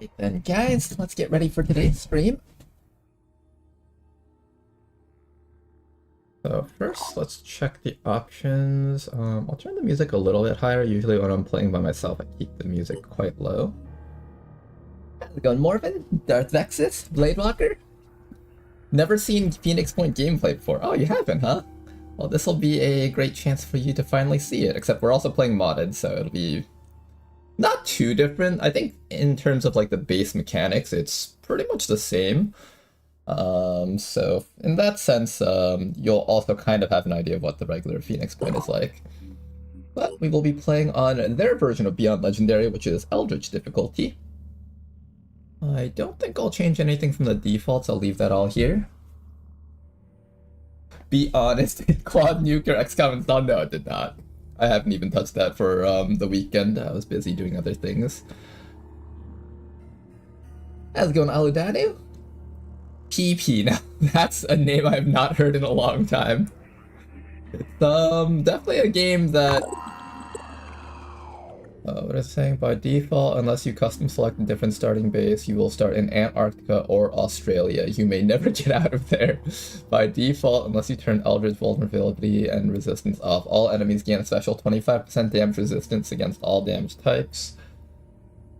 Right then, guys, let's get ready for today's stream. So first, let's check the options. I'll turn the music a little bit higher. Usually when I'm playing by myself, I keep the music quite low. How's it going, Morven? Darth Vexus? Blade Walker? Never seen Phoenix Point gameplay before. Oh, you haven't, huh? Well, this will be a great chance for you to finally see it, except we're also playing modded, so it'll be not too different. I think in terms of like the base mechanics, it's pretty much the same. So in that sense, you'll also kind of have an idea of what the regular Phoenix Point is like. But we will be playing on their version of Beyond Legendary, which is Eldritch difficulty. I don't think I'll change anything from the defaults, I'll leave that all here. Be honest, Quad Nuke or XCOM installed? No, it did not. I haven't even touched that for the weekend. I was busy doing other things. How's it going, Aludanu? PP, now that's a name I've not heard in a long time. It's definitely a game that what is it saying? By default, unless you custom select a different starting base, you will start in Antarctica or Australia. You may never get out of there. By default, unless you turn Eldritch vulnerability and resistance off, all enemies gain a special 25% damage resistance against all damage types.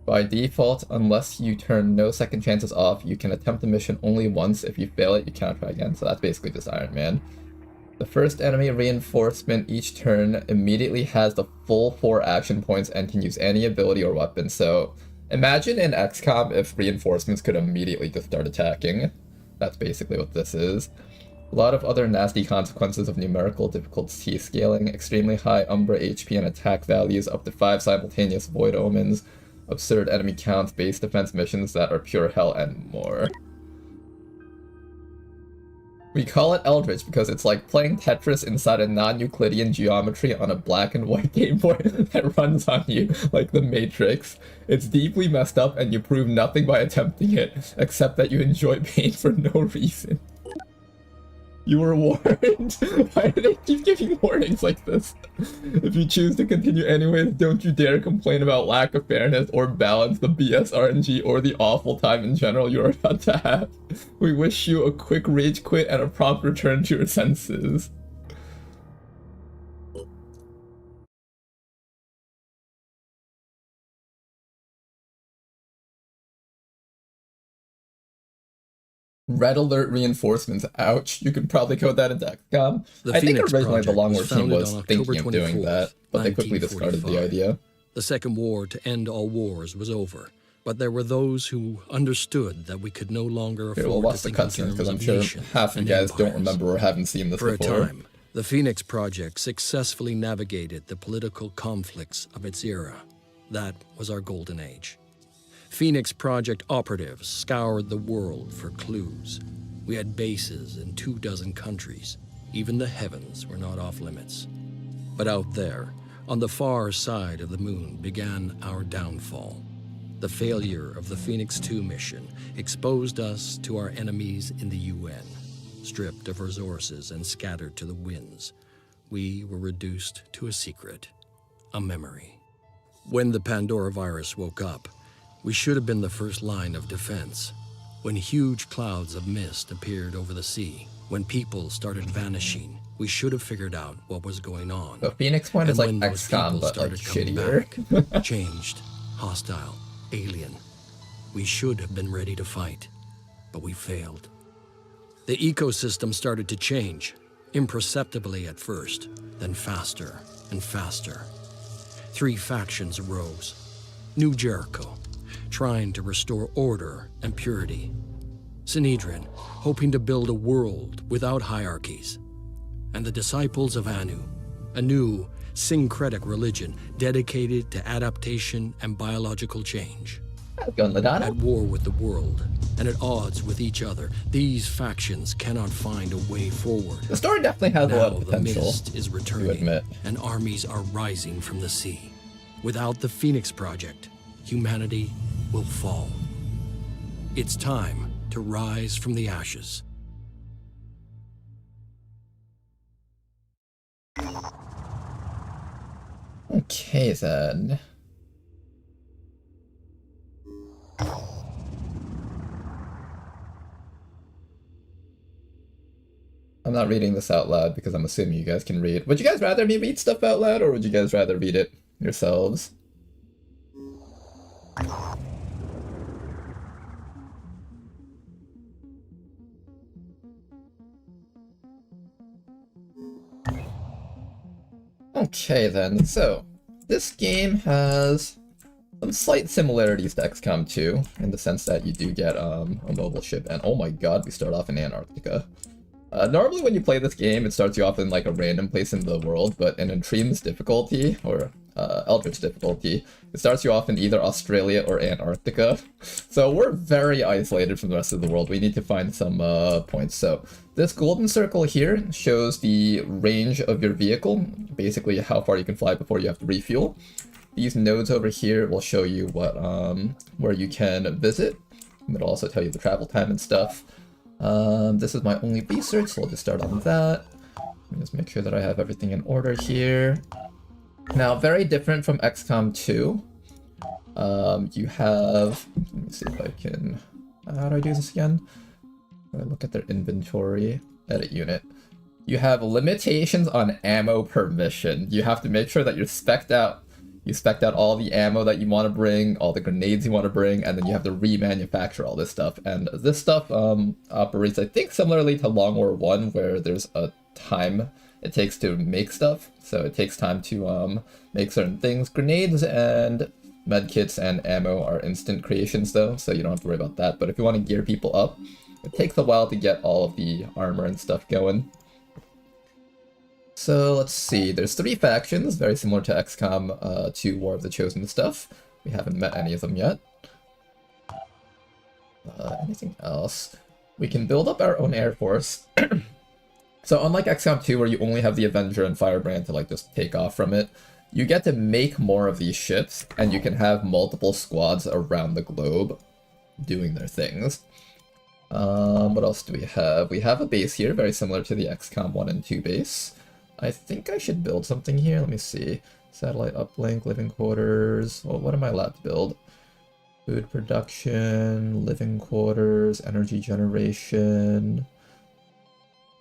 By default, unless you turn no second chances off, you can attempt the mission only once. If you fail it, you cannot try again. So that's basically just Iron Man. The first enemy reinforcement each turn immediately has the full 4 action points and can use any ability or weapon. So imagine in XCOM if reinforcements could immediately just start attacking. That's basically what this is. A lot of other nasty consequences of numerical difficulty scaling, extremely high Umbra HP and attack values, up to 5 simultaneous Void Omens, absurd enemy counts, base defense missions that are pure hell, and more. We call it Eldritch because it's like playing Tetris inside a non-Euclidean geometry on a black and white Game Boy that runs on you like the Matrix. It's deeply messed up and you prove nothing by attempting it, except that you enjoy pain for no reason. You were warned. Why do they keep giving warnings like this? If you choose to continue anyways, don't you dare complain about lack of fairness or balance, the BS RNG, or the awful time in general you're about to have. We wish you a quick rage quit and a prompt return to your senses. Red alert reinforcements. Ouch. You could probably code that into XCOM. I think originally the Long War team was thinking of doing that, but they quickly discarded the idea. The second war to end all wars was over, but there were those who understood that we could no longer afford we'll watch the cutscenes because I'm sure half of you guys don't remember or haven't seen this before. For a time, the Phoenix Project successfully navigated the political conflicts of its era. That was our golden age. Phoenix Project operatives scoured the world for clues. We had bases in 24 countries. Even the heavens were not off limits. But out there, on the far side of the moon, began our downfall. The failure of the Phoenix 2 mission exposed us to our enemies in the UN. Stripped of resources and scattered to the winds, we were reduced to a secret, a memory. When the Pandora virus woke up, we should have been the first line of defense. When huge clouds of mist appeared over the sea, when people started vanishing, we should have figured out what was going on. The Phoenix Point is like XCOM, but like shittier. Changed, hostile, alien. We should have been ready to fight, but we failed. The ecosystem started to change, imperceptibly at first, then faster and faster. 3 factions arose. New Jericho, trying to restore order and purity. Sanhedrin, hoping to build a world without hierarchies. And the Disciples of Anu, a new syncretic religion dedicated to adaptation and biological change. At war with the world and at odds with each other, these factions cannot find a way forward. The story definitely has a lot of potential, the mist is returning, and armies are rising from the sea. Without the Phoenix Project, humanity will fall. It's time to rise from the ashes. Okay then. I'm not reading this out loud because I'm assuming you guys can read. Would you guys rather me read stuff out loud, or would you guys rather read it yourselves? Okay then, so this game has some slight similarities to XCOM 2 in the sense that you do get a mobile ship, and oh my god, we start off in Antarctica. Normally when you play this game, it starts you off in like a random place in the world, but in Extreme's difficulty, or Eldritch difficulty, it starts you off in either Australia or Antarctica. So we're very isolated from the rest of the world. We need to find some points. So this golden circle here shows the range of your vehicle, basically how far you can fly before you have to refuel. These nodes over here will show you what where you can visit. It'll also tell you the travel time and stuff. This is my only research, so I'll just start on that. Let me just make sure that I have everything in order here. Now, very different from XCOM 2. You have, let me see if I can, how do I do this again? I look at their inventory, edit unit. You have limitations on ammo per mission. You have to make sure that you're spec'd out. You spec'd out all the ammo that you want to bring, all the grenades you want to bring, and then you have to remanufacture all this stuff. And this stuff operates, I think, similarly to Long War 1, where there's a time it takes to make stuff. So it takes time to make certain things. Grenades and medkits and ammo are instant creations, though, so you don't have to worry about that. But if you want to gear people up, it takes a while to get all of the armor and stuff going. So let's see, there's 3 factions, very similar to XCOM 2 War of the Chosen stuff. We haven't met any of them yet. Anything else? We can build up our own air force. So unlike XCOM 2 where you only have the Avenger and Firebrand to like just take off from it, you get to make more of these ships, and you can have multiple squads around the globe doing their things. What else do we have? We have a base here, very similar to the XCOM 1 and 2 base. I think I should build something here. Let me see. Satellite uplink, living quarters. Well, what am I allowed to build? Food production, living quarters, energy generation,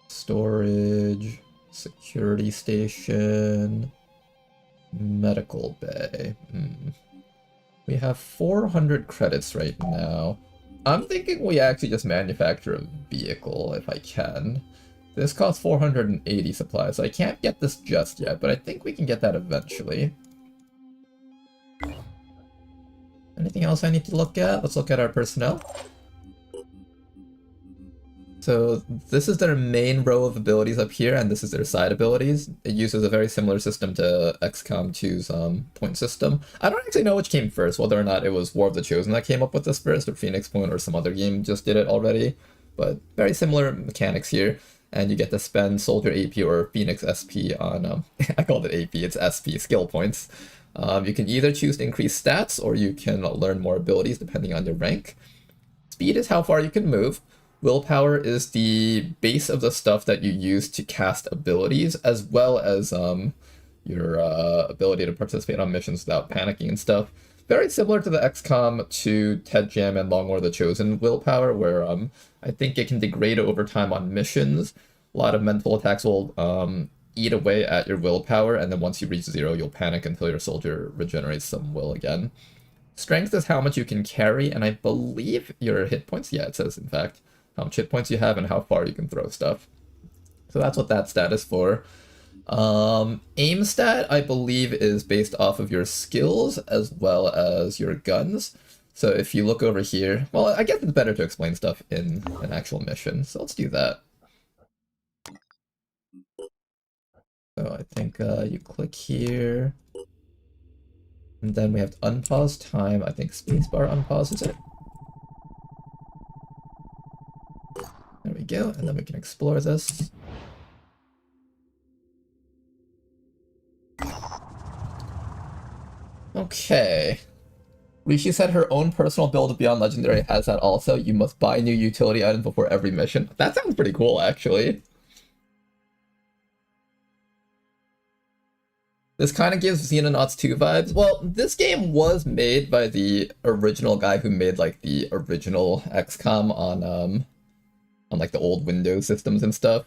storage, security station, medical bay. We have 400 credits right now. I'm thinking we actually just manufacture a vehicle if I can. This costs 480 supplies, so I can't get this just yet, but I think we can get that eventually. Anything else I need to look at? Let's look at our personnel. So this is their main row of abilities up here, and this is their side abilities. It uses a very similar system to XCOM 2's point system. I don't actually know which came first, whether or not it was War of the Chosen that came up with this first, or Phoenix Point, or some other game just did it already. But very similar mechanics here. And you get to spend Soldier AP or Phoenix SP on, I called it AP, it's SP, skill points. You can either choose to increase stats, or you can learn more abilities depending on your rank. Speed is how far you can move. Willpower is the base of the stuff that you use to cast abilities, as well as your ability to participate on missions without panicking and stuff. Very similar to the XCOM 2, Ted Jam, and Long War of the Chosen willpower, where I think it can degrade over time on missions. A lot of mental attacks will eat away at your willpower, and then once you reach 0, you'll panic until your soldier regenerates some will again. Strength is how much you can carry, and I believe your hit points, yeah, it says, in fact, how much hit points you have and how far you can throw stuff. So that's what that stat is for. Aim stat, I believe, is based off of your skills as well as your guns. So if you look over here, well, I guess it's better to explain stuff in an actual mission, so let's do that. So I think you click here, and then we have to unpause time. I think spacebar unpauses it. There we go, and then we can explore this. Okay. Rishi said her own personal build of Beyond Legendary has that also. You must buy new utility items before every mission. That sounds pretty cool, actually. This kind of gives Xenonauts 2 vibes. Well, this game was made by the original guy who made, like, the original XCOM on on like the old Windows systems and stuff.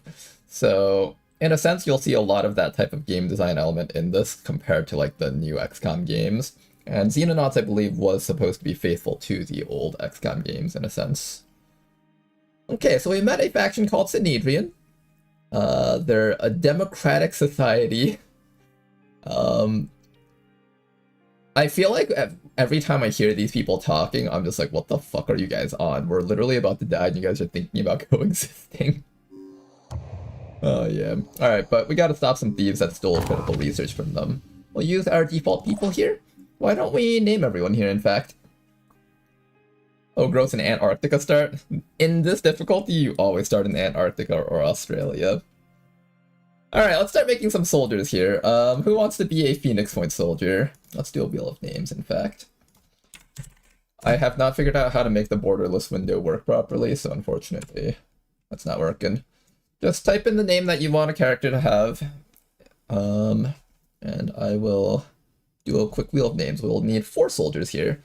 So in a sense, you'll see a lot of that type of game design element in this compared to like the new XCOM games. And Xenonauts, I believe, was supposed to be faithful to the old XCOM games in a sense. Okay, so we met a faction called Synedrian. They're a democratic society. I feel like every time I hear these people talking, I'm just like, what the fuck are you guys on? We're literally about to die and you guys are thinking about coexisting. Oh yeah. Alright, but we gotta stop some thieves that stole critical research from them. We'll use our default people here. Why don't we name everyone here, in fact? Oh, gross, an Antarctica start? In this difficulty, you always start in Antarctica or Australia. Alright, let's start making some soldiers here. Who wants to be a Phoenix Point soldier? Let's do a wheel of names, in fact. I have not figured out how to make the borderless window work properly, so unfortunately, that's not working. Just type in the name that you want a character to have. And I will do a quick wheel of names. We'll need 4 soldiers here.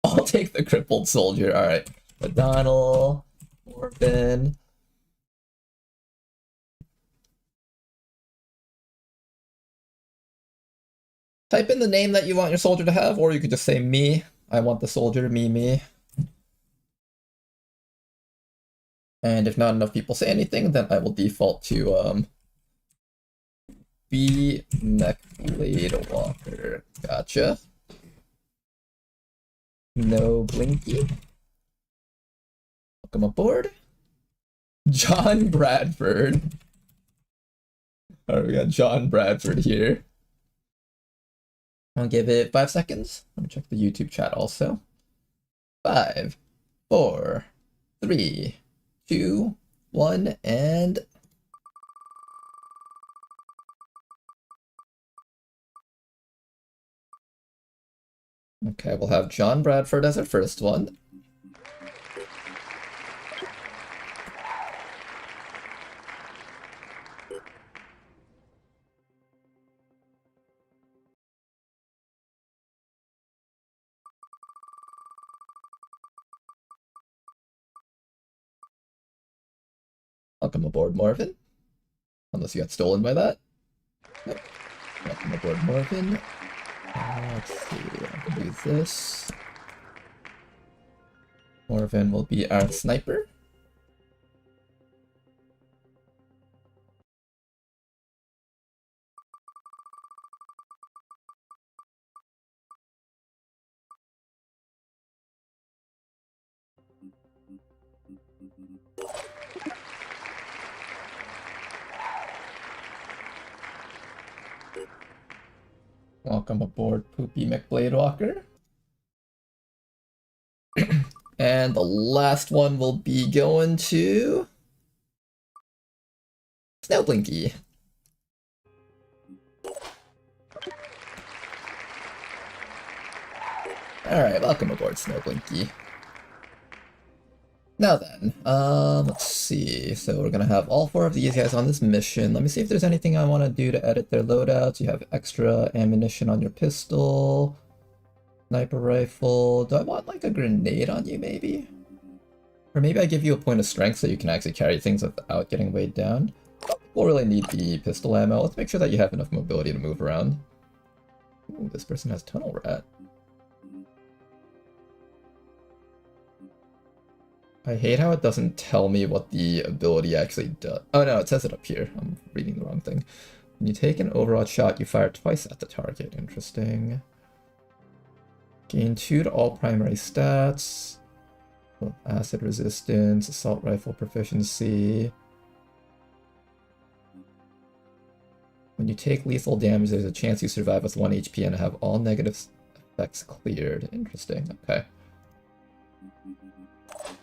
I'll take the crippled soldier. Alright. O'Donnell, Morgan. Type in the name that you want your soldier to have, or you could just say me. I want the soldier, me. And if not enough people say anything, then I will default to B Neckblade Walker. Gotcha. No Blinky. Welcome aboard. John Bradford. Alright, we got John Bradford here. I'll give it 5 seconds. Let me check the YouTube chat also. 5, 4, 3, 2, 1, and... Okay, we'll have John Bradford as our first one. Welcome aboard, Marvin. Unless you got stolen by that. Nope. Welcome aboard, Marvin. Let's see, I can do this. Marvin will be our sniper. Welcome aboard, Poopy McBladewalker. And the last one will be going to... Snowblinky. Alright, welcome aboard, Snowblinky. Now then, let's see. So we're gonna have all 4 of these guys on this mission. Let me see if there's anything I want to do to edit their loadouts. You have extra ammunition on your pistol, sniper rifle. Do I want like a grenade on you maybe? Or maybe I give you a point of strength so you can actually carry things without getting weighed down. We'll really need the pistol ammo. Let's make sure that you have enough mobility to move around. Ooh, this person has tunnel rat. I hate how it doesn't tell me what the ability actually does. Oh no, it says it up here. I'm reading the wrong thing. When you take an overwatch shot, you fire twice at the target. Interesting. Gain 2 to all primary stats. Acid resistance, assault rifle proficiency. When you take lethal damage, there's a chance you survive with 1 HP and have all negative effects cleared. Interesting, okay.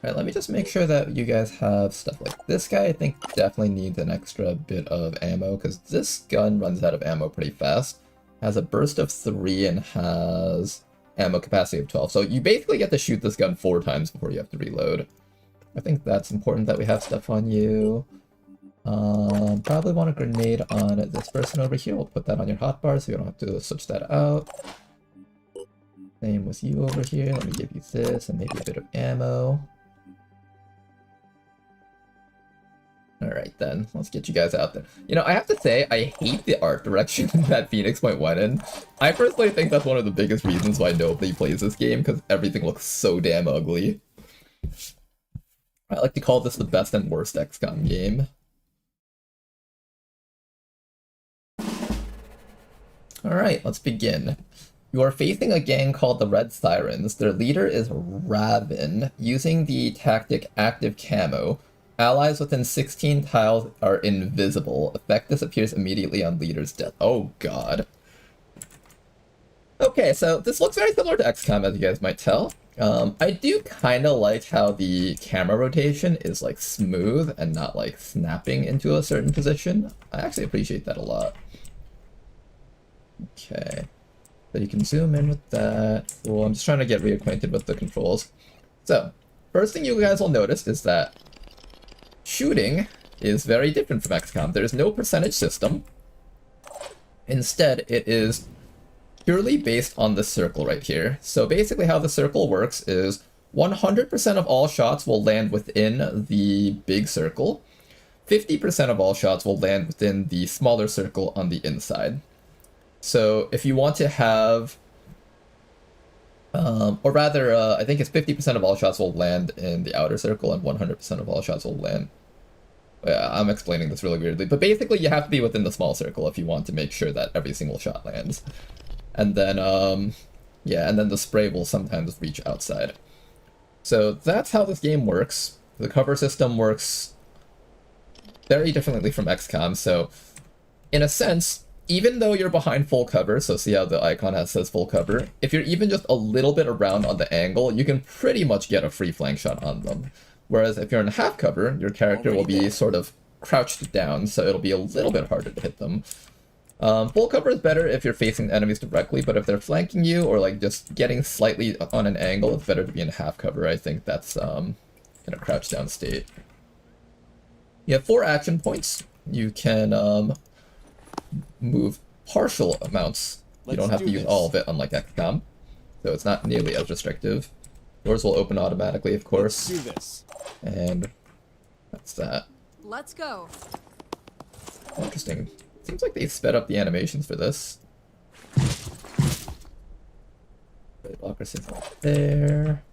Alright, let me just make sure that you guys have stuff like this guy. I think definitely needs an extra bit of ammo because this gun runs out of ammo pretty fast. Has a burst of 3 and has ammo capacity of 12. So you basically get to shoot this gun 4 times before you have to reload. I think that's important that we have stuff on you. Probably want a grenade on this person over here. We'll put that on your hotbar so you don't have to switch that out. Same with you over here. Let me give you this and maybe a bit of ammo. Alright then, let's get you guys out there. You know, I have to say, I hate the art direction that Phoenix Point went in. I personally think that's one of the biggest reasons why nobody plays this game, because everything looks so damn ugly. I like to call this the best and worst XCOM game. Alright, let's begin. You are facing a gang called the Red Sirens. Their leader is Raven. Using the tactic Active Camo, allies within 16 tiles are invisible. Effect disappears immediately on leader's death. Oh god. Okay, so this looks very similar to XCOM, as you guys might tell. I do kind of like how the camera rotation is like smooth and not like snapping into a certain position. I actually appreciate that a lot. Okay, so you can zoom in with that. Cool, I'm just trying to get reacquainted with the controls. So, first thing you guys will notice is that shooting is very different from XCOM. There's no percentage system. Instead, it is purely based on the circle right here. So basically how the circle works is 100% of all shots will land within the big circle. 50% of all shots will land within the smaller circle on the inside. So if you want to have, or rather, I think it's 50% of all shots will land in the outer circle and 100% of all shots will land. Yeah, I'm explaining this really weirdly, but basically you have to be within the small circle if you want to make sure that every single shot lands. And then, yeah, and then the spray will sometimes reach outside. So that's how this game works. The cover system works very differently from XCOM. So in a sense, even though you're behind full cover, so see how the icon says full cover, if you're even just a little bit around on the angle, you can pretty much get a free flank shot on them. Whereas if you're in half cover, your character will be sort of crouched down, so it'll be a little bit harder to hit them. Full cover is better if you're facing enemies directly, but if they're flanking you or like just getting slightly on an angle, it's better to be in half cover. I think that's in a crouch down state. You have 4 action points. You can move partial amounts. You don't have to use all of it, unlike XCOM, so it's not nearly as restrictive. Doors will open automatically, of course. Let's do this. And that's that. Let's go. Interesting. Seems like they sped up the animations for this. Locker sits right there.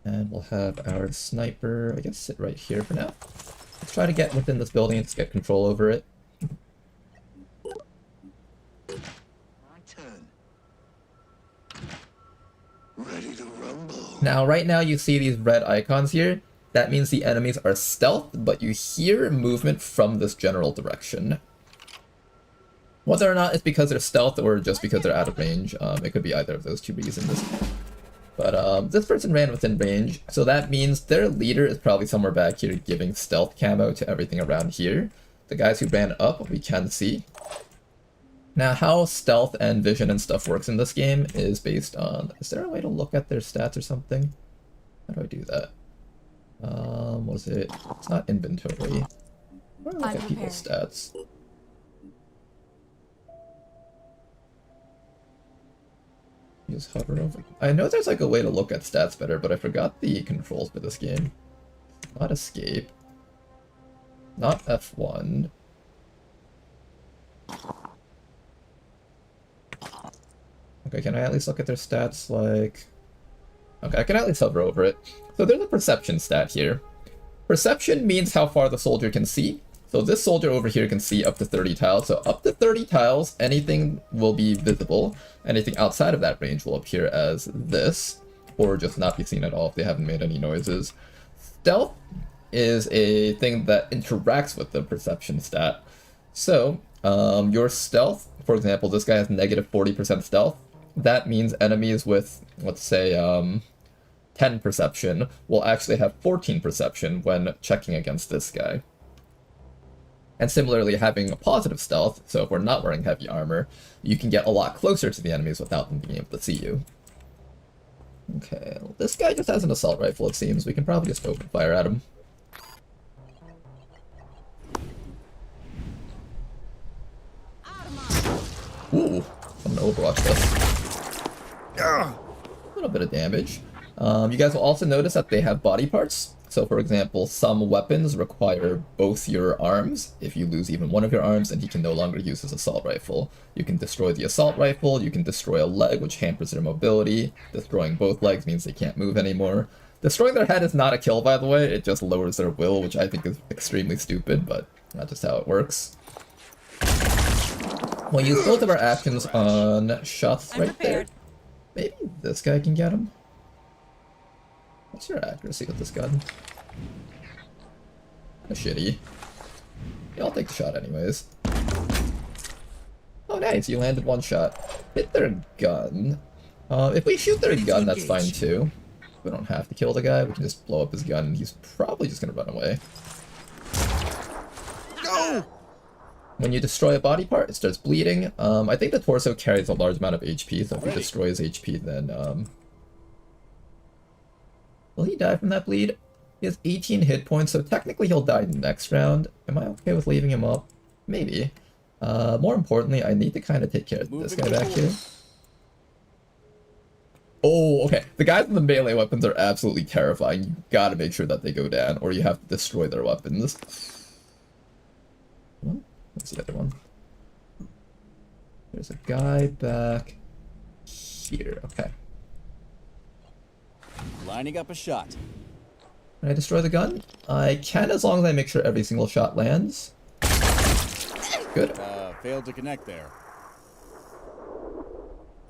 And we'll have our sniper, I guess, sit right here for now. Let's try to get within this building and just get control over it. My turn. Ready to rumble. Now, right now you see these red icons here. That means the enemies are stealth, but you hear movement from this general direction. Whether or not it's because they're stealth or just because they're out of range, it could be either of those two reasons. But this person ran within range, so that means their leader is probably somewhere back here giving stealth camo to everything around here. The guys who ran up, we can see. Now, how stealth and vision and stuff works in this game is based on... Is there a way to look at their stats or something? How do I do that? Was it... It's not inventory. Where do I look at people's stats? Use hover over. I know there's like a way to look at stats better, but I forgot the controls for this game. Not escape. Not F1. Okay, can I at least look at their stats like... Okay, I can at least hover over it. So there's a perception stat here. Perception means how far the soldier can see. So this soldier over here can see up to 30 tiles. So up to 30 tiles, anything will be visible. Anything outside of that range will appear as this, or just not be seen at all if they haven't made any noises. Stealth is a thing that interacts with the perception stat. So your stealth, for example, this guy has negative 40% stealth. That means enemies with, let's say, 10 perception will actually have 14 perception when checking against this guy. And similarly, having a positive stealth, so if we're not wearing heavy armor, you can get a lot closer to the enemies without them being able to see you. Okay, well, this guy just has an assault rifle, it seems. We can probably just open fire at him. Ooh, I'm gonna Overwatch this. A little bit of damage. You guys will also notice that they have body parts. So for example, some weapons require both your arms. If you lose even one of your arms, then he can no longer use his assault rifle. You can destroy the assault rifle, you can destroy a leg, which hampers their mobility. Destroying both legs means they can't move anymore. Destroying their head is not a kill, by the way, it just lowers their will, which I think is extremely stupid, but that's just how it works. We'll use both of our actions on shots right there. Maybe this guy can get him. What's your accuracy with this gun? Shitty. Yeah, I'll take the shot anyways. Oh nice, you landed one shot. Hit their gun. If we shoot their gun, that's fine too. We don't have to kill the guy, we can just blow up his gun and he's probably just gonna run away. Go! When you destroy a body part, it starts bleeding. I think the torso carries a large amount of HP, so if you destroy his HP, then will he die from that bleed? He has 18 hit points, so technically he'll die next round. Am I okay with leaving him up? Maybe. More importantly, I need to kind of take care of this guy back here. Oh, okay. The guys with the melee weapons are absolutely terrifying. You gotta make sure that they go down, or you have to destroy their weapons. What's the other one? There's a guy back here. Okay. Lining up a shot. Can I destroy the gun? I can, as long as I make sure every single shot lands. Good. Failed to connect there.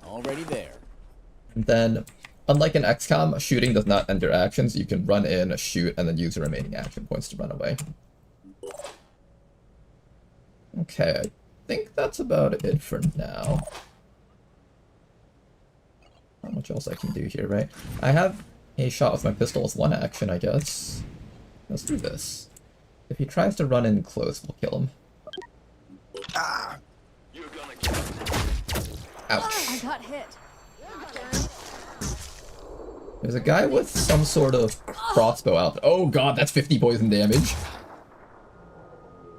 Already there. And then, unlike in XCOM, shooting does not end your actions. You can run in, shoot, and then use your remaining action points to run away. Okay, I think that's about it for now. Not much else I can do here, right? I have a shot with my pistol as one action, I guess. Let's do this. If he tries to run in close, we'll kill him. Ah! You're gonna kill me. Ouch. I got hit. There's a guy with some sort of crossbow out there. Oh god, that's 50 poison damage.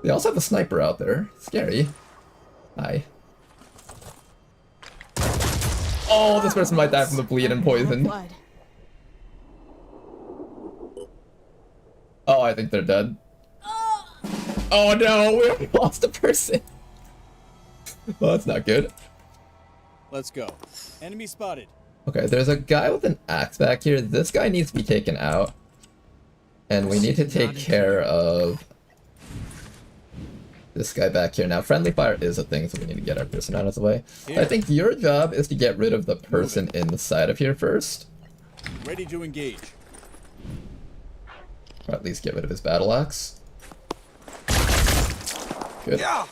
They also have a sniper out there. Scary. Hi. Oh, this person might die from the bleed and poison. Oh, I think they're dead. Oh no, we lost a person. Well, that's not good. Let's go. Enemy spotted. Okay, there's a guy with an axe back here. This guy needs to be taken out. And we need to take care of this guy back here. Now, friendly fire is a thing, so we need to get our person out of the way. Here. I think your job is to get rid of the person inside of here first. Ready to engage. Or at least get rid of his battle axe. Good. Yeah!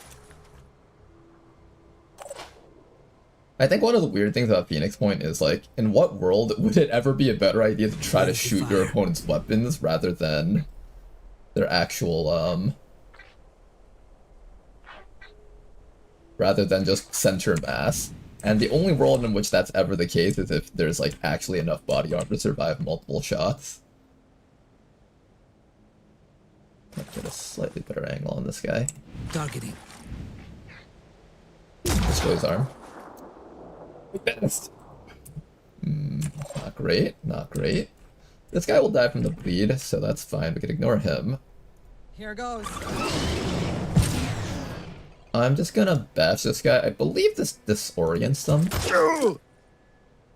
I think one of the weird things about Phoenix Point is, like, in what world would it ever be a better idea to try to shoot your opponent's weapons rather than their actual, rather than just center mass? And the only world in which that's ever the case is if there's, like, actually enough body armor to survive multiple shots. Let's get a slightly better angle on this guy. Targeting. Destroy his arm. Best. Not great, not great. This guy will die from the bleed, so that's fine. We can ignore him. Here goes. I'm just gonna bash this guy. I believe this disorients them.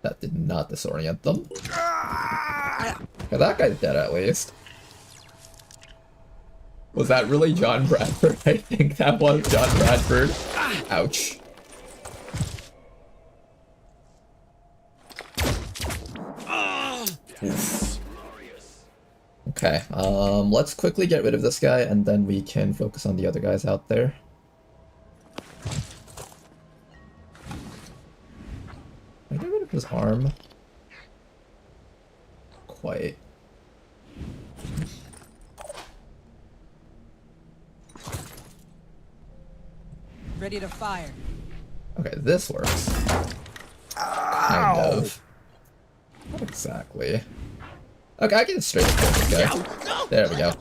That did not disorient them. Okay, that guy's dead at least. Was that really John Bradford? I think that was John Bradford. Ouch. Oof. Okay, let's quickly get rid of this guy and then we can focus on the other guys out there. Can I get rid of his arm? Quite. Ready to fire. Okay, this works. Kind of. Not exactly. Okay, I can straight kill this guy. There we go.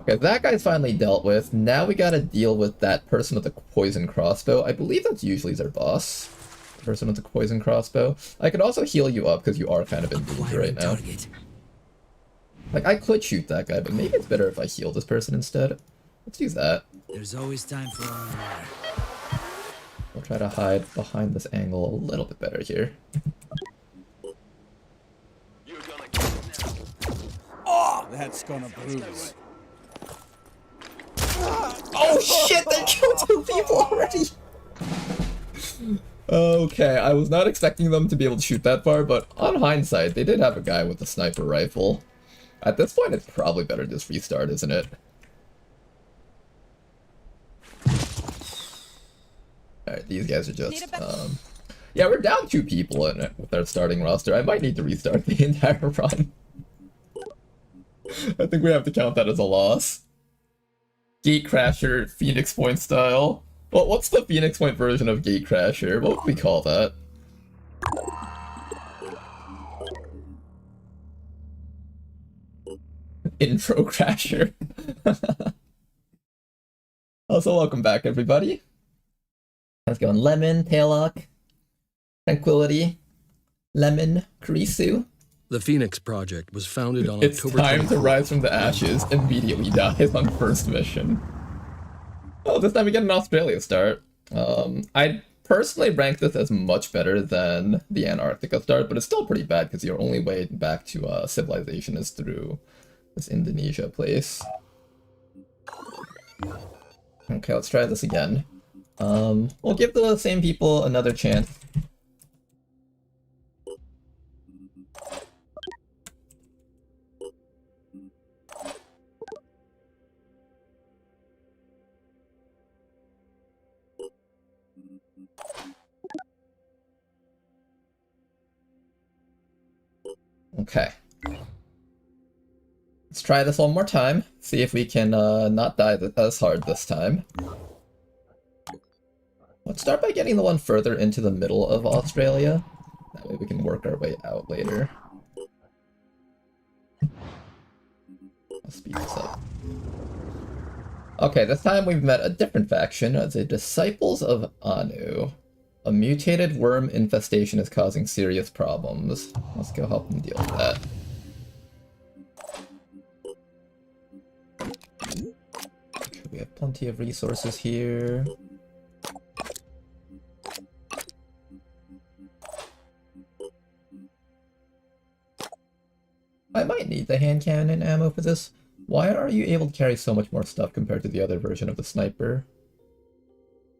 Okay, that guy's finally dealt with. Now we gotta deal with that person with the poison crossbow. I believe that's usually their boss. The person with the poison crossbow. I could also heal you up because you are kind of in danger right now. Like, I could shoot that guy, but maybe it's better if I heal this person instead. Let's do that. There's always time for more. We'll try to hide behind this angle a little bit better here. You're gonna get it now. Oh, that's gonna bruise. Oh shit, they killed 2 people already! Okay, I was not expecting them to be able to shoot that far, but on hindsight, they did have a guy with a sniper rifle. At this point, it's probably better to just restart, isn't it? Alright, these guys are just, yeah, we're down 2 people in it with our starting roster. I might need to restart the entire run. I think we have to count that as a loss. Gatecrasher, Phoenix Point style. Well, what's the Phoenix Point version of Gatecrasher? What would we call that? Intro Crasher. Also, welcome back, everybody. How's it going? Lemon, Taillock, Tranquility, Lemon, Kurisu. The Phoenix Project was founded on It's October time to 24th. rise from the ashes. Immediately dies on first mission. Oh, this time we get an Australia start. I personally rank this as much better than the Antarctica start, but it's still pretty bad because your only way back to civilization is through this Indonesia place. Okay, let's try this again. We'll give the same people another chance. Okay. Let's try this one more time. See if we can not die as hard this time. Let's start by getting the one further into the middle of Australia. That way we can work our way out later. I'll speed this up. Okay, this time we've met a different faction, the Disciples of Anu. A mutated worm infestation is causing serious problems. Let's go help them deal with that. We have plenty of resources here. I might need the hand cannon ammo for this. Why are you able to carry so much more stuff compared to the other version of the sniper?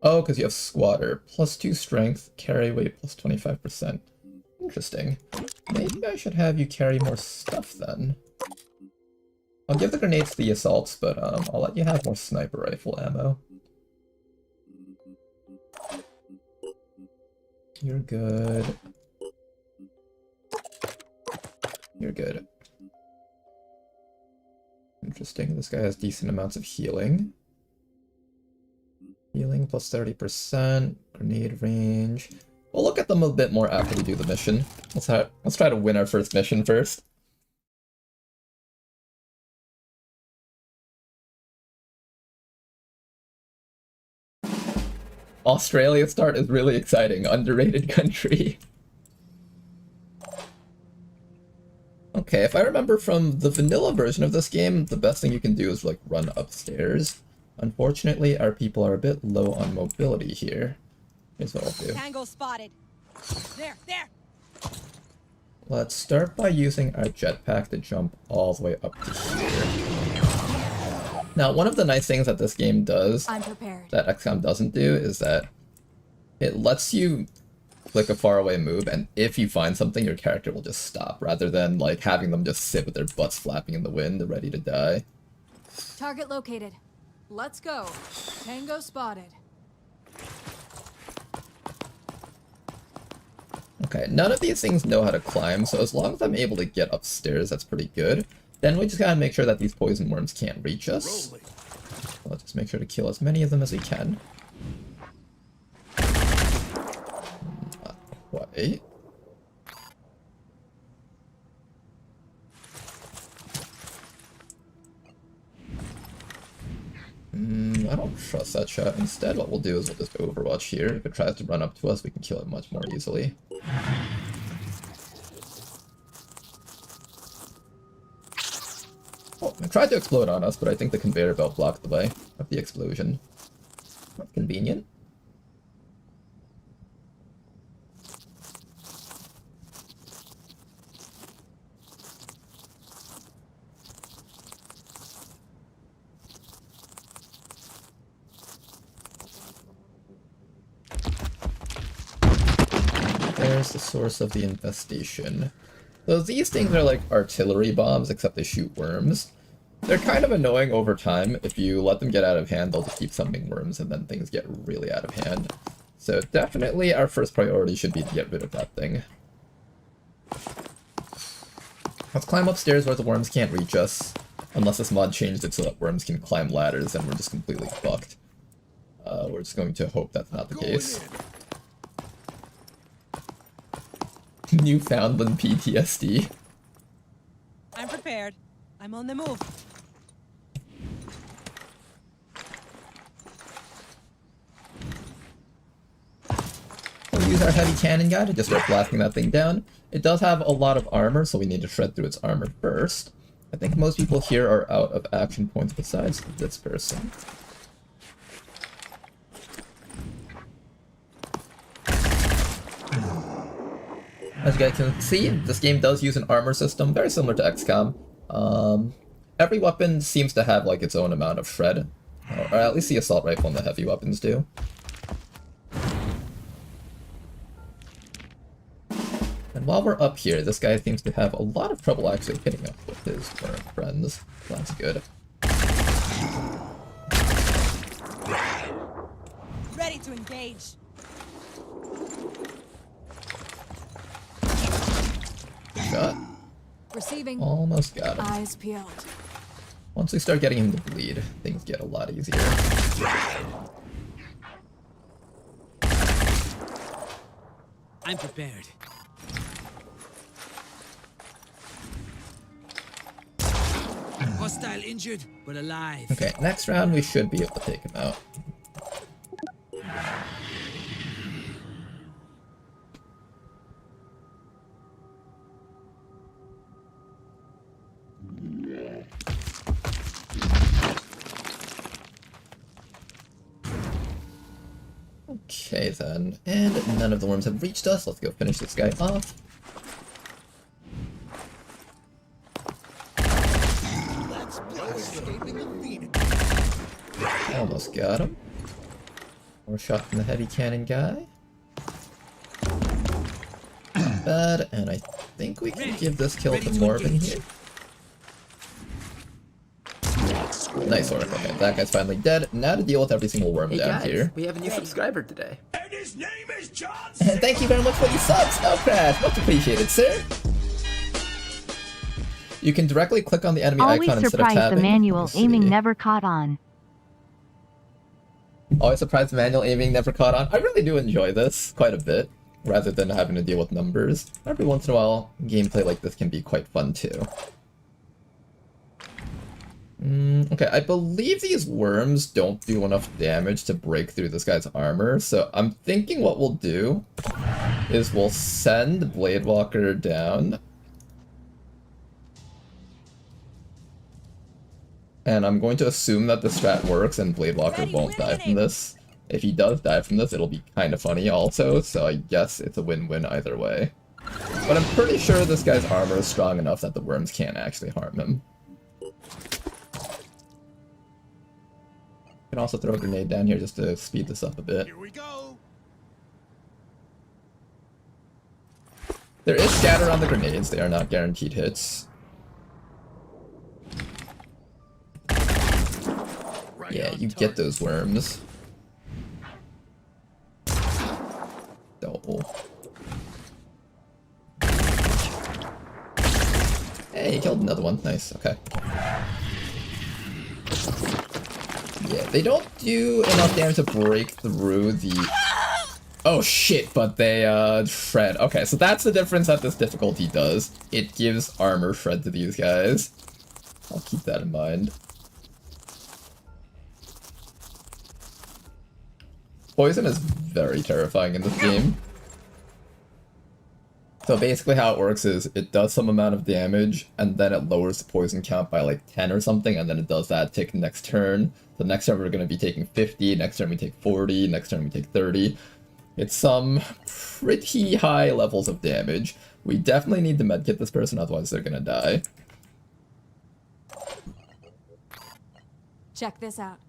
Oh, because you have squatter. +2 strength, carry weight +25%. Interesting. Maybe I should have you carry more stuff then. I'll give the grenades to the assaults, but I'll let you have more sniper rifle ammo. You're good. You're good. Interesting, this guy has decent amounts of healing. Healing +30%, grenade range. We'll look at them a bit more after we do the mission. Let's try to win our first mission first. Australia start is really exciting. Underrated country. Okay, if I remember from the vanilla version of this game, the best thing you can do is like run upstairs. Unfortunately, our people are a bit low on mobility here. Here's what I'll do. Tango spotted. There. Let's start by using our jetpack to jump all the way up to here. Now, one of the nice things that this game does I'm prepared. that XCOM doesn't do is that it lets you click a faraway move, and if you find something, your character will just stop, rather than like having them just sit with their butts flapping in the wind, ready to die. Target located. Let's go. Tango spotted. Okay, none of these things know how to climb, so as long as I'm able to get upstairs, that's pretty good. Then we just gotta make sure that these poison worms can't reach us. Let's just make sure to kill as many of them as we can. Not quite. I don't trust that shot. Instead, what we'll do is we'll just Overwatch here. If it tries to run up to us, we can kill it much more easily. Oh, it tried to explode on us, but I think the conveyor belt blocked the way of the explosion. That's convenient. There's the source of the infestation. So these things are like artillery bombs, except they shoot worms. They're kind of annoying over time. If you let them get out of hand, they'll just keep summoning worms, and then things get really out of hand. So definitely our first priority should be to get rid of that thing. Let's climb upstairs where the worms can't reach us. Unless this mod changed it so that worms can climb ladders, and we're just completely fucked. We're just going to hope that's not the case. Newfoundland PTSD. I'm prepared. I'm on the move. We'll use our heavy cannon guy to just start blasting that thing down. It does have a lot of armor, so we need to shred through its armor first. I think most people here are out of action points besides this person. As you guys can see, this game does use an armor system, very similar to XCOM. Every weapon seems to have like its own amount of shred, or at least the assault rifle and the heavy weapons do. And while we're up here, this guy seems to have a lot of trouble actually hitting up with his current friends. That's good. Ready to engage. Shot. Receiving. Almost got him. Eyes peeled. Once we start getting him to bleed, things get a lot easier. I'm prepared. Hostile injured, but alive. Okay, next round we should be able to take him out. Okay then, and none of the worms have reached us. Let's go finish this guy off. Almost got him. More shot from the heavy cannon guy. Bad, and I think we can give this kill to Morven here. Nice work. Okay, that guy's finally dead. Now to deal with every single worm down here. We have a new subscriber today. And his name is John. And thank you very much for the subs, no crash. Much appreciated, sir. You can directly click on the enemy Always icon instead of surprised tabbing. the manual Let's aiming see. never caught on. Always surprised the manual aiming never caught on. I really do enjoy this quite a bit, rather than having to deal with numbers. Every once in a while, gameplay like this can be quite fun too. Okay, I believe these worms don't do enough damage to break through this guy's armor, so I'm thinking what we'll do is we'll send Bladewalker down. And I'm going to assume that the strat works and Bladewalker won't die from this. If he does die from this, it'll be kind of funny also, so I guess it's a win-win either way. But I'm pretty sure this guy's armor is strong enough that the worms can't actually harm him. Can also throw a grenade down here just to speed this up a bit. Here we go. There is scatter on the grenades, they are not guaranteed hits. Yeah, you get those worms. Oh. Hey, you killed another one. Nice, okay. Yeah, they don't do enough damage to break through the... Oh shit, but they shred. Okay, so that's the difference that this difficulty does. It gives armor shred to these guys. I'll keep that in mind. Poison is very terrifying in this game. So basically how it works is it does some amount of damage and then it lowers the poison count by like 10 or something, and then it does that tick next turn. The next turn we're going to be taking 50, next turn we take 40, next turn we take 30. It's some pretty high levels of damage. We definitely need to medkit this person, otherwise they're going to die. Check this out.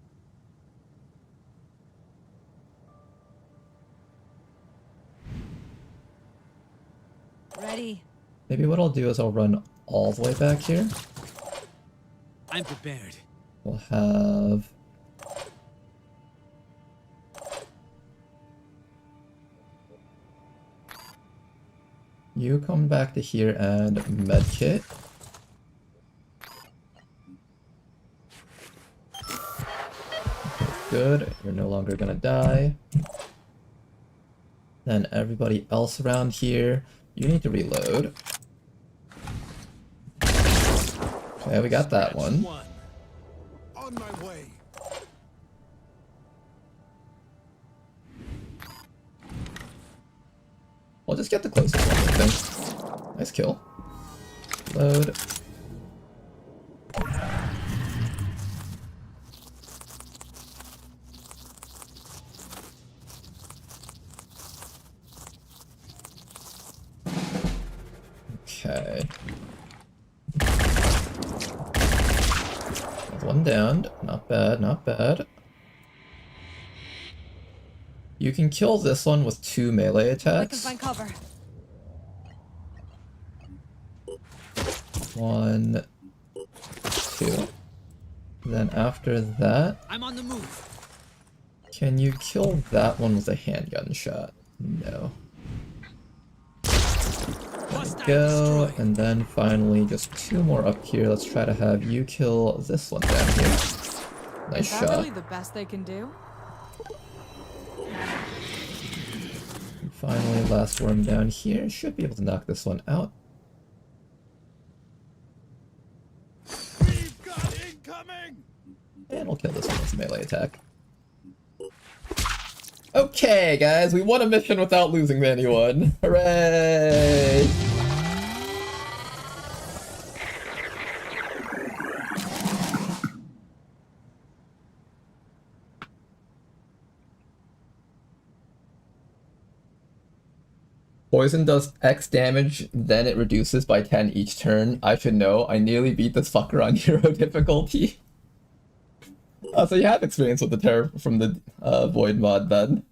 Ready. Maybe what I'll do is I'll run all the way back here. I'm prepared. We'll have... you come back to here and medkit. Good, you're no longer gonna die. Then everybody else around here, you need to reload. Okay, we got that one. On my way. We'll just get the closest one, I think. Nice kill. Load. Okay. There's one down. Not bad, not bad. You can kill this one with 2 melee I can attacks. find cover. 1, 2. Then after that, I'm on the move. can you kill that one with a handgun shot? No. Hostile Go, destroyed. and then finally just 2 more up here. Let's try to have you kill this one down here. Nice Is that shot. really the best they can do? And finally, last worm down here. Should be able to knock this one out. We've got incoming! And we'll kill this one with a melee attack. Okay, guys, we won a mission without losing anyone. Hooray! Poison does X damage, then it reduces by 10 each turn. I should know. I nearly beat this fucker on hero difficulty. So you have experience with the terror from the Void mod then.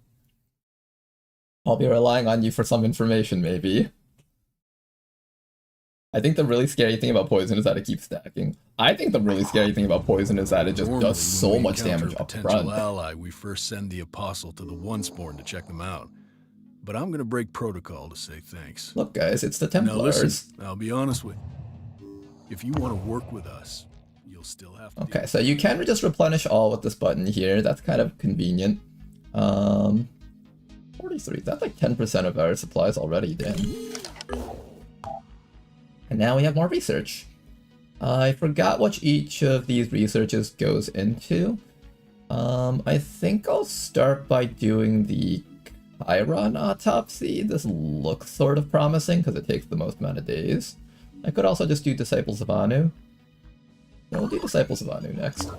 I'll be relying on you for some information, maybe. I think the really scary thing about poison is that it keeps stacking. I think the really scary thing about poison is that it just Normally, does so when we much encounter damage a up potential front. ally, we first send the apostle to the One-Spawn to check them out. But I'm gonna break protocol to say thanks. Look, guys, it's the Now Templars. listen, I'll be honest with you. If you want to work with us, you'll still have to. Okay, so you can just replenish all with this button here. That's kind of convenient. 43. That's like 10% of our supplies already, damn. And now we have more research. I forgot what each of these researches goes into. I think I'll start by doing the Chiron autopsy. This looks sort of promising because it takes the most amount of days. I could also just do Disciples of Anu. Yeah, we'll do Disciples of Anu next.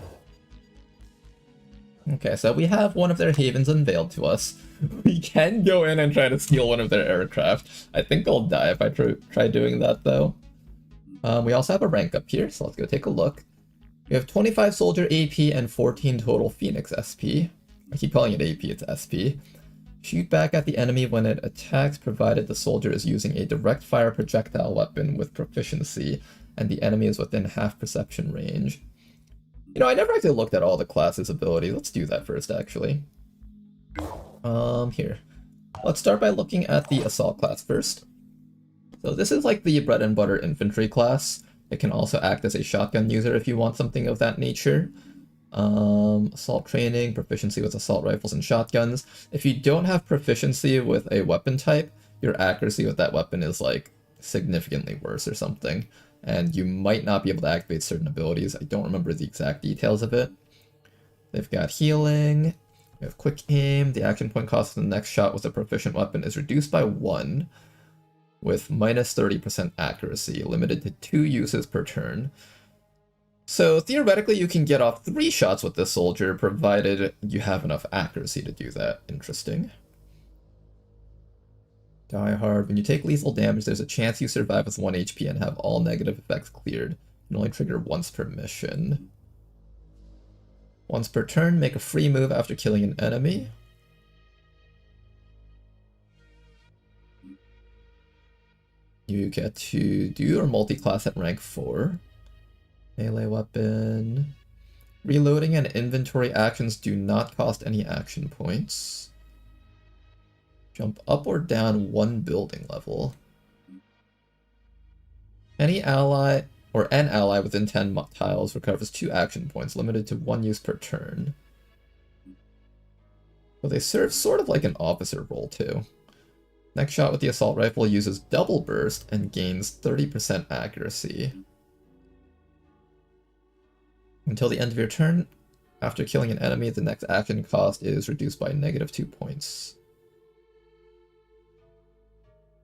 Okay, so we have one of their havens unveiled to us. We can go in and try to steal one of their aircraft. I think I'll die if I try doing that, though. We also have a rank up here, so let's go take a look. We have 25 soldier AP and 14 total Phoenix SP. I keep calling it AP, it's SP. Shoot back at the enemy when it attacks, provided the soldier is using a direct fire projectile weapon with proficiency, and the enemy is within half perception range. You know, I never actually looked at all the classes' abilities. Let's do that first, actually. Here. Let's start by looking at the assault class first. So this is like the bread and butter infantry class. It can also act as a shotgun user if you want something of that nature. Assault training, proficiency with assault rifles and shotguns. If you don't have proficiency with a weapon type, your accuracy with that weapon is like significantly worse or something. And you might not be able to activate certain abilities. I don't remember the exact details of it. They've got healing. We have quick aim. The action point cost of the next shot with a proficient weapon is reduced by 1. with minus 30% accuracy, limited to 2 uses per turn. So theoretically you can get off 3 shots with this soldier, provided you have enough accuracy to do that. Interesting. Die Hard. When you take lethal damage, there's a chance you survive with 1 HP and have all negative effects cleared. You can only trigger once per mission. Once per turn, make a free move after killing an enemy. You get to do your multi-class at rank 4. Melee weapon. Reloading and inventory actions do not cost any action points. Jump up or down 1 building level. Any ally or an ally within 10 tiles recovers 2 action points, limited to 1 use per turn. But they serve sort of like an officer role too. Next shot with the assault rifle uses double burst and gains 30% accuracy. Until the end of your turn, after killing an enemy, the next action cost is reduced by -2 points.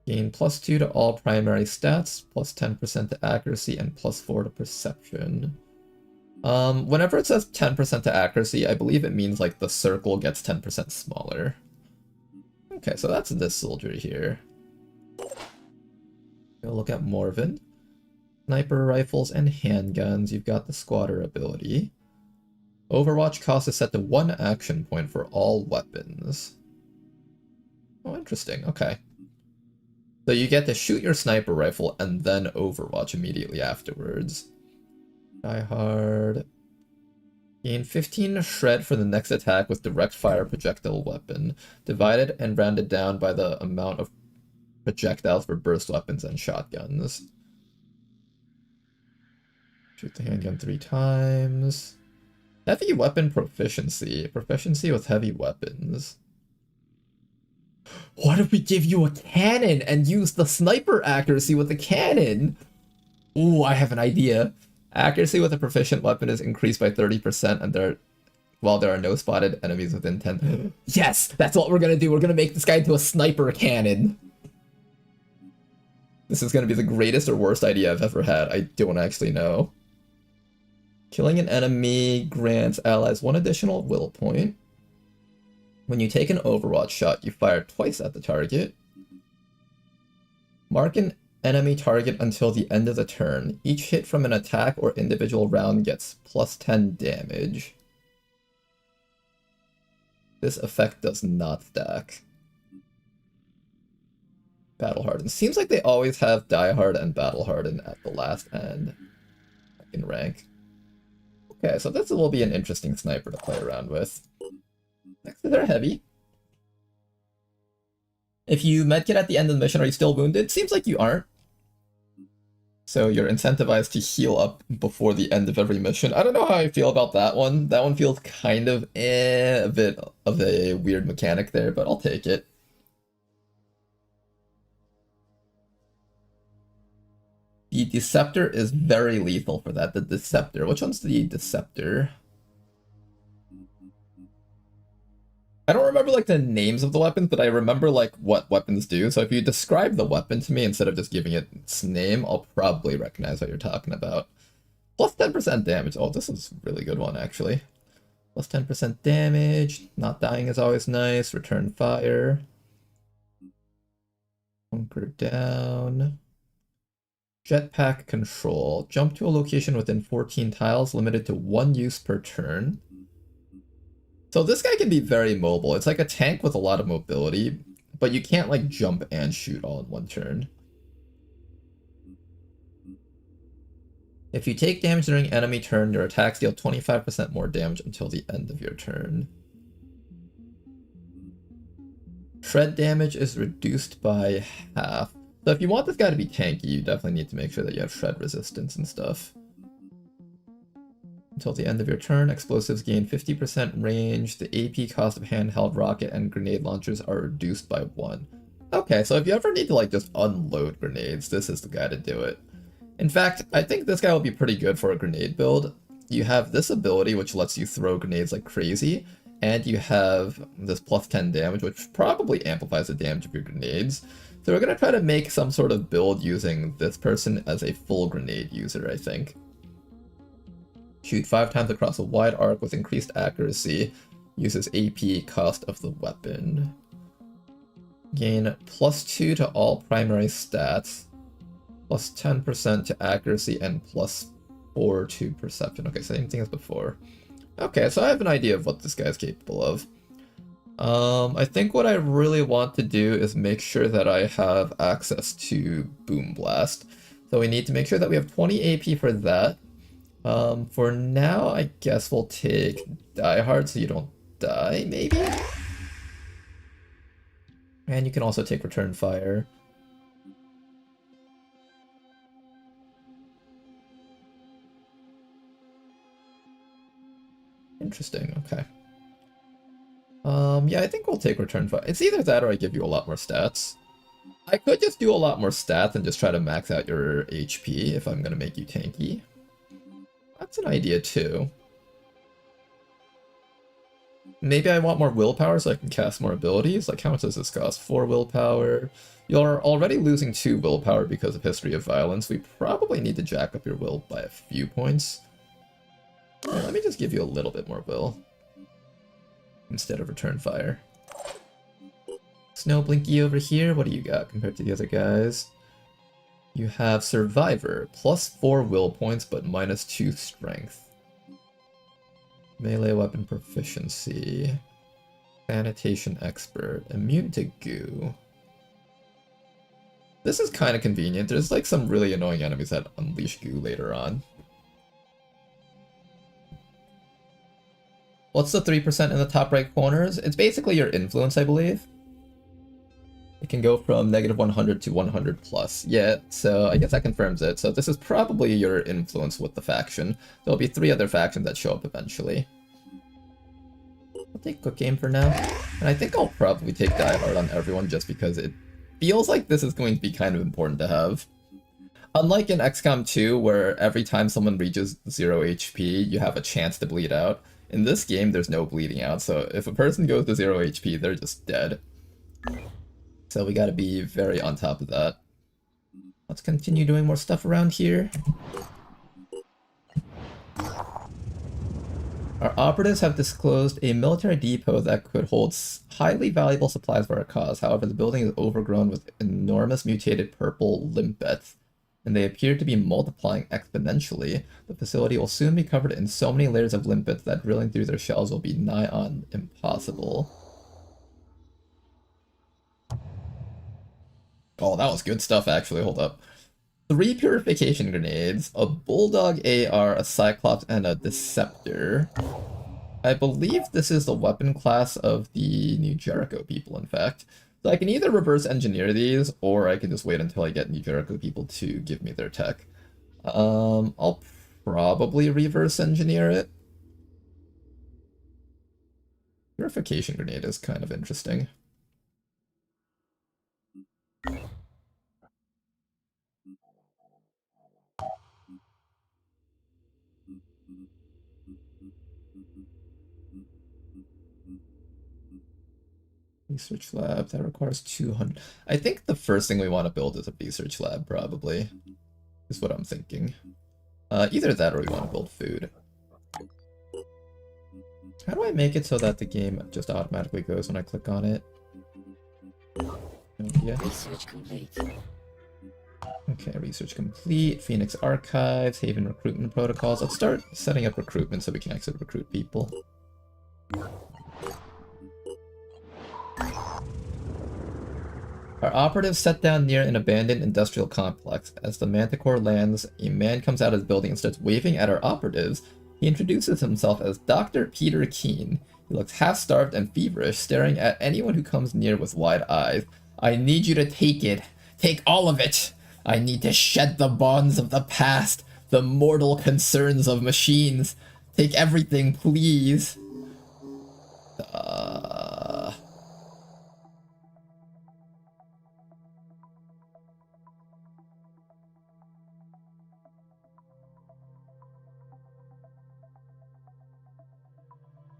Gain +2 to all primary stats, +10% to accuracy, and +4 to perception. Whenever it says 10% to accuracy, I believe it means like the circle gets 10% smaller. Okay, so that's this soldier here. Go look at Morven. Sniper rifles and handguns, you've got the squatter ability. Overwatch cost is set to 1 action point for all weapons. Oh, interesting, okay. So you get to shoot your sniper rifle and then Overwatch immediately afterwards. Die Hard. Gain 15 shred for the next attack with direct fire projectile weapon, divided and rounded down by the amount of projectiles for burst weapons and shotguns. Shoot the handgun 3 times. Heavy weapon proficiency. Proficiency with heavy weapons. What if we give you a cannon and use the sniper accuracy with the cannon? Ooh, I have an idea. Accuracy with a proficient weapon is increased by 30% and while there are no spotted enemies within 10. Yes, that's what we're gonna do. We're gonna make this guy into a sniper cannon. This is gonna be the greatest or worst idea I've ever had. I don't actually know. Killing an enemy grants allies 1 additional will point. When you take an Overwatch shot, you fire twice at the target. Mark an enemy target until the end of the turn. Each hit from an attack or individual round gets +10 damage. This effect does not stack. Battle Harden. Seems like they always have Die Hard and Battle Harden at the last end in rank. Okay, so this will be an interesting sniper to play around with. Next to their heavy. If you medkit at the end of the mission, are you still wounded? Seems like you aren't. So you're incentivized to heal up before the end of every mission. I don't know how I feel about that one. That one feels kind of a bit of a weird mechanic there, but I'll take it. The Deceptor is very lethal for that. The Deceptor. Which one's the Deceptor? I don't remember like the names of the weapons, but I remember like what weapons do. So if you describe the weapon to me instead of just giving it its name, I'll probably recognize what you're talking about. Plus 10% damage. Oh, this is a really good one actually. Plus 10% damage. Not dying is always nice. Return fire. Bunker down. Jetpack control. Jump to a location within 14 tiles, limited to 1 use per turn. So this guy can be very mobile. It's like a tank with a lot of mobility, but you can't like jump and shoot all in 1 turn. If you take damage during enemy turn, your attacks deal 25% more damage until the end of your turn. Shred damage is reduced by half. So if you want this guy to be tanky, you definitely need to make sure that you have shred resistance and stuff. Until the end of your turn, explosives gain 50% range. The AP cost of handheld rocket and grenade launchers are reduced by 1. Okay, so if you ever need to like just unload grenades, this is the guy to do it. In fact, I think this guy will be pretty good for a grenade build. You have this ability which lets you throw grenades like crazy, and you have this plus 10 damage which probably amplifies the damage of your grenades. So we're gonna try to make some sort of build using this person as a full grenade user, I think. Shoot 5 times across a wide arc with increased accuracy. Uses AP cost of the weapon. Gain +2 to all primary stats. Plus 10% to accuracy and +4 to perception. Okay, same thing as before. Okay, so I have an idea of what this guy's capable of. I think what I really want to do is make sure that I have access to Boom Blast. So we need to make sure that we have 20 AP for that. For now, I guess we'll take Die Hard so you don't die, maybe? And you can also take Return Fire. Interesting, okay. Yeah, I think we'll take Return Fire. It's either that or I give you a lot more stats. I could just do a lot more stats and just try to max out your HP if I'm gonna make you tanky. That's an idea too. Maybe I want more willpower so I can cast more abilities. Like, how much does this cost? 4 willpower. You're already losing 2 willpower because of History of Violence. We probably need to jack up your will by a few points. Yeah, let me just give you a little bit more will instead of Return Fire. Snow Blinky over here, what do you got compared to the other guys? You have Survivor, +4 will points but -2 strength. Melee weapon proficiency. Sanitation expert, immune to goo. This is kind of convenient. There's like some really annoying enemies that unleash goo later on. What's the 3% in the top right corners? It's basically your influence, I believe. It can go from -100 to 100 plus. Yeah, so I guess that confirms it. So this is probably your influence with the faction. There'll be 3 other factions that show up eventually. I'll take Quick Game for now. And I think I'll probably take Die Hard on everyone just because it feels like this is going to be kind of important to have. Unlike in XCOM 2, where every time someone reaches 0 HP, you have a chance to bleed out. In this game, there's no bleeding out, so if a person goes to 0 HP, they're just dead. So we gotta be very on top of that. Let's continue doing more stuff around here. Our operatives have disclosed a military depot that could hold highly valuable supplies for our cause. However, the building is overgrown with enormous mutated purple limpets, and they appear to be multiplying exponentially. The facility will soon be covered in so many layers of limpets that drilling through their shells will be nigh on impossible. Oh, that was good stuff, actually. Hold up. 3 purification grenades, a bulldog AR, a cyclops, and a deceptor. I believe this is the weapon class of the New Jericho people, in fact. So I can either reverse engineer these, or I can just wait until I get New Jericho people to give me their tech. I'll probably reverse engineer it. Purification grenade is kind of interesting. Research lab, that requires 200. I think the first thing we want to build is a research lab, probably. Is what I'm thinking. Either that or we want to build food. How do I make it so that the game just automatically goes when I click on it? No idea. Research complete. Okay, research complete. Phoenix Archives, Haven recruitment protocols. Let's start setting up recruitment so we can actually recruit people. Our operatives set down near an abandoned industrial complex. As the Manticore lands, a man comes out of the building and starts waving at our operatives. He introduces himself as Dr. Peter Keene. He looks half-starved and feverish, staring at anyone who comes near with wide eyes. I need you to take it. Take all of it. I need to shed the bonds of the past, the mortal concerns of machines. Take everything, please.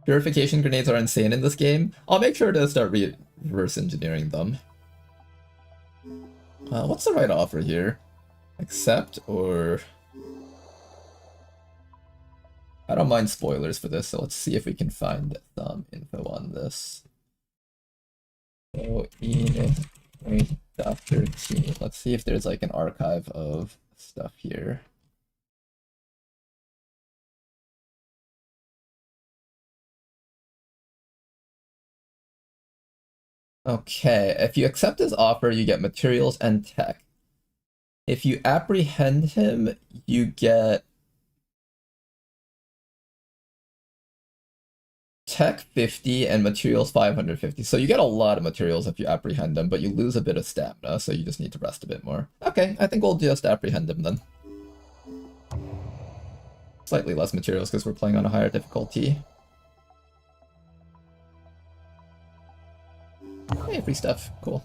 Purification grenades are insane in this game. I'll make sure to start reverse engineering them. What's the right offer here? Accept or... I don't mind spoilers for this, so let's see if we can find some info on this. So, Dr. T. Let's see if there's like an archive of stuff here. Okay, if you accept his offer, you get materials and tech. If you apprehend him, you get tech 50 and materials 550. So you get a lot of materials if you apprehend him, but you lose a bit of stamina, so you just need to rest a bit more. Okay, I think we'll just apprehend him then. Slightly less materials because we're playing on a higher difficulty. Hey, free stuff. Cool.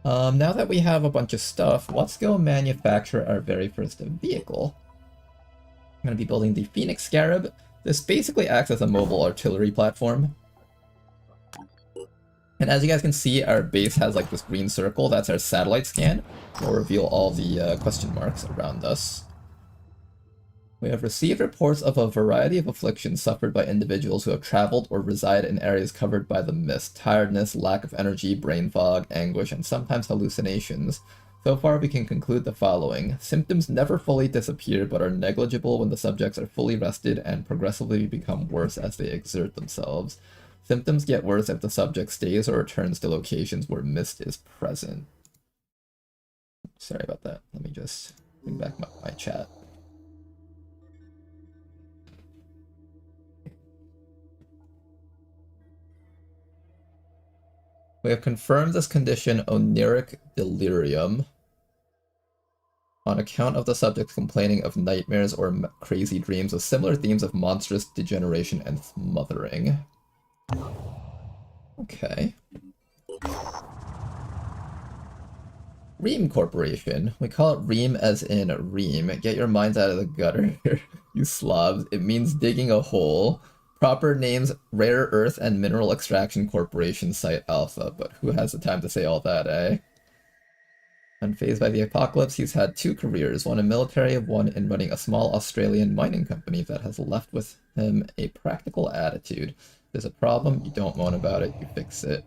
Now that we have a bunch of stuff, let's go manufacture our very first vehicle. I'm going to be building the Phoenix Scarab. This basically acts as a mobile artillery platform. And as you guys can see, our base has like this green circle. That's our satellite scan. We'll reveal all the question marks around us. We have received reports of a variety of afflictions suffered by individuals who have traveled or reside in areas covered by the mist. Tiredness, lack of energy, brain fog, anguish, and sometimes hallucinations. So far, we can conclude the following. Symptoms never fully disappear, but are negligible when the subjects are fully rested and progressively become worse as they exert themselves. Symptoms get worse if the subject stays or returns to locations where mist is present. Sorry about that. Let me just bring back my chat. We have confirmed this condition oniric delirium on account of the subject complaining of nightmares or crazy dreams with similar themes of monstrous degeneration and smothering. Okay. Ream Corporation. We call it Ream as in Ream. Get your minds out of the gutter, you slobs. It means digging a hole. Proper names, Rare Earth and Mineral Extraction Corporation Site Alpha, but who has the time to say all that, eh? Unfazed by the apocalypse, he's had 2 careers, one in military, one in running a small Australian mining company that has left with him a practical attitude. If there's a problem, you don't moan about it, you fix it.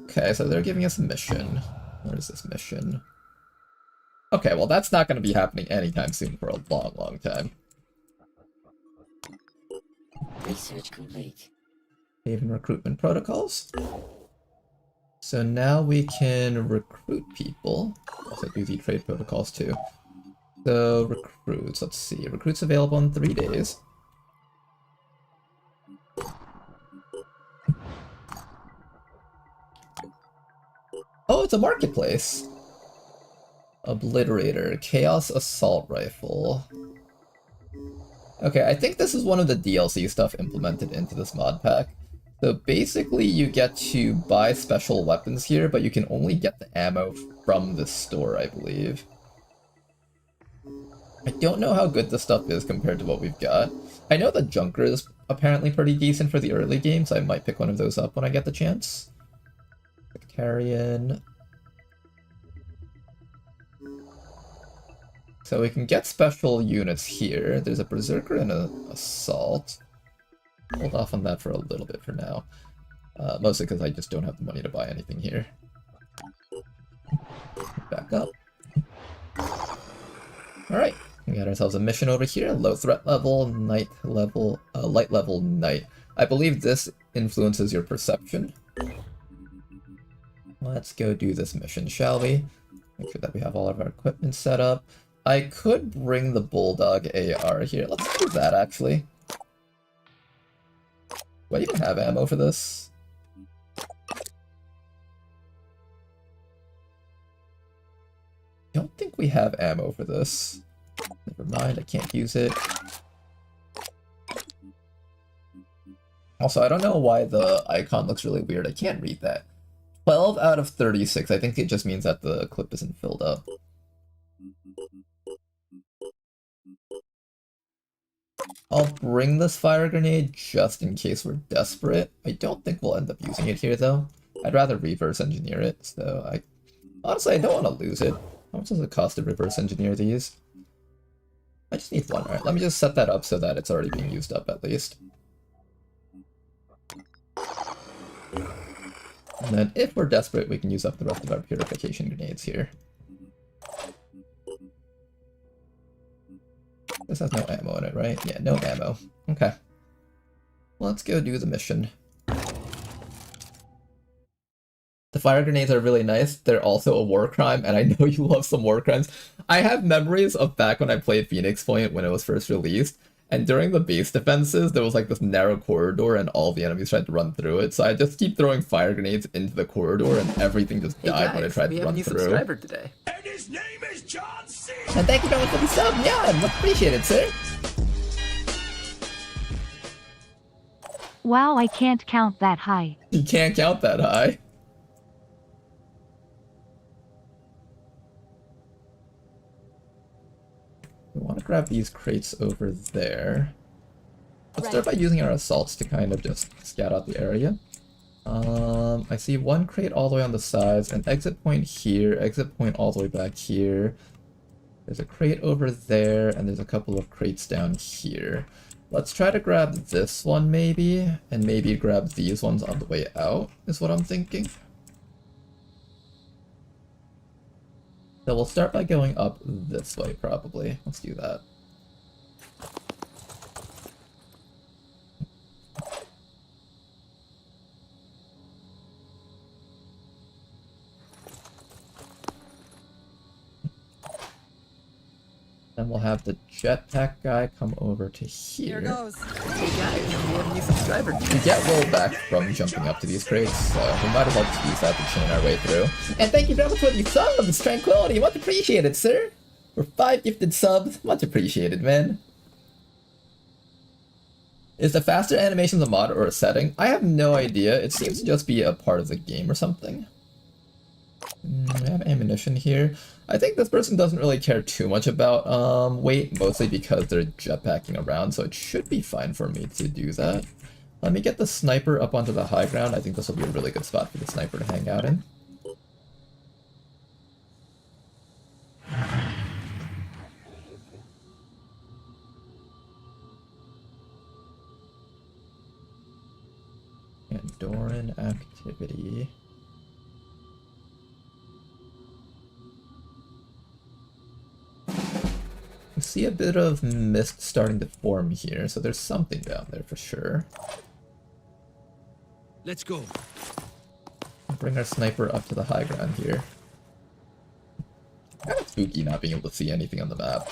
Okay, so they're giving us a mission. What is this mission? Okay, well that's not going to be happening anytime soon for a long, long time. Research complete. Haven recruitment protocols. So now we can recruit people. Also do the trade protocols too. So recruits, let's see. Recruits available in 3 days. Oh, it's a marketplace. Obliterator, Chaos Assault Rifle. Okay, I think this is one of the DLC stuff implemented into this mod pack. So basically you get to buy special weapons here, but you can only get the ammo from the store, I believe. I don't know how good this stuff is compared to what we've got. I know the Junker is apparently pretty decent for the early game, so I might pick one of those up when I get the chance. Sectarian. So we can get special units here. There's a Berserker and an Assault. Hold off on that for a little bit for now. Mostly because I just don't have the money to buy anything here. Back up. Alright, we got ourselves a mission over here. Low threat level, light level, night. I believe this influences your perception. Let's go do this mission, shall we? Make sure that we have all of our equipment set up. I could bring the Bulldog AR here. Let's do that, actually. Do I even have ammo for this? Don't think we have ammo for this. Never mind, I can't use it. Also, I don't know why the icon looks really weird. I can't read that. 12 out of 36. I think it just means that the clip isn't filled up. I'll bring this fire grenade just in case we're desperate. I don't think we'll end up using it here, though. I'd rather reverse engineer it, so honestly, I don't want to lose it. How much does it cost to reverse engineer these? I just need one. Alright, let me just set that up so that it's already being used up at least. And then if we're desperate, we can use up the rest of our purification grenades here. This has no ammo in it, right? Yeah, no ammo. Okay. Let's go do the mission. The fire grenades are really nice. They're also a war crime, and I know you love some war crimes. I have memories of back when I played Phoenix Point when it was first released, and during the base defenses, there was like this narrow corridor and all the enemies tried to run through it, so I just keep throwing fire grenades into the corridor and everything just died when I tried to run through. Subscriber today. And his name is John C. And thank you very much for the sub, yeah, much appreciated, sir. Wow, I can't count that high. You can't count that high. We want to grab these crates over there. Let's start by using our assaults to kind of just scout out the area. I see one crate all the way on the sides, an exit point here, exit point all the way back here. There's a crate over there, and there's a couple of crates down here. Let's try to grab this one maybe, and maybe grab these ones on the way out, is what I'm thinking. So we'll start by going up this way, probably. Let's do that. Then we'll have the jetpack guy come over to here. Here goes. Hey guys, we have a new subscriber today. We get rollback from jumping up to these crates, so we might as well just use that to chain our way through. And thank you very much for the subs, Tranquility, much appreciated, sir. For 5 gifted subs, much appreciated, man. Is the faster animations a mod or a setting? I have no idea. It seems to just be a part of the game or something. We have ammunition here. I think this person doesn't really care too much about weight, mostly because they're jetpacking around, so it should be fine for me to do that. Let me get the sniper up onto the high ground. I think this will be a really good spot for the sniper to hang out in. And Doran activity. We see a bit of mist starting to form here, so there's something down there for sure. Let's go. Bring our sniper up to the high ground here. Kind of spooky not being able to see anything on the map.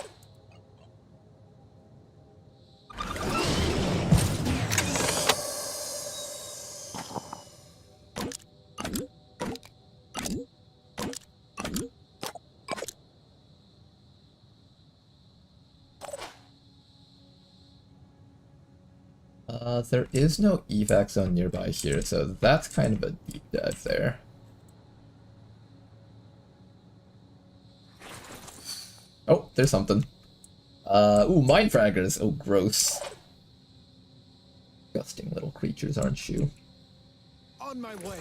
There is no evac zone nearby here, so that's kind of a deep dive there. Oh, there's something. Ooh, mine fraggers. Oh, gross. Disgusting little creatures, aren't you? On my way.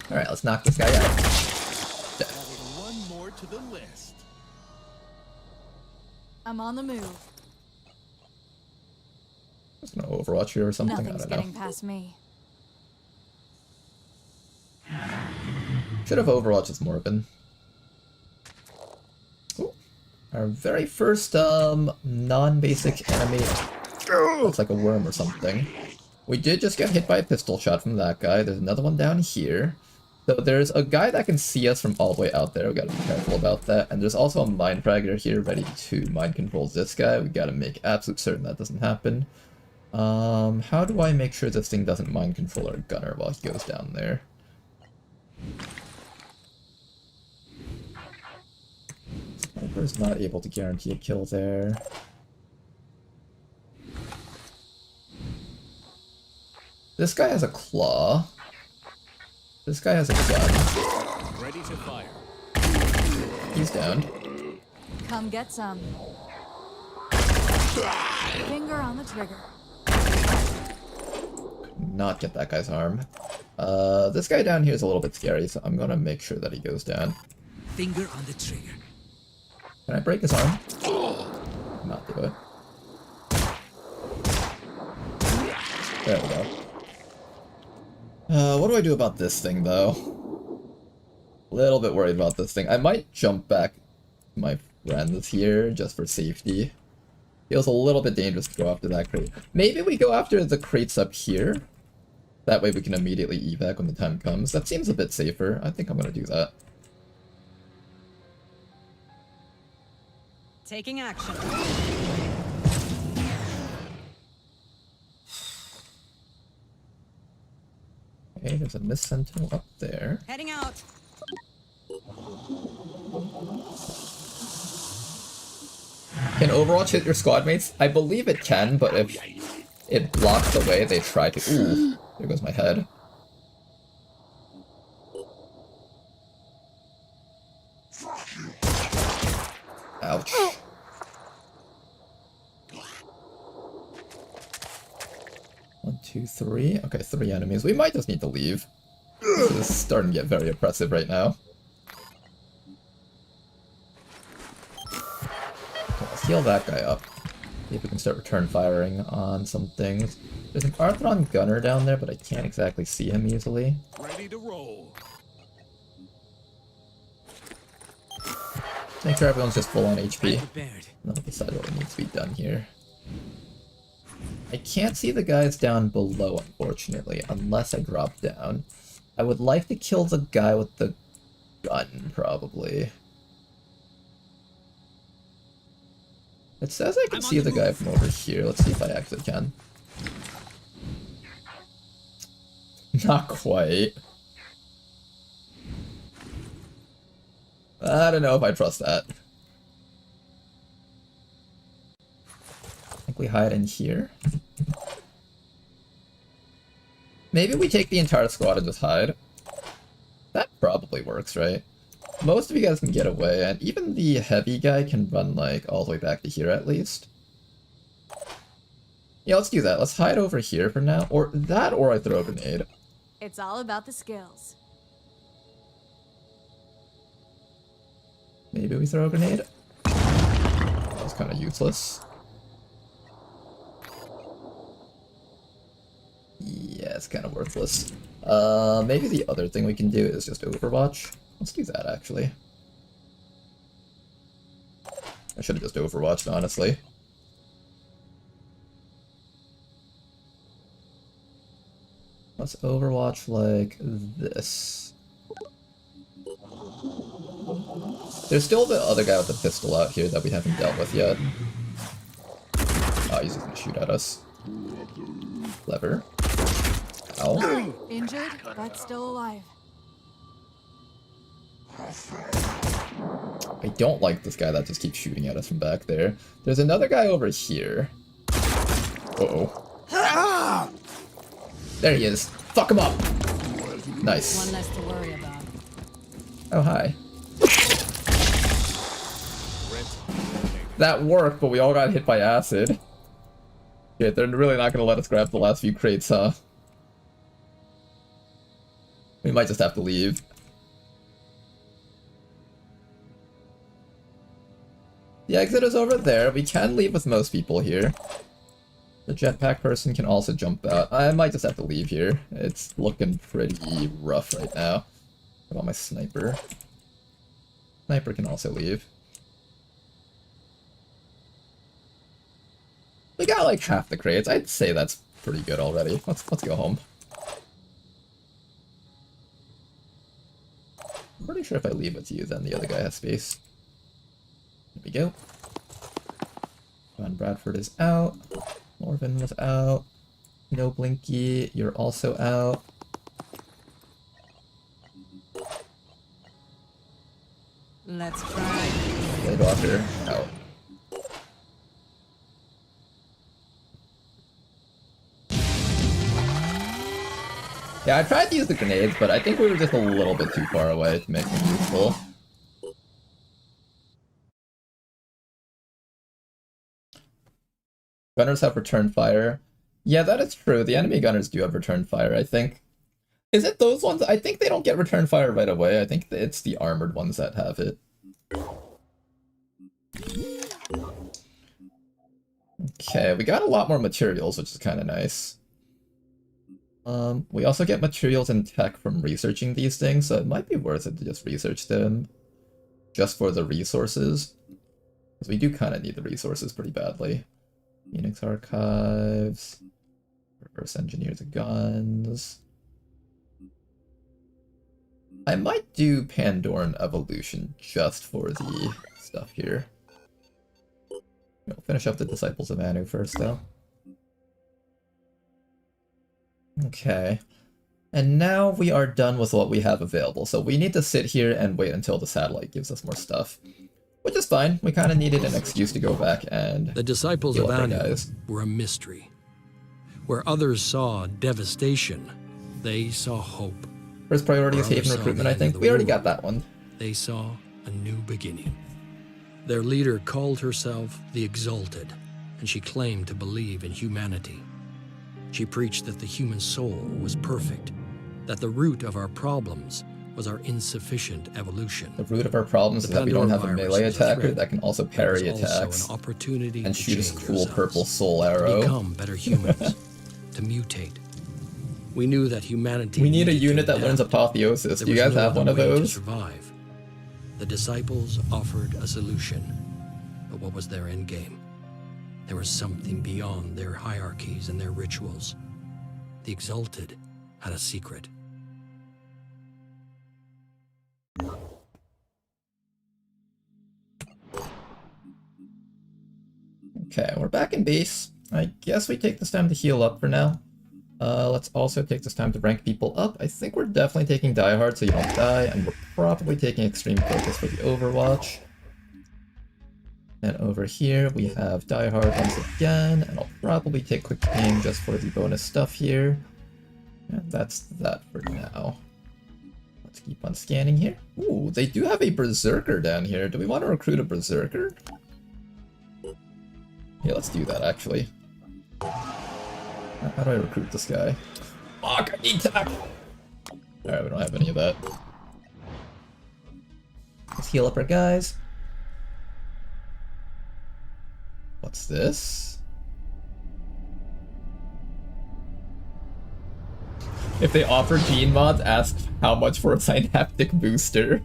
Alright, let's knock this guy out. Adding one more to the list. I'm on the move. Just gonna Overwatch here or something, Nothing's I don't know. getting past me. Should have Overwatch as Morbin. Ooh. Our very first non-basic enemy. Looks like a worm or something. We did just get hit by a pistol shot from that guy. There's another one down here. So there's a guy that can see us from all the way out there. We gotta be careful about that. And there's also a mind fragger here ready to mind control this guy. We gotta make absolute certain that doesn't happen. How do I make sure this thing doesn't mind control our gunner while he goes down there? Sniper's not able to guarantee a kill there. This guy has a claw. This guy has a gun. Ready to fire. He's down. Come get some. Finger on the trigger. Not get that guy's arm. This guy down here is a little bit scary, so I'm gonna make sure that he goes down. Finger on the trigger. Can I break his arm? Not do it. There we go. What do I do about this thing, though? A little bit worried about this thing. I might jump back to my friends here just for safety. Feels a little bit dangerous to go after that crate. Maybe we go after the crates up here. That way we can immediately evac when the time comes. That seems a bit safer. I think I'm gonna do that. Taking action. Okay, there's a Mist Sentinel up there. Heading out. Can Overwatch hit your squad mates? I believe it can, but if it blocks the way they try to... Ooh, there goes my head. Ouch. One, two, three. Okay, 3 enemies. We might just need to leave. This is starting to get very oppressive right now. Okay, let's heal that guy up. See if we can start return firing on some things. There's an Arthron gunner down there, but I can't exactly see him easily. Ready to roll. Make sure everyone's just full on HP. I'm prepared. And then decide what needs to be done here. I can't see the guys down below, unfortunately, unless I drop down. I would like to kill the guy with the gun, probably. It says I can see the guy from over here. Let's see if I actually can. Not quite. I don't know if I trust that. I think we hide in here. Maybe we take the entire squad and just hide. That probably works, right? Most of you guys can get away, and even the heavy guy can run, like, all the way back to here at least. Yeah, let's do that. Let's hide over here for now. Or that, or I throw a grenade. It's all about the skills. Maybe we throw a grenade? That was kind of useless. Yeah, it's kind of worthless. Maybe the other thing we can do is just Overwatch. Let's do that, actually. I should have just Overwatched, honestly. Let's Overwatch like this. There's still the other guy with the pistol out here that we haven't dealt with yet. Oh, he's just gonna shoot at us. Clever. Ow. Injured, but still alive. I don't like this guy that just keeps shooting at us from back there. There's another guy over here. Uh-oh. There he is. Fuck him up. Nice. One less to worry about. Oh, hi. That worked, but we all got hit by acid. Yeah, they're really not gonna let us grab the last few crates, huh? We might just have to leave. The exit is over there. We can leave with most people here. The jetpack person can also jump out. I might just have to leave here. It's looking pretty rough right now. What about my sniper? Sniper can also leave. We got like half the crates. I'd say that's pretty good already. Let's go home. I'm pretty sure if I leave with you, then the other guy has space. There we go. John Bradford is out. Morven was out. No Blinky, you're also out. Let's try. Blade Walker, out. Yeah, I tried to use the grenades, but I think we were just a little bit too far away to make them useful. Gunners have return fire. Yeah, that is true. The enemy gunners do have return fire, I think. Is it those ones? I think they don't get return fire right away. I think it's the armored ones that have it. Okay, we got a lot more materials, which is kind of nice. We also get materials and tech from researching these things, so it might be worth it to just research them just for the resources. Because we do kind of need the resources pretty badly. Phoenix Archives, Reverse Engineers of Guns. I might do Pandoran Evolution just for the stuff here. We'll finish up the Disciples of Anu first, though. Okay. And now we are done with what we have available, so we need to sit here and wait until the satellite gives us more stuff. Which is fine, we kind of needed an excuse to go back and The Disciples heal of up our Anu guys. were a mystery. Where others saw devastation, they saw hope. First priority is Where Haven others saw recruitment, the I end think. of We the already world, got that one. They saw a new beginning. Their leader called herself the Exalted, and she claimed to believe in humanity. She preached that the human soul was perfect, that the root of our problems was our insufficient evolution. The root of our problems is that we don't have a melee attacker that can also parry attacks an opportunity and to shoot his change cool ourselves, purple soul to arrow. become better humans, to mutate. We knew that humanity We need a needed to unit that learns adapt. Apotheosis. There Do you was guys no have other one of way to those? survive. The disciples offered a solution, but what was their end game? There was something beyond their hierarchies and their rituals. The Exalted had a secret. Okay, we're back in base. I guess we take this time to heal up for now. Let's also take this time to rank people up. I think we're definitely taking Die Hard so you don't die, and we're probably taking Extreme Focus for the Overwatch. And over here we have Die Hard once again, and I'll probably take Quick Aim just for the bonus stuff here. And that's that for now. Let's keep on scanning here. Ooh, they do have a Berserker down here. Do we want to recruit a Berserker? Yeah, let's do that actually. How do I recruit this guy? Fuck, I need tech! Alright, we don't have any of that. Let's heal up our guys. What's this? If they offer gene mods, ask how much for a synaptic booster.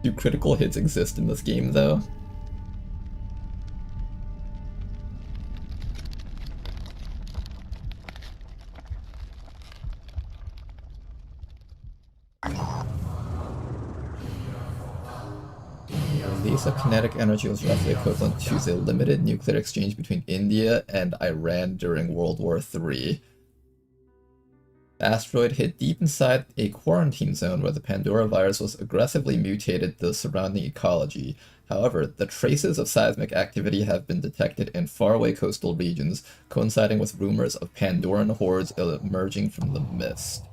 Do critical hits exist in this game though? Release of kinetic energy was roughly equivalent to the limited nuclear exchange between India and Iran during World War III. The asteroid hit deep inside a quarantine zone where the Pandora virus was aggressively mutated the surrounding ecology. However, the traces of seismic activity have been detected in faraway coastal regions, coinciding with rumors of Pandoran hordes emerging from the mist.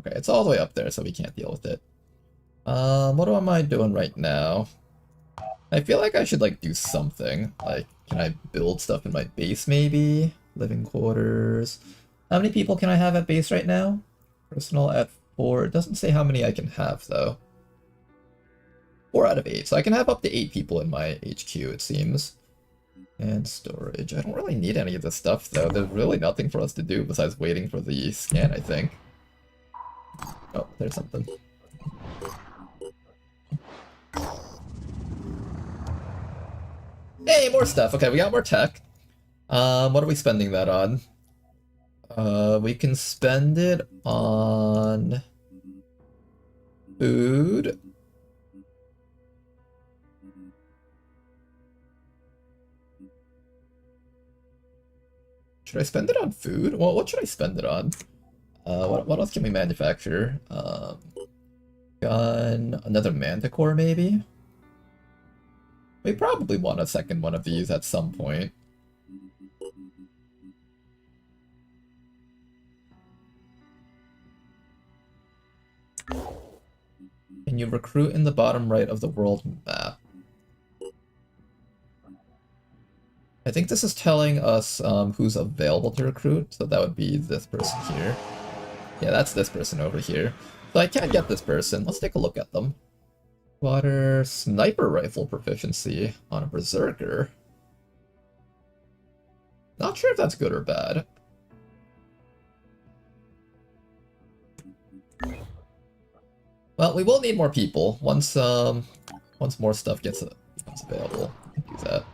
Okay, it's all the way up there, so we can't deal with it. What am I doing right now? I feel like I should, like, do something. Like, can I build stuff in my base, maybe? Living quarters. How many people can I have at base right now? Personal at 4. It doesn't say how many I can have, though. 4 out of 8. So I can have up to 8 people in my HQ, it seems. And storage. I don't really need any of this stuff, though. There's really nothing for us to do besides waiting for the scan, I think. Oh, there's something. Hey, more stuff. Okay, we got more tech. What are we spending that on? We can spend it on food. Should I spend it on food? Well, what should I spend it on? What else can we manufacture? Gun, another manticore maybe? We probably want a second one of these at some point. you recruit in the bottom right of the world map? I think this is telling us who's available to recruit, so that would be this person here. Yeah, that's this person over here. So I can't get this person. Let's take a look at them. Water sniper rifle proficiency on a berserker. Not sure if that's good or bad. Well, we will need more people once more stuff becomes available. Do that.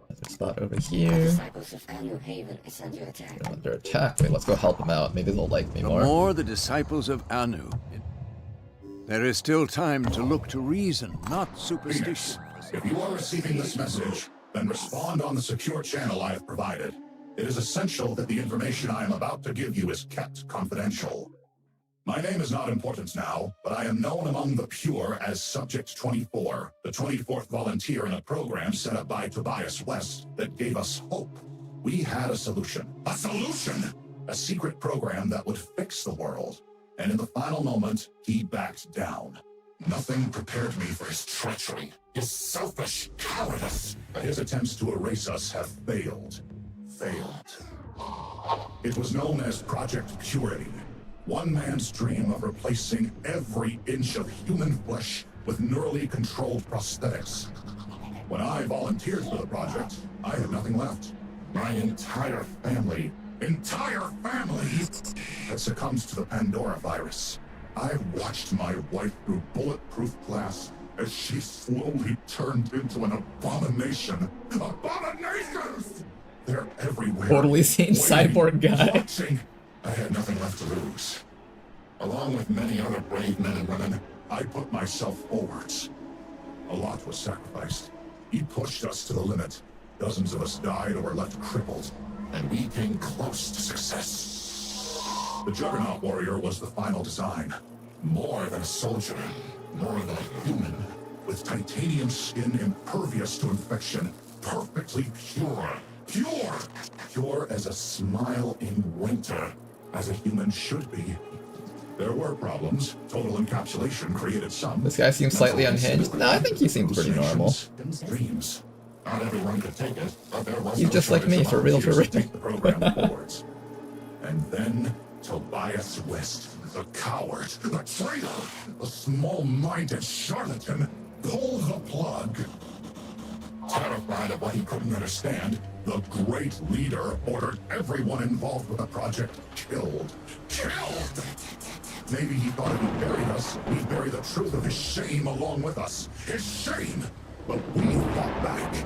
Another spot over here. They're under attack. Wait, let's go help them out. Maybe they'll like me more. The more the disciples of Anu. There is still time to look to reason, not superstition. If you are receiving this message, then respond on the secure channel I have provided. It is essential that the information I am about to give you is kept confidential. My name is not important now, but I am known among the pure as Subject 24, the 24th volunteer in a program set up by Tobias West that gave us hope. We had a solution. A solution! A secret program that would fix the world. And in the final moment, he backed down. Nothing prepared me for his treachery, his selfish cowardice. His attempts to erase us have failed. It was known as Project Purity. One man's dream of replacing every inch of human flesh with neurally controlled prosthetics. When I volunteered for the project, I had nothing left. My entire family had succumbed to the Pandora virus. I watched my wife through bulletproof glass as she slowly turned into an abomination. Abominations! They're everywhere. Totally sane cyborg guy. Watching. I had nothing left to lose. Along with many other brave men and women, I put myself forwards. A lot was sacrificed. He pushed us to the limit. Dozens of us died or were left crippled, and we came close to success. The Juggernaut Warrior was the final design. More than a soldier, more than a human, with titanium skin impervious to infection, perfectly pure. Pure as a smile in winter, as a human should be. There were problems. Total encapsulation created some. This guy seems slightly unhinged. No, I think he seems pretty normal. Dreams. Not everyone could take it, but there was He's just like me, for real. the program forwards. And then Tobias West, the coward, the traitor, the small-minded charlatan, pulled the plug. Terrified of what he couldn't understand, the great leader ordered everyone involved with the project killed. Killed! Maybe he thought if he buried us, he'd bury the truth of his shame along with us. His shame! But we fought back.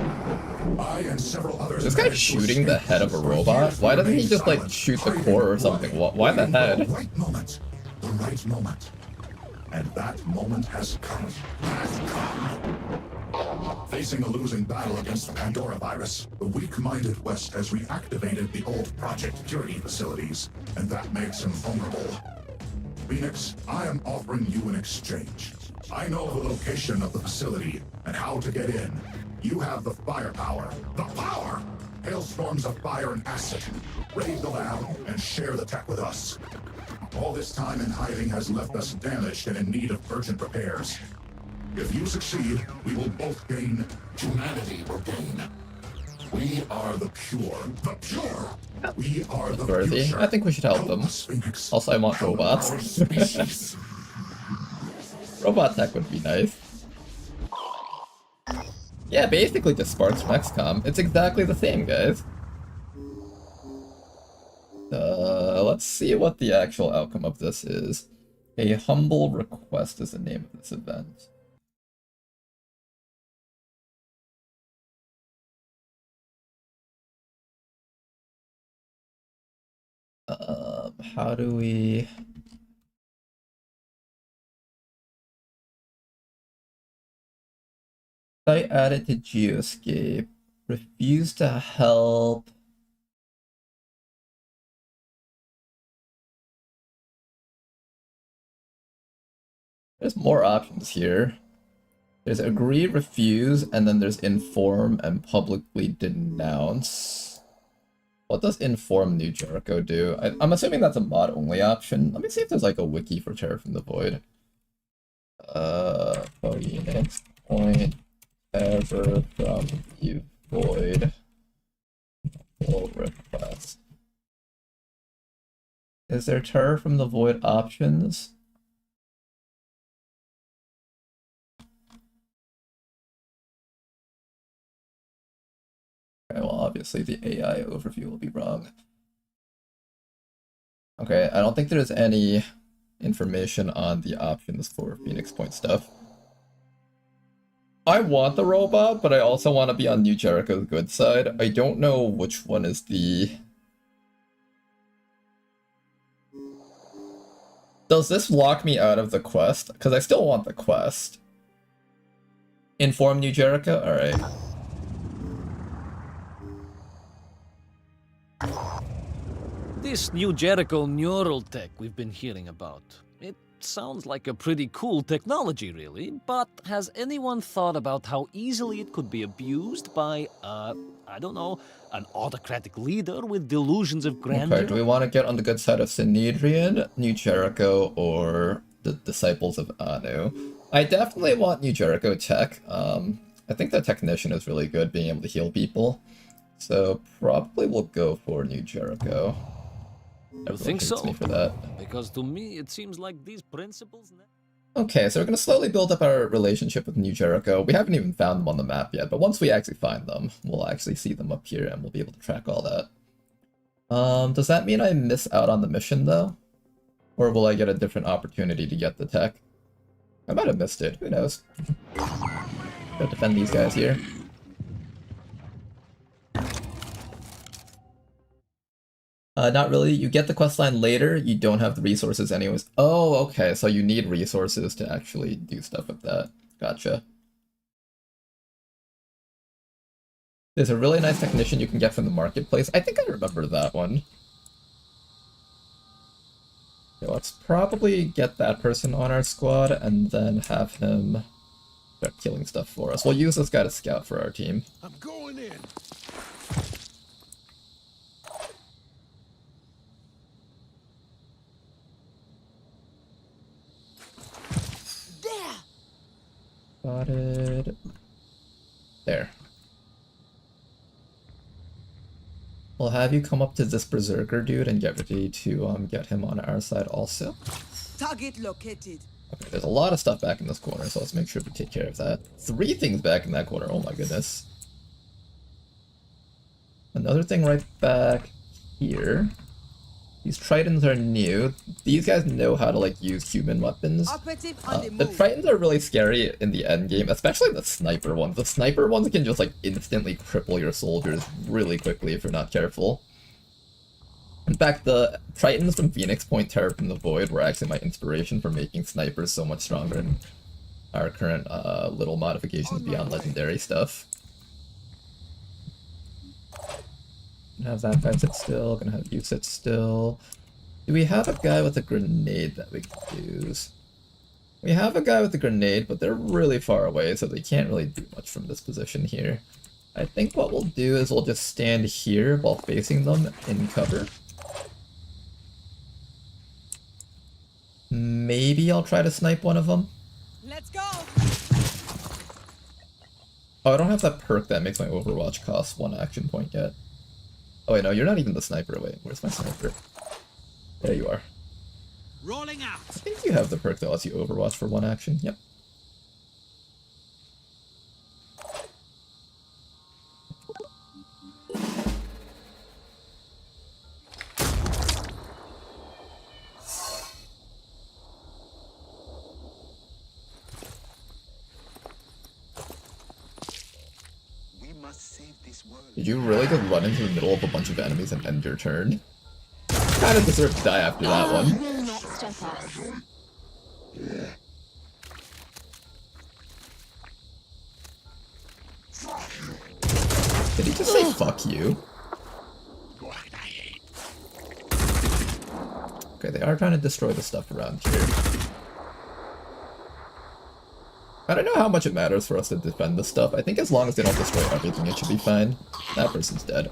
I and several others. This guy shooting the head of a robot? Why doesn't he just like shoot the core or something? Why the head? The right moment. The right moment. And that moment has come. Facing a losing battle against the Pandora virus, the weak-minded West has reactivated the old Project Purity facilities, and that makes him vulnerable. Phoenix, I am offering you an exchange. I know the location of the facility and how to get in. You have the firepower. The power! Hailstorms of fire and acid. Raid the lab and share the tech with us. All this time in hiding has left us damaged and in need of urgent repairs. If you succeed, we will both gain. Humanity will gain. We are the pure. The pure! We are the Worthy. future. I think we should help them. Also, I want robots. Robot tech would be nice. Yeah, basically just Sparks from XCOM. It's exactly the same, guys. Let's see what the actual outcome of this is. A humble request is the name of this event. How do we... Site added to Geoscape. Refuse to help. There's more options here. There's agree, refuse, and then there's inform and publicly denounce. What does inform New Jericho do? I'm assuming that's a mod-only option. Let me see if there's like a wiki for Terraform the Void. Phoenix point ever from you void pull request. Is there terror from the void options? Okay, well obviously the AI overview will be wrong. Okay, I don't think there's any information on the options for Phoenix Point stuff. I want the robot, but I also want to be on New Jericho's good side. I don't know which one is the... Does this lock me out of the quest? Because I still want the quest. Inform New Jericho? Alright. This New Jericho neural tech we've been hearing about. It sounds like a pretty cool technology, really, but has anyone thought about how easily it could be abused by, I don't know, an autocratic leader with delusions of grandeur? Okay, do we want to get on the good side of Synedrian, New Jericho, or the Disciples of Anu? I definitely want New Jericho tech. I think the technician is really good, being able to heal people. So probably we'll go for New Jericho. You think so? Me for that. Because to me, it seems like these principles... Okay, so we're going to slowly build up our relationship with New Jericho. We haven't even found them on the map yet, but once we actually find them, we'll actually see them up here and we'll be able to track all that. Does that mean I miss out on the mission, though? Or will I get a different opportunity to get the tech? I might have missed it. Who knows? Go defend these guys here. Not really. You get the questline later, you don't have the resources anyways. Oh, okay, so you need resources to actually do stuff with that. Gotcha. There's a really nice technician you can get from the marketplace. I think I remember that one. Okay, let's probably get that person on our squad and then have him start killing stuff for us. We'll use this guy to scout for our team. I'm going in. Spotted. There. We'll have you come up to this berserker dude and get ready to get him on our side also. Target located. Okay, there's a lot of stuff back in this corner, so let's make sure we take care of that. 3 things back in that corner, oh my goodness. Another thing right back here. These Tritons are new. These guys know how to like use human weapons. The Tritons are really scary in the end game, especially the sniper ones. The sniper ones can just like instantly cripple your soldiers really quickly if you're not careful. In fact, the Tritons from Phoenix Point Terror from the Void were actually my inspiration for making snipers so much stronger in our current little modifications beyond legendary stuff. Gonna have that guy sit still, gonna have you sit still. Do we have a guy with a grenade that we can use? We have a guy with a grenade, but they're really far away, so they can't really do much from this position here. I think what we'll do is we'll just stand here while facing them in cover. Maybe I'll try to snipe one of them. Let's go. Oh, I don't have that perk that makes my Overwatch cost 1 action point yet. Oh wait, no, you're not even the sniper. Wait, where's my sniper? There you are. Rolling out. I think you have the perk that lets you Overwatch for 1 action. Yep. Did you really just run into the middle of a bunch of enemies and end your turn? Kinda deserve to die after that one. Did he just say fuck you? Okay, they are trying to destroy the stuff around here. I don't know how much it matters for us to defend this stuff. I think as long as they don't destroy everything, it should be fine. That person's dead.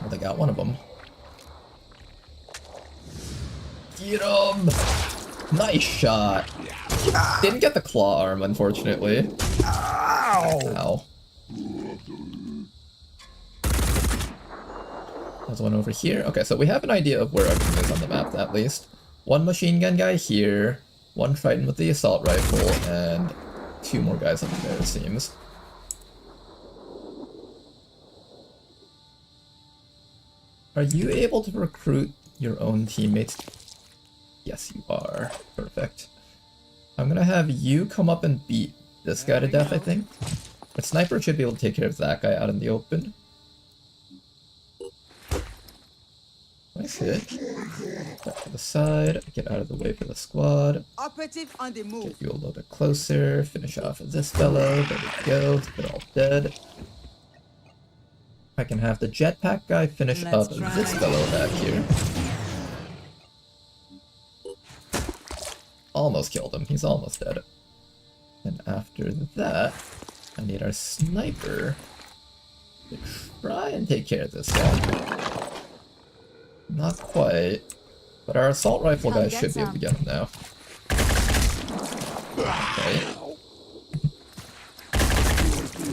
Well, they got one of them. Get him! Nice shot. Didn't get the claw arm, unfortunately. Ow. There's one over here. Okay, so we have an idea of where everything is on the map, at least. One machine gun guy here, one Triton with the assault rifle, and 2 more guys up there, it seems. Are you able to recruit your own teammates? Yes, you are. Perfect. I'm gonna have you come up and beat this guy to death, I think. But Sniper should be able to take care of that guy out in the open. Nice hit. Step to the side, get out of the way for the squad. Operative on the move. Get you a little bit closer, finish off this fellow, there we go, they're all dead. I can have the jetpack guy finish up this fellow back here. Almost killed him, he's almost dead. And after that, I need our sniper to try and take care of this guy. Not quite, but our assault rifle guy should be able to get him now. Okay.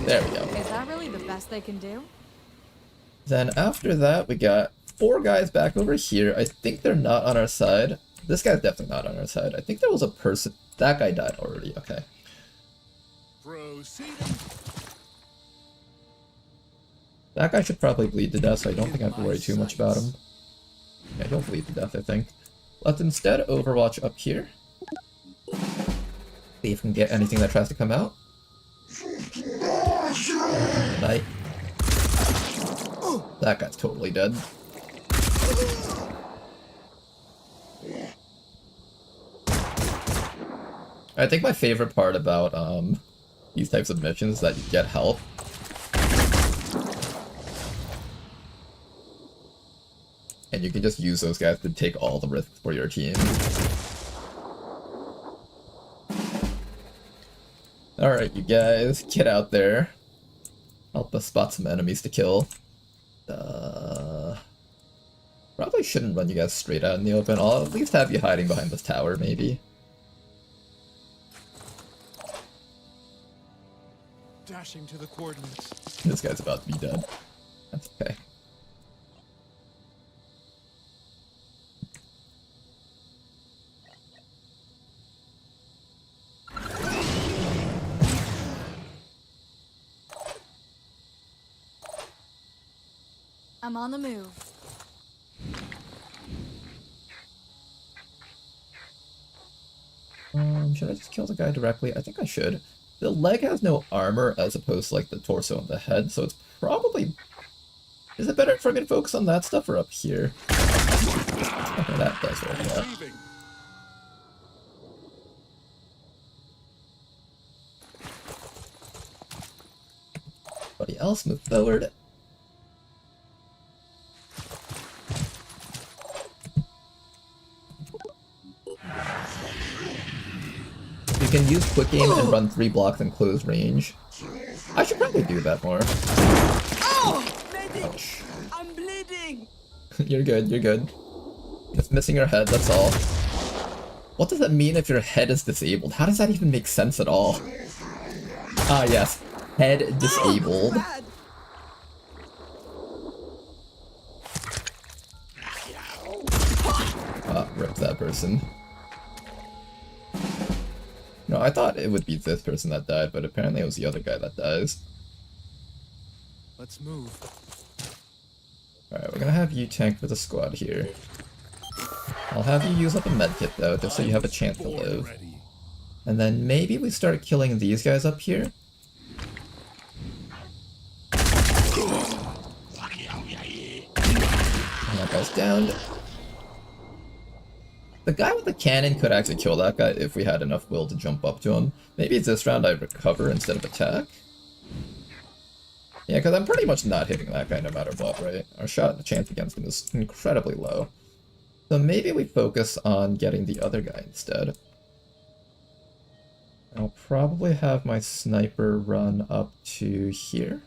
There we go. Is that really the best they can do? Then after that, we got 4 guys back over here. I think they're not on our side. This guy's definitely not on our side. I think there was a person. That guy died already. Okay. Proceeding. That guy should probably bleed to death, so I don't think I have to worry too much about him. Yeah, he'll bleed to death, I think. Let's instead overwatch up here. See if we can get anything that tries to come out. Night. That guy's totally dead. I think my favorite part about these types of missions is that you get health. And you can just use those guys to take all the risks for your team. Alright, you guys, get out there. Help us spot some enemies to kill. Probably shouldn't run you guys straight out in the open. I'll at least have you hiding behind this tower, maybe. Dashing to the coordinates. This guy's about to be dead. That's okay. I'm on the move. Should I just kill the guy directly? I think I should. The leg has no armor as opposed to like the torso and the head, so it's probably... Is it better for me to focus on that stuff or up here? Okay, that does work out. Everybody else move forward. You can use quick aim and run 3 blocks in close range. I should probably do that more. Medic! I'm bleeding! You're good, you're good. Just missing your head, that's all. What does that mean if your head is disabled? How does that even make sense at all? Ah, yes. Head disabled. Rip that person. No, I thought it would be this person that died, but apparently it was the other guy that dies. Let's move. Alright, we're gonna have you tank for the squad here. I'll have you use up a medkit though, just so you have a chance to live. And then maybe we start killing these guys up here. And that guy's downed. The guy with the cannon could actually kill that guy if we had enough will to jump up to him. Maybe this round I recover instead of attack. Yeah, because I'm pretty much not hitting that guy no matter what, right? Our shot chance against him is incredibly low. So maybe we focus on getting the other guy instead. I'll probably have my sniper run up to here.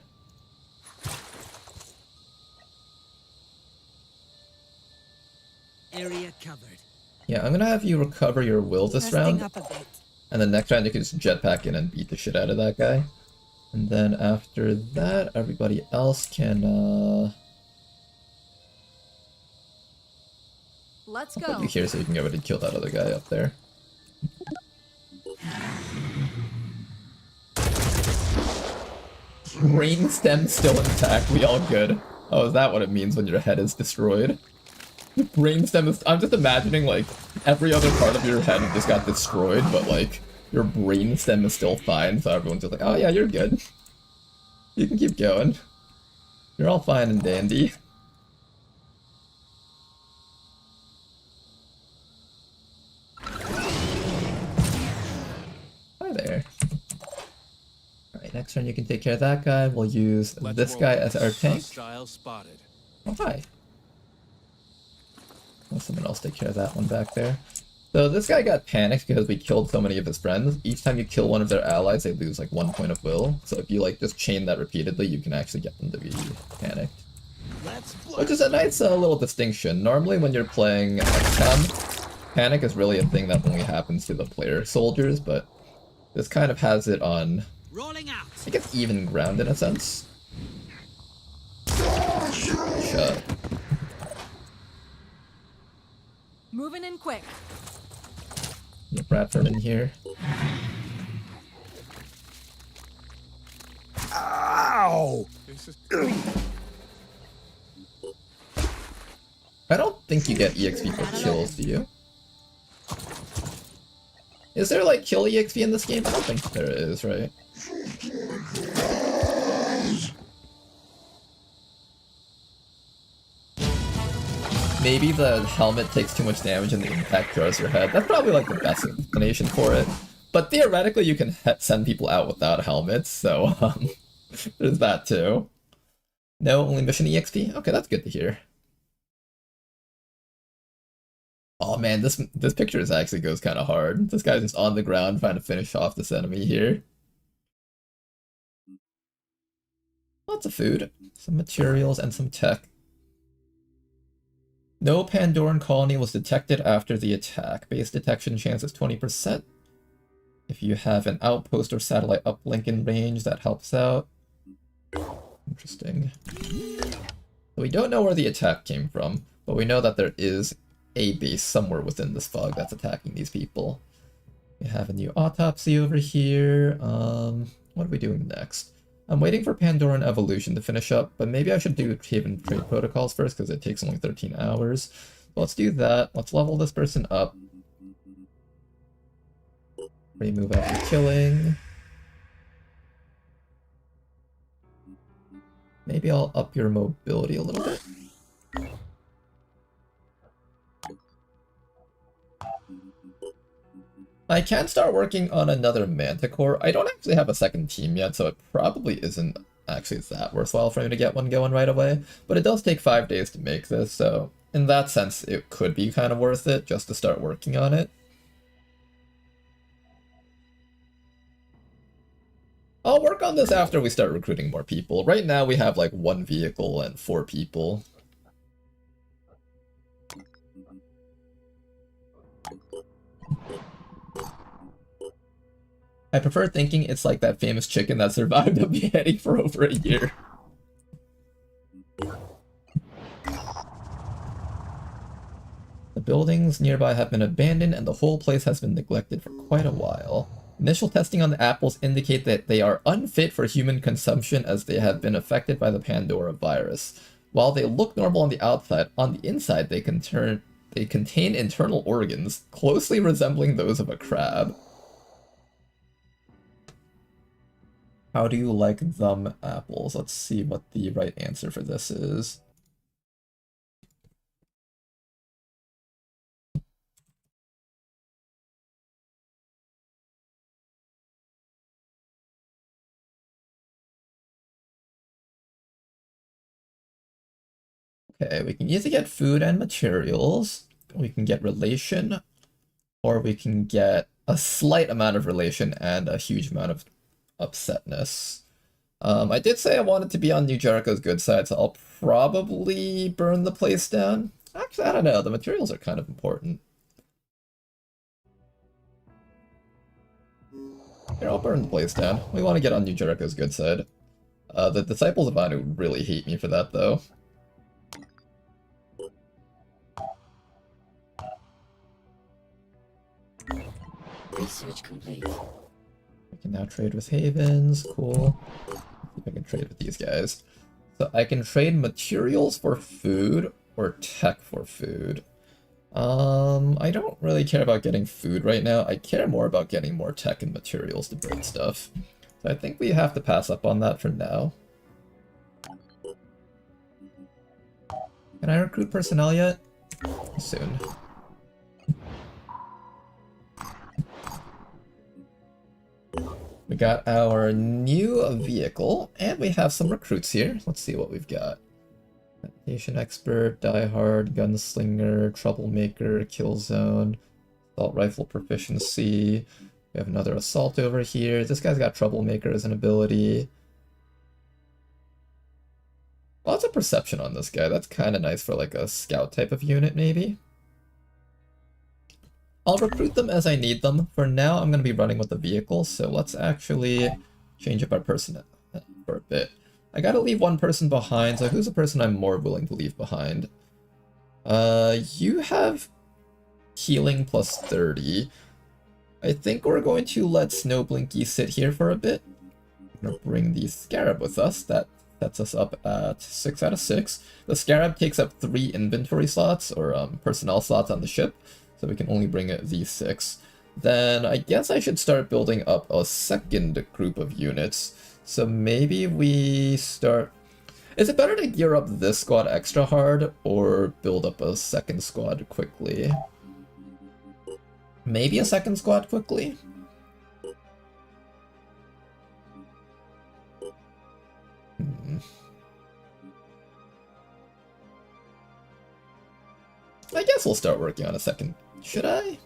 Area covered. Yeah, I'm gonna have you recover your will this Resting round, up a bit. and then next round you can just jetpack in and beat the shit out of that guy. And then after that, everybody else can, Let's I'll put go. you here so you can get ready to kill that other guy up there. Brain stem still intact, we all good. Oh, is that what it means when your head is destroyed? Brain stem is- I'm just imagining, like, every other part of your head just got destroyed, but, like, your brain stem is still fine, so everyone's just like, oh yeah, you're good. You can keep going. You're all fine and dandy. Hi there. Alright, next turn you can take care of that guy. We'll use this guy as our tank. Spotted. Oh, hi. Let someone else take care of that one back there. So this guy got panicked because we killed so many of his friends. Each time you kill one of their allies, they lose like 1 point of will. So if you like just chain that repeatedly, you can actually get them to be panicked. Which is a nice little distinction. Normally when you're playing XCOM, panic is really a thing that only happens to the player soldiers, but this kind of has it on, Rolling out. I guess, even ground in a sense. Shut. Moving in quick. Get Bradford in here. Ow! I don't think you get EXP for kills, do you? Is there like kill EXP in this game? I don't think there is, right? Maybe the helmet takes too much damage and the impact jars your head. That's probably like the best explanation for it. But theoretically you can send people out without helmets, so there's that too. No, only mission EXP? Okay, that's good to hear. Oh man, this picture is actually goes kind of hard. This guy's just on the ground trying to finish off this enemy here. Lots of food, some materials, and some tech. No Pandoran colony was detected after the attack. Base detection chance is 20%. If you have an outpost or satellite uplink in range, that helps out. Interesting. So we don't know where the attack came from, but we know that there is a base somewhere within this fog that's attacking these people. We have a new autopsy over here. What are we doing next? I'm waiting for Pandoran Evolution to finish up, but maybe I should do Haven Trade Protocols first because it takes only 13 hours. So let's do that. Let's level this person up. Remove after killing. Maybe I'll up your mobility a little bit. I can start working on another Manticore. I don't actually have a second team yet, so it probably isn't actually that worthwhile for me to get one going right away. But it does take 5 days to make this, so in that sense, it could be kind of worth it just to start working on it. I'll work on this after we start recruiting more people. Right now we have like 1 vehicle and 4 people. I prefer thinking it's like that famous chicken that survived a beheading for over a year. The buildings nearby have been abandoned and the whole place has been neglected for quite a while. Initial testing on the apples indicate that they are unfit for human consumption as they have been affected by the Pandora virus. While they look normal on the outside, on the inside they contain internal organs closely resembling those of a crab. How do you like them apples? Let's see what the right answer for this is. Okay, we can either get food and materials, we can get relation, or we can get a slight amount of relation and a huge amount of upsetness. I did say I wanted to be on New Jericho's good side, so I'll probably burn the place down. Actually, I don't know. The materials are kind of important. Here, I'll burn the place down. We want to get on New Jericho's good side. The Disciples of Anu really hate me for that, though. Research complete. I can now trade with Havens. Cool. See if I can trade with these guys. So I can trade materials for food or tech for food. I don't really care about getting food right now. I care more about getting more tech and materials to build stuff. So I think we have to pass up on that for now. Can I recruit personnel yet? Soon. We got our new vehicle, and we have some recruits here. Let's see what we've got. Nation expert, diehard, gunslinger, troublemaker, killzone, assault rifle proficiency. We have another assault over here. This guy's got troublemaker as an ability. Lots of perception on this guy. That's kind of nice for like a scout type of unit, maybe. I'll recruit them as I need them. For now, I'm going to be running with the vehicle, so let's actually change up our personnel for a bit. I gotta leave one person behind, so who's a person I'm more willing to leave behind? You have healing plus 30. I think we're going to let Snowblinky sit here for a bit. We're gonna bring the Scarab with us. That sets us up at 6 out of 6. The Scarab takes up 3 inventory slots, or personnel slots on the ship, so we can only bring these 6. Then I guess I should start building up a second group of units. So maybe we start... Is it better to gear up this squad extra hard, or build up a second squad quickly? Maybe a second squad quickly? I guess we'll start working on a second. Should I?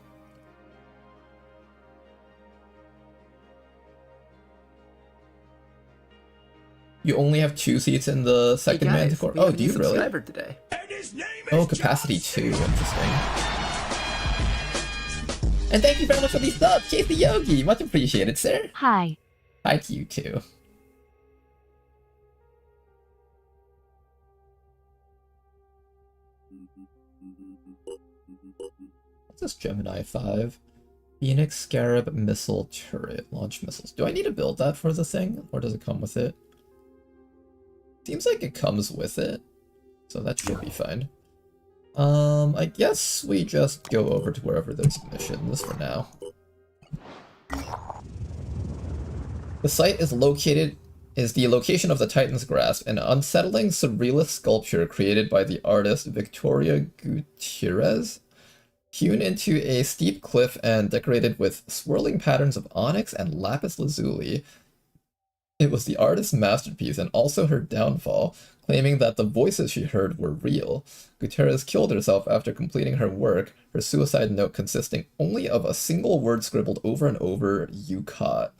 You only have 2 seats in the second Manticore? Oh, do you really? Today. Oh, capacity 2. Interesting. And thank you very much for these subs, Casey Yogi. Much appreciated, sir. Hi. Hi to you too. What's this Gemini 5? Phoenix Scarab Missile Turret. Launch missiles. Do I need to build that for the thing? Or does it come with it? Seems like it comes with it. So that should be fine. I guess we just go over to wherever there's missions for now. The site is the location of the Titan's Grasp, an unsettling surrealist sculpture created by the artist Victoria Gutierrez, hewn into a steep cliff and decorated with swirling patterns of onyx and lapis lazuli. It was the artist's masterpiece and also her downfall, claiming that the voices she heard were real. Gutierrez killed herself after completing her work, her suicide note consisting only of a single word scribbled over and over, "You caught."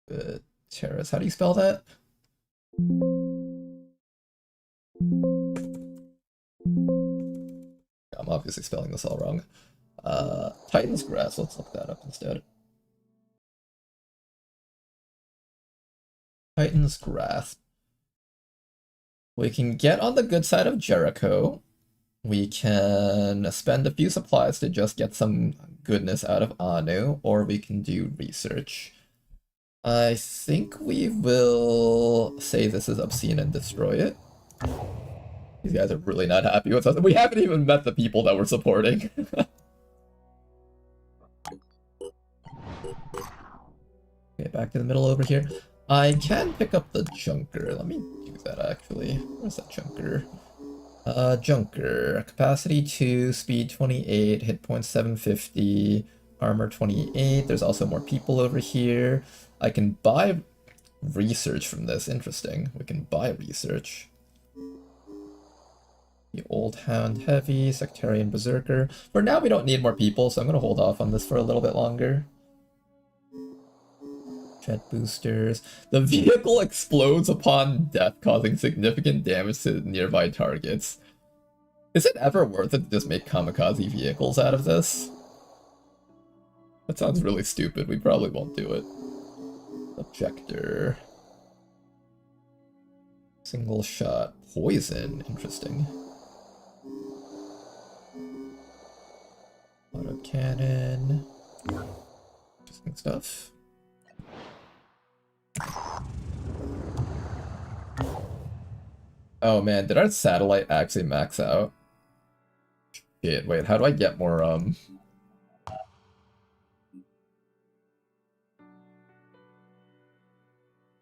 Gutierrez, how do you spell that? I'm obviously spelling this all wrong. Titan's Grasp, let's look that up instead. Titan's Grasp. We can get on the good side of Jericho. We can spend a few supplies to just get some goodness out of Anu, or we can do research. I think we will say this is obscene and destroy it. These guys are really not happy with us. We haven't even met the people that we're supporting. Okay, back to the middle over here. I can pick up the Junker. Let me do that actually. Where's that Junker? Junker. Capacity 2, speed 28, hit points 750, armor 28. There's also more people over here. I can buy research from this. Interesting. We can buy research. The Old Hound Heavy, Sectarian Berserker. For now, we don't need more people, so I'm going to hold off on this for a little bit longer. Jet boosters. The vehicle explodes upon death, causing significant damage to nearby targets. Is it ever worth it to just make kamikaze vehicles out of this? That sounds really stupid. We probably won't do it. Objector. Single shot. Poison. Interesting. Autocannon. Interesting stuff. Oh man, did our satellite actually max out? Shit, wait, how do I get more,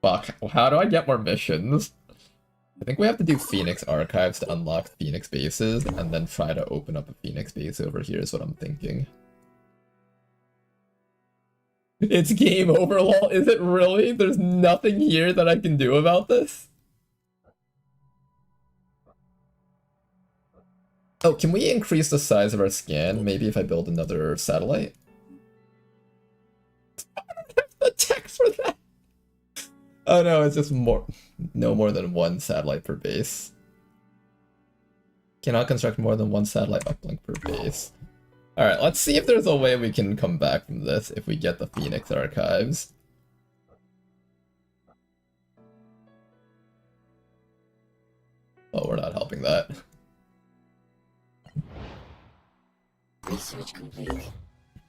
Fuck, how do I get more missions? I think we have to do Phoenix Archives to unlock Phoenix bases, and then try to open up a Phoenix base over here is what I'm thinking. It's game over, lol. Is it really? There's nothing here that I can do about this? Oh, can we increase the size of our scan? Maybe if I build another satellite? The text for that! Oh no, it's just no more than one satellite per base. Cannot construct more than one satellite uplink per base. Alright, let's see if there's a way we can come back from this if we get the Phoenix Archives. Oh, we're not helping that. Research complete.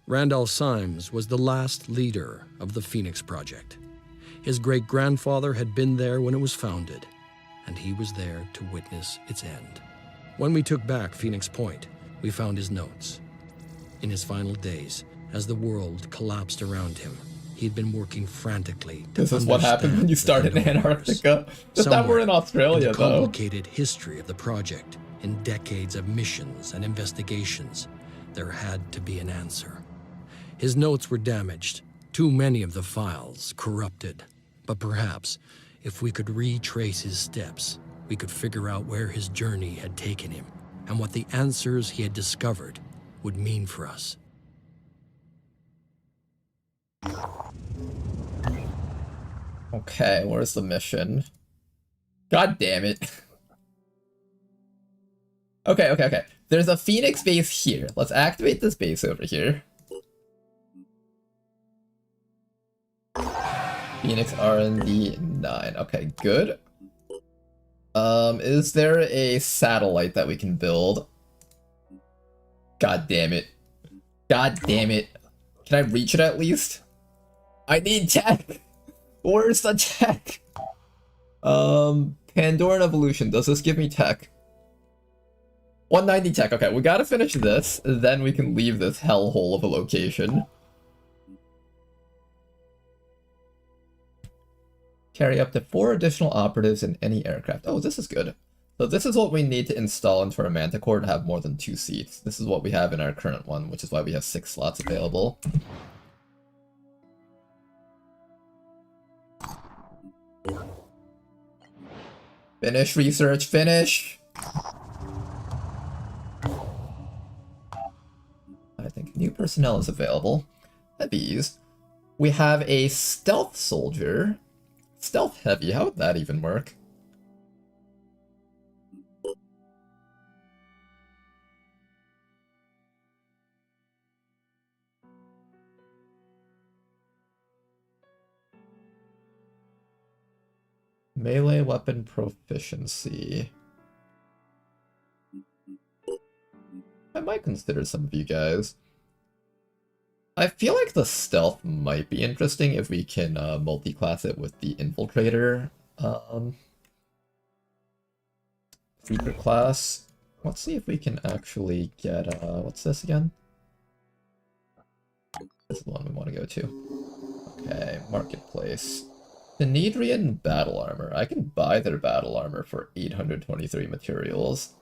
Randall Symes was the last leader of the Phoenix Project. His great-grandfather had been there when it was founded, and he was there to witness its end. When we took back Phoenix Point, we found his notes. In his final days, as the world collapsed around him, he'd been working frantically to This is what happened when you start in Antarctica. Just that we're in Australia, in the though. complicated history of the project, in decades of missions and investigations, there had to be an answer. His notes were damaged, too many of the files corrupted. But perhaps, if we could retrace his steps, we could figure out where his journey had taken him, and what the answers he had discovered would mean for us. Okay, where's the mission? God damn it. Okay. There's a Phoenix base here. Let's activate this base over here. Phoenix R&D 9. Okay, good. Is there a satellite that we can build? God damn it. God damn it. Can I reach it at least? I need tech! Where's the tech? Pandoran Evolution. Does this give me tech? 190 tech. Okay, we gotta finish this, then we can leave this hellhole of a location. Carry up to 4 additional operatives in any aircraft. Oh, this is good. So this is what we need to install into our Manticore to have more than 2 seats. This is what we have in our current one, which is why we have 6 slots available. Finish research, finish! I think new personnel is available. At ease. We have a stealth soldier. Stealth heavy, how would that even work? Melee weapon proficiency. I might consider some of you guys. I feel like the stealth might be interesting if we can multi-class it with the infiltrator secret class. Let's see if we can actually get what's this again? This is the one we want to go to. Okay, marketplace. Tenedrian battle armor. I can buy their battle armor for 823 materials.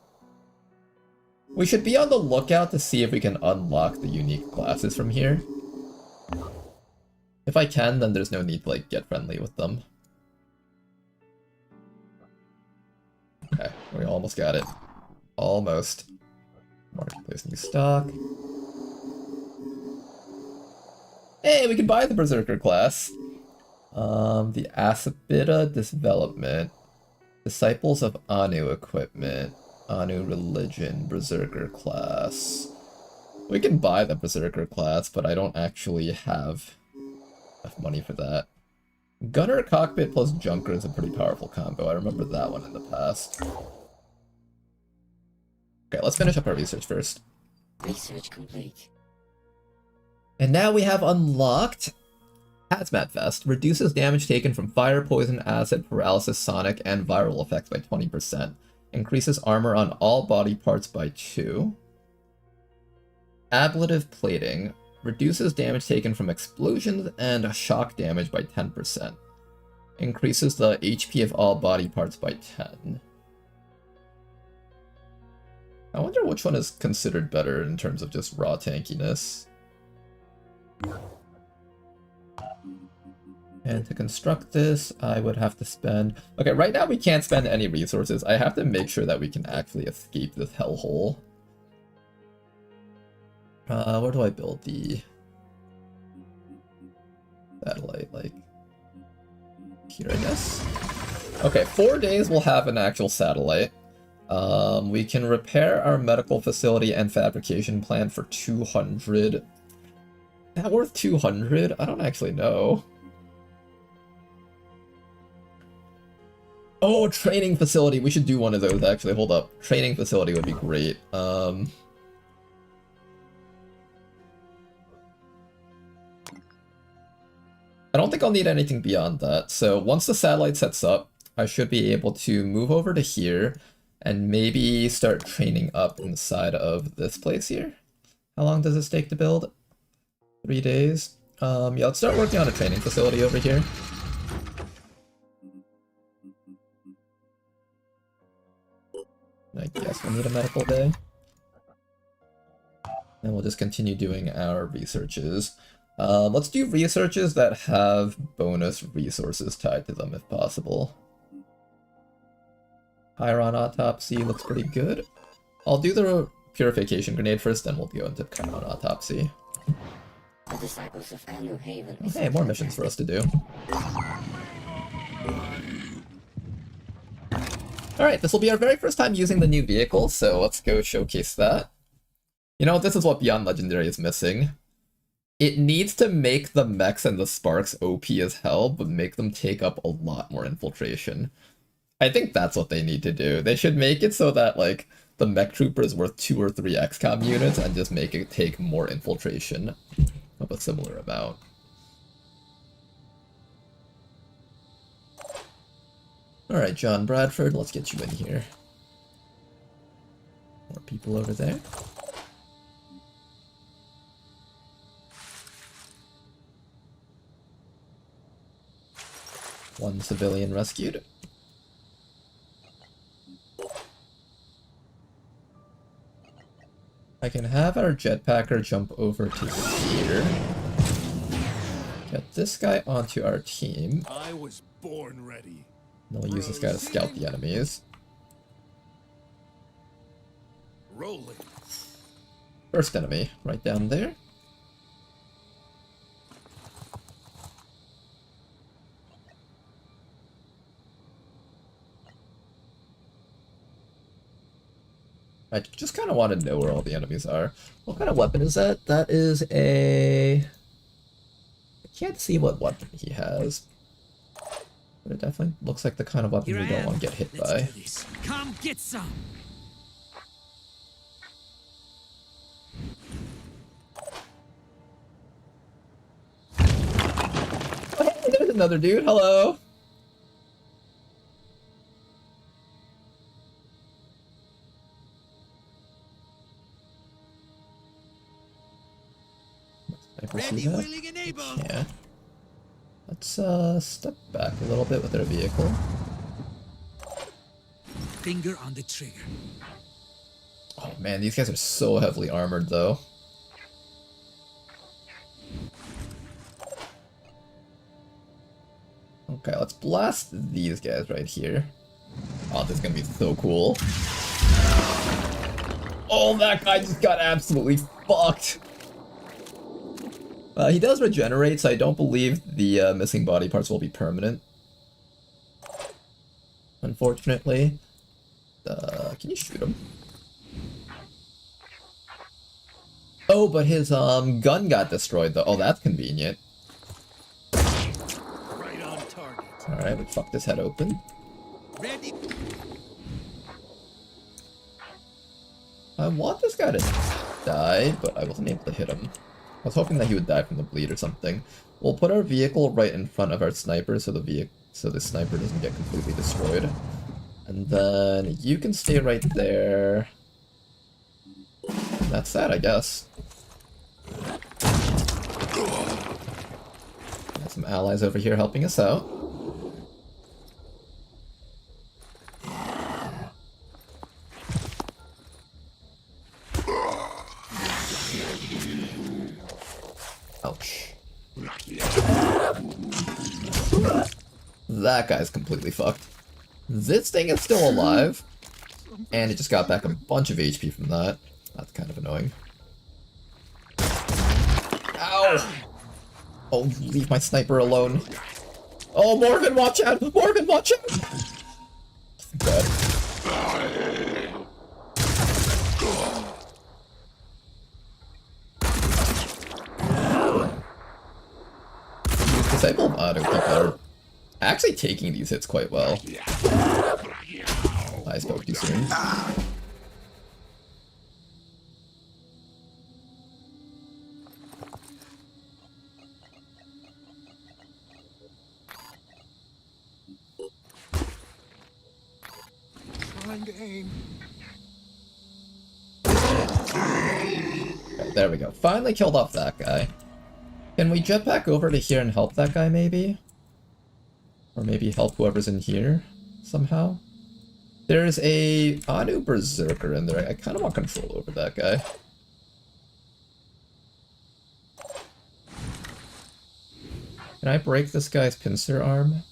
We should be on the lookout to see if we can unlock the unique classes from here. If I can, then there's no need to like get friendly with them. Okay, we almost got it. Almost. Marketplace new stock. Hey, we can buy the Berserker class. The Asabita development, Disciples of Anu equipment, Anu religion, Berserker class. We can buy the Berserker class, but I don't actually have enough money for that. Gunner cockpit plus Junker is a pretty powerful combo. I remember that one in the past. Okay, let's finish up our research first. Research complete. And now we have unlocked Hazmat Vest. Reduces damage taken from fire, poison, acid, paralysis, sonic, and viral effects by 20%. Increases armor on all body parts by 2. Ablative plating. Reduces damage taken from explosions and shock damage by 10%. Increases the HP of all body parts by 10. I wonder which one is considered better in terms of just raw tankiness. And to construct this, I would have to spend... Okay, right now we can't spend any resources. I have to make sure that we can actually escape this hellhole. Where do I build the satellite? Like, here, I guess? Okay, 4 days we'll have an actual satellite. We can repair our medical facility and fabrication plant for 200. Is that worth 200? I don't actually know. Oh, training facility. We should do one of those, actually. Hold up. Training facility would be great. I don't think I'll need anything beyond that. So once the satellite sets up, I should be able to move over to here and maybe start training up inside of this place here. How long does this take to build? 3 days. Yeah, let's start working on a training facility over here. I guess we'll need a medical bay. And we'll just continue doing our researches. Let's do researches that have bonus resources tied to them if possible. Chiron Autopsy looks pretty good. I'll do the Purification Grenade first, then we'll go into Chiron Autopsy. The Disciples of Anu Haven. Okay, more missions for us to do. Alright, this will be our very first time using the new vehicle, so let's go showcase that. You know, this is what Beyond Legendary is missing. It needs to make the mechs and the sparks OP as hell, but make them take up a lot more infiltration. I think that's what they need to do. They should make it so that, like, the mech trooper is worth 2 or 3 XCOM units and just make it take more infiltration of a similar amount. Alright, John Bradford, let's get you in here. More people over there. One civilian rescued. I can have our jetpacker jump over to here. Get this guy onto our team. I was born ready. And we'll use this guy to scout the enemies. Rolling. First enemy, right down there. I just kind of want to know where all the enemies are. What kind of weapon is that? That is a... I can't see what weapon he has. But it definitely looks like the kind of weapon we don't want to get hit by. Come get some. Oh, hey, there's another dude. Hello. Ready, willing, and able. Yeah. Let's step back a little bit with our vehicle. Finger on the trigger. Oh man, these guys are so heavily armored though. Okay, let's blast these guys right here. Oh, this is gonna be so cool. Oh, that guy just got absolutely fucked. He does regenerate, so I don't believe the missing body parts will be permanent. Unfortunately. Can you shoot him? Oh, but his gun got destroyed though. Oh, that's convenient. Right on target. Alright, we fucked his head open. Ready. I want this guy to die, but I wasn't able to hit him. I was hoping that he would die from the bleed or something. We'll put our vehicle right in front of our sniper so the sniper doesn't get completely destroyed. And then you can stay right there. And that's that, I guess. Got some allies over here helping us out. Ouch. That guy's completely fucked. This thing is still alive, and it just got back a bunch of HP from that. That's kind of annoying. Ow! Oh, leave my sniper alone. Oh, Morgan, watch out! Morgan, watch out! Dead. Disabled auto people are actually taking these hits quite well. I spoke too soon. Trying to aim. Okay, there we go. Finally killed off that guy. Can we jet back over to here and help that guy, maybe? Or maybe help whoever's in here, somehow? There's a Anu Berserker in there. I kind of want control over that guy. Can I break this guy's pincer arm?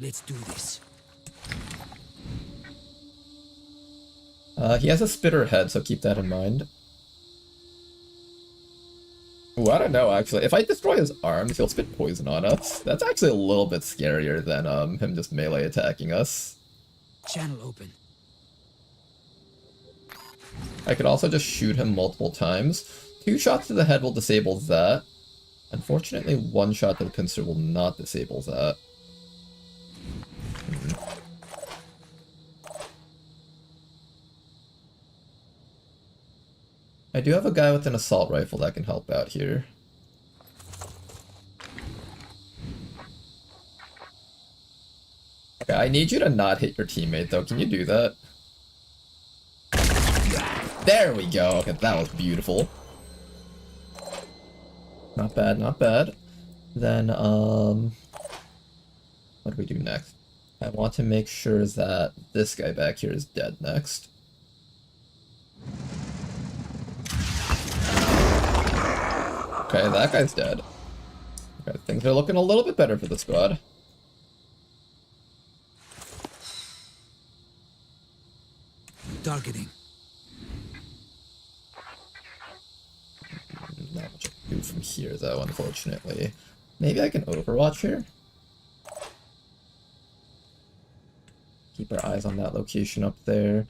Let's do this. He has a spitter head, so keep that in mind. Ooh, I don't know, actually. If I destroy his arms, he'll spit poison on us. That's actually a little bit scarier than him just melee attacking us. Channel open. I could also just shoot him multiple times. 2 shots to the head will disable that. Unfortunately, 1 shot to the pincer will not disable that. I do have a guy with an assault rifle that can help out here. Okay, I need you to not hit your teammate though. Can you do that? There we go. Okay, that was beautiful. Not bad, not bad. Then, what do we do next? I want to make sure that this guy back here is dead next. Okay, that guy's dead. Okay, things are looking a little bit better for the squad. Targeting. Not much I can do from here, though, unfortunately. Maybe I can overwatch here? Keep our eyes on that location up there.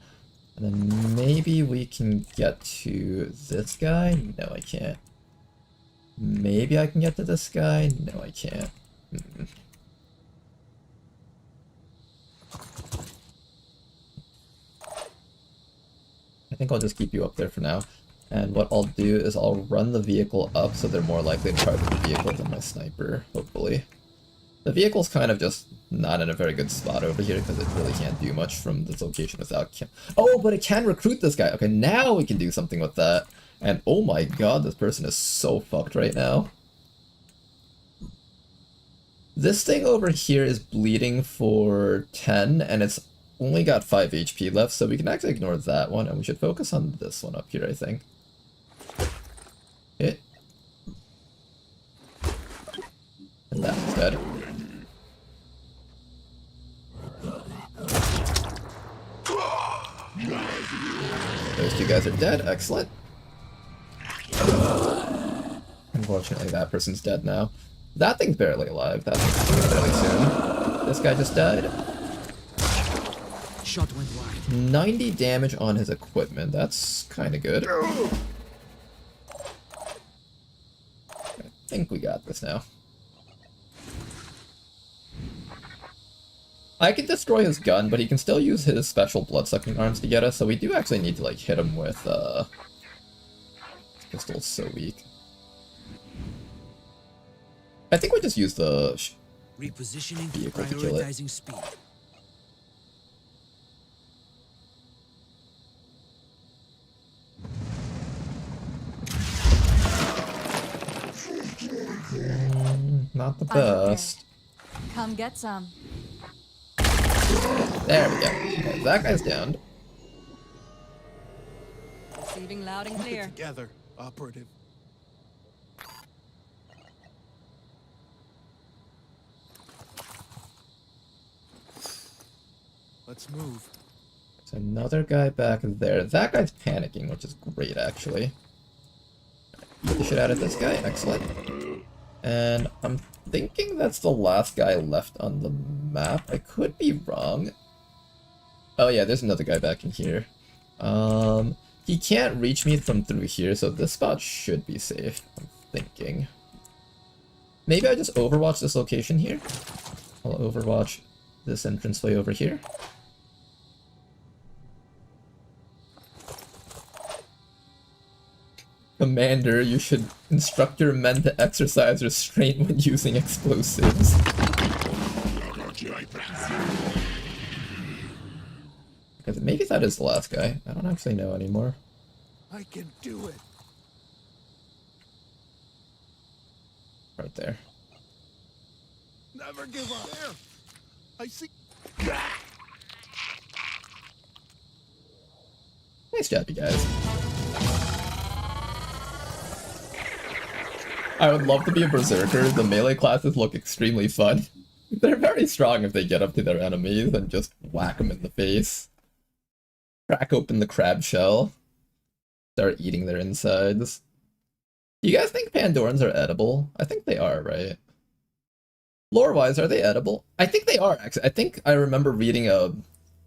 And then maybe we can get to this guy? No, I can't. Maybe I can get to this guy? No, I can't. I think I'll just keep you up there for now. And what I'll do is I'll run the vehicle up so they're more likely to target the vehicle than my sniper, hopefully. The vehicle's kind of just not in a very good spot over here because it really can't do much from this location without... Oh, but it can recruit this guy! Okay, now we can do something with that. And oh my god, this person is so fucked right now. This thing over here is bleeding for 10, and it's only got 5 HP left, so we can actually ignore that one, and we should focus on this one up here, I think. Hit. And that's dead. Those two guys are dead. Excellent. Unfortunately, that person's dead now. That thing's barely alive. That thing's fairly soon. This guy just died. Shot went wide. 90 damage on his equipment. That's kind of good. I think we got this now. I can destroy his gun, but he can still use his special blood-sucking arms to get us, so we do actually need to, like, hit him with, his pistol's so weak. I think we just use the repositioning, vehicle to kill it. prioritizing speed. Not the best. Come get some. There we go. Okay, that guy's downed. Receiving loud and clear. Together, operative. Let's move. There's another guy back there. That guy's panicking, which is great, actually. Beat the shit out of this guy. Excellent. And I'm thinking that's the last guy left on the map. I could be wrong. Oh yeah, there's another guy back in here. He can't reach me from through here, so this spot should be safe, I'm thinking. Maybe I just overwatch this location here? I'll overwatch this entranceway over here. Commander, you should instruct your men to exercise restraint when using explosives. Because maybe that is the last guy. I don't actually know anymore. I can do it. Right there. Never give up. There. I see. Nice job, you guys. I would love to be a berserker. The melee classes look extremely fun. They're very strong if they get up to their enemies and just whack them in the face. Crack open the crab shell. Start eating their insides. Do you guys think Pandorans are edible? I think they are, right? Lore-wise, are they edible? I think they are, actually. I think I remember reading a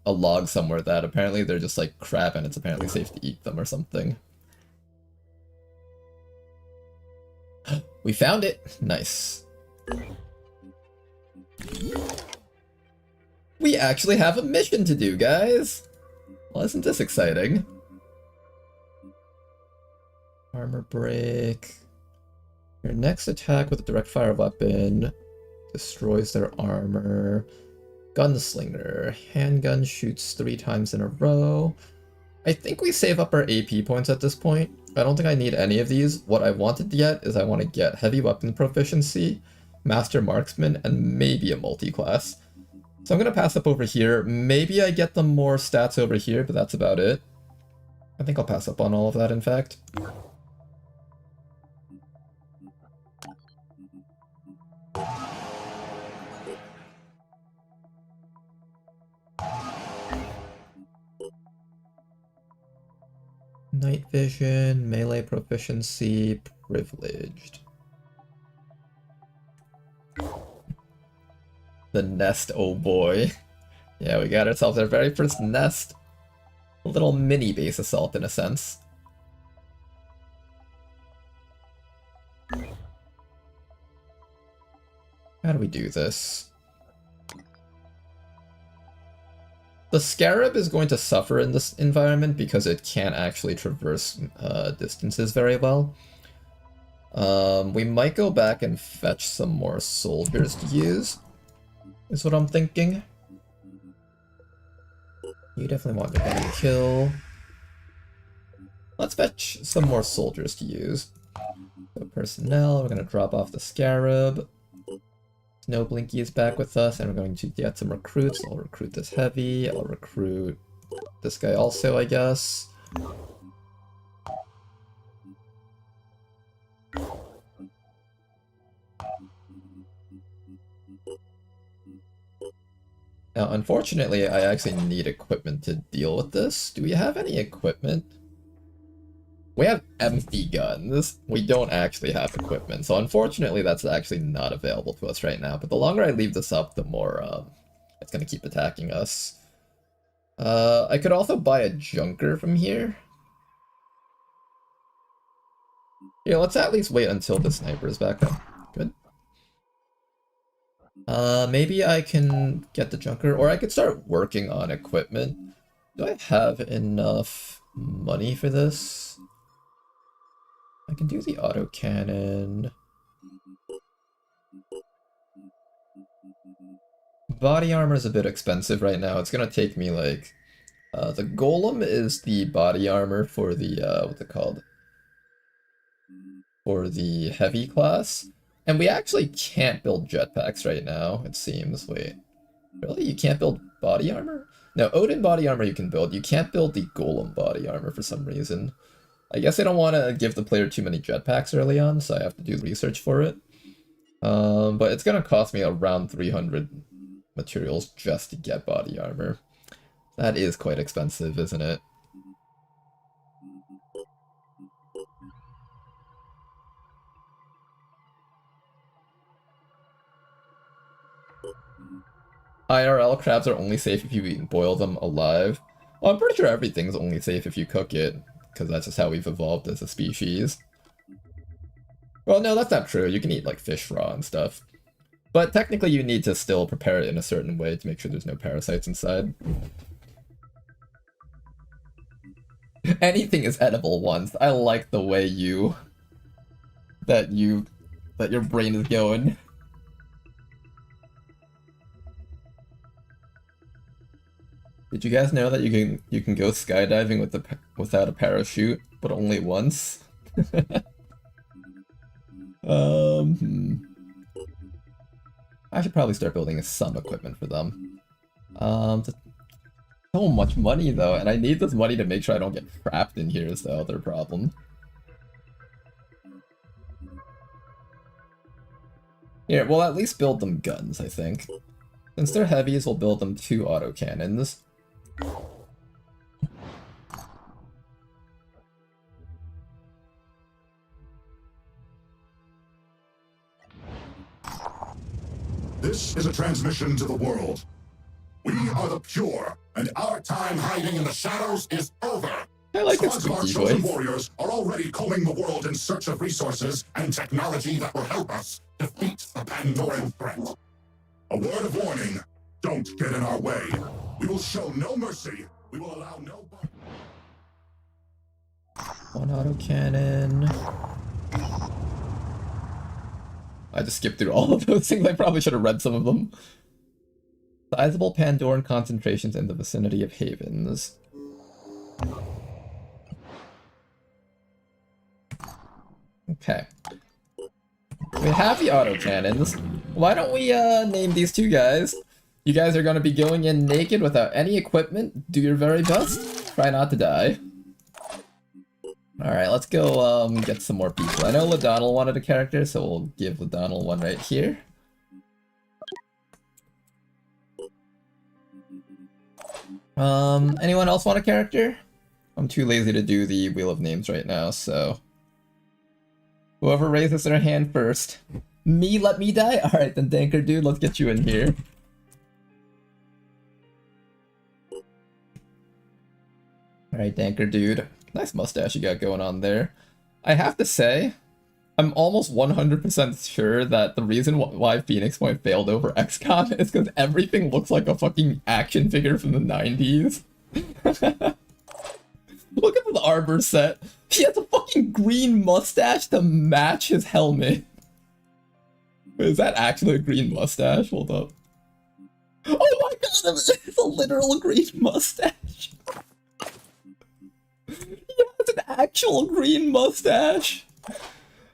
log somewhere that apparently they're just like crab and it's apparently safe to eat them or something. We found it! Nice. We actually have a mission to do, guys! Well, isn't this exciting? Armor break. Your next attack with a direct fire weapon destroys their armor. Gunslinger. Handgun shoots 3 times in a row. I think we save up our AP points at this point. I don't think I need any of these. What I wanted to get is I want to get heavy weapon proficiency, master marksman, and maybe a multi-class. So I'm going to pass up over here. Maybe I get them more stats over here, but that's about it. I think I'll pass up on all of that, in fact. Night vision, melee proficiency, privileged. The nest, oh boy. Yeah, we got ourselves our very first nest. A little mini base assault in a sense. How do we do this? The Scarab is going to suffer in this environment because it can't actually traverse distances very well. We might go back and fetch some more soldiers to use, is what I'm thinking. You definitely want to get a kill. Let's fetch some more soldiers to use. So personnel, we're going to drop off the Scarab. Snow Blinky is back with us, and we're going to get some recruits. I'll recruit this heavy. I'll recruit this guy also, I guess. Now, unfortunately, I actually need equipment to deal with this. Do we have any equipment? We have empty guns. We don't actually have equipment, so unfortunately that's actually not available to us right now. But the longer I leave this up, the more it's gonna keep attacking us. I could also buy a junker from here. Yeah, let's at least wait until the sniper is back up. Good. Maybe I can get the junker, or I could start working on equipment. Do I have enough money for this? I can do the autocannon. Body armor is a bit expensive right now. It's gonna take me like... the golem is the body armor for the, what's it called? For the heavy class. And we actually can't build jetpacks right now, it seems. Wait. Really? You can't build body armor? No, Odin body armor you can build. You can't build the golem body armor for some reason. I guess I don't want to give the player too many jetpacks early on, so I have to do research for it. But it's gonna cost me around 300 materials just to get body armor. That is quite expensive, isn't it? IRL crabs are only safe if you boil them alive. Well, I'm pretty sure everything's only safe if you cook it, because that's just how we've evolved as a species. Well, no, that's not true. You can eat, like, fish raw and stuff. But technically you need to still prepare it in a certain way to make sure there's no parasites inside. Anything is edible once. I like the way that your brain is going. Did you guys know that you can go skydiving without a parachute, but only once? I should probably start building some equipment for them. So much money though, and I need this money to make sure I don't get trapped in here is the other problem. Here, we'll at least build them guns, I think. Since they're heavies, we'll build them 2 autocannons. This is a transmission to the world. We are the pure, and our time hiding in the shadows is over. I like Squads of our this chosen voice. warriors are already combing the world in search of resources and technology that will help us defeat the Pandoran threat. A word of warning, don't get in our way. We will show no mercy. We will allow no... 1 autocannon. I just skipped through all of those things. I probably should have read some of them. Sizable Pandoran concentrations in the vicinity of havens. Okay. We have the autocannons. Why don't we name these 2 guys? You guys are going to be going in naked without any equipment. Do your very best. Try not to die. Alright, let's go get some more people. I know Ladonal wanted a character, so we'll give Ladonal one right here. Anyone else want a character? I'm too lazy to do the Wheel of Names right now, so... Whoever raises their hand first. Me, let me die? Alright then, Danker dude, let's get you in here. Alright, Danker dude. Nice mustache you got going on there. I have to say, I'm almost 100% sure that the reason why Phoenix Point failed over XCOM is because everything looks like a fucking action figure from the 90s. Look at the armor set. He has a fucking green mustache to match his helmet. Wait, is that actually a green mustache? Hold up. Oh my god, it's a literal green mustache. Yeah, it's an actual green mustache.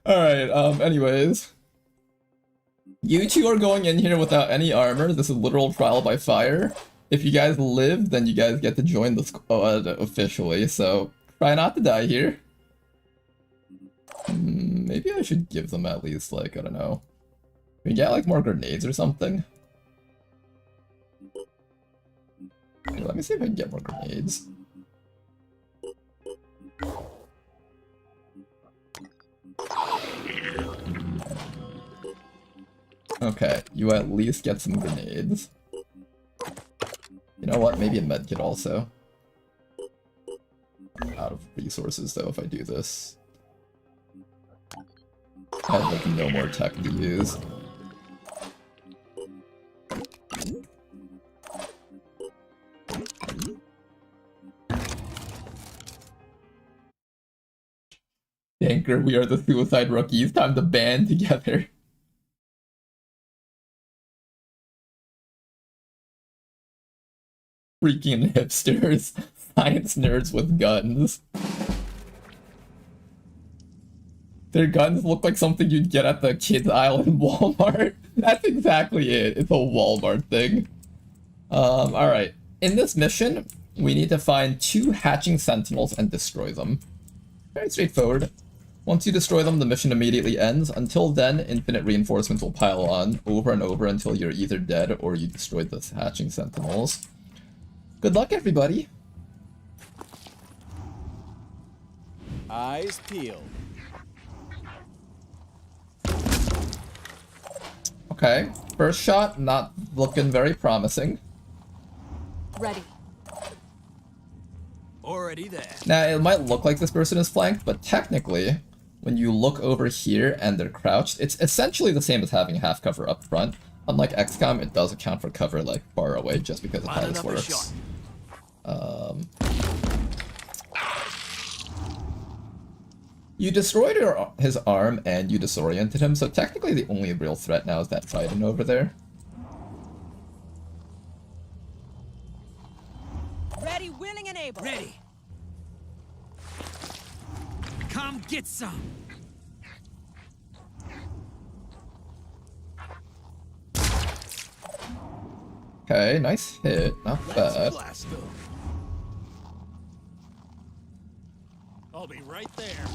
Alright, anyways. You 2 are going in here without any armor. This is literal trial by fire. If you guys live, then you guys get to join the squad officially, so try not to die here. Maybe I should give them at least, like, I don't know. We get, like, more grenades or something. Okay, let me see if I can get more grenades. Okay, you at least get some grenades. You know what? Maybe a medkit also. I'm out of resources though if I do this. I have like no more tech to use. Anchor, we are the suicide rookies. Time to band together. Freaking hipsters. Science nerds with guns. Their guns look like something you'd get at the kids aisle in Walmart. That's exactly it. It's a Walmart thing. Alright. In this mission, we need to find 2 hatching sentinels and destroy them. Very straightforward. Once you destroy them, the mission immediately ends. Until then, infinite reinforcements will pile on over and over until you're either dead or you destroyed the hatching sentinels. Good luck, everybody! Eyes peeled. Okay, first shot, not looking very promising. Ready. Already there. Now, it might look like this person is flanked, but technically, when you look over here and they're crouched, it's essentially the same as having half cover up front. Unlike XCOM, it does account for cover like far away just because of how this works. You destroyed his arm and you disoriented him, so technically the only real threat now is that Trident over there. Ready, willing, and able. Ready. Come get some. Okay, nice hit, not bad. I'll be right there.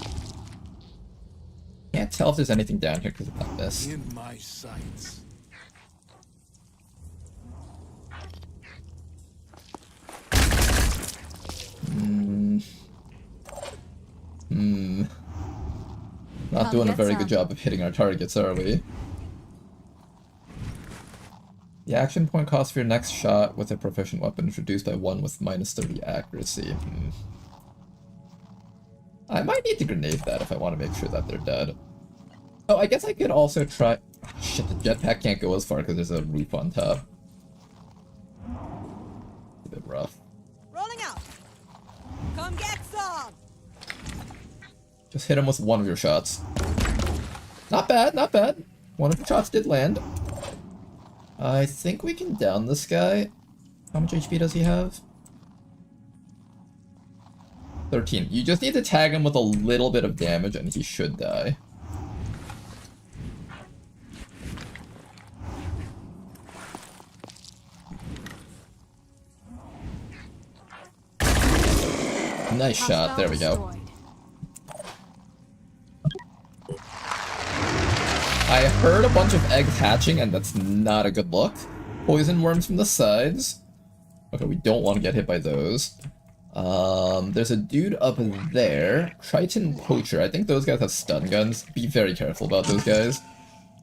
Can't tell if there's anything down here because of that miss. In my sights. Not doing a very good job of hitting our targets, are we? The action point cost for your next shot with a proficient weapon is reduced by 1 with minus 30 accuracy. I might need to grenade that if I want to make sure that they're dead. Oh, I guess I could also try... Shit, the jetpack can't go as far because there's a roof on top. A bit rough. Rolling out. Come get some. Just hit him with one of your shots. Not bad, not bad. One of your shots did land. I think we can down this guy. How much HP does he have? 13. You just need to tag him with a little bit of damage and he should die. Nice shot, there we go. I heard a bunch of eggs hatching and that's not a good look. Poison worms from the sides. Okay, we don't want to get hit by those. There's a dude up there. Triton Poacher. I think those guys have stun guns. Be very careful about those guys.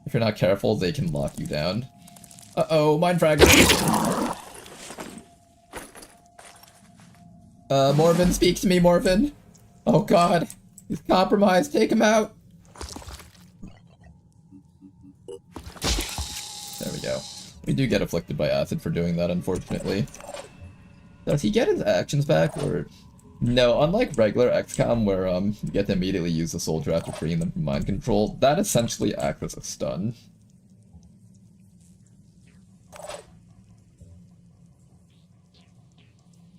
If you're not careful, they can lock you down. Uh-oh, mind fragment. Morven, speak to me, Morven. Oh god. He's compromised. Take him out. There we go. We do get afflicted by acid for doing that, unfortunately. Does he get his actions back, or... No, unlike regular XCOM, where you get to immediately use the soldier after freeing them from mind control, that essentially acts as a stun.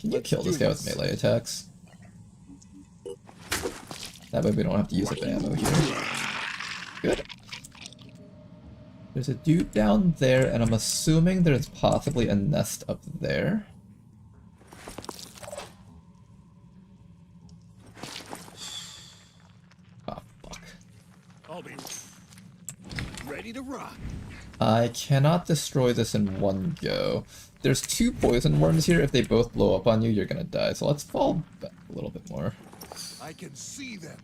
Can you kill this guy with melee attacks? That way we don't have to use up ammo here. Good. There's a dude down there, and I'm assuming there's possibly a nest up there. Oh, fuck. I'll be ready to rock. I cannot destroy this in one go. There's 2 poison worms here. If they both blow up on you, you're gonna die. So let's fall back a little bit more. I can see them.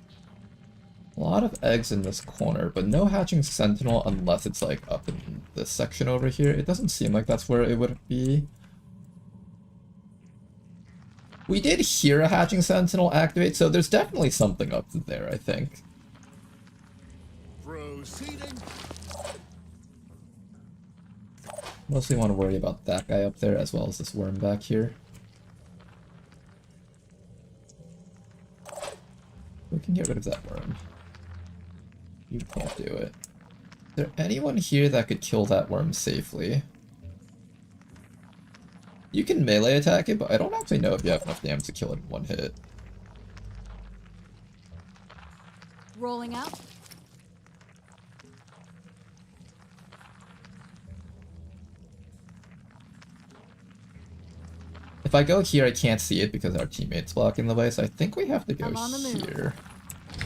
A lot of eggs in this corner, but no hatching sentinel unless it's like up in this section over here. It doesn't seem like that's where it would be. We did hear a hatching sentinel activate, so there's definitely something up there, I think. Proceeding. Mostly want to worry about that guy up there as well as this worm back here. We can get rid of that worm. You can't do it. Is there anyone here that could kill that worm safely? You can melee attack it, but I don't actually know if you have enough damage to kill it in one hit. Rolling out. If I go here, I can't see it because our teammate's blocking the way, so I think we have to go here.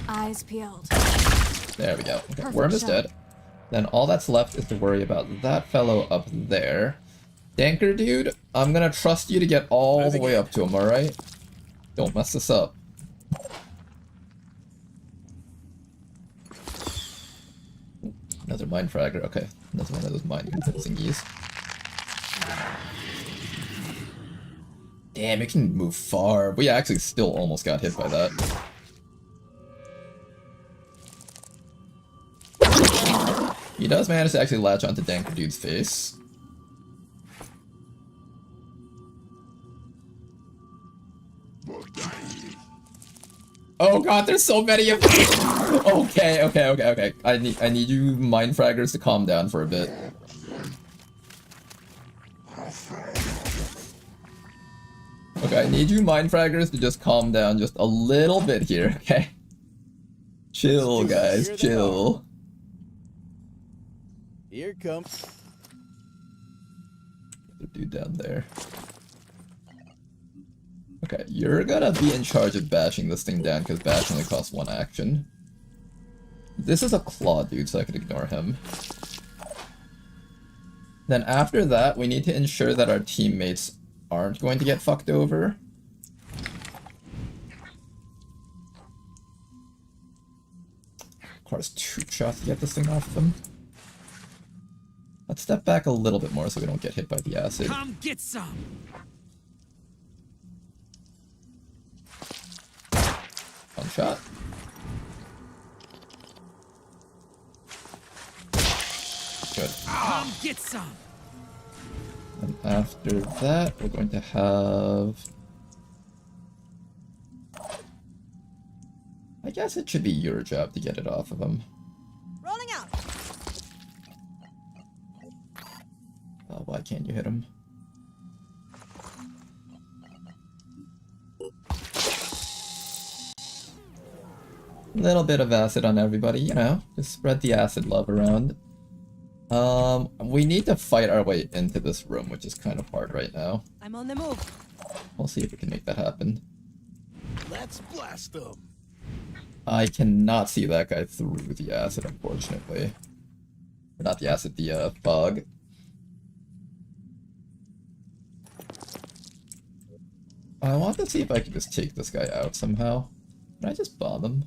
Eyes peeled. There we go. Okay, Perfect worm is shot. dead. Then all that's left is to worry about that fellow up there. Danker dude, I'm gonna trust you to get all the way up to him, alright? Don't mess this up. Another mine fragger, okay. Another one of those mine thingies. Damn, it can move far. We actually still almost got hit by that. He does manage to actually latch onto Danker dude's face. Oh god, there's so many of them! Okay. I need you mind fraggers to calm down for a bit. Okay, I need you mind fraggers to just calm down just a little bit here, okay? Chill, guys, chill. Here comes. The dude down there. Okay, you're gonna be in charge of bashing this thing down because bash only costs 1 action. This is a claw dude, so I can ignore him. Then after that, we need to ensure that our teammates aren't going to get fucked over. Requires 2 shots to get this thing off them. Let's step back a little bit more so we don't get hit by the acid. Come get some. One shot. Good. Come get some. And after that, we're going to have... I guess it should be your job to get it off of him. Rolling out. Oh, why can't you hit him? Little bit of acid on everybody, you know, just spread the acid love around. We need to fight our way into this room, which is kind of hard right now. I'm on the move. We'll see if we can make that happen. Let's blast them. I cannot see that guy through the acid, unfortunately. Or not the acid, the fog. I want to see if I can just take this guy out somehow. Can I just bomb him?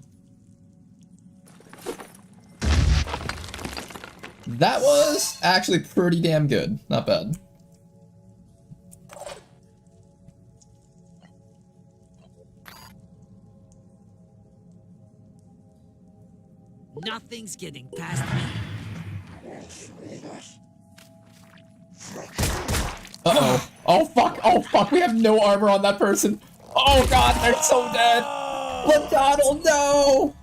That was actually pretty damn good. Not bad. Nothing's getting past me. Uh-oh. Oh, fuck. Oh, fuck. We have no armor on that person. Oh, God. They're so dead. McDonald, no!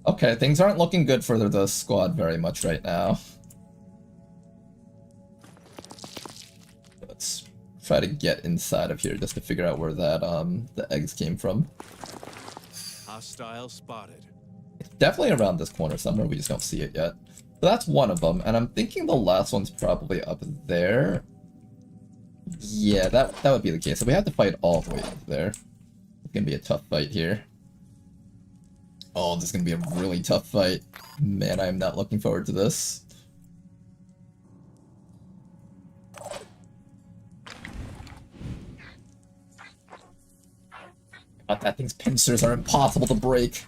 Okay, things aren't looking good for the squad very much right now. Let's try to get inside of here just to figure out where that the eggs came from. Hostile spotted. It's definitely around this corner somewhere, we just don't see it yet. So that's one of them, and I'm thinking the last one's probably up there. Yeah, that would be the case. So we have to fight all the way up there. It's gonna be a tough fight here. Oh, this is gonna be a really tough fight. Man, I am not looking forward to this. But that thing's pincers are impossible to break.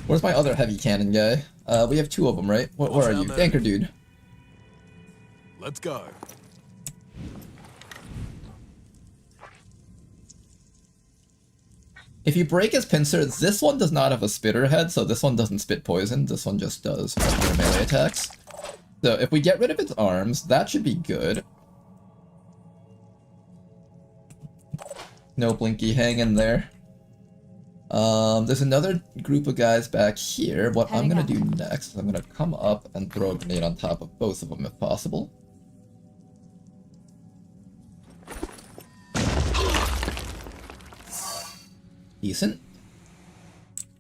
Where's my other heavy cannon guy? We have 2 of them, right? Where are you? Anchor dude. Let's go. If you break his pincer, this one does not have a spitter head, so this one doesn't spit poison. This one just does regular melee attacks. So if we get rid of its arms, that should be good. No Blinky, hang in there. There's another group of guys back here. What I'm gonna do next is I'm gonna come up and throw a grenade on top of both of them if possible. Decent.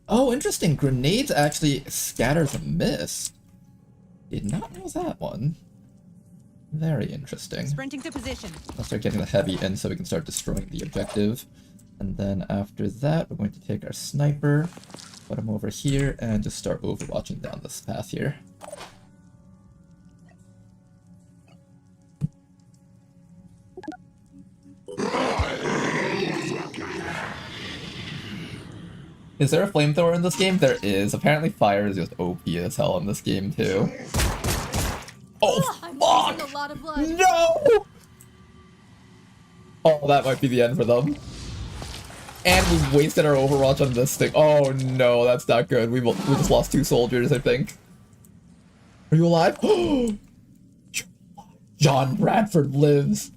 Oh, interesting. Grenades actually scatter the mist. Did not know that one. Very interesting. Sprinting to position. Let's start getting the heavy in so we can start destroying the objective. And then after that, we're going to take our sniper, put him over here, and just start overwatching down this path here. Is there a flamethrower in this game? There is. Apparently fire is just OP as hell in this game too. Oh, fuck! A lot of blood. No! Oh, that might be the end for them. And we wasted our overwatch on this thing. Oh no, that's not good. We just lost 2 soldiers, I think. Are you alive? John Bradford lives.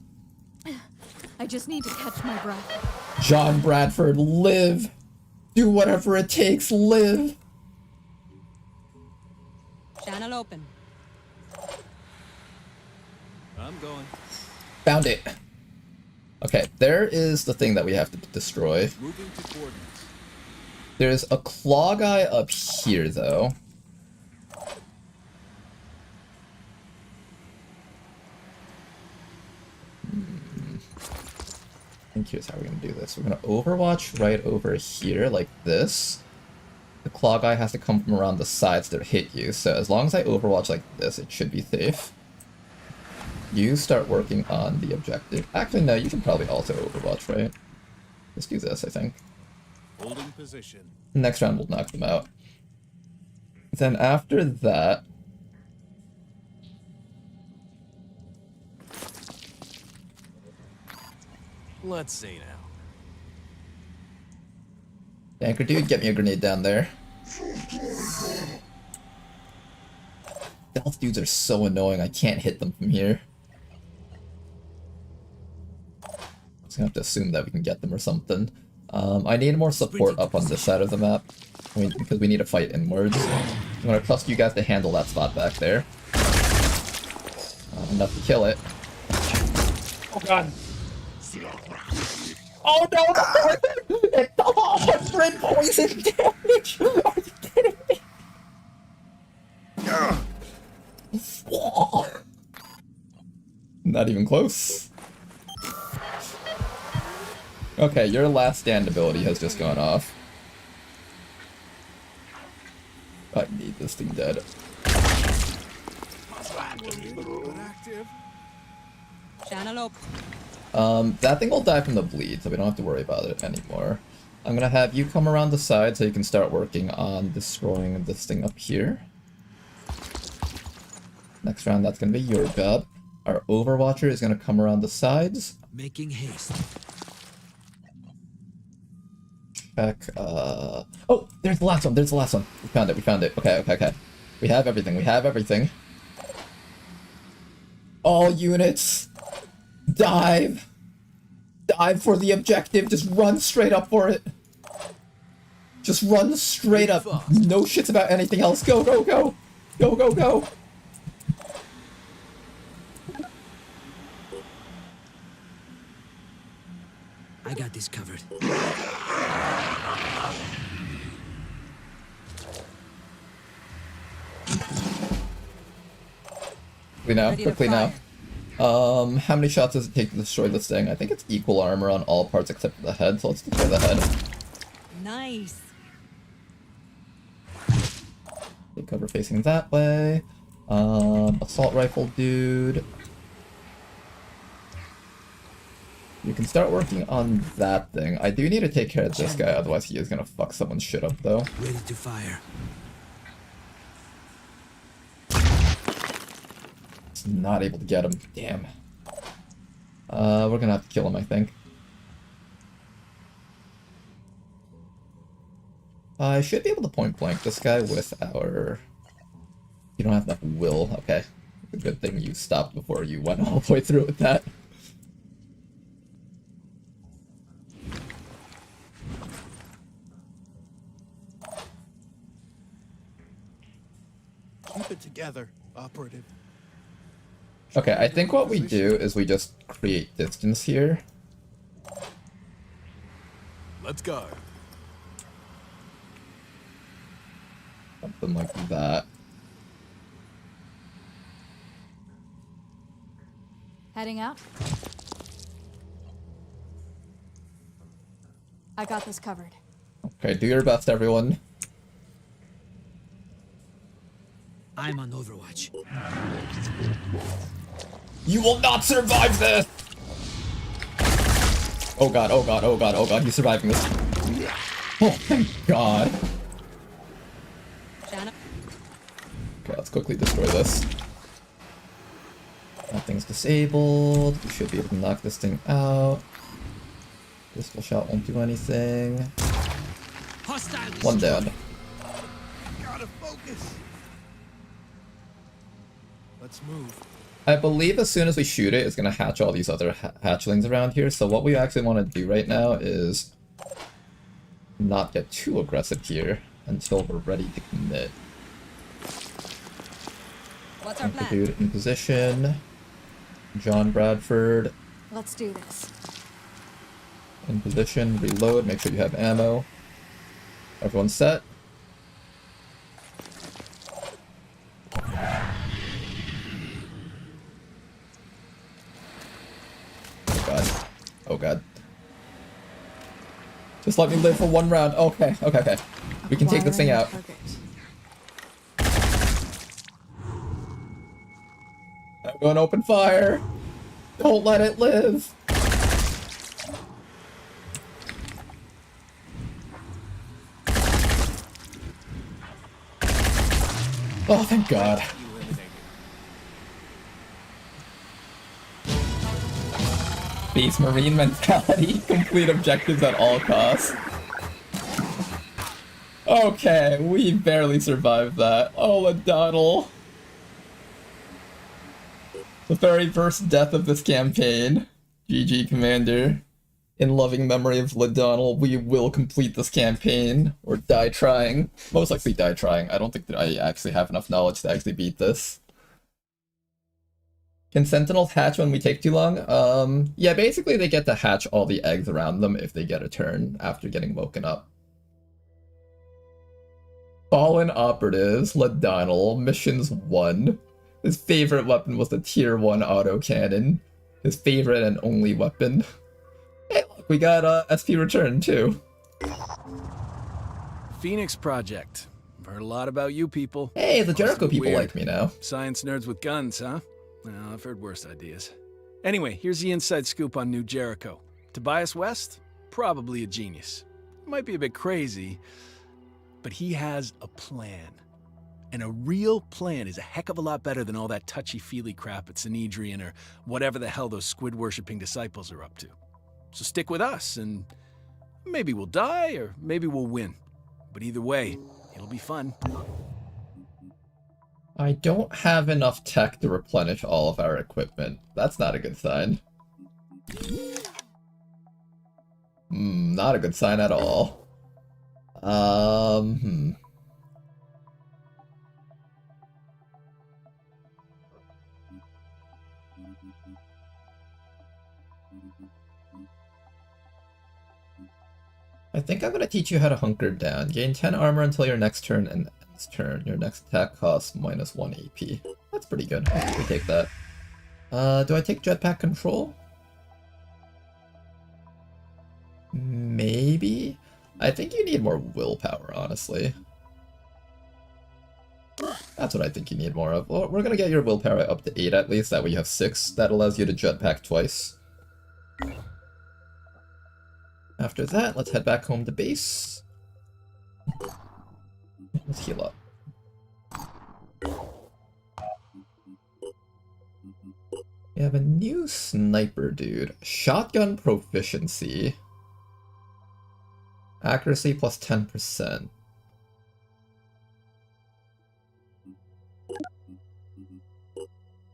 I just need to catch my breath. John Bradford, live! Do whatever it takes, live! Channel open. I'm going. Found it. Okay, there is the thing that we have to destroy. Moving to coordinates. There's a claw guy up here, though. I think here's how we're gonna do this. We're gonna overwatch right over here, like this. The claw guy has to come from around the sides to hit you, so as long as I overwatch like this, it should be safe. You start working on the objective. Actually, no, you can probably also overwatch, right? Let's do this, I think. Holding position. Next round, we'll knock them out. Then after that... Let's see now. Anchor dude, get me a grenade down there. Stealth dudes are so annoying, I can't hit them from here. I'm just gonna have to assume that we can get them or something. I need more support up on this side of the map. Because we need to fight inwards. I'm gonna trust you guys to handle that spot back there. Enough to kill it. Oh god. Oh no, the poison! It does 100 poison damage! Are you kidding me? Not even close. Okay, your last stand ability has just gone off. I need this thing dead. Channel open. That thing will die from the bleed, so we don't have to worry about it anymore. I'm gonna have you come around the side so you can start working on destroying this thing up here. Next round, that's gonna be your job. Our Overwatcher is gonna come around the sides. Making haste. Check, oh, there's the last one, there's the last one. We found it. Okay. We have everything. All units, dive! Dive for the objective, just run straight up for it. Just run straight up. No shits about anything else. Go. I got this covered. Quickly now. How many shots does it take to destroy this thing? I think it's equal armor on all parts except for the head, so let's destroy the head. Nice. Take cover facing that way. Assault rifle dude. You can start working on that thing. I do need to take care of this guy, otherwise he is gonna fuck someone's shit up, though. Ready to fire. Not able to get him. Damn. We're gonna have to kill him, I think. I should be able to point blank this guy with our... You don't have enough will. Okay. Good thing you stopped before you went all the way through with that. Keep it together, operative. Okay, I think what we do is we just create distance here. Let's go. Something like that. Heading out? I got this covered. Okay, do your best, everyone. I'm on Overwatch. You will not survive this! Oh god, oh god, oh god, oh god, he's surviving this. Oh, thank god. Okay, let's quickly destroy this. Nothing's disabled. We should be able to knock this thing out. Pistol shot won't do anything. One down. Gotta focus. Let's move. I believe as soon as we shoot it, it's going to hatch all these other hatchlings around here. So what we actually want to do right now is not get too aggressive here until we're ready to commit. What's our plan? Dude in position. John Bradford. Let's do this. In position. Reload. Make sure you have ammo. Everyone set. Oh god. Just let me live for one round. Okay, okay, okay. We can take this thing out. I'm going to open fire. Don't let it live. Oh, thank god. Space Marine mentality. Complete objectives at all costs. Okay, we barely survived that. Oh, O'Donnell. The very first death of this campaign. GG, Commander. In loving memory of O'Donnell, we will complete this campaign, or die trying. Most likely die trying. I don't think that I actually have enough knowledge to actually beat this. Can Sentinels hatch when we take too long? Yeah, basically they get to hatch all the eggs around them if they get a turn after getting woken up. Fallen Operatives, O'Donnell, Missions 1. His favorite weapon was the Tier 1 autocannon. His favorite and only weapon. Hey, look, we got SP return too. Phoenix Project. I've heard a lot about you people. Hey, the Jericho people like me now. Science nerds with guns, huh? Well, I've heard worse ideas. Anyway, here's the inside scoop on New Jericho. Tobias West? Probably a genius. Might be a bit crazy, but he has a plan. And a real plan is a heck of a lot better than all that touchy-feely crap at Sanhedrin or whatever the hell those squid-worshipping disciples are up to. So stick with us, and maybe we'll die, or maybe we'll win. But either way, it'll be fun. I don't have enough tech to replenish all of our equipment. That's not a good sign. Not a good sign at all. I think I'm gonna teach you how to hunker down. Gain 10 armor until your next turn, and ends turn. Your next attack costs -1 AP. That's pretty good. I think we take that. Do I take jetpack control? Maybe? I think you need more willpower, honestly. That's what I think you need more of. Well, we're gonna get your willpower up to 8 at least, that way you have 6. That allows you to jetpack twice. After that, let's head back home to base. Let's heal up. We have a new sniper dude. Shotgun proficiency. Accuracy plus 10%.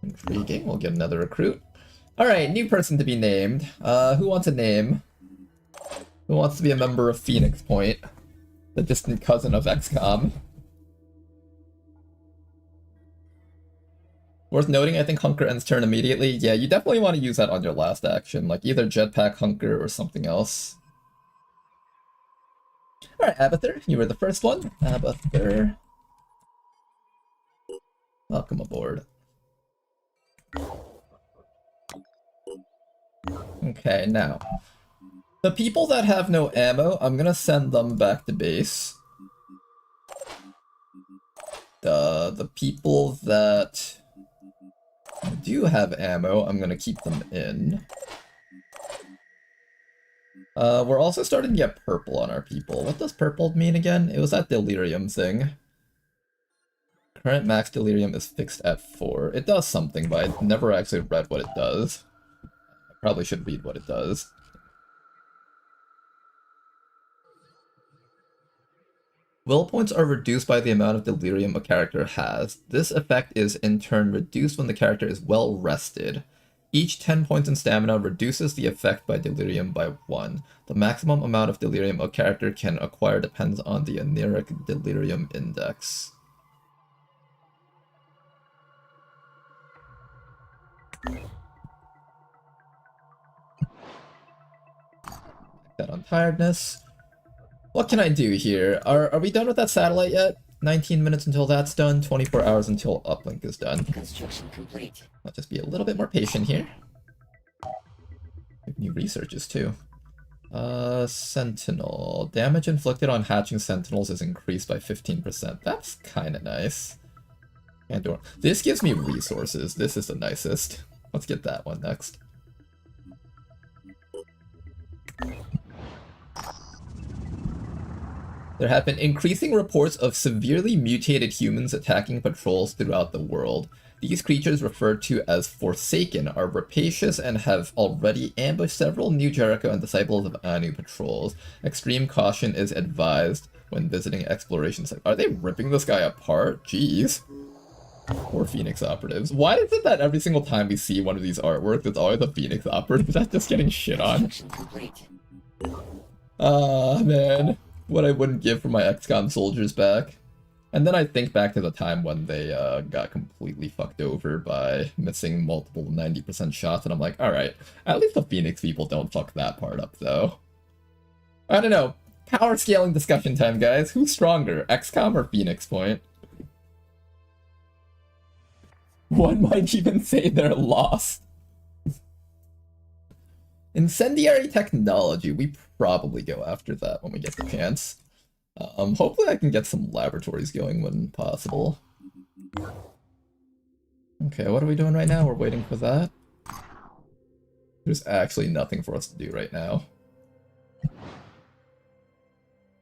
Intriguing. We'll get another recruit. Alright, new person to be named. Who wants a name? Who wants to be a member of Phoenix Point? The distant cousin of XCOM. Worth noting, I think Hunker ends turn immediately. Yeah, you definitely want to use that on your last action, like either Jetpack Hunker or something else. Alright, Abathur, you were the first one. Abathur. Welcome aboard. Okay, now. The people that have no ammo, I'm gonna send them back to base. The people that do have ammo, I'm gonna keep them in. We're also starting to get purple on our people. What does purple mean again? It was that delirium thing. Current max delirium is fixed at 4. It does something, but I never actually read what it does. I probably should read what it does. Will points are reduced by the amount of delirium a character has. This effect is in turn reduced when the character is well rested. Each 10 points in stamina reduces the effect by delirium by 1. The maximum amount of delirium a character can acquire depends on the aneric delirium index. That on tiredness. What can I do here? Are we done with that satellite yet? 19 minutes until that's done, 24 hours until uplink is done. Construction complete. Let's just be a little bit more patient here. New researches too. Sentinel. Damage inflicted on hatching sentinels is increased by 15%. That's kind of nice. And this gives me resources. This is the nicest. Let's get that one next. There have been increasing reports of severely mutated humans attacking patrols throughout the world. These creatures, referred to as Forsaken, are rapacious and have already ambushed several New Jericho and Disciples of Anu patrols. Extreme caution is advised when visiting exploration sites. Are they ripping this guy apart? Jeez. Poor Phoenix operatives. Why is it that every single time we see one of these artworks, it's always a Phoenix operative that's just getting shit on? Ah, man. What I wouldn't give for my XCOM soldiers back. And then I think back to the time when they got completely fucked over by missing multiple 90% shots, and I'm like, alright, at least the Phoenix people don't fuck that part up, though. I don't know. Power scaling discussion time, guys. Who's stronger, XCOM or Phoenix Point? One might even say they're lost. Incendiary technology, we probably go after that when we get the chance. Hopefully I can get some laboratories going when possible. Okay, what are we doing right now? We're waiting for that. There's actually nothing for us to do right now.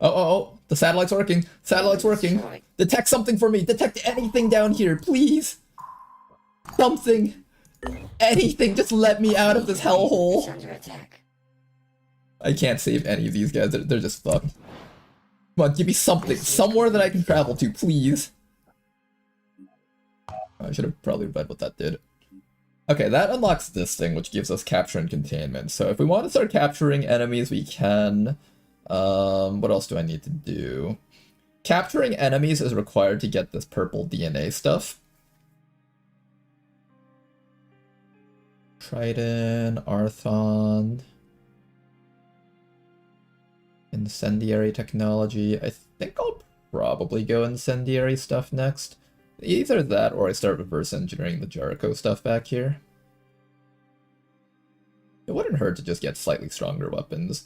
Oh, the satellite's working. Satellite's working. Detect something for me. Detect anything down here, please. Something. Anything, just let me out of this hellhole. I can't save any of these guys, they're just fucked. Come on, give me something, somewhere that I can travel to, please. I should have probably read what that did. Okay, that unlocks this thing, which gives us capture and containment. So if we want to start capturing enemies, we can. What else do I need to do? Capturing enemies is required to get this purple DNA stuff. Trident, Arthon, incendiary technology. I think I'll probably go incendiary stuff next. Either that or I start reverse engineering the Jericho stuff back here. It wouldn't hurt to just get slightly stronger weapons.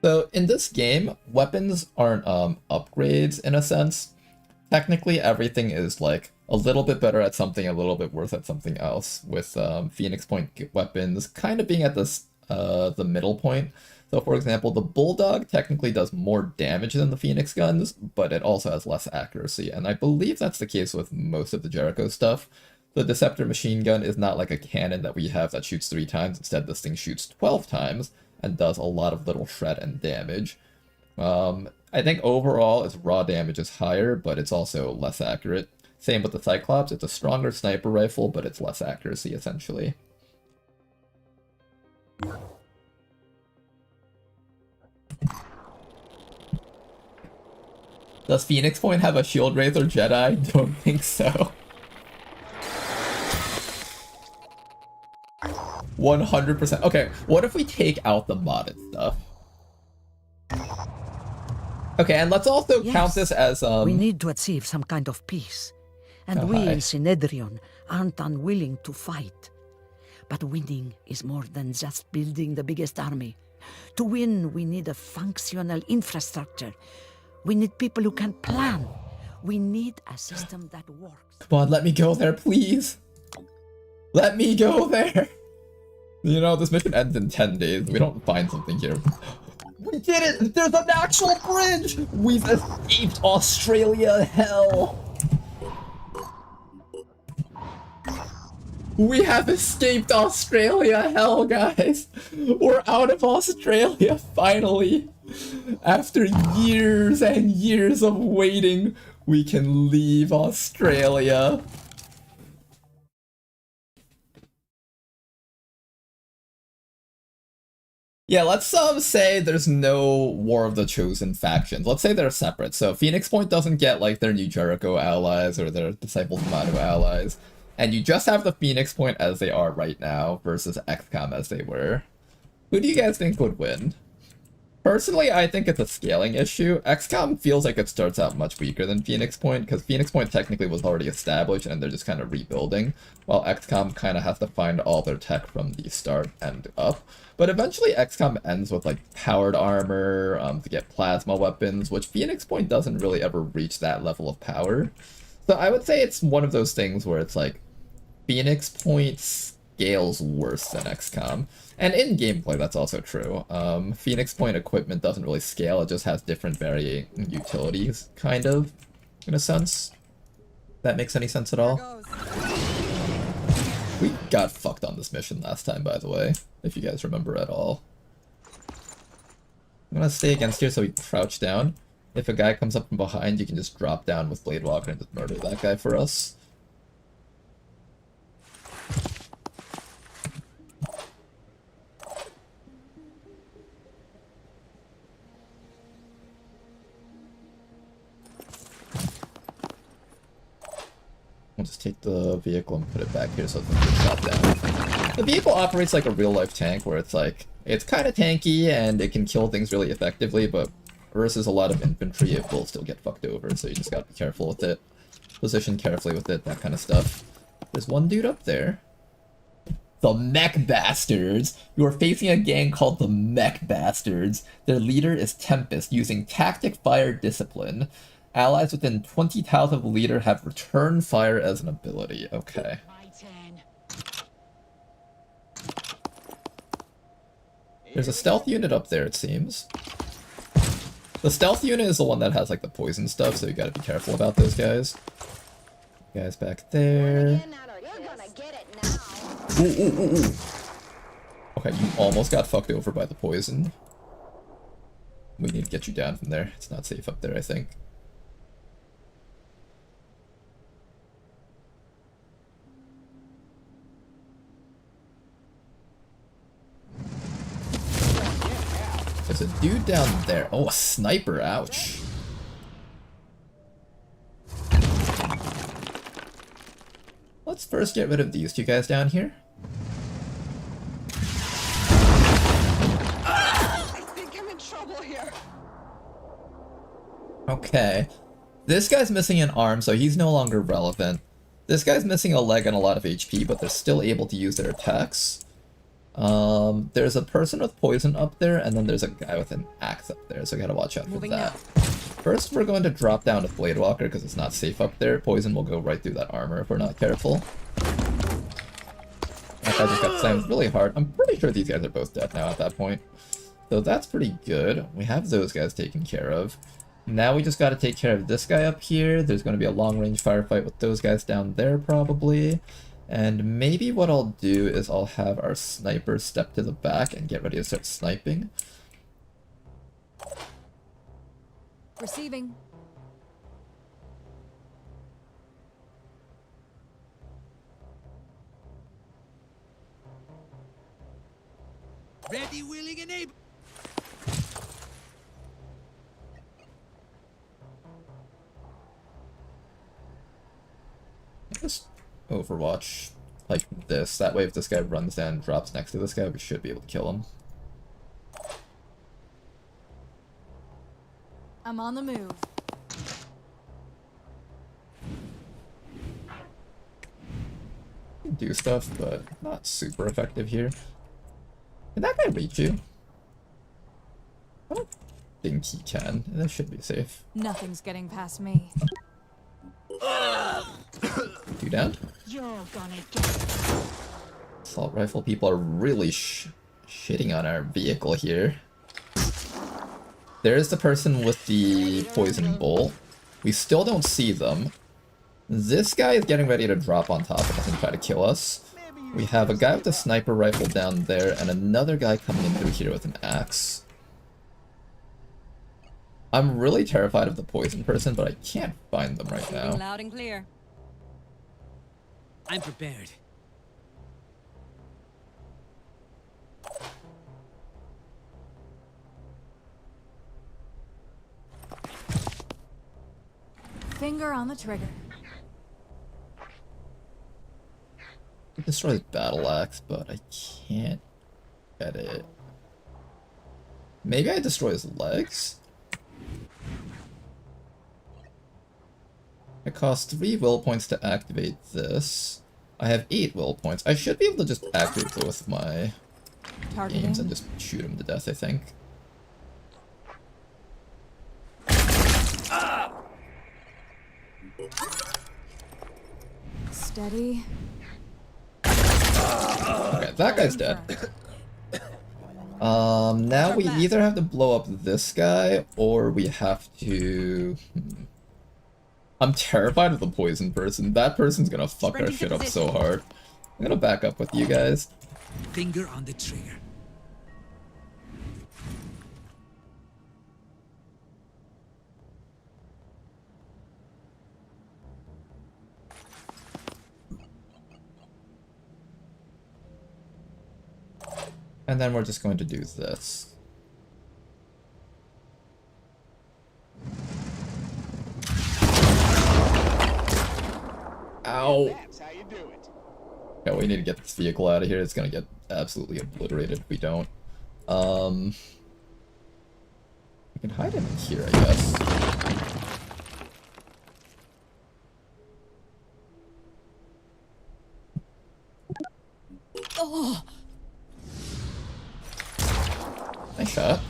So in this game, weapons aren't upgrades in a sense. Technically everything is like a little bit better at something, a little bit worse at something else, with Phoenix Point weapons kind of being at this the middle point. So for example, the Bulldog technically does more damage than the Phoenix guns, but it also has less accuracy, and I believe that's the case with most of the Jericho stuff. The Deceptor machine gun is not like a cannon that we have that shoots 3 times. Instead, this thing shoots 12 times and does a lot of little shred and damage. I think overall its raw damage is higher, but it's also less accurate. Same with the Cyclops. It's a stronger sniper rifle, but it's less accuracy, essentially. Does Phoenix Point have a Shield Razor Jedi? Don't think so. 100%. Okay, what if we take out the modded stuff? Okay, and let's also count this as we need to achieve some kind of peace. And we in Synedrion aren't unwilling to fight. But winning is more than just building the biggest army. To win, we need a functional infrastructure. We need people who can plan. We need a system that works. Come on, let me go there, please. Let me go there. You know, this mission ends in 10 days. We don't find something here. We did it! There's an actual bridge! We've escaped Australia hell! We have escaped Australia hell, guys! We're out of Australia, finally! After years and years of waiting, we can leave Australia. Yeah, let's say there's no War of the Chosen factions. Let's say they're separate. So Phoenix Point doesn't get like their new Jericho allies or their Disciples of Manu allies. And you just have the Phoenix Point as they are right now versus XCOM as they were. Who do you guys think would win? Personally, I think it's a scaling issue. XCOM feels like it starts out much weaker than Phoenix Point, because Phoenix Point technically was already established and they're just kind of rebuilding, while XCOM kind of has to find all their tech from the start and up. But eventually XCOM ends with like powered armor to get plasma weapons, which Phoenix Point doesn't really ever reach that level of power. So I would say it's one of those things where it's like Phoenix Point scales worse than XCOM. And in gameplay, that's also true. Phoenix Point equipment doesn't really scale, it just has different varying utilities, kind of, in a sense. That makes any sense at all? We got fucked on this mission last time, by the way, if you guys remember at all. I'm gonna stay against here so we crouch down. If a guy comes up from behind, you can just drop down with Blade Walker and just murder that guy for us. We'll just take the vehicle and put it back here so it doesn't get shot down. The vehicle operates like a real-life tank where it's like, it's kind of tanky and it can kill things really effectively, but versus a lot of infantry, it will still get fucked over, so you just gotta be careful with it. Position carefully with it, that kind of stuff. There's one dude up there. The Mech Bastards! You are facing a gang called the Mech Bastards. Their leader is Tempest, using Tactic Fire Discipline. Allies within 20 tiles of the leader have Return Fire as an ability. Okay. There's a stealth unit up there, it seems. The stealth unit is the one that has like the poison stuff, so you gotta be careful about those guys. Guys back there. Ooh, ooh, ooh, ooh. Okay, you almost got fucked over by the poison. We need to get you down from there. It's not safe up there, I think. There's a dude down there. Oh, a sniper. Ouch. Let's first get rid of these two guys down here. I think I'm in trouble here. Okay. This guy's missing an arm, so he's no longer relevant. This guy's missing a leg and a lot of HP, but they're still able to use their attacks. There's a person with poison up there, and then there's a guy with an axe up there, so we gotta watch out for that. First, we're going to drop down with Blade Walker because it's not safe up there. Poison will go right through that armor if we're not careful. That guy just got slammed really hard. I'm pretty sure these guys are both dead now at that point. So that's pretty good. We have those guys taken care of. Now we just got to take care of this guy up here. There's going to be a long-range firefight with those guys down there probably. And maybe what I'll do is I'll have our sniper step to the back and get ready to start sniping. Receiving. Ready, willing, and able. Just Overwatch like this. That way if this guy runs down and drops next to this guy, we should be able to kill him. I'm on the move. Do stuff, but not super effective here. Can that guy reach you? I don't think he can. That should be safe. Nothing's getting past me. Two down. You're gonna get it. Assault rifle people are really shitting on our vehicle here. There's the person with the poison bolt. We still don't see them. This guy is getting ready to drop on top of us and try to kill us. We have a guy with a sniper rifle down there and another guy coming in through here with an axe. I'm really terrified of the poison person, but I can't find them right now. Loud and clear. I'm prepared. Finger on the trigger. It destroys battle axe, but I can't get it. Maybe I destroy his legs? It costs 3 will points to activate this. I have 8 will points. I should be able to just activate both my games and just shoot him to death, I think. Steady. Okay, that guy's dead. Now we either have to blow up this guy, or we have to... I'm terrified of the poison person. That person's gonna fuck our shit up so hard. I'm gonna back up with you guys. Finger on the trigger. And then we're just going to do this. Ow! Yeah, we need to get this vehicle out of here. It's gonna get absolutely obliterated if we don't. We can hide him in here, I guess. Oh! Nice shot.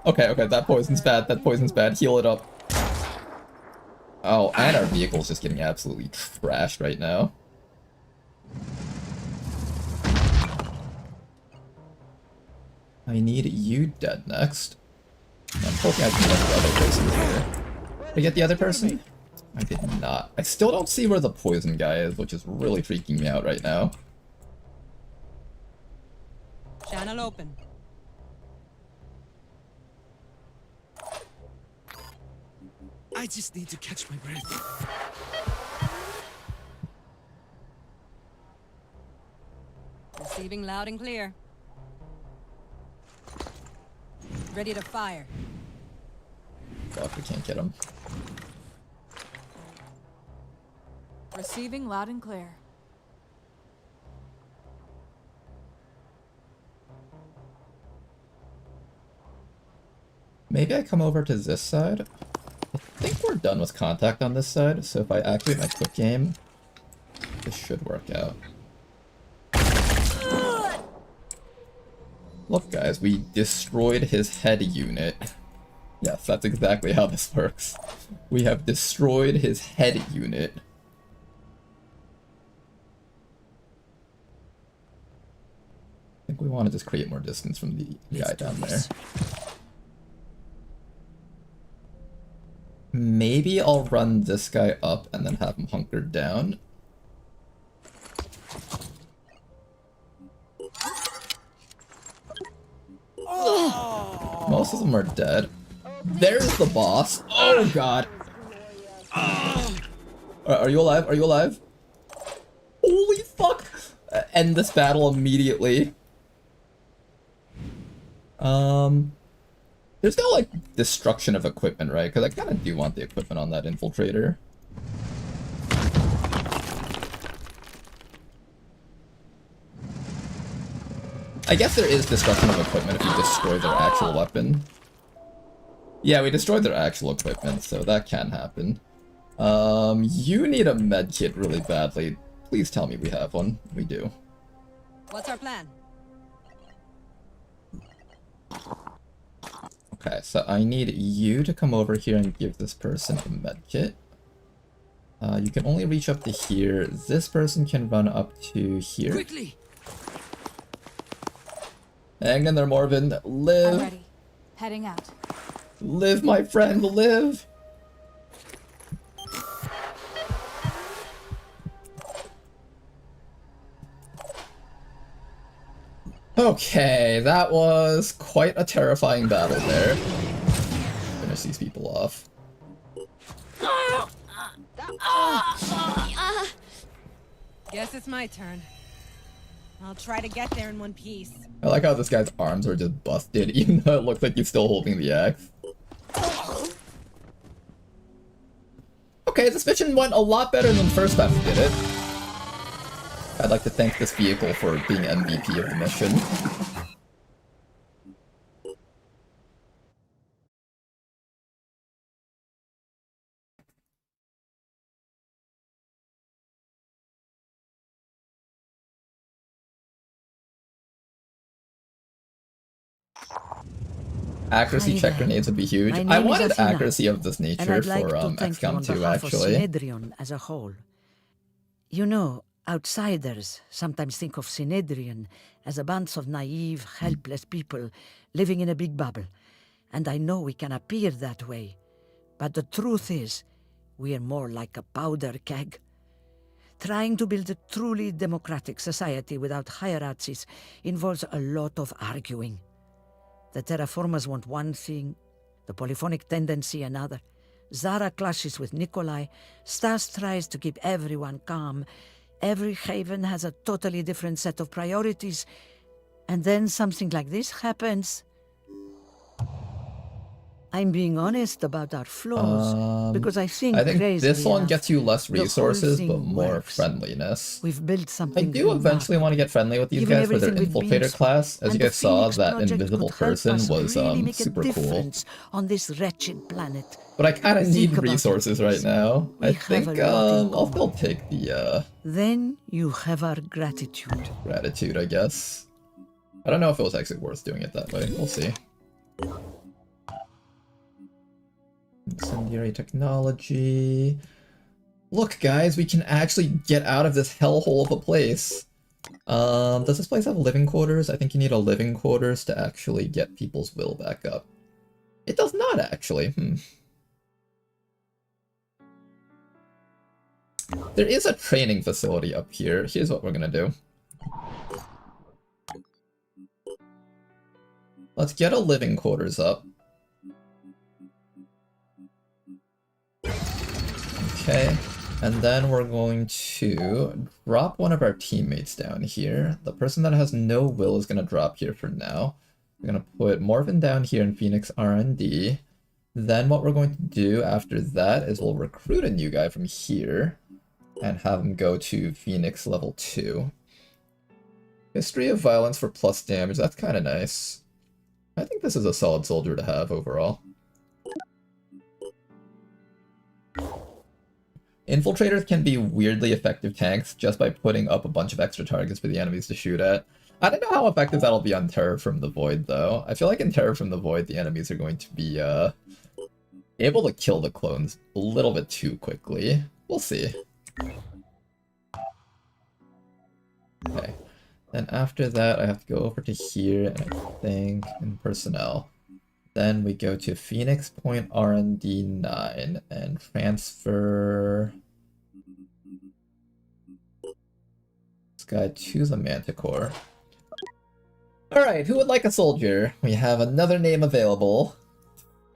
Okay, that poison's bad. That poison's bad. Heal it up. Oh, and our vehicle's just getting absolutely trashed right now. I need you dead next. I'm hoping I can get the other person here. Did I get the other person? I did not. I still don't see where the poison guy is, which is really freaking me out right now. Channel open. I just need to catch my breath. Receiving loud and clear. Ready to fire. Fuck, we can't get him. Receiving loud and clear. Maybe I come over to this side. I think we're done with contact on this side, so if I activate my quick game, this should work out. Look guys, we destroyed his head unit. Yes, that's exactly how this works. We have destroyed his head unit. I think we want to just create more distance from the guy down there. Maybe I'll run this guy up and then have him hunkered down. Most of them are dead. There's the boss. Oh god. Are you alive? Are you alive? Holy fuck! End this battle immediately. There's no, like, destruction of equipment, right? Because I kind of do want the equipment on that infiltrator. I guess there is destruction of equipment if you destroy their actual weapon. Yeah, we destroyed their actual equipment, so that can happen. You need a med kit really badly. Please tell me we have one. We do. What's our plan? Okay, so I need you to come over here and give this person a med kit. You can only reach up to here. This person can run up to here. Quickly! Hang in there, Morven. Live. I'm ready. Heading out. Live, my friend, live. Okay, that was quite a terrifying battle there. Finish these people off. Guess it's my turn. I'll try to get there in one piece. I like how this guy's arms are just busted, even though it looks like he's still holding the axe. Okay, this mission went a lot better than the first time we did it. I'd like to thank this vehicle for being MVP of the mission. Accuracy check grenades would be huge. I wanted accuracy of this nature for XCOM 2, actually. Synedrion as a whole. You know, outsiders sometimes think of Synedrion as a bunch of naive, helpless people living in a big bubble. And I know we can appear that way. But the truth is, we are more like a powder keg. Trying to build a truly democratic society without hierarchies involves a lot of arguing. The terraformers want one thing, the polyphonic tendency another. Zara clashes with Nikolai, Stas tries to keep everyone calm. Every haven has a totally different set of priorities. And then something like this happens. I'm being honest about our flaws, because I think this one gets you less resources, but more friendliness. We've built something. I do eventually want to get friendly with these guys for their infiltrator class. As you guys saw, that invisible person was super cool. On this wretched planet. But I kind of need resources right now. I think I'll still take the Then you have our gratitude. Gratitude, I guess. I don't know if it was actually worth doing it that way. We'll see. Incendiary technology. Look, guys, we can actually get out of this hellhole of a place. Does this place have living quarters? I think you need a living quarters to actually get people's will back up. It does not, actually. There is a training facility up here. Here's what we're gonna do. Let's get a living quarters up. Okay, and then we're going to drop one of our teammates down here. The person that has no will is going to drop here for now. We're going to put Morven down here in Phoenix R&D. Then what we're going to do after that is we'll recruit a new guy from here and have him go to Phoenix level 2. History of violence for plus damage, that's kind of nice. I think this is a solid soldier to have overall. Infiltrators can be weirdly effective tanks just by putting up a bunch of extra targets for the enemies to shoot at. I don't know how effective that'll be on Terror from the Void, though. I feel like in Terror from the Void, the enemies are going to be able to kill the clones a little bit too quickly. We'll see. Okay. Then after that, I have to go over to here, and I think in Personnel. Then we go to Phoenix Point R&D 9 and transfer this guy to the Manticore. Alright, who would like a soldier? We have another name available.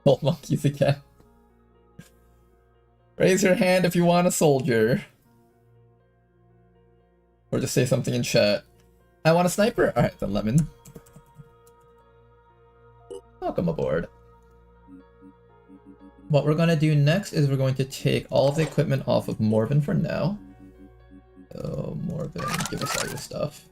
Old monkeys again. Raise your hand if you want a soldier. Or just say something in chat. I want a sniper? Alright then, Lemon. Welcome aboard. What we're going to do next is we're going to take all of the equipment off of Morven for now. So, Morven, give us all your stuff.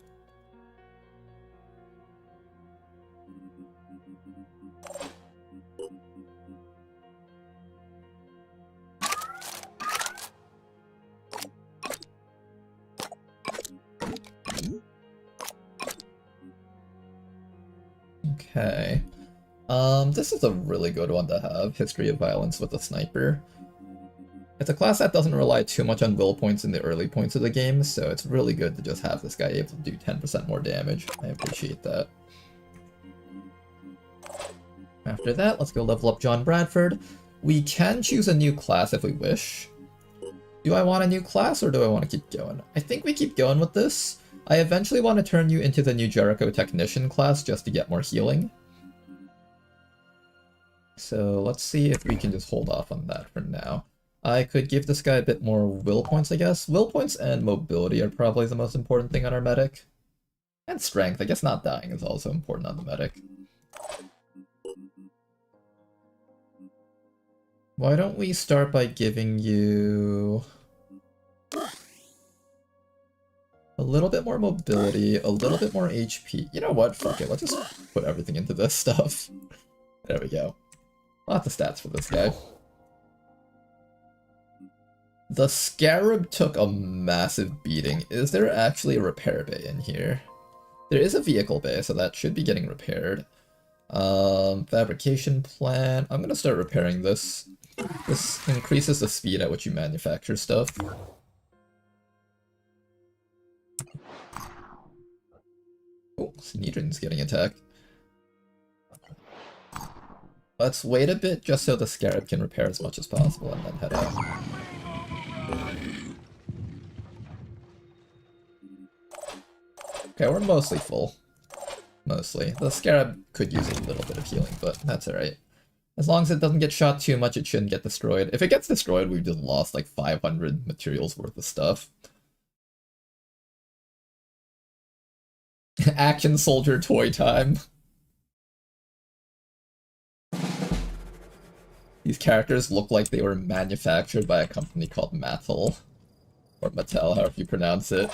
Okay. This is a really good one to have, History of Violence with a Sniper. It's a class that doesn't rely too much on will points in the early points of the game, so it's really good to just have this guy able to do 10% more damage. I appreciate that. After that, let's go level up John Bradford. We can choose a new class if we wish. Do I want a new class or do I want to keep going? I think we keep going with this. I eventually want to turn you into the new Jericho Technician class just to get more healing. So let's see if we can just hold off on that for now. I could give this guy a bit more will points, I guess. Will points and mobility are probably the most important thing on our medic. And strength. I guess not dying is also important on the medic. Why don't we start by giving you a little bit more mobility, a little bit more HP. You know what? Fuck it. Let's just put everything into this stuff. There we go. Lots of stats for this guy. The Scarab took a massive beating. Is there actually a repair bay in here? There is a vehicle bay, so that should be getting repaired. Fabrication plant. I'm gonna start repairing this. This increases the speed at which you manufacture stuff. Oh, Synedron's getting attacked. Let's wait a bit just so the Scarab can repair as much as possible and then head out. Okay, we're mostly full. Mostly. The Scarab could use a little bit of healing, but that's alright. As long as it doesn't get shot too much, it shouldn't get destroyed. If it gets destroyed, we've just lost like 500 materials worth of stuff. Action soldier toy time. These characters look like they were manufactured by a company called Mattel. Or Mattel, however you pronounce it.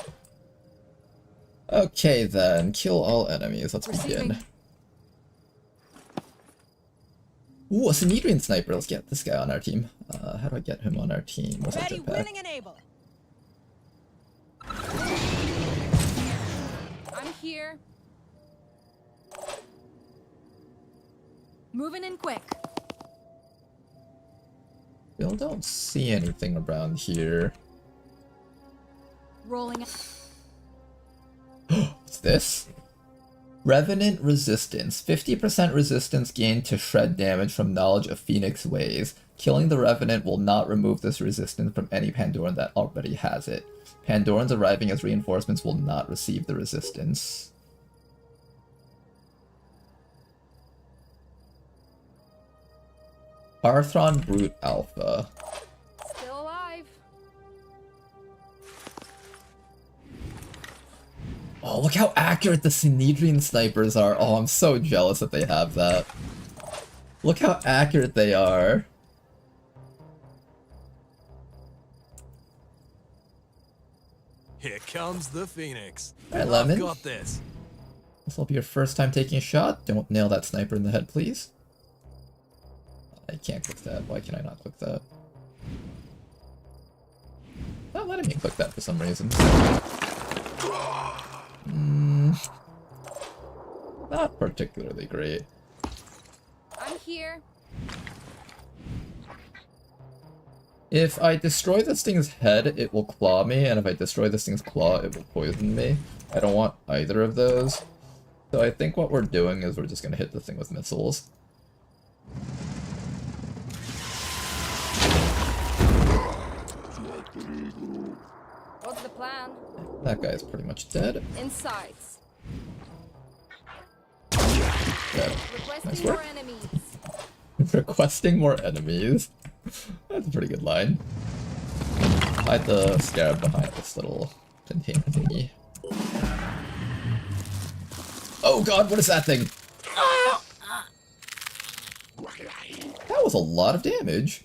Okay then, kill all enemies. Let's begin. Ooh, a Synedrian sniper. Let's get this guy on our team. How do I get him on our team? What's our jetpack? Willing and able. I'm here. Moving in quick. Still don't see anything around here. Rolling. What's this? Revenant resistance. 50% resistance gained to shred damage from knowledge of Phoenix ways. Killing the Revenant will not remove this resistance from any Pandoran that already has it. Pandorans arriving as reinforcements will not receive the resistance. Arthron Brute Alpha. Still alive. Oh, look how accurate the Synedrian snipers are. Oh, I'm so jealous that they have that. Look how accurate they are. Here comes the Phoenix. Alright, Lemon. I've got this. This will be your first time taking a shot. Don't nail that sniper in the head, please. I can't click that. Why can I not click that? Not letting me click that for some reason. Not particularly great. I'm here. If I destroy this thing's head, it will claw me, and if I destroy this thing's claw, it will poison me. I don't want either of those. So I think what we're doing is we're just gonna hit the thing with missiles. What's the plan? That guy's pretty much dead. Insights. Dead. Requesting Nice more work. enemies. Requesting more enemies. That's a pretty good line. Hide the scarab behind this little container thingy. Oh god, what is that thing? That was a lot of damage.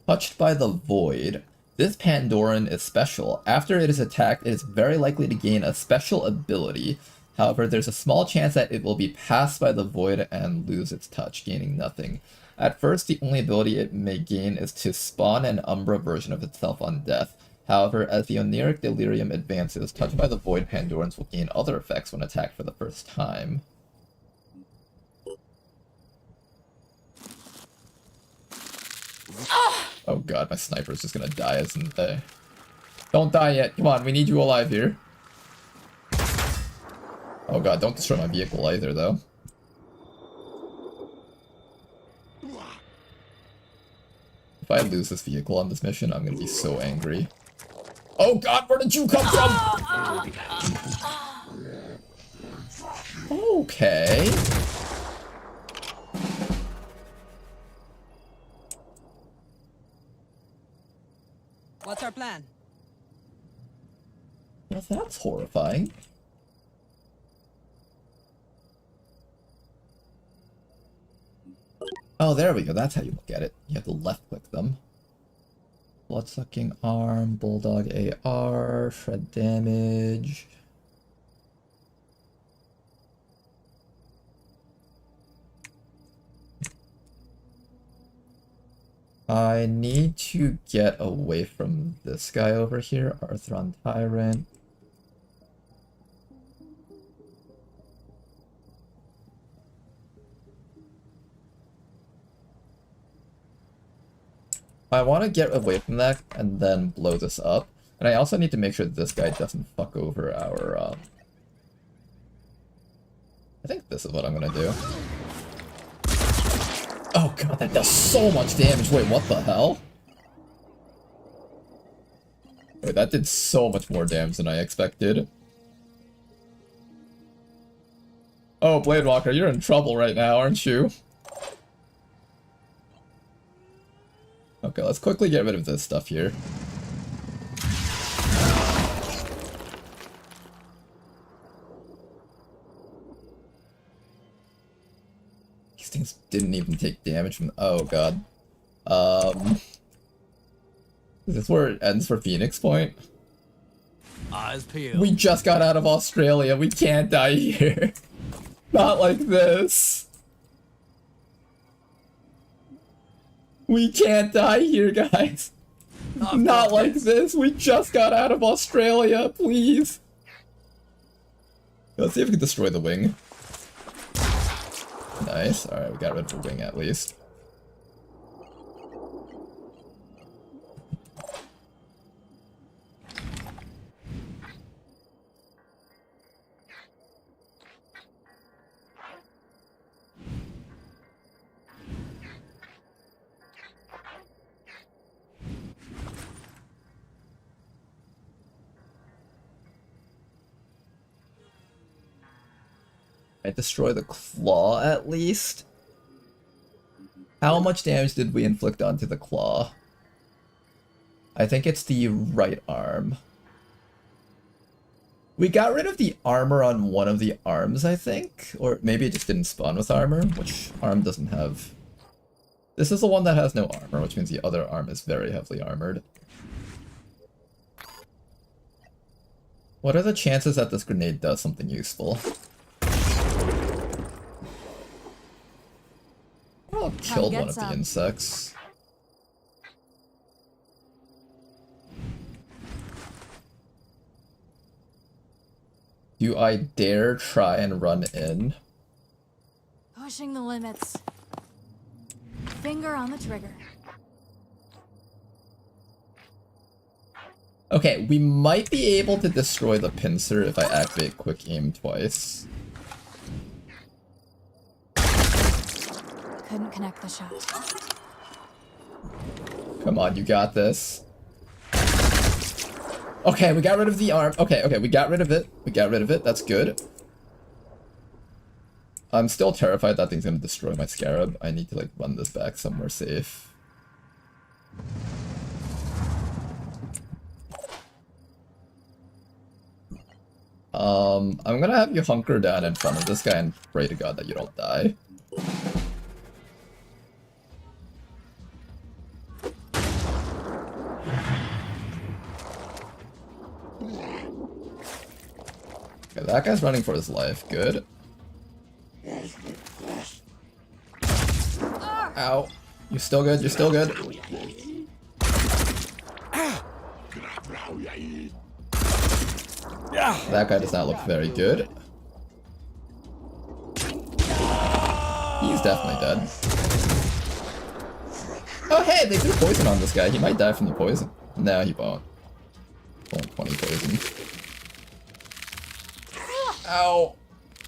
Touched by the void. This Pandoran is special. After it is attacked, it is very likely to gain a special ability. However, there's a small chance that it will be passed by the void and lose its touch, gaining nothing. At first, the only ability it may gain is to spawn an Umbra version of itself on death. However, as the Oniric Delirium advances, touched by the void Pandorans will gain other effects when attacked for the first time. Oh god, my sniper is just gonna die, isn't they? Don't die yet. Come on, we need you alive here. Oh god, don't destroy my vehicle either, though. If I lose this vehicle on this mission, I'm gonna be so angry. Oh god, where did you come from? Okay. What's our plan? Well, that's horrifying. Oh, there we go. That's how you look at it. You have to left-click them. Blood-sucking arm, bulldog AR, shred damage. I need to get away from this guy over here, Arthron Tyrant. I want to get away from that and then blow this up. And I also need to make sure that this guy doesn't fuck over our, I think this is what I'm gonna do. Oh god, that does so much damage. Wait, what the hell? Wait, that did so much more damage than I expected. Oh, Blade Walker, you're in trouble right now, aren't you? Okay, let's quickly get rid of this stuff here. These things didn't even take damage from... Oh god. Is this where it ends for Phoenix Point? Eyes peeled. We just got out of Australia. We can't die here. Not like this. We can't die here, guys. Not like this. We just got out of Australia, please. Let's see if we can destroy the wing. Nice. Alright, we got rid of the wing at least. I destroy the claw at least. How much damage did we inflict onto the claw? I think it's the right arm. We got rid of the armor on one of the arms, I think. Or maybe it just didn't spawn with armor, which arm doesn't have... This is the one that has no armor, which means the other arm is very heavily armored. What are the chances that this grenade does something useful? Oh, killed one of the insects. Do I dare try and run in? Pushing the limits. Finger on the trigger. Okay, we might be able to destroy the pincer if I activate quick aim twice. Couldn't connect the shot. Come on, you got this. Okay, we got rid of the arm. Okay, we got rid of it. We got rid of it. That's good. I'm still terrified that thing's gonna destroy my scarab. I need to like run this back somewhere safe. I'm gonna have you hunker down in front of this guy and pray to God that you don't die. Okay, that guy's running for his life. Good. Ow. You're still good, you're still good. That guy does not look very good. He's definitely dead. Oh hey, they threw poison on this guy. He might die from the poison. No, he won't. Only 20 poison. Ow.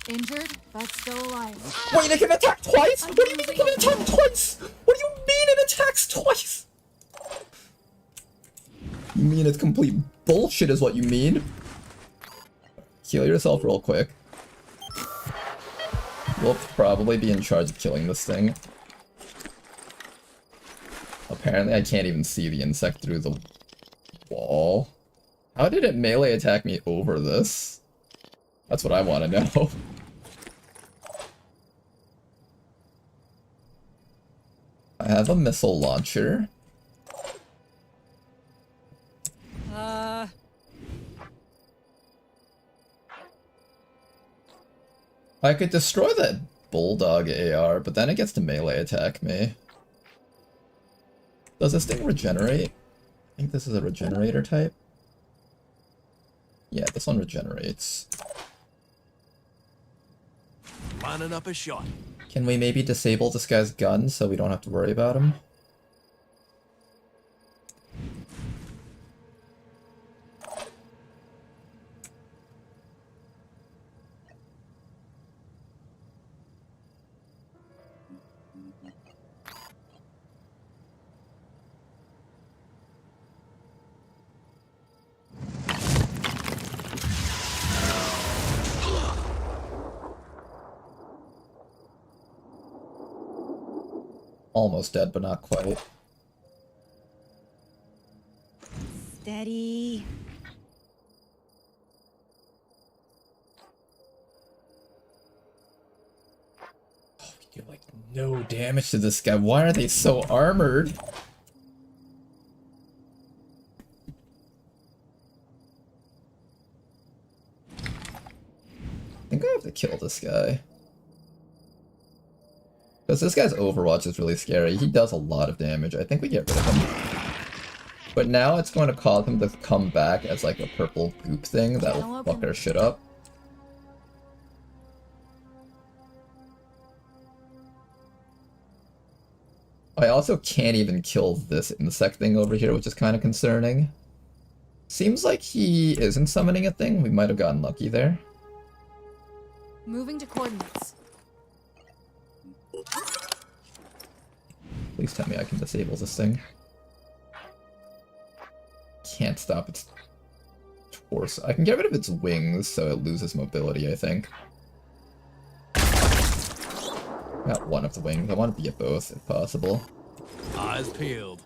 Injured, but still alive. Wait, it can attack twice? What do you mean it can attack twice? What do you mean it attacks twice? You mean it's complete bullshit is what you mean? Heal yourself real quick. We'll probably be in charge of killing this thing. Apparently I can't even see the insect through the wall. How did it melee attack me over this? That's what I want to know. I have a missile launcher. I could destroy that bulldog AR, but then it gets to melee attack me. Does this thing regenerate? I think this is a regenerator type. Yeah, this one regenerates. Lining up a shot. Can we maybe disable this guy's gun so we don't have to worry about him? Almost dead, but not quite. Steady. Oh, we do like no damage to this guy. Why are they so armored? I think I have to kill this guy. Because this guy's Overwatch is really scary. He does a lot of damage. I think we get rid of him. But now it's going to cause him to come back as like a purple goop thing that will fuck our shit up. I also can't even kill this insect thing over here, which is kind of concerning. Seems like he isn't summoning a thing. We might have gotten lucky there. Moving to coordinates. Please tell me I can disable this thing. Can't stop its torso. I can get rid of its wings so it loses mobility, I think. Got one of the wings. I want to be at both if possible. Eyes peeled.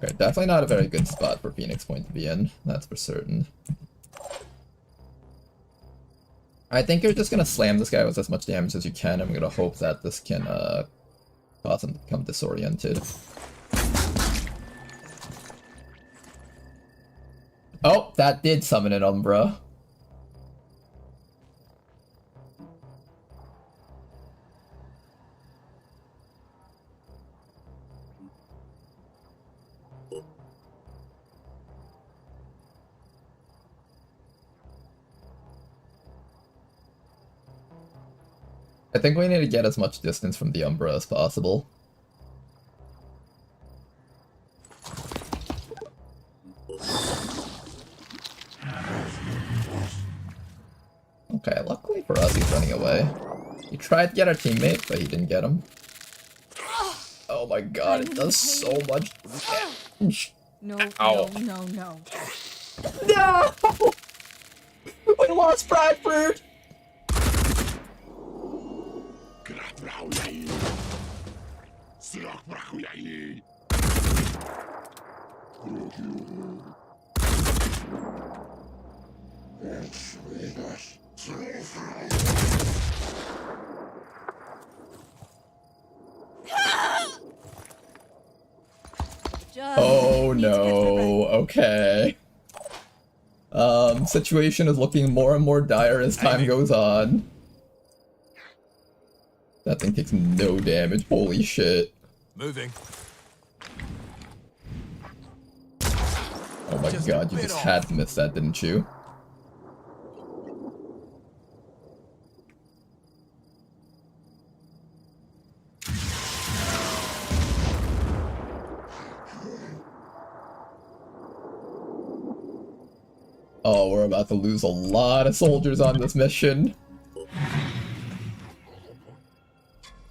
Okay, definitely not a very good spot for Phoenix Point to be in. That's for certain. I think you're just gonna slam this guy with as much damage as you can. I'm gonna hope that this can cause him to become disoriented. Oh, that did summon an Umbra. I think we need to get as much distance from the Umbra as possible. Okay, luckily for us, he's running away. He tried to get our teammate, but he didn't get him. Oh my god, it does so much damage. No, Ow. no, no, no. No! We lost Bradford! Oh no, okay. Situation is looking more and more dire as time goes on. That thing takes no damage, holy shit. Moving. Oh my god, you just had to miss that, didn't you? Oh, we're about to lose a lot of soldiers on this mission.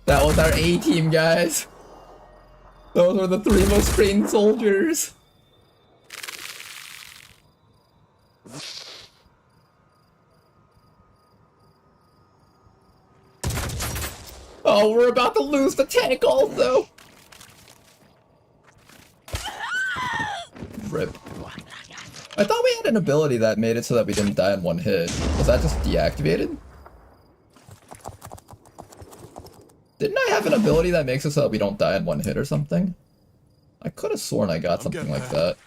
That was our A-team, guys. Those were the 3 most trained soldiers. Oh, we're about to lose the tank also. Rip. I thought we had an ability that made it so that we didn't die in one hit. Was that just deactivated? Didn't I have an ability that makes it so that we don't die in one hit or something? I could have sworn I got something like that.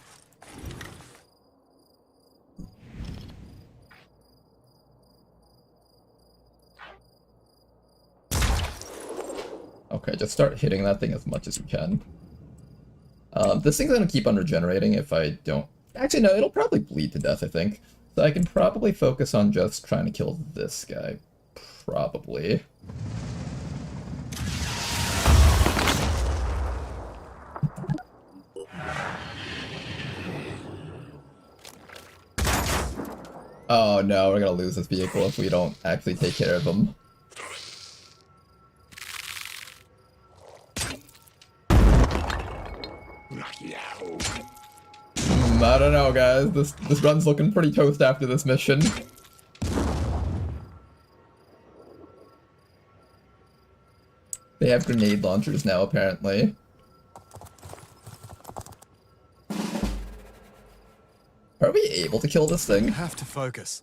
Okay, just start hitting that thing as much as you can. This thing's gonna keep on regenerating if I don't... Actually, no, it'll probably bleed to death, I think. So I can probably focus on just trying to kill this guy. Probably. Oh no, we're gonna lose this vehicle if we don't actually take care of him. I don't know, guys. This run's looking pretty toast after this mission. They have grenade launchers now, apparently. Are we able to kill this thing? You have to focus.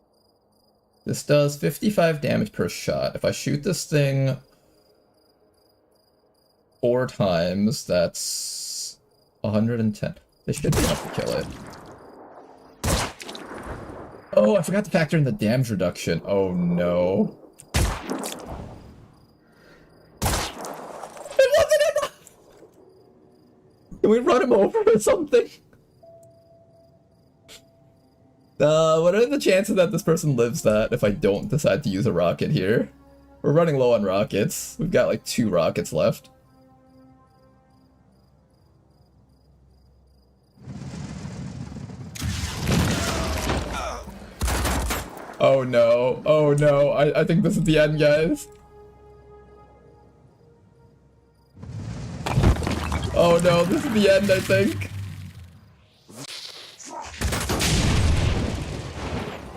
This does 55 damage per shot. If I shoot this thing 4 times, that's 110. They should be enough to kill it. Oh, I forgot to factor in the damage reduction. Oh no. It wasn't enough! Can we run him over or something? What are the chances that this person lives that if I don't decide to use a rocket here? We're running low on rockets. We've got like 2 rockets left. Oh no, oh no, I think this is the end, guys. Oh no, this is the end, I think.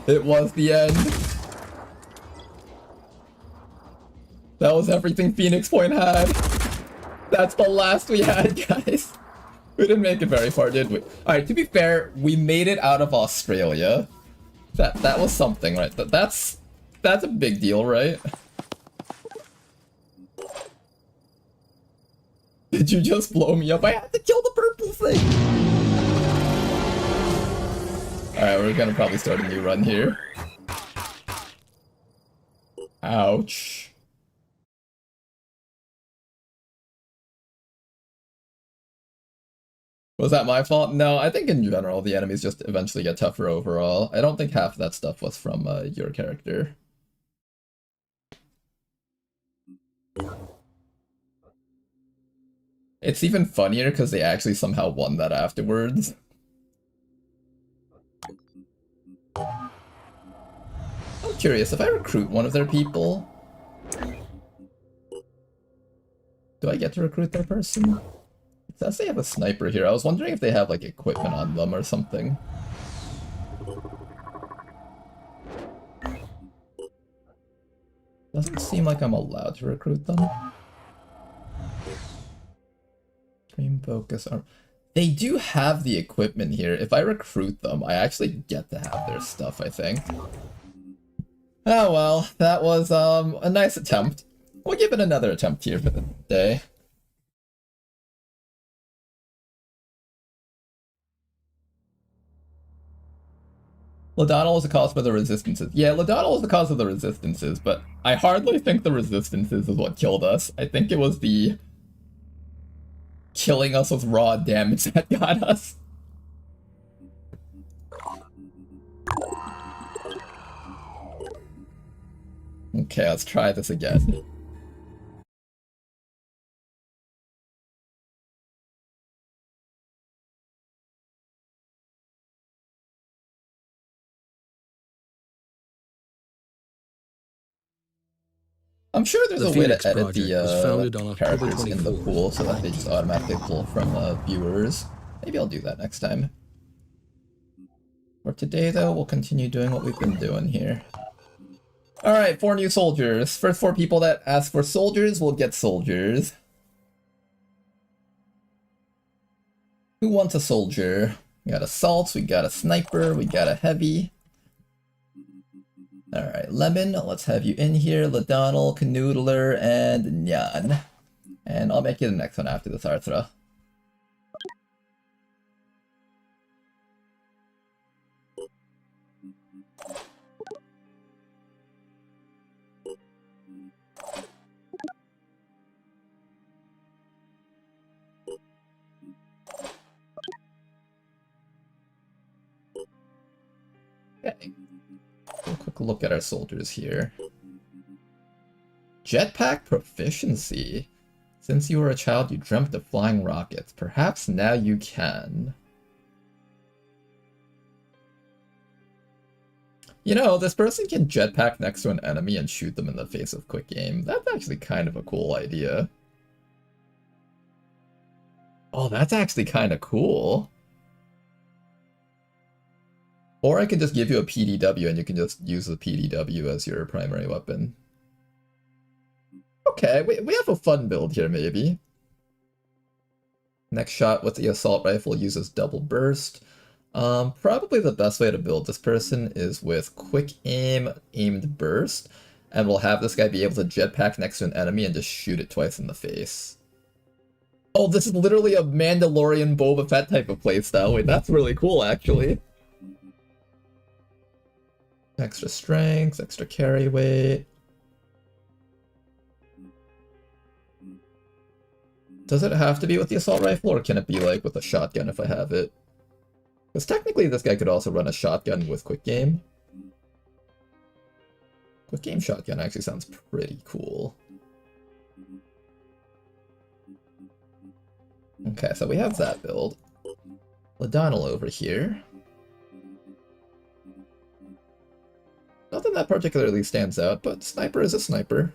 It was the end. That was everything Phoenix Point had. That's the last we had, guys. We didn't make it very far, did we? Alright, to be fair, we made it out of Australia. That was something, right? That's a big deal, right? Did you just blow me up? I had to kill the purple thing! Alright, we're gonna probably start a new run here. Ouch. Was that my fault? No, I think in general the enemies just eventually get tougher overall. I don't think half of that stuff was from your character. It's even funnier because they actually somehow won that afterwards. I'm curious, if I recruit one of their people, do I get to recruit their person? It says they have a sniper here. I was wondering if they have like equipment on them or something. Doesn't seem like I'm allowed to recruit them. Dream focus arm. They do have the equipment here. If I recruit them, I actually get to have their stuff, I think. Oh well, that was a nice attempt. We'll give it another attempt here for the day. Ladonnell was the cause for the resistances. Yeah, Ladonnell was the cause of the resistances, but I hardly think the resistances is what killed us. I think it was the killing us with raw damage that got us. Okay, let's try this again. I'm sure there's a way to edit the characters in the pool so that they just automatically pull from viewers. Maybe I'll do that next time. For today, though, we'll continue doing what we've been doing here. Alright, 4 new soldiers. First 4 people that ask for soldiers will get soldiers. Who wants a soldier? We got assaults, we got a sniper, we got a heavy. Alright, Lemon, let's have you in here. Ladonnell, Canoodler, and Nyan. And I'll make you the next one after this, Arthra. Okay. A quick look at our soldiers here. Jetpack proficiency. Since you were a child, you dreamt of flying rockets. Perhaps now you can. You know, this person can jetpack next to an enemy and shoot them in the face with quick aim. That's actually kind of a cool idea. Oh, that's actually kind of cool. Or I can just give you a PDW and you can just use the PDW as your primary weapon. Okay, we have a fun build here, maybe. Next shot with the assault rifle uses double burst. Probably the best way to build this person is with quick aim, aimed burst, and we'll have this guy be able to jetpack next to an enemy and just shoot it twice in the face. Oh, this is literally a Mandalorian Boba Fett type of playstyle. Wait, that's really cool, actually. Extra strength, extra carry weight. Does it have to be with the assault rifle, or can it be like with a shotgun if I have it? Because technically this guy could also run a shotgun with quick aim. Quick aim shotgun actually sounds pretty cool. Okay, so we have that build. Ladonnell over here. Nothing that particularly stands out, but sniper is a sniper.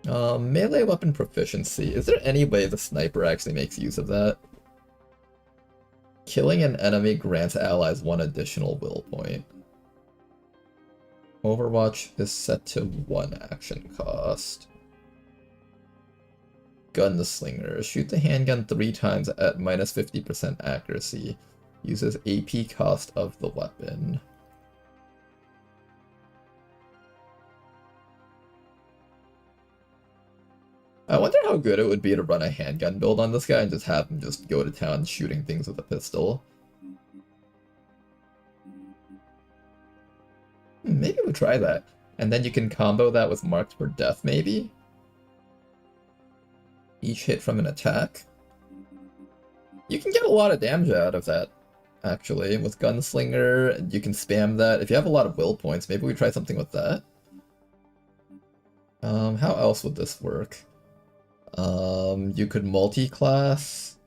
Melee weapon proficiency. Is there any way the sniper actually makes use of that? Killing an enemy grants allies 1 additional will point. Overwatch is set to 1 action cost. Gunslinger. Shoot the handgun 3 times at minus 50% accuracy. Uses AP cost of the weapon. I wonder how good it would be to run a handgun build on this guy and just have him just go to town shooting things with a pistol. Maybe we'll try that. And then you can combo that with Marked for Death, maybe? Each hit from an attack. You can get a lot of damage out of that, actually. With Gunslinger, you can spam that. If you have a lot of will points, maybe we try something with that. How else would this work? You could multi-class.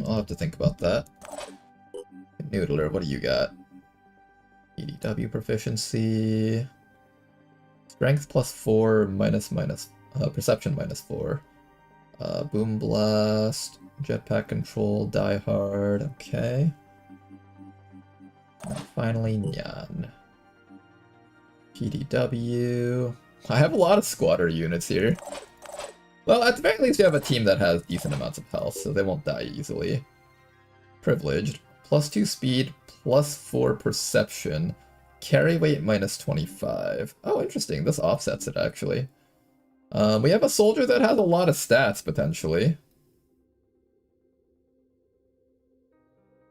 I'll have to think about that. Noodler, what do you got? EDW proficiency. Strength +4, perception -4. Boom blast, jetpack control, die hard, okay. And finally, Nyan. PDW. I have a lot of squatter units here. Well, at the very least, we have a team that has decent amounts of health, so they won't die easily. Privileged. +2 speed, +4 perception. Carry weight -25. Oh, interesting. This offsets it, actually. We have a soldier that has a lot of stats, potentially.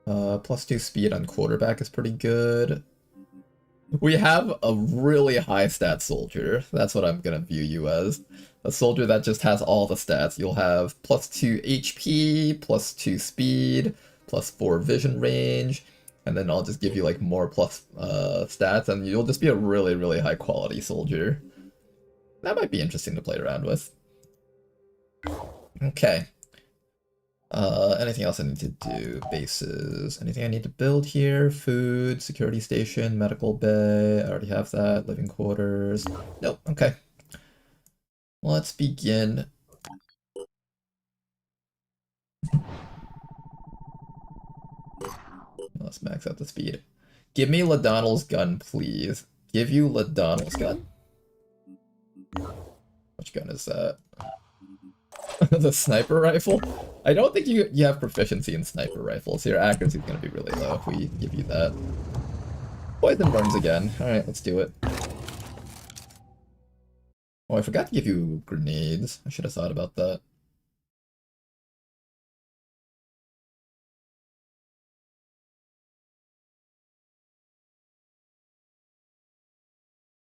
+2 speed on quarterback is pretty good. We have a really high stat soldier. That's what I'm gonna view you as. A soldier that just has all the stats. You'll have +2 HP, +2 speed, +4 vision range, and then I'll just give you like more plus stats, and you'll just be a really, really high quality soldier. That might be interesting to play around with. Okay. Anything else I need to do? Bases. Anything I need to build here? Food, security station, medical bay. I already have that. Living quarters. Nope. Okay. Let's begin. Let's max out the speed. Give me Ladonnell's gun, please. Give you Ladonnell's gun? Which gun is that? The sniper rifle? I don't think you have proficiency in sniper rifles. Your accuracy is going to be really low if we give you that. Poison burns again. Alright, let's do it. Oh, I forgot to give you grenades. I should have thought about that.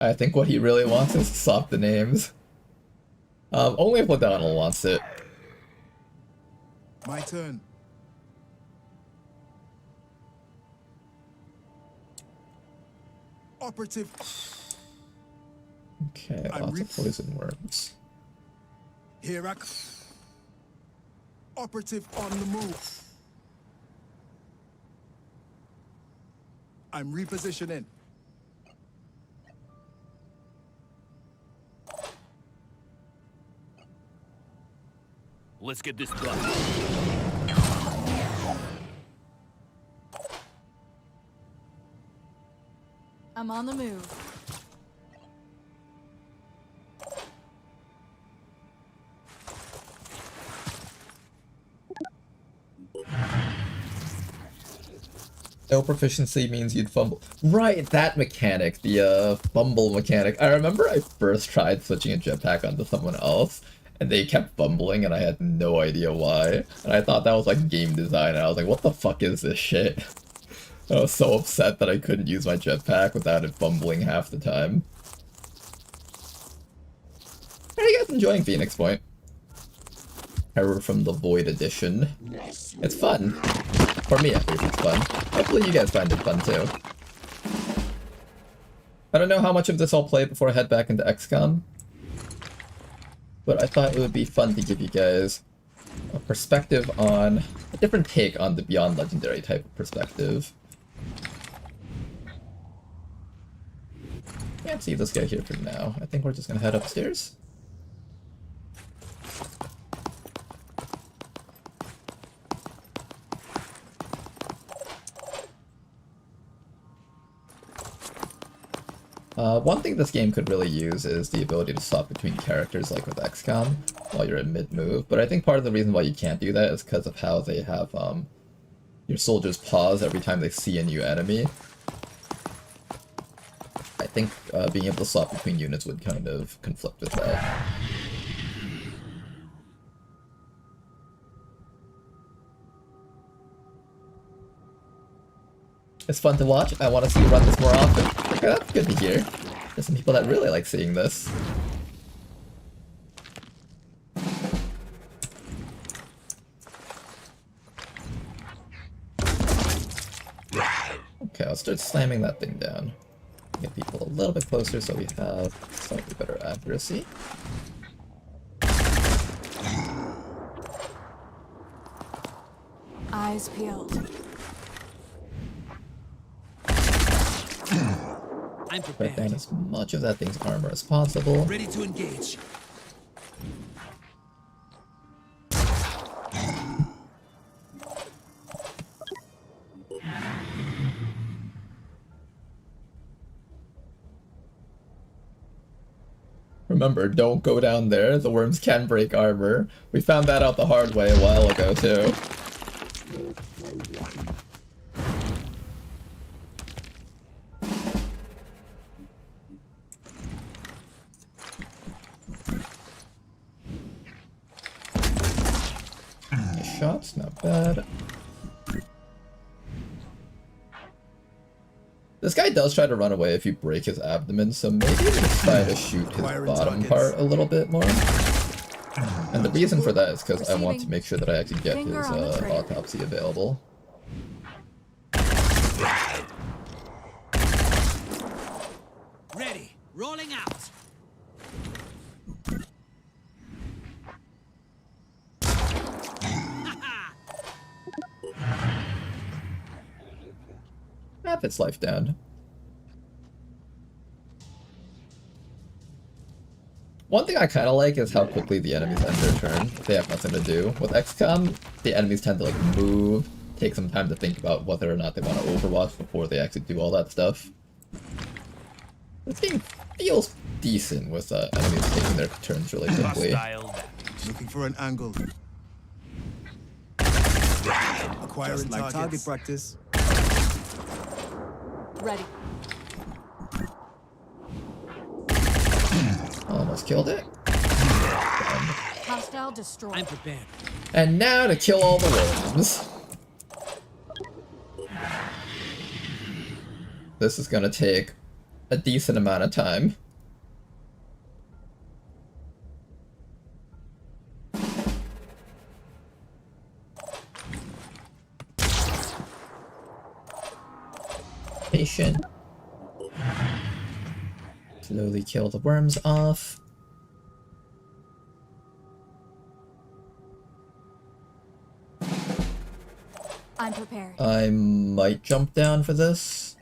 I think what he really wants is to swap the names. Only if Ladonnell wants it. My turn. Operative. Okay, lots of poison worms. Here I come. Operative on the move. I'm repositioning. Let's get this done. I'm on the move. No proficiency means you'd fumble. Right, that mechanic, the fumble mechanic. I remember I first tried switching a jetpack onto someone else, and they kept fumbling, and I had no idea why. And I thought that was like game design, and I was like, what the fuck is this shit? I was so upset that I couldn't use my jetpack without it fumbling half the time. How are you guys enjoying Phoenix Point? Terror from the Void Edition. It's fun. For me, at least, it's fun. Hopefully you guys find it fun, too. I don't know how much of this I'll play before I head back into XCOM, but I thought it would be fun to give you guys a perspective on... a different take on the Beyond Legendary type of perspective. Can't see this guy here for now. I think we're just gonna head upstairs. One thing this game could really use is the ability to swap between characters like with XCOM while you're in mid-move, but I think part of the reason why you can't do that is because of how they have your soldiers pause every time they see a new enemy. I think being able to swap between units would kind of conflict with that. It's fun to watch. I want to see you run this more often. Okay, that's good to hear. There's some people that really like seeing this. Okay, I'll start slamming that thing down. Get people a little bit closer so we have slightly better accuracy. Eyes peeled. I'm Cut prepared. down as much of that thing's armor as possible. Ready to engage. Remember, don't go down there. The worms can break armor. We found that out the hard way a while ago, too. Nice shots, not bad. This guy does try to run away if you break his abdomen, so maybe we should try to shoot his bottom part a little bit more. And the reason for that is because I want to make sure that I actually get his autopsy available. Ready. Rolling out. Half its life down. One thing I kind of like is how quickly the enemies end their turn. They have nothing to do. With XCOM, the enemies tend to like move, take some time to think about whether or not they want to overwatch before they actually do all that stuff. This game feels decent with enemies taking their turns really quickly. Looking for an angle. Acquiring like target practice. Ready. Almost killed it. Hostile destroyed. I'm prepared. And now to kill all the worms. This is gonna take a decent amount of time. Patient. Slowly kill the worms off. I'm prepared. I might jump down for this.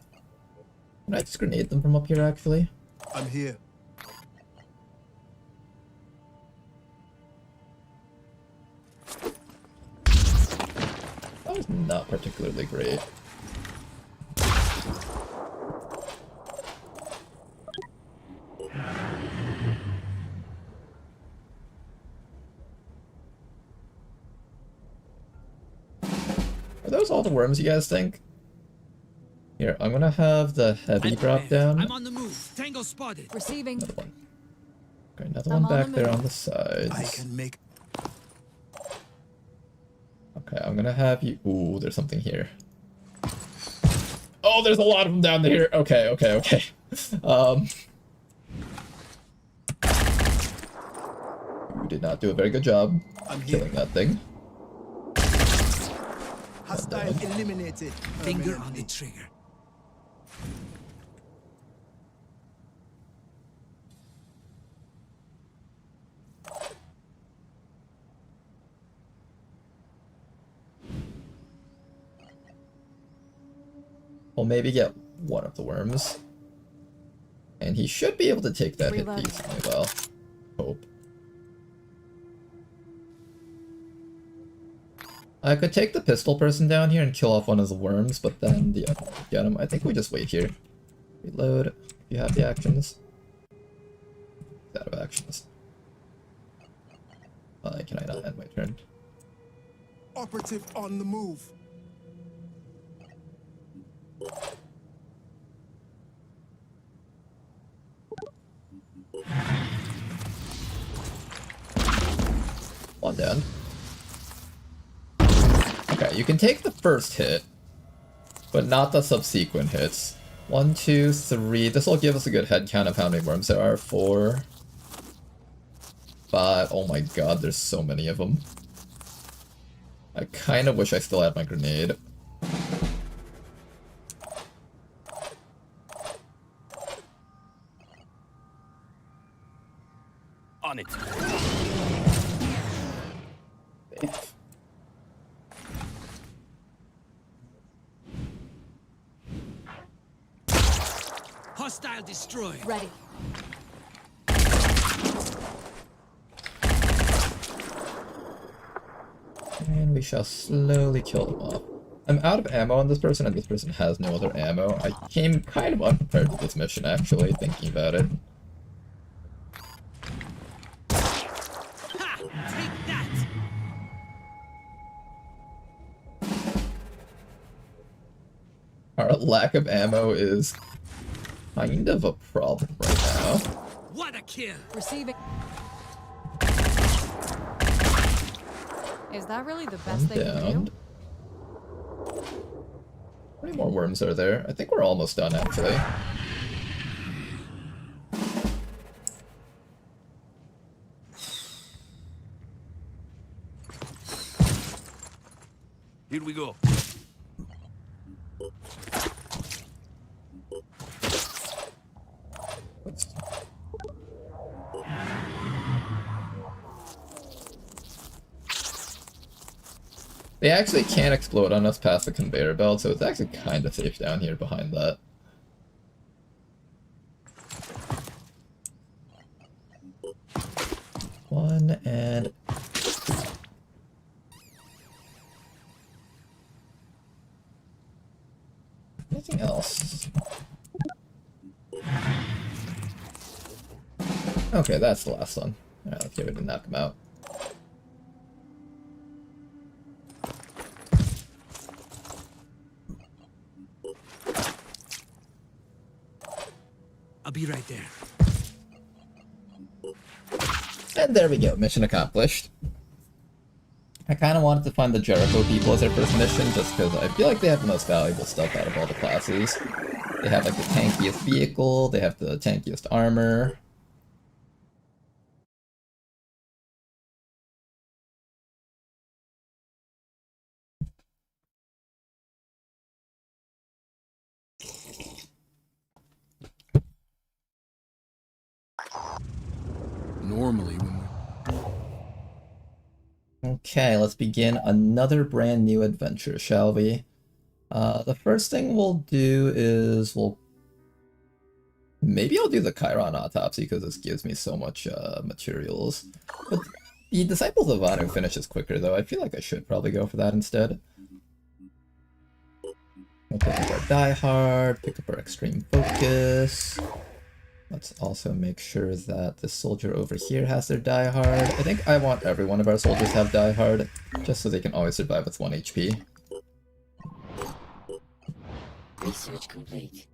Can I just grenade them from up here, actually? I'm here. That was not particularly great. Are those all the worms you guys think? Here, I'm gonna have the heavy drop down. I'm on the move. Tango spotted. Receiving. Another one. Okay, another one back there on the sides. I can make. Okay, I'm gonna have you. Ooh, there's something here. Oh, there's a lot of them down there. Okay, okay, okay. You did not do a very good job killing that thing. Hostile eliminated. Finger on the trigger. We'll maybe get one of the worms. And he should be able to take that hit decently well. Hope. I could take the pistol person down here and kill off one of the worms, but then the other one would get him. I think we just wait here. Reload, if you have the actions. Out of actions. Can I not end my turn? Operative on the move. One down. Okay, you can take the first hit, but not the subsequent hits. 1, 2, 3. This will give us a good head count of how many worms there are. 4, 5. Oh my god, there's so many of them. I kind of wish I still had my grenade. on it. Hostile destroyed. Ready. And we shall slowly kill them off. I'm out of ammo on this person, and this person has no other ammo. I came kind of unprepared to this mission, actually, thinking about it. Ha! Take that! Our lack of ammo is kind of a problem right now. What a kill! Receiving. Is that really the I'm best they can down. do? How many more worms are there? I think we're almost done, actually. Here we go. They actually can't explode on us past the conveyor belt, so it's actually kind of safe down here behind that. One and... Anything else? Okay, that's the last one. Alright, let's get ready to knock him out. I'll be right there. And there we go, mission accomplished. I kind of wanted to find the Jericho people as our first mission, just because I feel like they have the most valuable stuff out of all the classes. They have like the tankiest vehicle, they have the tankiest armor. Normally when Okay, let's begin another brand new adventure, shall we? The first thing we'll do is maybe I'll do the Chiron autopsy because this gives me so much materials. But the Disciples of Anu finishes quicker though. I feel like I should probably go for that instead. We'll pick up our Die Hard, pick up our Extreme Focus. Let's also make sure that this soldier over here has their Die Hard. I think I want every one of our soldiers to have Die Hard, just so they can always survive with 1 HP. Research complete.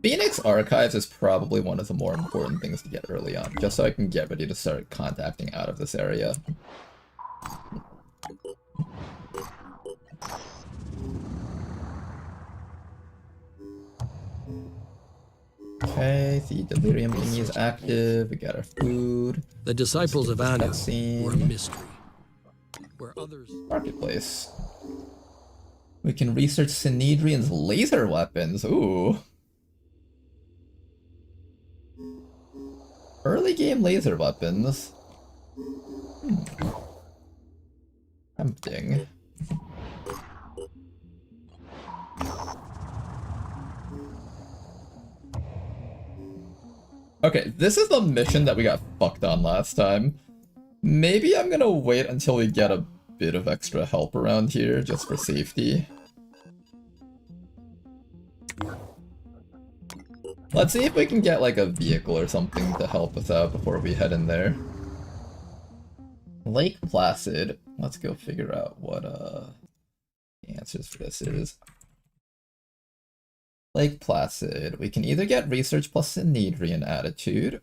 Phoenix Archives is probably one of the more important things to get early on, just so I can get ready to start contacting out of this area. Okay, the delirium thingy is active, we got our food. the Disciples of Anu were a mystery, where others... Marketplace. We can research Synedrion's laser weapons, ooh. Early game laser weapons. Tempting. Okay, this is the mission that we got fucked on last time. Maybe I'm gonna wait until we get a bit of extra help around here, just for safety. Let's see if we can get like a vehicle or something to help us out before we head in there. Lake Placid. Let's go figure out what the answers for this is. Lake Placid. We can either get Research plus Synedrion Attitude.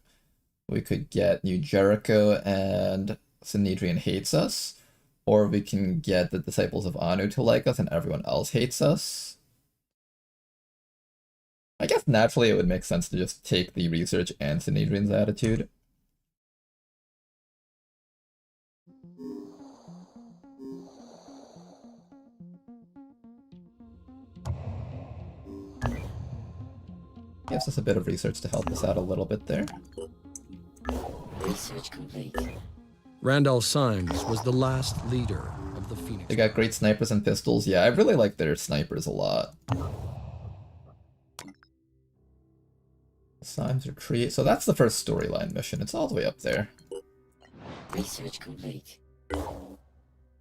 We could get New Jericho and Synedrion Hates Us. Or we can get the Disciples of Anu to like us and everyone else hates us. I guess naturally it would make sense to just take the Research and Synedrion's Attitude. Gives us a bit of research to help us out a little bit there. Research complete. Randall Symes was the last leader of the Phoenix. They got great snipers and pistols. Yeah, I really like their snipers a lot. Symes retreat. So that's the first storyline mission. It's all the way up there. Research complete.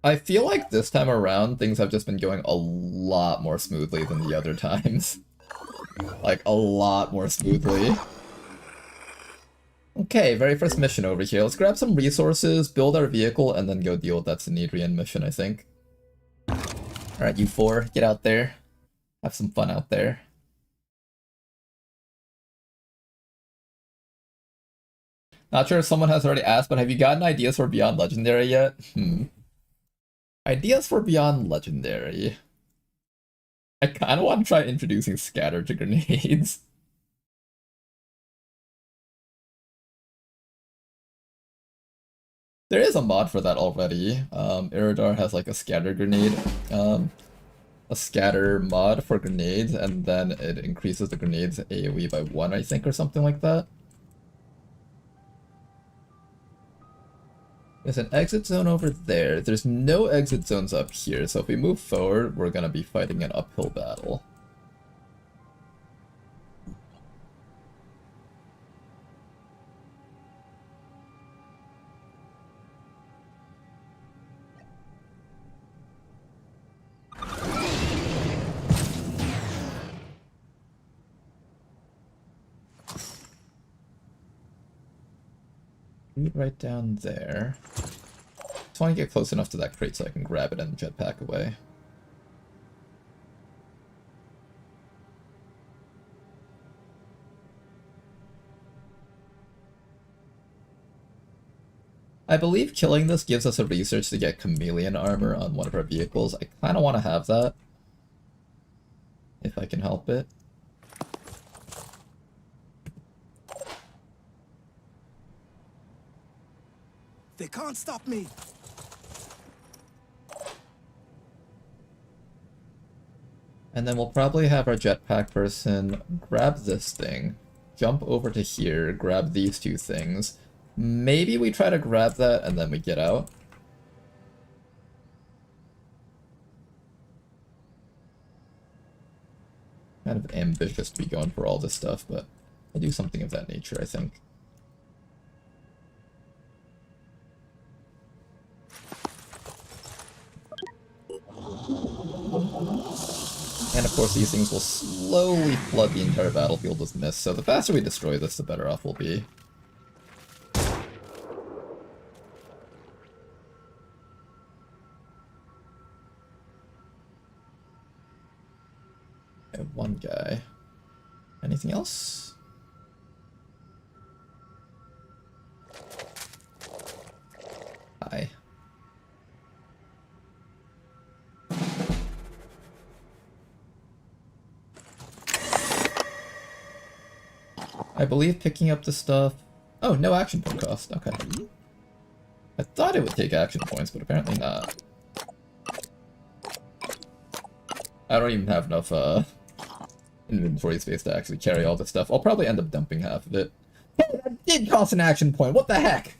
I feel like this time around, things have just been going a lot more smoothly than the other times. Like, a lot more smoothly. Okay, very first mission over here. Let's grab some resources, build our vehicle, and then go deal with that Synedrian mission, I think. Alright, you four, get out there. Have some fun out there. Not sure if someone has already asked, but have you gotten ideas for Beyond Legendary yet? Ideas for Beyond Legendary. I kind of want to try introducing scatter to grenades. There is a mod for that already. Iridar has like a scatter grenade, a scatter mod for grenades, and then it increases the grenades AoE by 1, I think, or something like that. There's an exit zone over there. There's no exit zones up here, so if we move forward, we're gonna be fighting an uphill battle. Right down there. Just want to get close enough to that crate so I can grab it and jetpack away. I believe killing this gives us a research to get chameleon armor on one of our vehicles. I kind of want to have that, if I can help it. They can't stop me. And then we'll probably have our jetpack person grab this thing, jump over to here, grab these two things. Maybe we try to grab that and then we get out. Kind of ambitious to be going for all this stuff, but I'll do something of that nature, I think. And of course these things will slowly flood the entire battlefield with mist, so the faster we destroy this, the better off we'll be. Okay, one guy. Anything else? Hi. I believe picking up the stuff... Oh, no action point cost. Okay. I thought it would take action points, but apparently not. I don't even have enough inventory space to actually carry all this stuff. I'll probably end up dumping half of it. Hey, that did cost an action point! What the heck?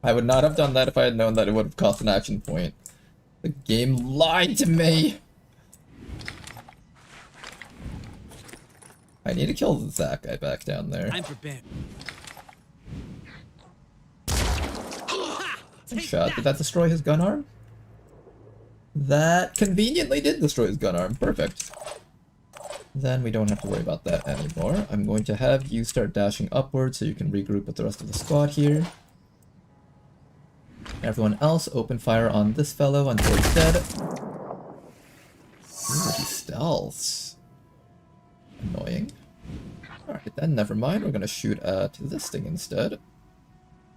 I would not have done that if I had known that it would have cost an action point. The game lied to me! I need to kill that guy back down there. I'm prepared. Shot. Did that destroy his gun arm? That conveniently did destroy his gun arm. Perfect. Then we don't have to worry about that anymore. I'm going to have you start dashing upwards so you can regroup with the rest of the squad here. Everyone else, open fire on this fellow until he's dead. Ooh, he stealths. Annoying. Alright then, never mind. We're gonna shoot at this thing instead.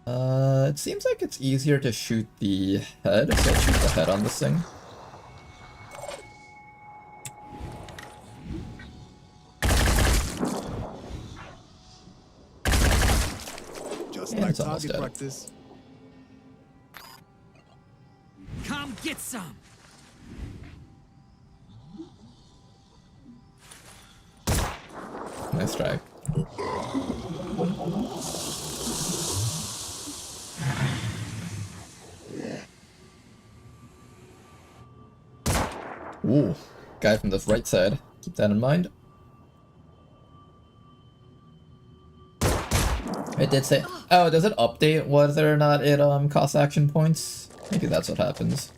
It seems like it's easier to shoot the head, so I'll shoot the head on this thing. Just And like it's almost target dead. practice. Come get some. Nice try. Ooh, guy from the right side. Keep that in mind. It did say... Oh, does it update whether or not it costs action points? Maybe that's what happens.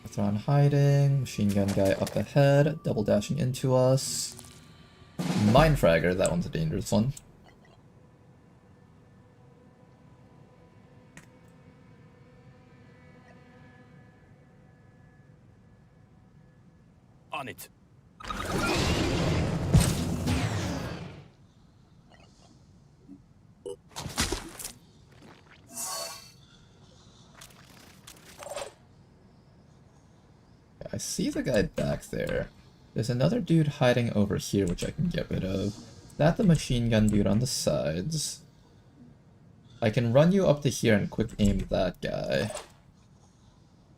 Thrawn hiding, machine gun guy up ahead, double dashing into us. Mine fragger, that one's a dangerous one. On it. I see the guy back there. There's another dude hiding over here which I can get rid of. That the machine gun dude on the sides. I can run you up to here and quick aim that guy.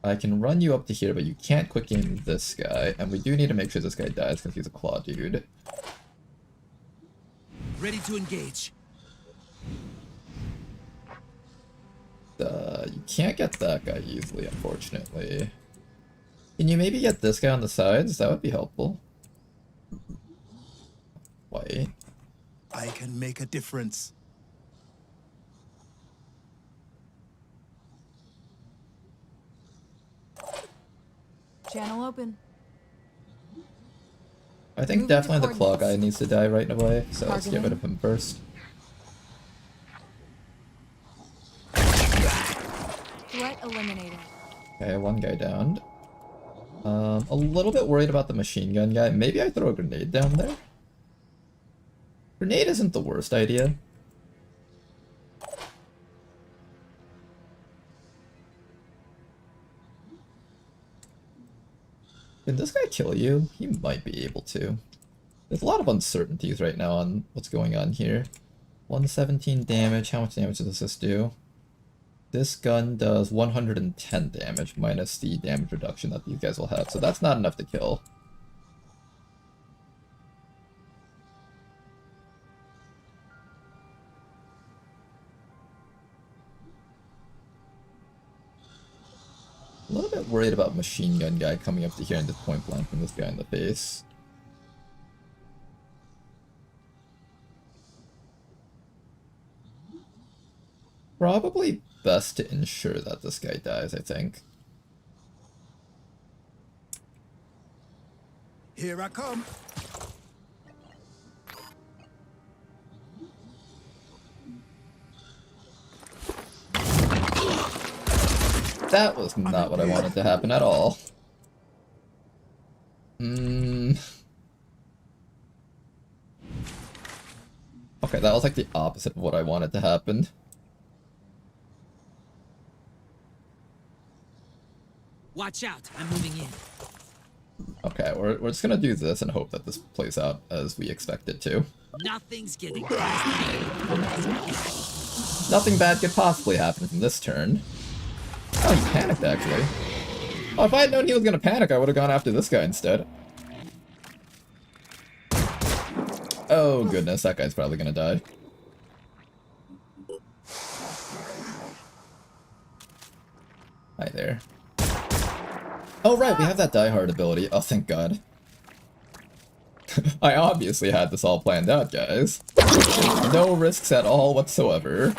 I can run you up to here, but you can't quick aim this guy. And we do need to make sure this guy dies because he's a claw dude. Ready to engage. You can't get that guy easily, unfortunately. Can you maybe get this guy on the sides? That would be helpful. Wait. I can make a difference. Channel open. I think definitely the claw guy needs to die right away, so let's get rid of him first. Threat eliminated. Okay, one guy downed. A little bit worried about the machine gun guy. Maybe I throw a grenade down there? Grenade isn't the worst idea. Can this guy kill you? He might be able to. There's a lot of uncertainties right now on what's going on here. 117 damage. How much damage does this do? This gun does 110 damage minus the damage reduction that these guys will have, so that's not enough to kill. A little bit worried about machine gun guy coming up to here and just point blank from this guy in the face. Probably best to ensure that this guy dies, I think. Here I come. That was not what I wanted to happen at all. Okay, that was like the opposite of what I wanted to happen. Watch out, I'm moving in. Okay, we're just gonna do this and hope that this plays out as we expect it to. Nothing's getting Nothing bad could possibly happen from this turn. Oh, he panicked, actually. Oh, if I had known he was gonna panic, I would have gone after this guy instead. Oh, goodness, that guy's probably gonna die. Hi there. Oh, right, we have that Die Hard ability. Oh, thank God. I obviously had this all planned out, guys. No risks at all whatsoever.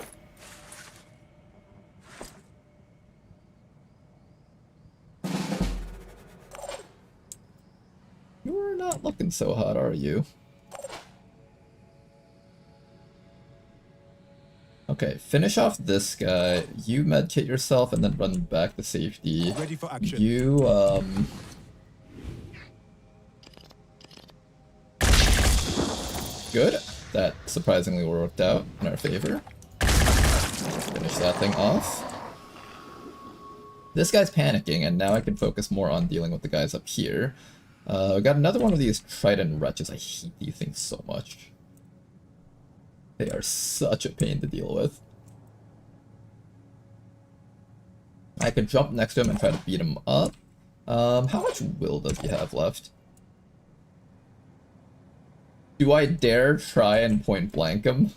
You're not looking so hot, are you? Okay, finish off this guy. You medkit yourself and then run back to safety. Ready for action. You, Good. That surprisingly worked out in our favor. Finish that thing off. This guy's panicking, and now I can focus more on dealing with the guys up here. We got another one of these Trident wretches. I hate these things so much. They are such a pain to deal with. I could jump next to him and try to beat him up. How much will does he have left? Do I dare try and point blank him?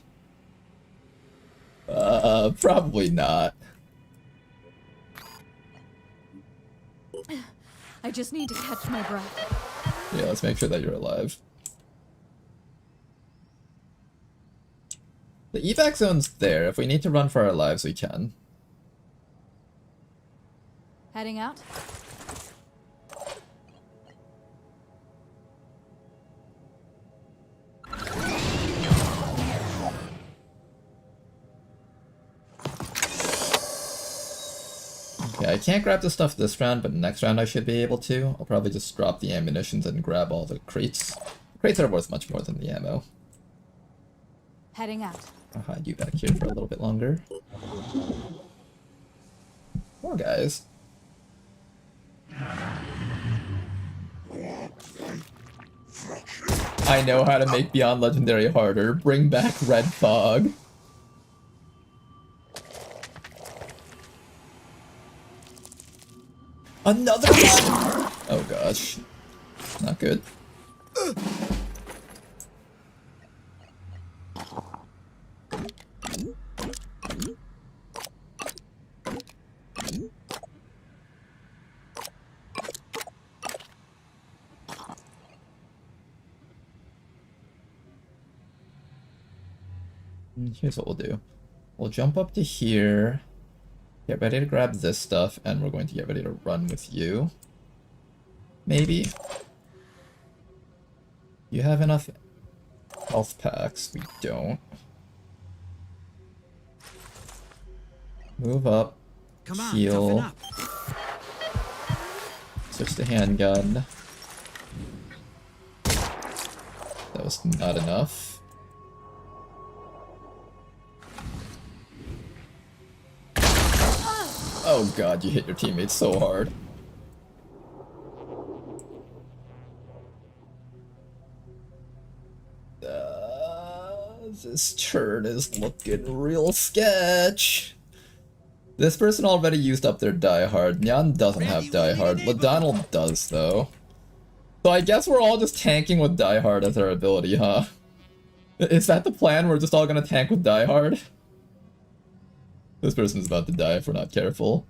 Probably not. I just need to catch my breath. Yeah, let's make sure that you're alive. The evac zone's there. If we need to run for our lives, we can. Heading out? Yeah, I can't grab the stuff this round, but next round I should be able to. I'll probably just drop the ammunitions and grab all the crates. Crates are worth much more than the ammo. Heading out. I'll hide you back here for a little bit longer. More guys. I know how to make Beyond Legendary harder. Bring back Red Fog. Another one! Oh gosh. Not good. Here's what we'll do. We'll jump up to here. Get ready to grab this stuff, and we're going to get ready to run with you. Maybe. You have enough health packs. We don't. Move up. Come on, heal. toughen up. Switch to handgun. That was not enough. Oh god, you hit your teammates so hard. This turn is looking real sketch. This person already used up their Die Hard. Nyan doesn't have Die Hard. LaDonald does, though. So I guess we're all just tanking with Die Hard as our ability, huh? Is that the plan? We're just all gonna tank with Die Hard? This person's about to die if we're not careful.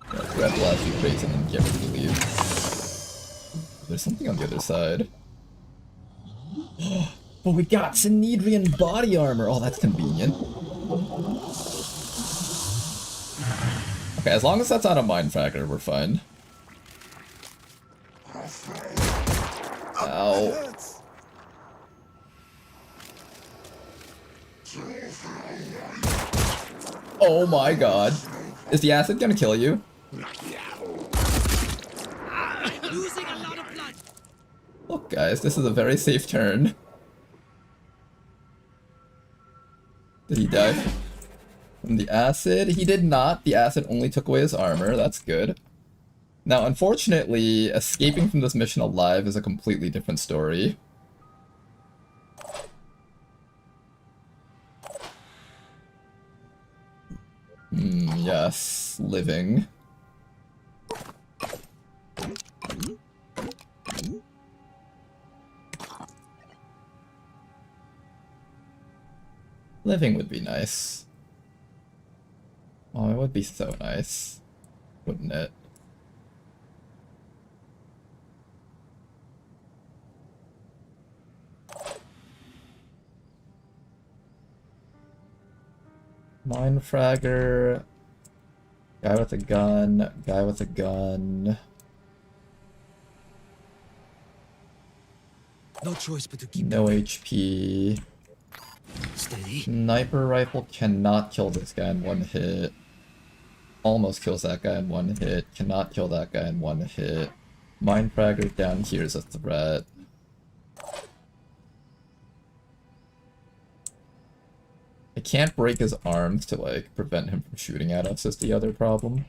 Grab the last few crates and then get ready to leave. There's something on the other side. But we got Synedrian body armor! Oh, that's convenient. Okay, as long as that's not a Mindfragger, we're fine. Ow. Oh my god. Is the acid gonna kill you? Losing a lot of blood. Look guys, this is a very safe turn. Did he die from the acid? He did not. The acid only took away his armor. That's good. Now, unfortunately, escaping from this mission alive is a completely different story. Yes, living. Living would be nice. Oh, it would be so nice, wouldn't it? Mindfragger. Guy with a gun. Guy with a gun. No choice but to keep no HP. Steady. Sniper rifle cannot kill this guy in one hit. Almost kills that guy in one hit. Cannot kill that guy in one hit. Mindfragger down here is a threat. I can't break his arms to, like, prevent him from shooting at us is the other problem.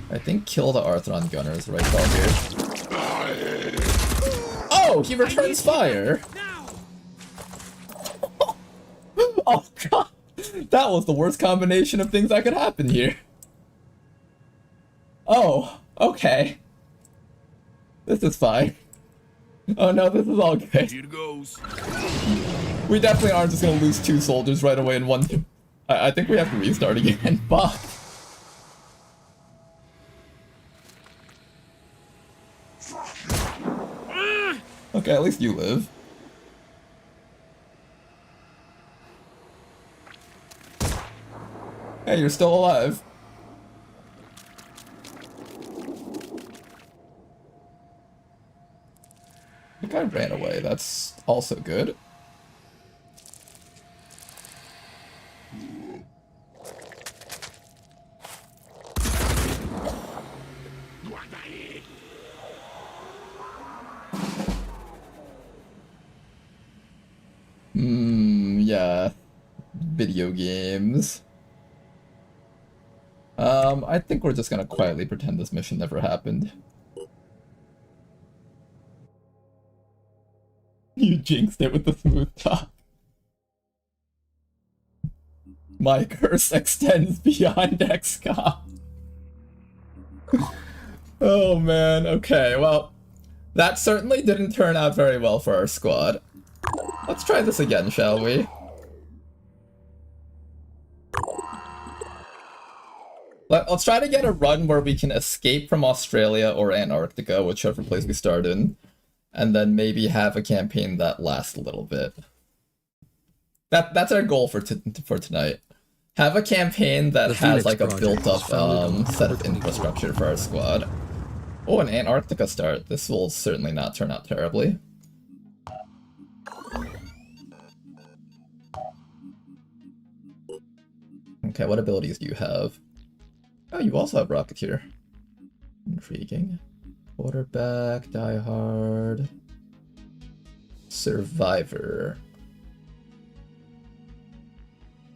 I think kill the Arthron gunner is the right call here. Oh, he returns fire! Oh god! That was the worst combination of things that could happen here. Oh, okay. This is fine. Oh no, this is all good. Here goes. We definitely aren't just gonna lose 2 soldiers right away in one. I think we have to restart again. Fuck. Okay, at least you live. Hey, you're still alive. The guy ran away, that's also good. Yeah. Video games. I think we're just gonna quietly pretend this mission never happened. You jinxed it with the smooth talk. My curse extends beyond XCOM. Oh man, okay, well, that certainly didn't turn out very well for our squad. Let's try this again, shall we? Let's try to get a run where we can escape from Australia or Antarctica, whichever place we start in, and then maybe have a campaign that lasts a little bit. That's our goal for tonight. Have a campaign that has like a built-up set of infrastructure for our squad. Oh, an Antarctica start. This will certainly not turn out terribly. Okay, what abilities do you have? Oh, you also have Rocketeer. Intriguing. Quarterback, Die Hard. Survivor.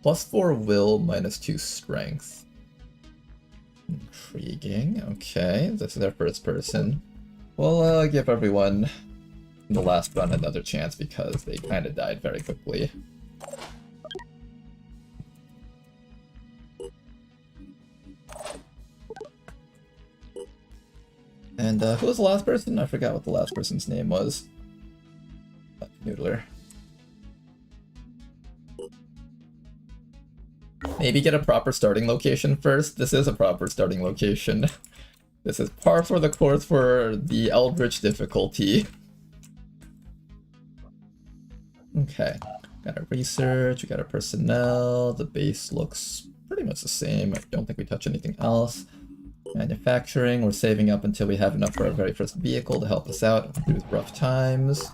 +4 will, -2 strength. Intriguing. Okay, this is our first person. We'll give everyone in the last run another chance because they kind of died very quickly. And who was the last person? I forgot what the last person's name was. Noodler. Maybe get a proper starting location first. This is a proper starting location. This is par for the course for the Eldritch difficulty. Okay. Got our research, we got our personnel, the base looks pretty much the same. I don't think we touch anything else. Manufacturing, we're saving up until we have enough for our very first vehicle to help us out through rough times.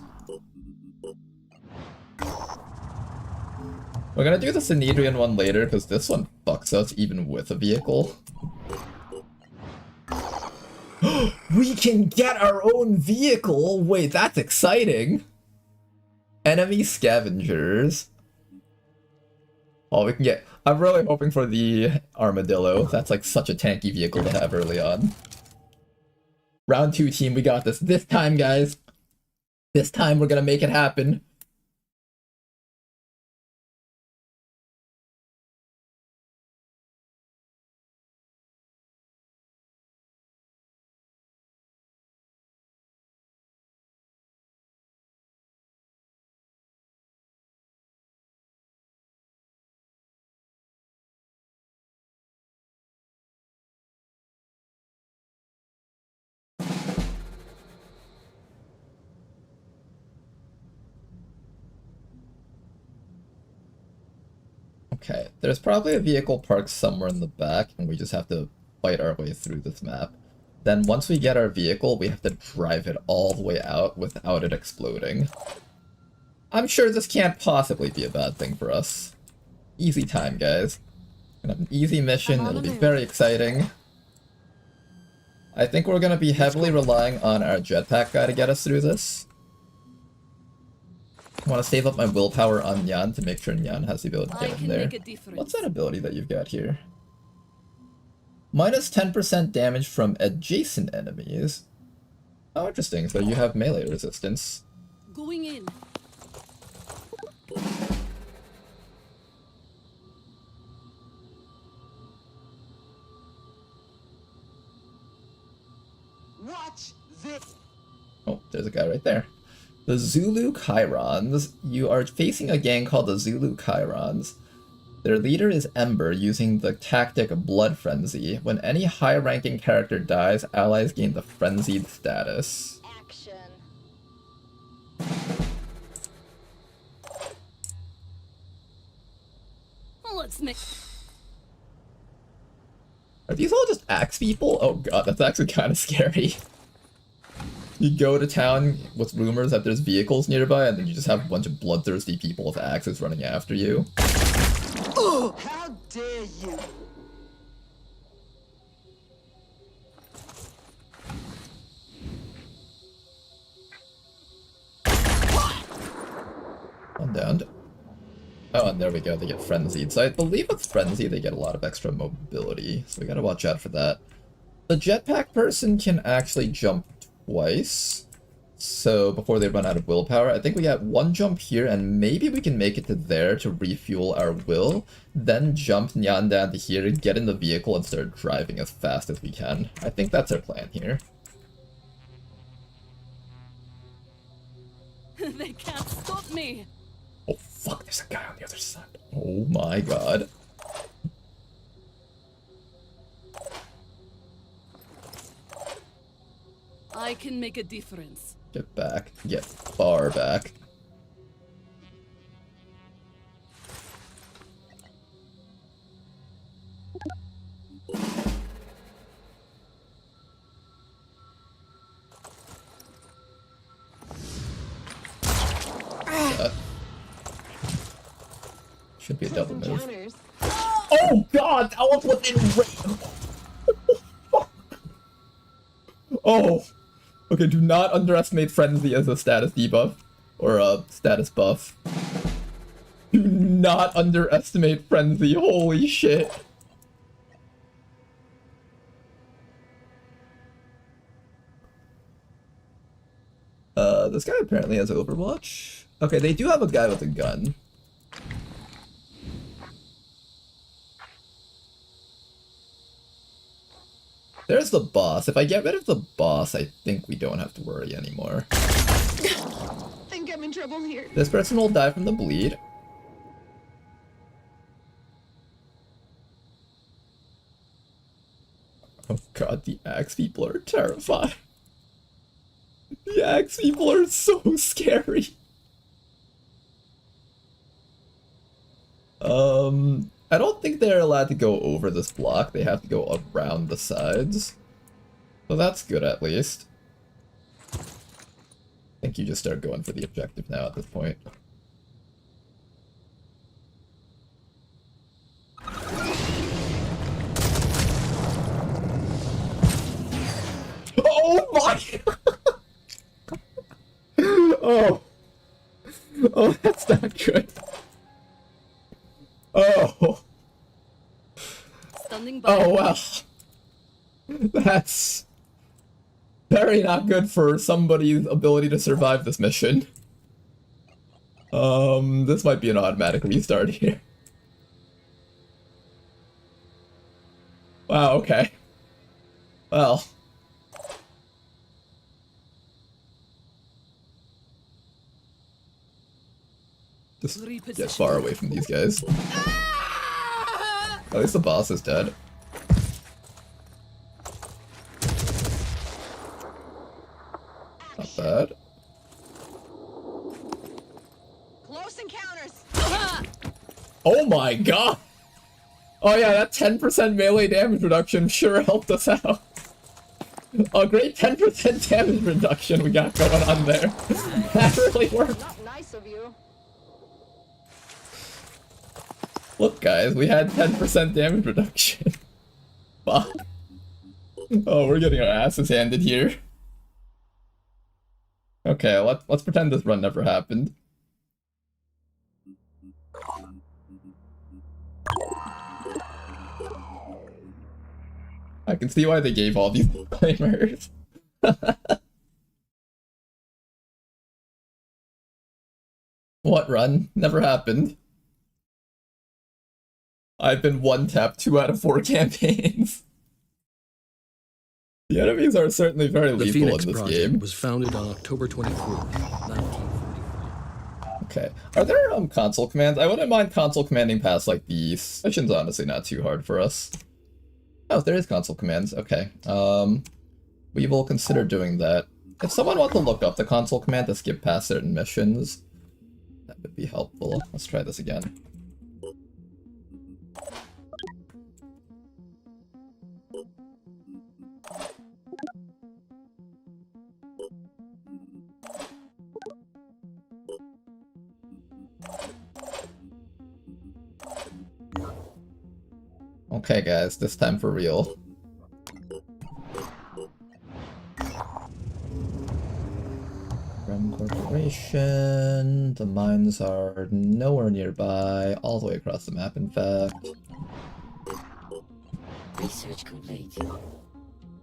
We're gonna do the Synedrian one later because this one fucks us even with a vehicle. We can get our own vehicle! Wait, that's exciting! Enemy scavengers. Oh, we can get... I'm really hoping for the Armadillo. That's like such a tanky vehicle to have early on. Round 2 team, we got this. This time, guys. This time we're gonna make it happen. Okay, there's probably a vehicle parked somewhere in the back, and we just have to fight our way through this map. Then once we get our vehicle, we have to drive it all the way out without it exploding. I'm sure this can't possibly be a bad thing for us. Easy time, guys. Gonna have an easy mission, it'll be very exciting. I think we're gonna be heavily relying on our jetpack guy to get us through this. I want to save up my willpower on Nyan to make sure Nyan has the ability to get in there. What's that ability that you've got here? Minus 10% damage from adjacent enemies. Oh, interesting. So you have melee resistance. Going in. Watch this. Oh, there's a guy right there. The Zulu Chirons. You are facing a gang called the Zulu Chirons. Their leader is Ember, using the tactic Blood Frenzy. When any high-ranking character dies, allies gain the Frenzied status. Action. Let's make. Are these all just axe people? Oh god, that's actually kind of scary. You go to town with rumors that there's vehicles nearby, and then you just have a bunch of bloodthirsty people with axes running after you. Oh, how dare you! One down. Oh, and there we go, they get frenzied. So I believe with frenzy they get a lot of extra mobility, so we gotta watch out for that. The jetpack person can actually jump twice, so before they run out of willpower. I think we got one jump here, and maybe we can make it to there to refuel our will, then jump Nyan down to here, get in the vehicle, and start driving as fast as we can. I think that's our plan here. They can't stop me. Oh fuck, there's a guy on the other side. Oh my god. I can make a difference. Get back. Get far back. Should be a double move. Oh god, that was within range. Oh. Okay, do not underestimate Frenzy as a status debuff. Or a status buff. Do not underestimate Frenzy, holy shit. This guy apparently has Overwatch. Okay, they do have a guy with a gun. There's the boss. If I get rid of the boss, I think we don't have to worry anymore. Think I'm in trouble here. This person will die from the bleed. Oh god, the axe people are terrifying. The axe people are so scary. I don't think they're allowed to go over this block. They have to go around the sides. So that's good at least. I think you just start going for the objective now at this point. Oh my! Oh. Oh, that's not good. Oh. Standing by. Oh, well. That's very not good for somebody's ability to survive this mission. This might be an automatic restart here. Wow, okay. Well. Just get far away from these guys. At least the boss is dead. Not bad. Close encounters. Oh my god! Oh yeah, that 10% melee damage reduction sure helped us out. A great 10% damage reduction we got going on there. That really worked. Not nice of you. Look guys, we had 10% damage reduction. Fuck. Oh, we're getting our asses handed here. Okay, let's pretend this run never happened. I can see why they gave all these disclaimers. What run? Never happened. I've been one tap 2 out of 4 campaigns. The enemies are certainly very The lethal Phoenix in this Project game. was founded on October 24th, 1945. Okay. Are there console commands? I wouldn't mind console commanding past like these. Mission's honestly not too hard for us. Oh, there is console commands. Okay. We will consider doing that. If someone wants to look up the console command to skip past certain missions, that would be helpful. Let's try this again. Okay, guys, this time for real. Rem Corporation. The mines are nowhere nearby, all the way across the map, in fact. Research complete.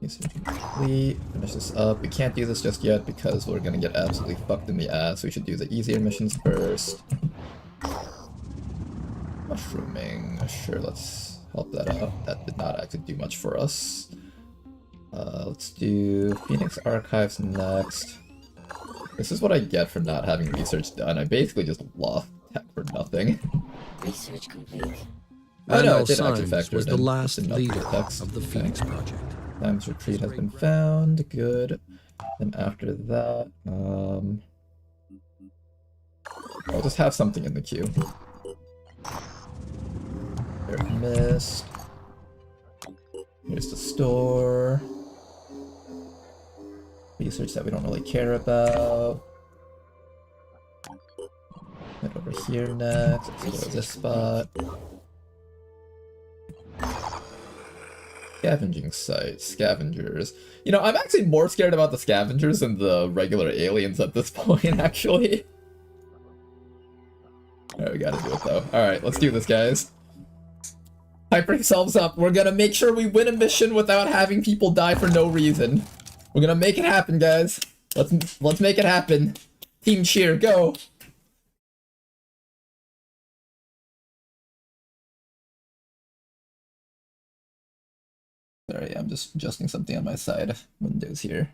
Research complete. Finish this up. We can't do this just yet because we're gonna get absolutely fucked in the ass. We should do the easier missions first. Mushrooming. Sure, let's help that out. That did not actually do much for us. Let's do Phoenix Archives next. This is what I get for not having research done. I basically just lost tech for nothing. Research complete. Oh no, Randall it did actually Symes factor was it the in. last Just didn't update leader text. of the Okay. Phoenix Project. Times retreat has been found. Good. Then after that, I'll just have something in the queue. There, missed. Here's the store. Research that we don't really care about. Head over here next. Explore this spot. Scavenging site. Scavengers. You know, I'm actually more scared about the scavengers than the regular aliens at this point, actually. Alright, we gotta do it though. Alright, let's do this, guys. Hype ourselves up. We're gonna make sure we win a mission without having people die for no reason. We're gonna make it happen, guys. Let's make it happen. Team cheer, go! Sorry, I'm just adjusting something on my side windows here.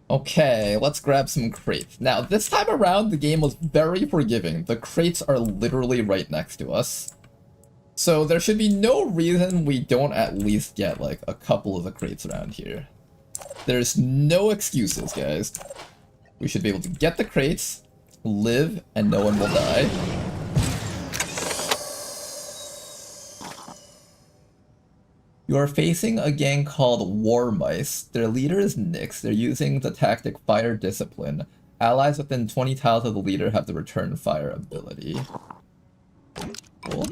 Okay, let's grab some crates. Now, this time around, the game was very forgiving. The crates are literally right next to us. So there should be no reason we don't at least get, like, a couple of the crates around here. There's no excuses, guys. We should be able to get the crates, live, and no one will die. You are facing a gang called War Mice. Their leader is Nyx. They're using the tactic Fire Discipline. Allies within 20 tiles of the leader have the Return Fire ability. Cool.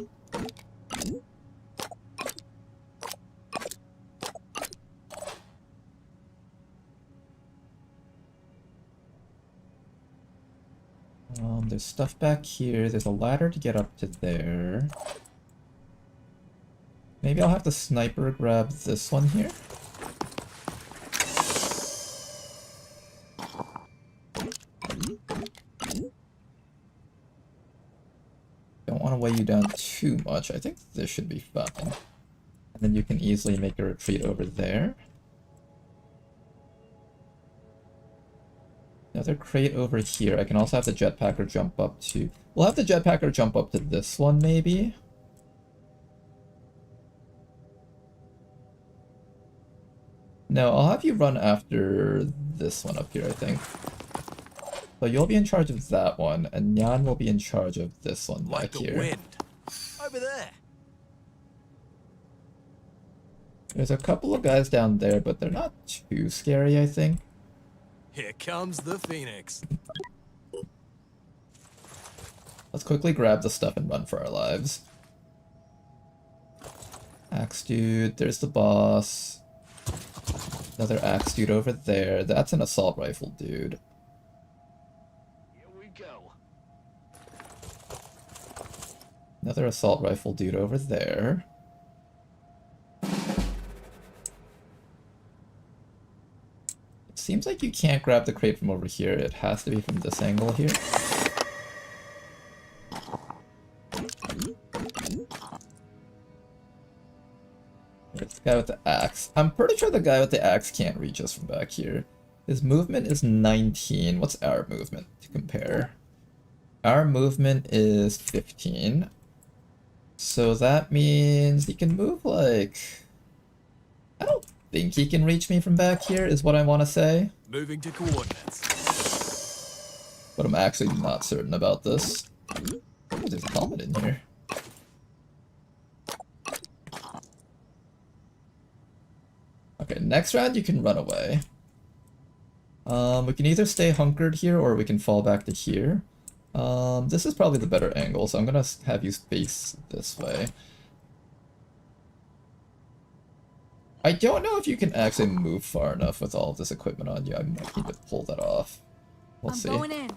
There's stuff back here. There's a ladder to get up to there. Maybe I'll have the sniper grab this one here. Don't want to weigh you down too much. I think this should be fine. And then you can easily make a retreat over there. Another crate over here. I can also have the jetpacker jump up to... We'll have the jetpacker jump up to this one, maybe? No, I'll have you run after this one up here, I think. So you'll be in charge of that one, and Nyan will be in charge of this one back here. Wind. Over there. There's a couple of guys down there, but they're not too scary, I think. Here comes the Phoenix. Let's quickly grab the stuff and run for our lives. axe dude. There's the boss. Another axe dude over there. That's an assault rifle dude. Here we go. Another assault rifle dude over there. It seems like you can't grab the crate from over here. It has to be from this angle here. There's the guy with the axe. I'm pretty sure the guy with the axe can't reach us from back here. His movement is 19. What's our movement to compare? Our movement is 15. So that means he can move like... I don't think he can reach me from back here, is what I want to say. Moving to coordinates. But I'm actually not certain about this. Oh, there's a helmet in here. Okay, next round you can run away. We can either stay hunkered here or we can fall back to here. This is probably the better angle, so I'm gonna have you face this way. I don't know if you can actually move far enough with all of this equipment on you. I might need to pull that off. We'll see. Going in.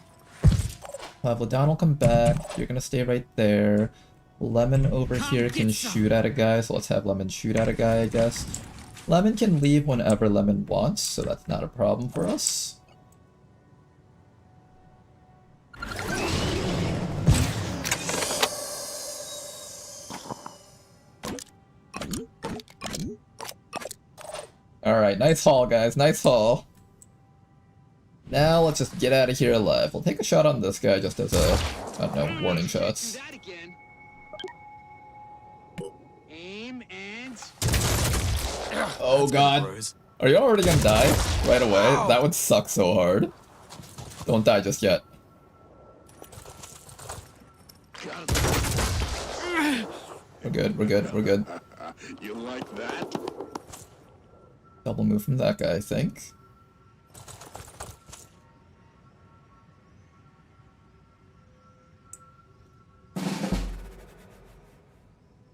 Ladon will come back. You're gonna stay right there. Lemon over here can shoot at a guy, so let's have Lemon shoot at a guy, I guess. Lemon can leave whenever Lemon wants, so that's not a problem for us. Alright, nice haul, guys. Nice haul. Now let's just get out of here alive. We'll take a shot on this guy just as a, I don't know, warning shots. Aim and... Oh god. Are you already gonna die right away? That would suck so hard. Don't die just yet. We're good, we're good, we're good. You like that? Double move from that guy, I think.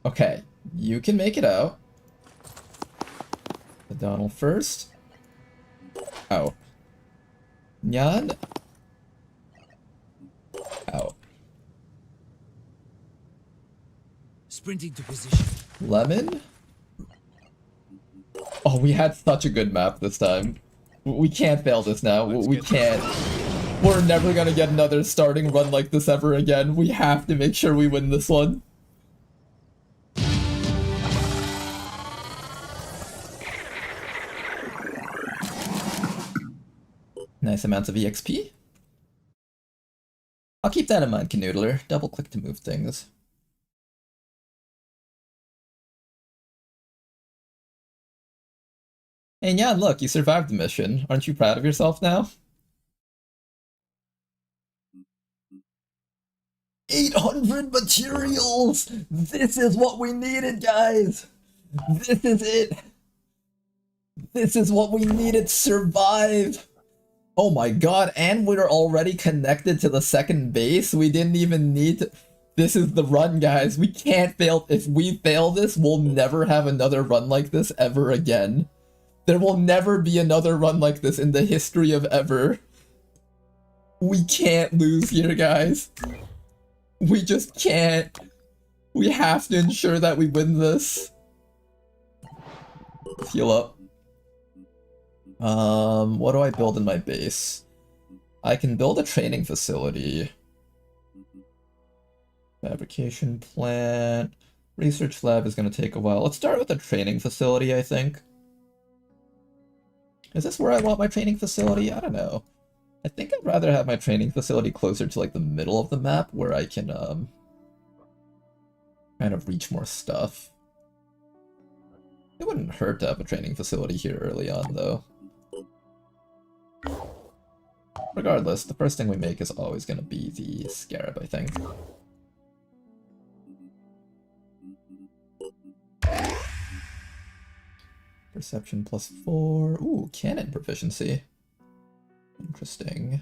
Okay, you can make it out. Donald first. Out. Nyan. Out. Sprinting to position. Lemon. Oh, we had such a good map this time. We can't fail this now. We can't. We're never gonna get another starting run like this ever again. We have to make sure we win this one. Nice amounts of EXP. I'll keep that in mind, Canoodler. Double click to move things. Hey Nyan, look, you survived the mission. Aren't you proud of yourself now? 800 materials! This is what we needed, guys! This is it! This is what we needed to survive! Oh my god, and we're already connected to the second base? We didn't even need to... This is the run, guys. We can't fail. If we fail this, we'll never have another run like this ever again. There will never be another run like this in the history of ever. We can't lose here, guys. We just can't. We have to ensure that we win this. Let's heal up. What do I build in my base? I can build a training facility. Fabrication plant. Research lab is going to take a while. Let's start with a training facility, I think. Is this where I want my training facility? I don't know. I think I'd rather have my training facility closer to like the middle of the map where I can kind of reach more stuff. It wouldn't hurt to have a training facility here early on though. Regardless, the first thing we make is always going to be the scarab, I think. Perception +4. Ooh, cannon proficiency. Interesting.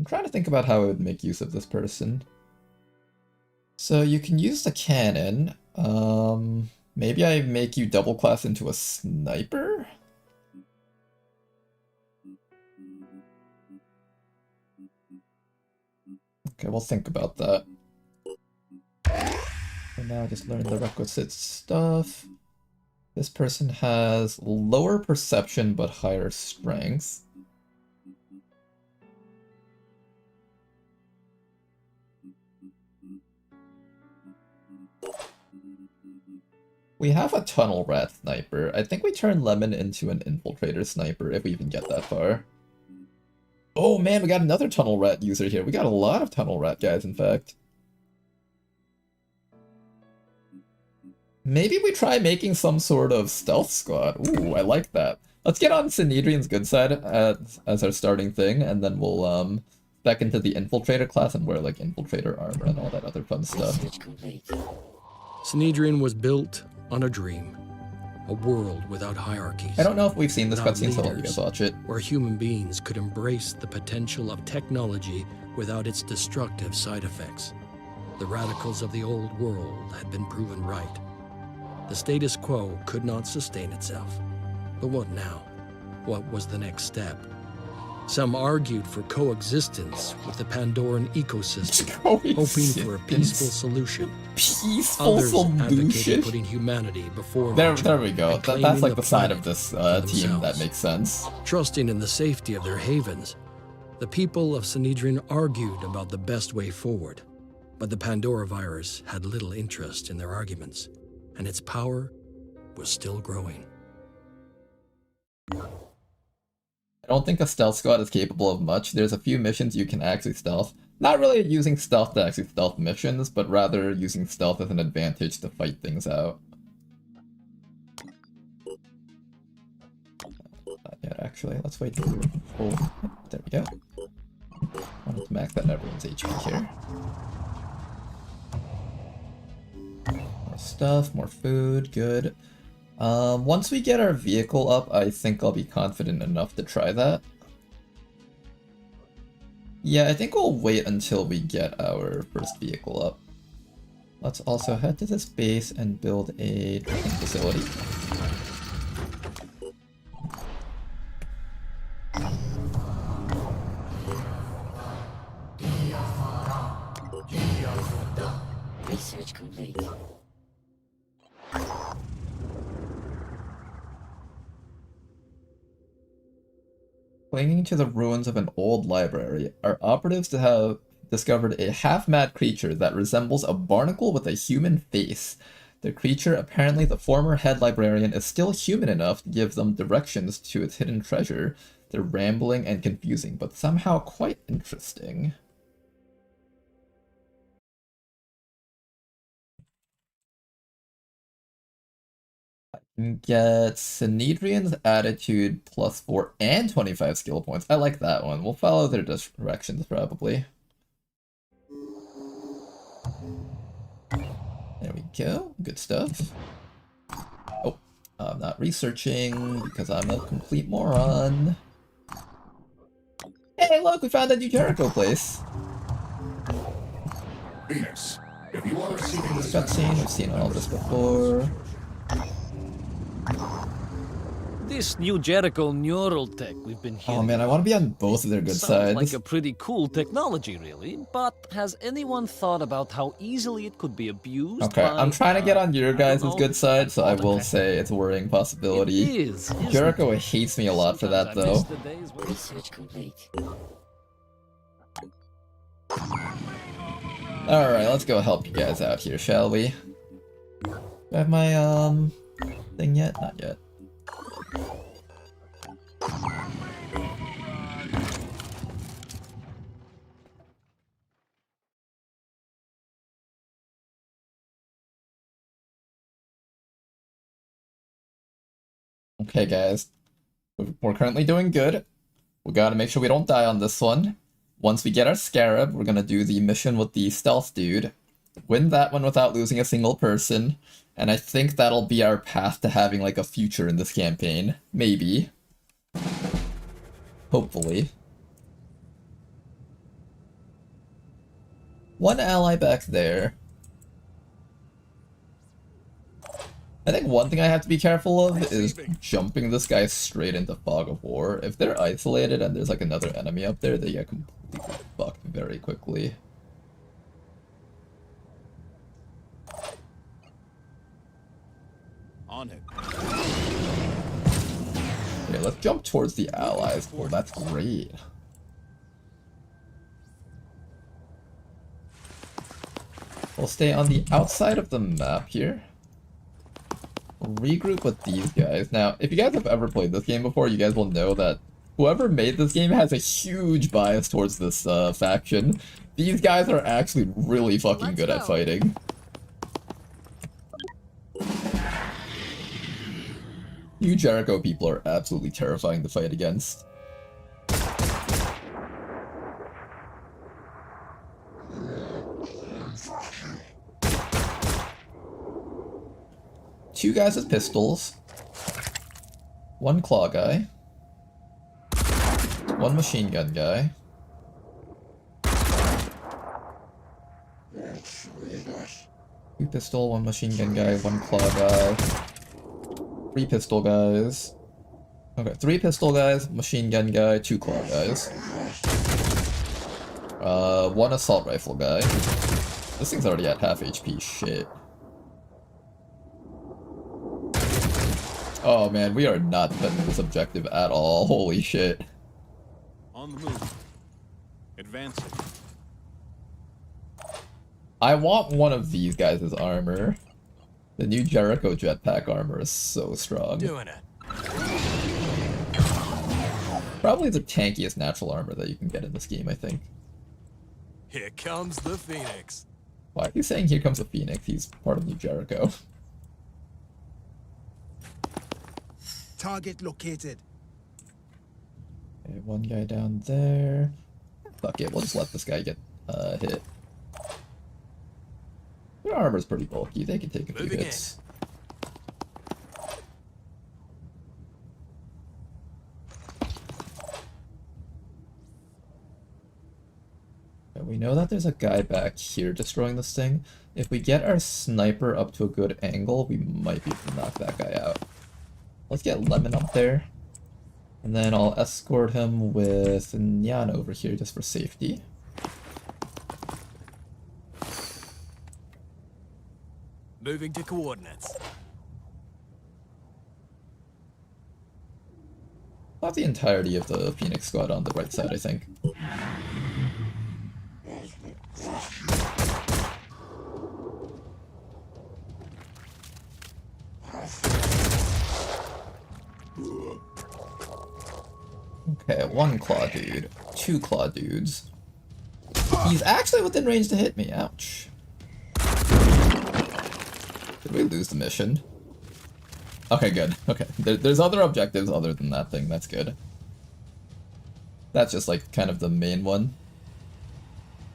I'm trying to think about how I would make use of this person. So you can use the cannon. Maybe I make you double class into a sniper? Okay, we'll think about that. For now, just learn the requisite stuff. This person has lower perception but higher strength. We have a tunnel rat sniper. I think we turn Lemon into an infiltrator sniper if we even get that far. Oh man, we got another tunnel rat user here. We got a lot of tunnel rat guys, in fact. Maybe we try making some sort of stealth squad. Ooh, I like that. Let's get on Synedrion's good side as our starting thing, and then we'll back into the infiltrator class and wear like infiltrator armor and all that other fun stuff. Synedrion was built on a dream. A world without hierarchies. I don't know if we've seen this cutscene, so I'll let you guys watch it. Where human beings could embrace the potential of technology without its destructive side effects. The radicals of the old world had been proven right. The status quo could not sustain itself. But what now? What was the next step? Some argued for coexistence with the Pandoran ecosystem, hoping for a peaceful solution. Others advocated putting humanity before there we go. That's like the side of this team that makes sense. Trusting in the safety of their havens, the people of Synedrion argued about the best way forward. But the Pandora virus had little interest in their arguments, and its power was still growing. I don't think a stealth squad is capable of much. There's a few missions you can actually stealth. Not really using stealth to actually stealth missions, but rather using stealth as an advantage to fight things out. Not yet, actually. Let's wait till we're full. There we go. Wanted to max out everyone's HP here. More stuff, more food, good. Once we get our vehicle up, I think I'll be confident enough to try that. Yeah, I think we'll wait until we get our first vehicle up. Let's also head to this base and build a training facility. Research complete. Clinging to the ruins of an old library, our operatives have discovered a half-mad creature that resembles a barnacle with a human face. The creature, apparently the former head librarian, is still human enough to give them directions to its hidden treasure. They're rambling and confusing, but somehow quite interesting. Get Synedrion's attitude +4 and 25 skill points. I like that one. We'll follow their directions probably. There we go. Good stuff. Oh, I'm not researching because I'm a complete moron. Hey, look, we found a new Jericho place. Phoenix, if you are receiving this cutscene, we've seen all this before. This new Jericho neural tech we've been hearing. Oh man, I want to be on both of their good sides. Sounds like a pretty cool technology, really. But has anyone thought about how easily it could be abused? Okay, I'm trying to get on your guys' good side, so I will say it's a worrying possibility. It is, Jericho hates me a lot for that, though. Research complete. Alright, let's go help you guys out here, shall we? Do I have my, thing yet? Not yet. Okay, guys. We're currently doing good. We gotta make sure we don't die on this one. Once we get our Scarab, we're gonna do the mission with the stealth dude. Win that one without losing a single person. And I think that'll be our path to having, like, a future in this campaign. Maybe. Hopefully. One ally back there. I think one thing I have to be careful of is jumping this guy straight into Fog of War. If they're isolated and there's like another enemy up there, they get completely fucked very quickly. On it. Okay, let's jump towards the allies. Oh, that's great. We'll stay on the outside of the map here. Regroup with these guys. Now, if you guys have ever played this game before, you guys will know that whoever made this game has a huge bias towards this faction. These guys are actually really fucking good at fighting. You Jericho people are absolutely terrifying to fight against. Two guys with pistols. One claw guy. One machine gun guy. Two pistol, one machine gun guy, one claw guy. Three pistol guys. Okay, three pistol guys, machine gun guy, two claw guys. One assault rifle guy. This thing's already at half HP, shit. Oh man, we are not defending this objective at all, holy shit. On the move. Advancing. I want one of these guys' armor. The new Jericho jetpack armor is so strong. Doing it. Probably the tankiest natural armor that you can get in this game, I think. Here comes the Phoenix. Why are you saying here comes the Phoenix? He's part of New Jericho. Target located. Okay, one guy down there. Fuck it, we'll just let this guy get hit. Their armor's pretty bulky, they can take a few hits. Okay, we know that there's a guy back here destroying this thing. If we get our sniper up to a good angle, we might be able to knock that guy out. Let's get Lemon up there. And then I'll escort him with Nyan over here just for safety. Moving to coordinates. About the entirety of the Phoenix squad on the right side, I think. Okay, one claw dude, two claw dudes. He's actually within range to hit me, ouch. Did we lose the mission? Okay, good. Okay, there's other objectives other than that thing, that's good. That's just like kind of the main one.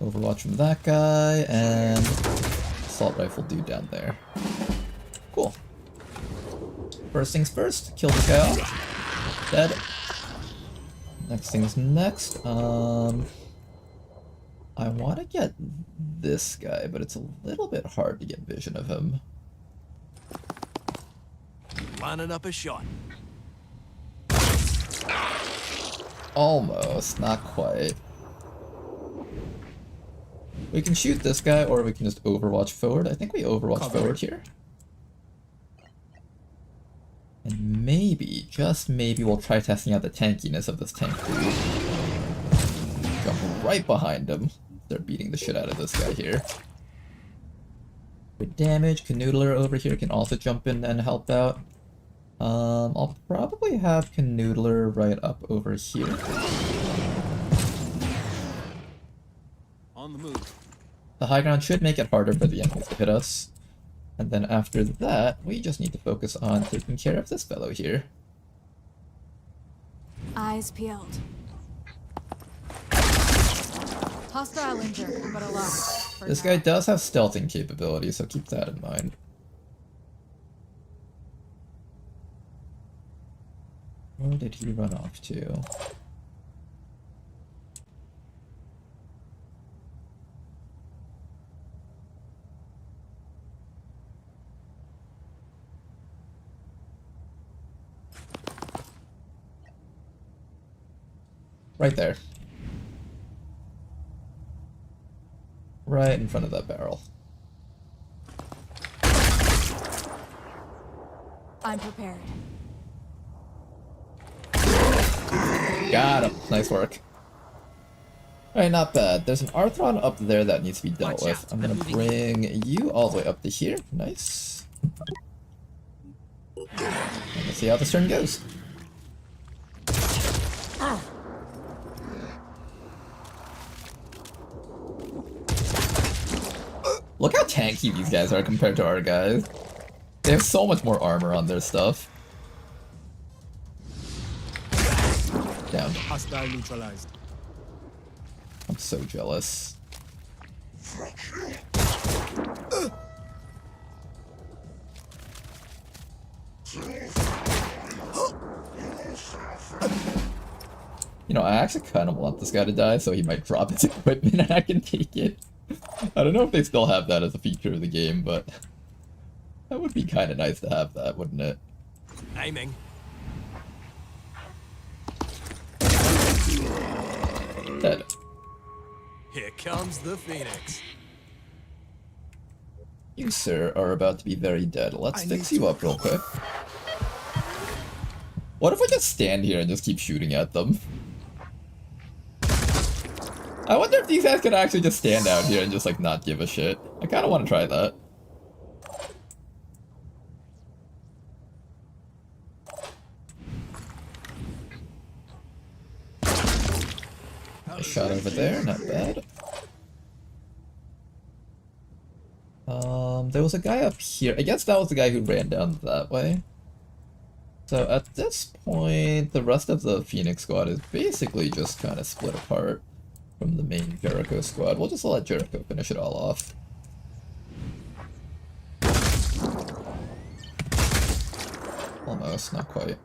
Overwatch from that guy, and assault rifle dude down there. Cool. First things first, kill this guy off. Dead. Next thing's next. I want to get this guy, but it's a little bit hard to get vision of him. Lining up a shot. Almost, not quite. We can shoot this guy, or we can just overwatch forward. I think we overwatch forward here. And maybe, just maybe, we'll try testing out the tankiness of this tank dude. Jump right behind him. They're beating the shit out of this guy here. Good damage. Canoodler over here can also jump in and help out. I'll probably have Canoodler right up over here. On the move. The high ground should make it harder for the enemies to hit us. And then after that, we just need to focus on taking care of this fellow here. Eyes peeled. Hostile injured, but alive. This guy does have stealthing capabilities, so keep that in mind. Where did he run off to? Right there. Right in front of that barrel. I'm prepared. Got him. Nice work. Alright, not bad. There's an Arthron up there that needs to be dealt with. I'm gonna bring you all the way up to here. Nice. Let's see how this turn goes. Look how tanky these guys are compared to our guys. They have so much more armor on their stuff. Down. Hostile neutralized. I'm so jealous. You know, I actually kind of want this guy to die, so he might drop his equipment and I can take it. I don't know if they still have that as a feature of the game, but that would be kind of nice to have that, wouldn't it? Aiming. Dead. Here comes the Phoenix. You, sir, are about to be very dead. Let's fix you up real quick. What if we just stand here and just keep shooting at them? I wonder if these guys could actually just stand out here and just, like, not give a shit. I kind of want to try that. Nice shot over there, not bad. There was a guy up here. I guess that was the guy who ran down that way. So at this point, the rest of the Phoenix squad is basically just kind of split apart from the main Jericho squad. We'll just let Jericho finish it all off. Almost, not quite.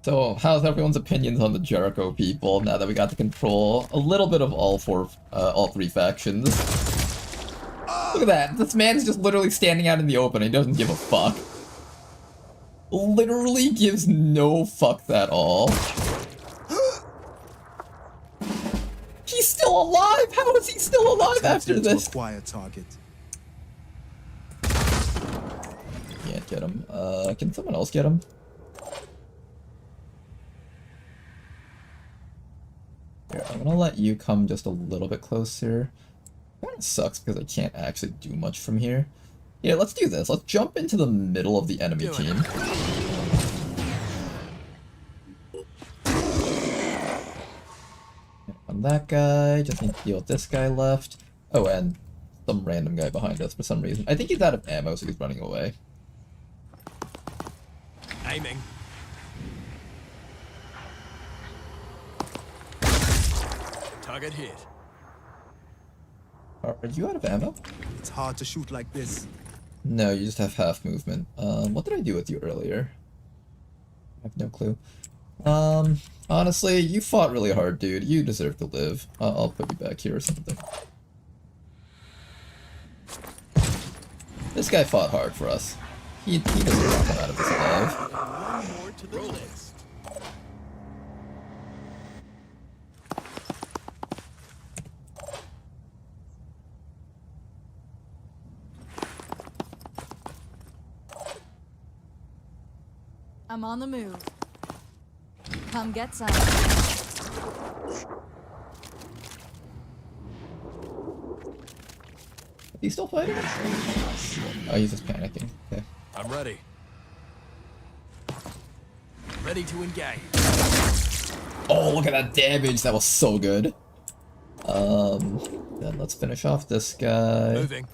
So, how's everyone's opinions on the Jericho people now that we got to control a little bit of all three factions? Look at that! This man's just literally standing out in the open. He doesn't give a fuck. Literally gives no fucks at all. He's still alive! How is he still alive after this? Quiet target. Can't get him. Can someone else get him? Here, I'm gonna let you come just a little bit closer. Kinda sucks because I can't actually do much from here. Yeah, let's do this. Let's jump into the middle of the enemy team. On that guy, just need to deal with this guy left. Oh, and some random guy behind us for some reason. I think he's out of ammo, so he's running away. Aiming. Target hit. Are you out of ammo? It's hard to shoot like this. No, you just have half movement. What did I do with you earlier? I have no clue. Honestly, you fought really hard, dude. You deserve to live. I'll put you back here or something. This guy fought hard for us. He deserves to come out of this alive. One more to the list. I'm on the move. Come get some. He's still fighting? Oh, he's just panicking. Okay. I'm ready. Ready to engage. Oh, look at that damage! That was so good. Then let's finish off this guy. Moving.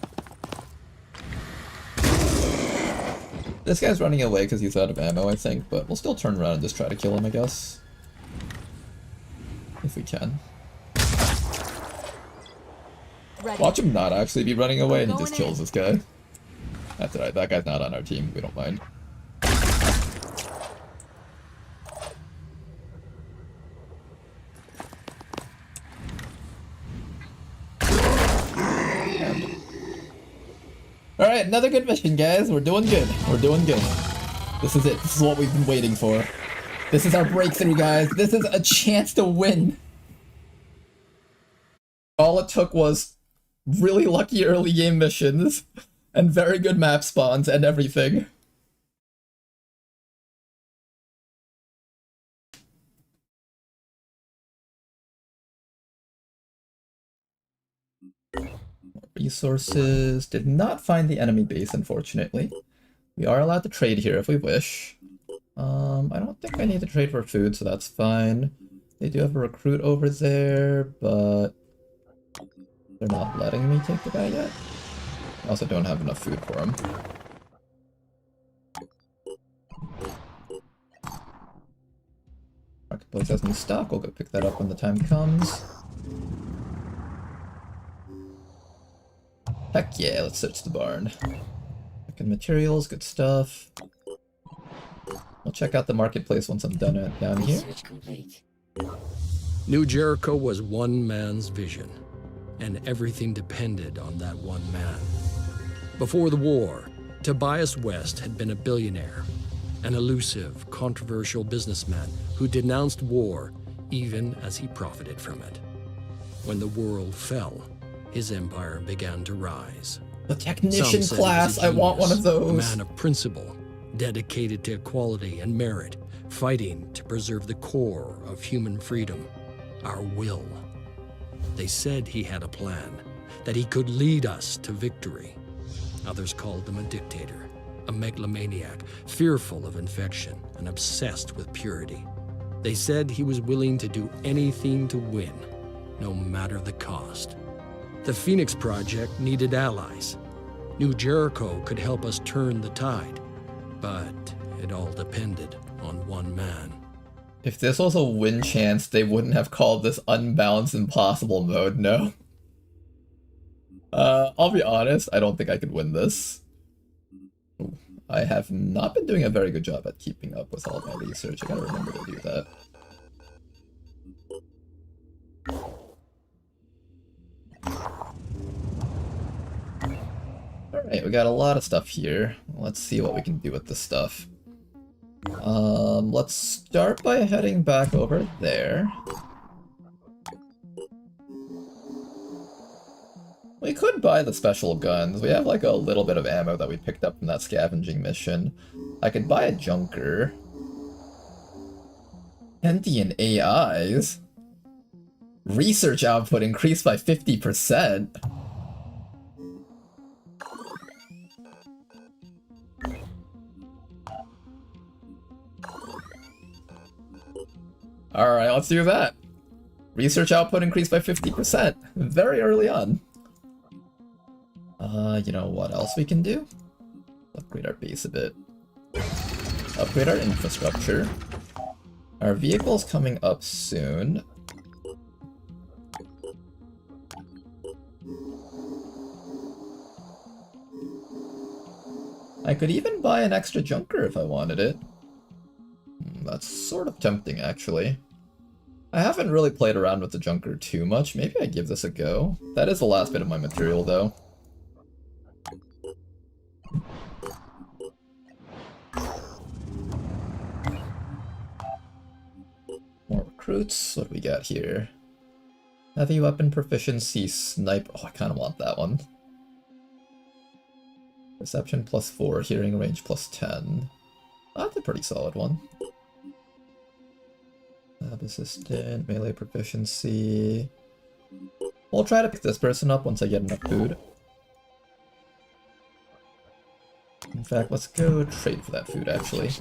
This guy's running away because he's out of ammo, I think, but we'll still turn around and just try to kill him, I guess. If we can. Ready. Watch him not actually be running away and he just kills this guy. That's alright, that guy's not on our team, we don't mind. Alright, another good mission, guys. We're doing good. We're doing good. This is it. This is what we've been waiting for. This is our breakthrough, guys. This is a chance to win. All it took was really lucky early game missions and very good map spawns and everything. Resources. Did not find the enemy base, unfortunately. We are allowed to trade here if we wish. I don't think I need to trade for food, so that's fine. They do have a recruit over there, but they're not letting me take the guy yet. I also don't have enough food for him. Marketplace has new stock. We'll go pick that up when the time comes. Heck yeah, let's search the barn. Looking materials, good stuff. We'll check out the marketplace once I'm done down here. New Jericho was one man's vision, and everything depended on that one man. Before the war, Tobias West had been a billionaire, an elusive, controversial businessman who denounced war even as he profited from it. When the world fell, his empire began to rise. The technician class, I want one of those. A man of principle, dedicated to equality and merit, fighting to preserve the core of human freedom, our will. They said he had a plan, that he could lead us to victory. Others called him a dictator, a megalomaniac, fearful of infection and obsessed with purity. They said he was willing to do anything to win, no matter the cost. The Phoenix Project needed allies. New Jericho could help us turn the tide, but it all depended on one man. If this was a win chance, they wouldn't have called this Unbalanced Impossible mode, no? I'll be honest, I don't think I could win this. Ooh, I have not been doing a very good job at keeping up with all of my research. I gotta remember to do that. Alright, we got a lot of stuff here. Let's see what we can do with this stuff. Let's start by heading back over there. We could buy the special guns. We have like a little bit of ammo that we picked up from that scavenging mission. I could buy a junker. Sentient AIs. Research output increased by 50%. Alright, let's do that. Research output increased by 50%. Very early on. You know what else we can do? Upgrade our base a bit. Upgrade our infrastructure. Our vehicle's coming up soon. I could even buy an extra junker if I wanted it. That's sort of tempting, actually. I haven't really played around with the junker too much. Maybe I give this a go. That is the last bit of my material, though. More recruits. What do we got here? Heavy weapon proficiency, snipe. Oh, I kind of want that one. Perception +4, hearing range +10. That's a pretty solid one. Lab assistant, melee proficiency. We'll try to pick this person up once I get enough food. In fact, let's go trade for that food, actually.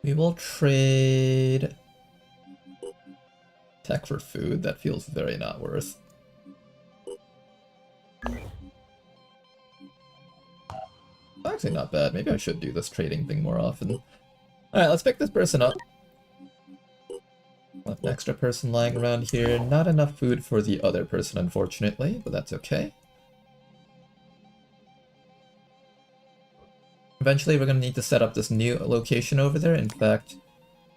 We will trade tech for food. That feels very not worth. Actually not bad. Maybe I should do this trading thing more often. Alright, let's pick this person up. Left an extra person lying around here. Not enough food for the other person, unfortunately, but that's okay. Eventually we're going to need to set up this new location over there. In fact,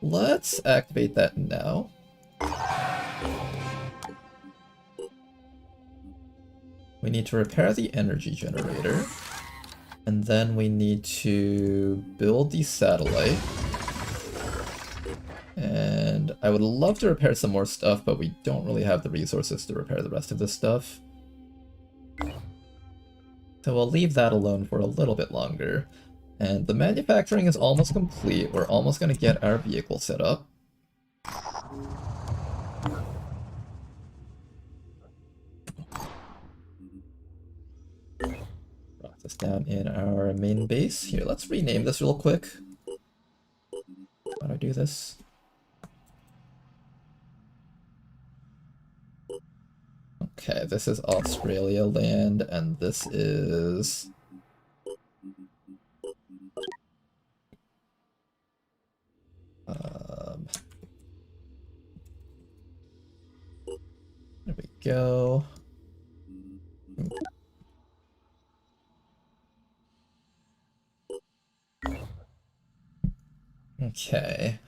let's activate that now. We need to repair the energy generator. And then we need to build the satellite. And I would love to repair some more stuff, but we don't really have the resources to repair the rest of this stuff. So we'll leave that alone for a little bit longer. And the manufacturing is almost complete. We're almost going to get our vehicle set up. Drop this down in our main base. Here, let's rename this real quick. How do I do this? Okay, this is Australia land, and this is... there we go. Okay,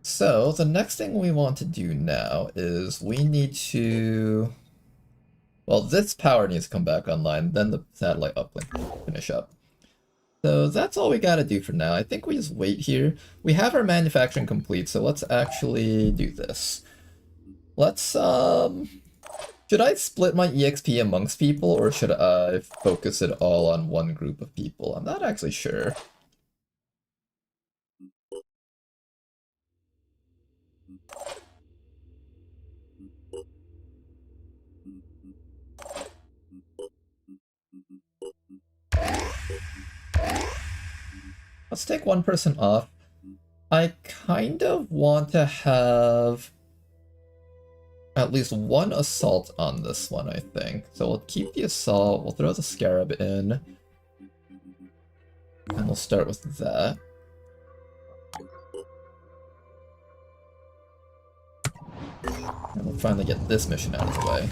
so the next thing we want to do now is we need to... well, this power needs to come back online, then the satellite uplink will finish up. So that's all we gotta do for now. I think we just wait here. We have our manufacturing complete, so let's actually do this. Let's, should I split my EXP amongst people, or should I focus it all on one group of people? I'm not actually sure. Let's take one person off. I kind of want to have at least one assault on this one, I think. So we'll keep the assault, we'll throw the scarab in, and we'll start with that. And we'll finally get this mission out of the way.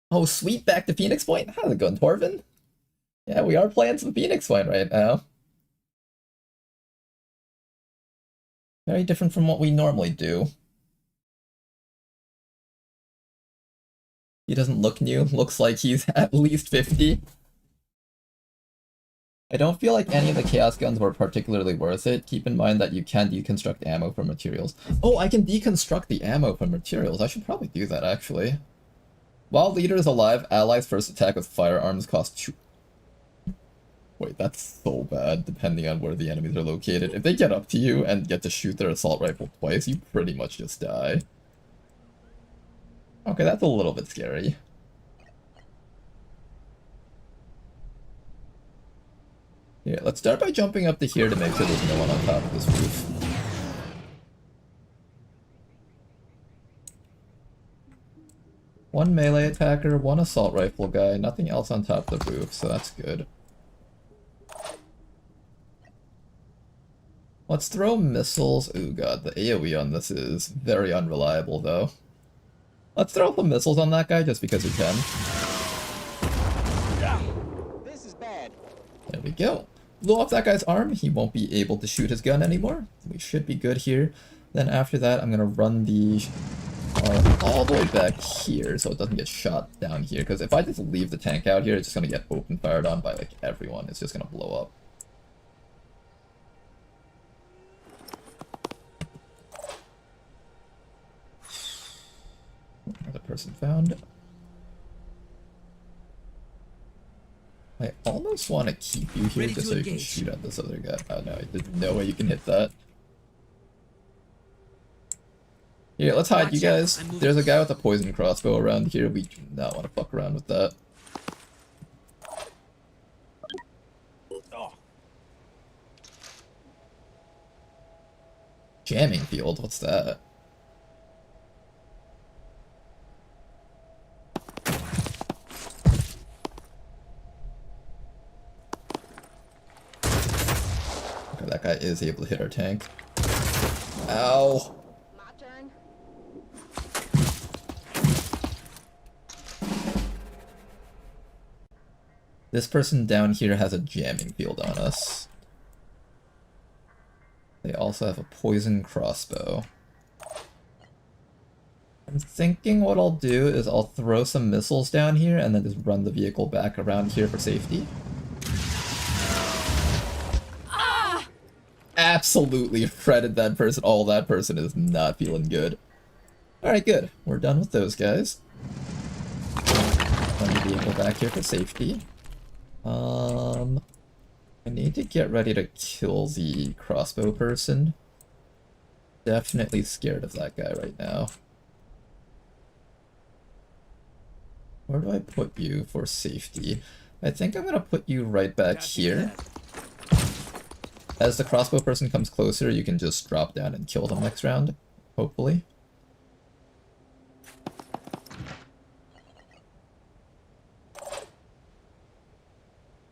Oh, sweet, back to Phoenix Point. How's it going, Torvin? Yeah, we are playing some Phoenix Point right now. Very different from what we normally do. He doesn't look new. Looks like he's at least 50. I don't feel like any of the Chaos Guns were particularly worth it. Keep in mind that you can deconstruct ammo from materials. Oh, I can deconstruct the ammo from materials. I should probably do that, actually. While leader is alive, allies' first attack with firearms cost 2... Wait, that's so bad, depending on where the enemies are located. If they get up to you and get to shoot their assault rifle twice, you pretty much just die. Okay, that's a little bit scary. Yeah, let's start by jumping up to here to make sure there's no one on top of this roof. One melee attacker, one assault rifle guy, nothing else on top of the roof, so that's good. Let's throw missiles. Ooh god, the AoE on this is very unreliable though. Let's throw some missiles on that guy just because we can. This is bad. There we go. Blow off that guy's arm, he won't be able to shoot his gun anymore. We should be good here. Then after that, I'm gonna run the arm all the way back here so it doesn't get shot down here. Because if I just leave the tank out here, it's just gonna get open fired on by like everyone. It's just gonna blow up. Another person found. I almost want to keep you here just so you can shoot at this other guy. Oh no, there's no way you can hit that. Here, let's hide you guys. There's a guy with a poison crossbow around here. We do not want to fuck around with that. Jamming field, what's that? Okay, that guy is able to hit our tank. Ow! This person down here has a jamming field on us. They also have a poison crossbow. I'm thinking what I'll do is I'll throw some missiles down here and then just run the vehicle back around here for safety. Absolutely shredded that person. Oh, that person is not feeling good. Alright, good. We're done with those guys. Run the vehicle back here for safety. I need to get ready to kill the crossbow person. Definitely scared of that guy right now. Where do I put you for safety? I think I'm gonna put you right back here. As the crossbow person comes closer, you can just drop down and kill them next round, hopefully.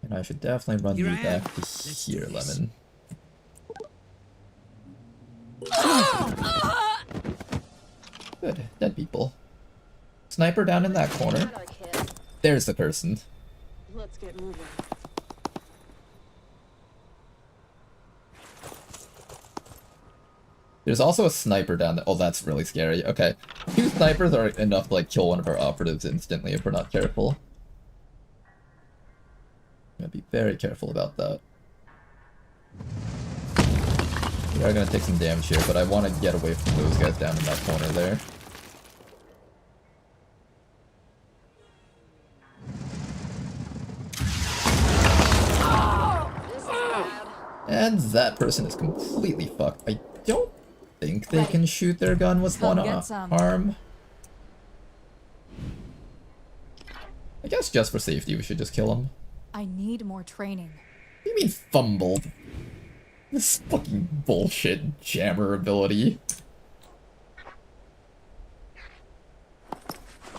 And I should definitely run you back to here, Lemon. Good, dead people. Sniper down in that corner. There's the person. Let's get moving. There's also a sniper down there. Oh, that's really scary. Okay. 2 snipers are enough to like kill one of our operatives instantly if we're not careful. I'm gonna be very careful about that. We are gonna take some damage here, but I want to get away from those guys down in that corner there. And that person is completely fucked. I don't think they can shoot their gun with one arm. I guess just for safety we should just kill him. I need more training. What do you mean fumbled? This fucking bullshit jammer ability.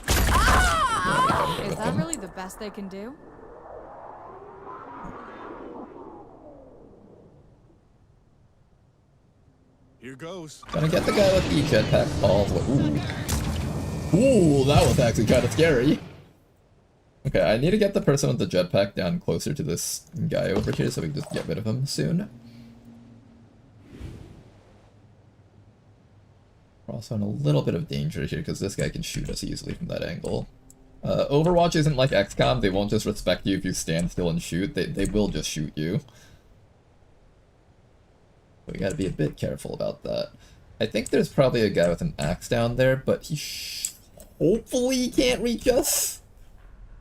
Is that really the best they can do? Here goes. Gonna get the guy with the jetpack balls. Ooh. Ooh, that was actually kind of scary. Okay, I need to get the person with the jetpack down closer to this guy over here so we can just get rid of him soon. We're also in a little bit of danger here because this guy can shoot us easily from that angle. Overwatch isn't like XCOM, they won't just respect you if you stand still and shoot, they will just shoot you. We gotta be a bit careful about that. I think there's probably a guy with an axe down there, but he hopefully he can't reach us.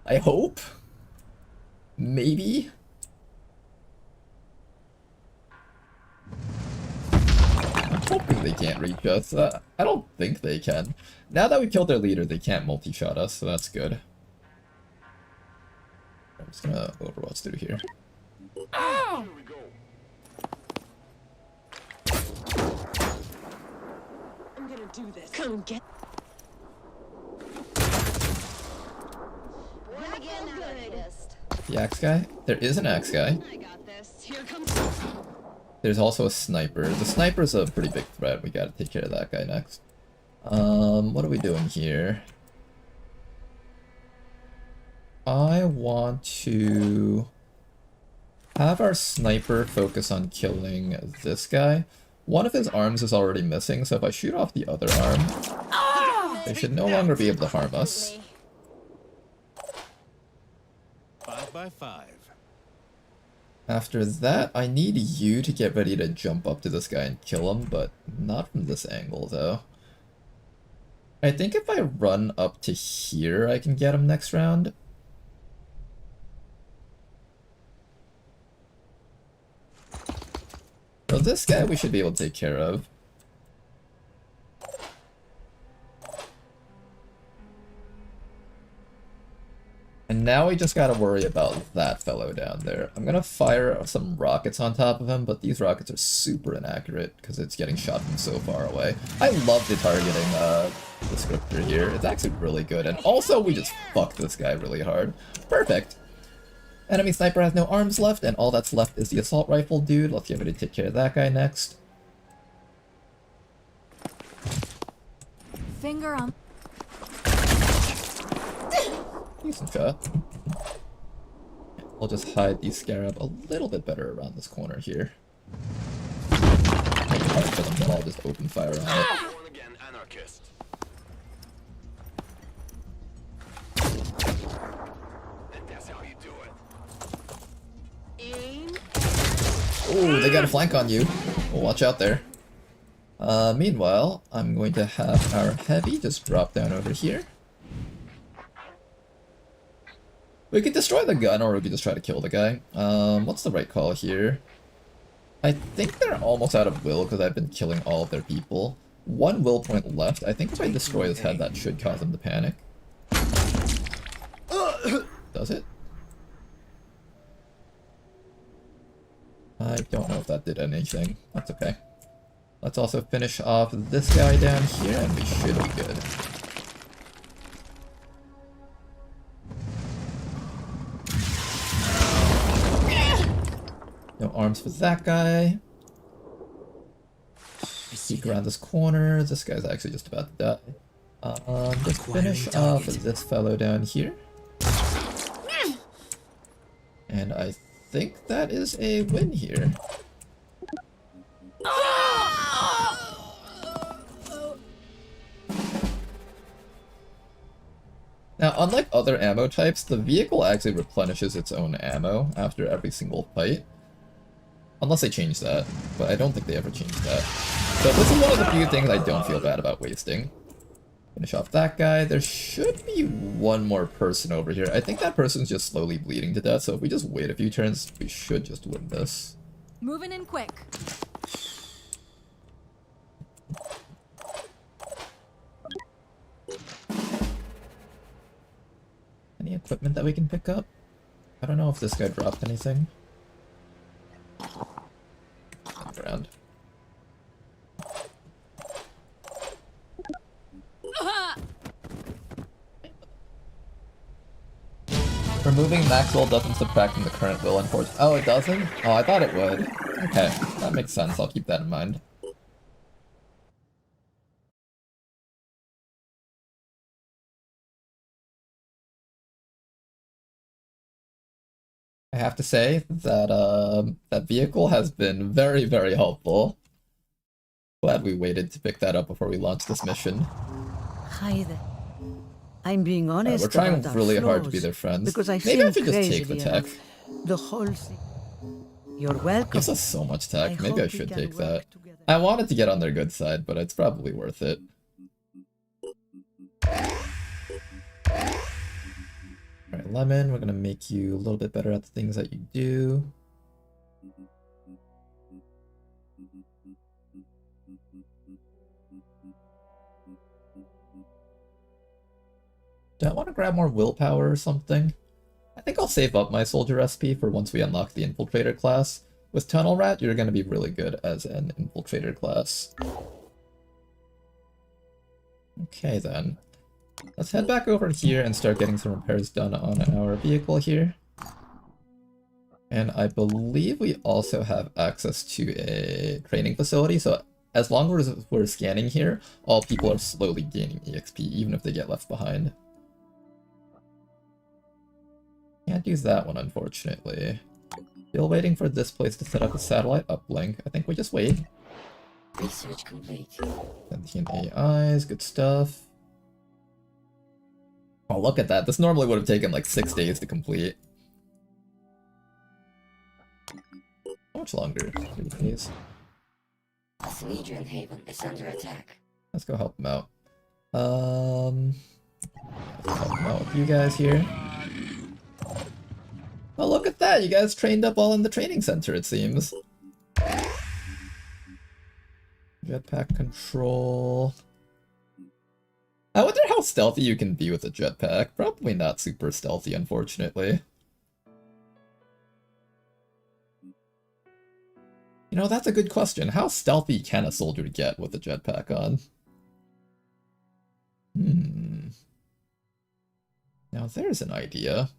I hope. Maybe. I'm hoping they can't reach us. I don't think they can. Now that we killed their leader, they can't multi-shot us, so that's good. I'm just gonna Overwatch through here. Oh! I'm gonna do this. Come get. The axe guy? There is an axe guy. I got this. Here comes. There's also a sniper. The sniper's a pretty big threat. We gotta take care of that guy next. What are we doing here? I want to have our sniper focus on killing this guy. One of his arms is already missing, so if I shoot off the other arm, they should no longer be able to harm us. 5 by 5. After that, I need you to get ready to jump up to this guy and kill him, but not from this angle, though. I think if I run up to here, I can get him next round. So this guy we should be able to take care of. And now we just gotta worry about that fellow down there. I'm gonna fire some rockets on top of him, but these rockets are super inaccurate because it's getting shot from so far away. I love the targeting descriptor here. It's actually really good. And also we just fucked this guy really hard. Perfect. Enemy sniper has no arms left, and all that's left is the assault rifle dude. Let's get ready to take care of that guy next. Finger on. Decent shot. We'll just hide the scarab a little bit better around this corner here. Make it hard for them to all just open fire on it. Oh, they got a flank on you. Oh, watch out there. Meanwhile, I'm going to have our heavy just drop down over here. We could destroy the gun, or we could just try to kill the guy. What's the right call here? I think they're almost out of will because I've been killing all of their people. One will point left. I think if I destroy his head, that should cause him to panic. Does it? I don't know if that did anything. That's okay. Let's also finish off this guy down here, and we should be good. No arms for that guy. Peek around this corner. This guy's actually just about to die. Just finish off this fellow down here. And I think that is a win here. Now, unlike other ammo types, the vehicle actually replenishes its own ammo after every single fight. Unless they change that, but I don't think they ever changed that. So this is one of the few things I don't feel bad about wasting. Finish off that guy. There should be one more person over here. I think that person's just slowly bleeding to death, so if we just wait a few turns, we should just win this. Moving in quick. Any equipment that we can pick up? I don't know if this guy dropped anything. Around. Removing Maxwell doesn't subtract from the current will, unfortunately. Oh, it doesn't? Oh, I thought it would. Okay, that makes sense. I'll keep that in mind. I have to say that that vehicle has been very, very helpful. Glad we waited to pick that up before we launched this mission. Hi there. I'm being honest. We're trying really hard to be their friends. Because Maybe I should just take the tech. The whole thing. You're welcome. Gives us so much tech. Maybe I should take that. I wanted to get on their good side, but it's probably worth it. Alright, Lemon, we're gonna make you a little bit better at the things that you do. Do I want to grab more willpower or something? I think I'll save up my soldier SP for once we unlock the infiltrator class. With Tunnel Rat, you're going to be really good as an infiltrator class. Okay then. Let's head back over here and start getting some repairs done on our vehicle here. And I believe we also have access to a training facility, so as long as we're scanning here, all people are slowly gaining EXP, even if they get left behind. Can't use that one, unfortunately. Still waiting for this place to set up a satellite uplink. I think we just wait. Research complete. Sentient AIs, good stuff. Oh, look at that. This normally would have taken like 6 days to complete. How much longer? 3 days. Asmedrian Haven is under attack. Let's go help them out. Let's help them out with you guys here. Oh, look at that! You guys trained up all in the training center, it seems. Jetpack control. I wonder how stealthy you can be with a jetpack. Probably not super stealthy, unfortunately. You know, that's a good question. How stealthy can a soldier get with a jetpack on? Now there's an idea.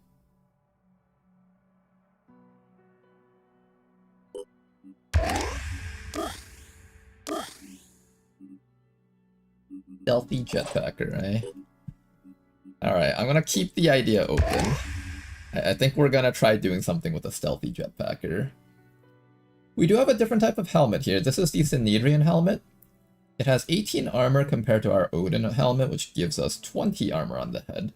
Stealthy jetpacker, eh? Alright, I'm gonna keep the idea open. I think we're gonna try doing something with a stealthy jetpacker. We do have a different type of helmet here. This is the Synedrian helmet. It has 18 armor compared to our Odin helmet, which gives us 20 armor on the head.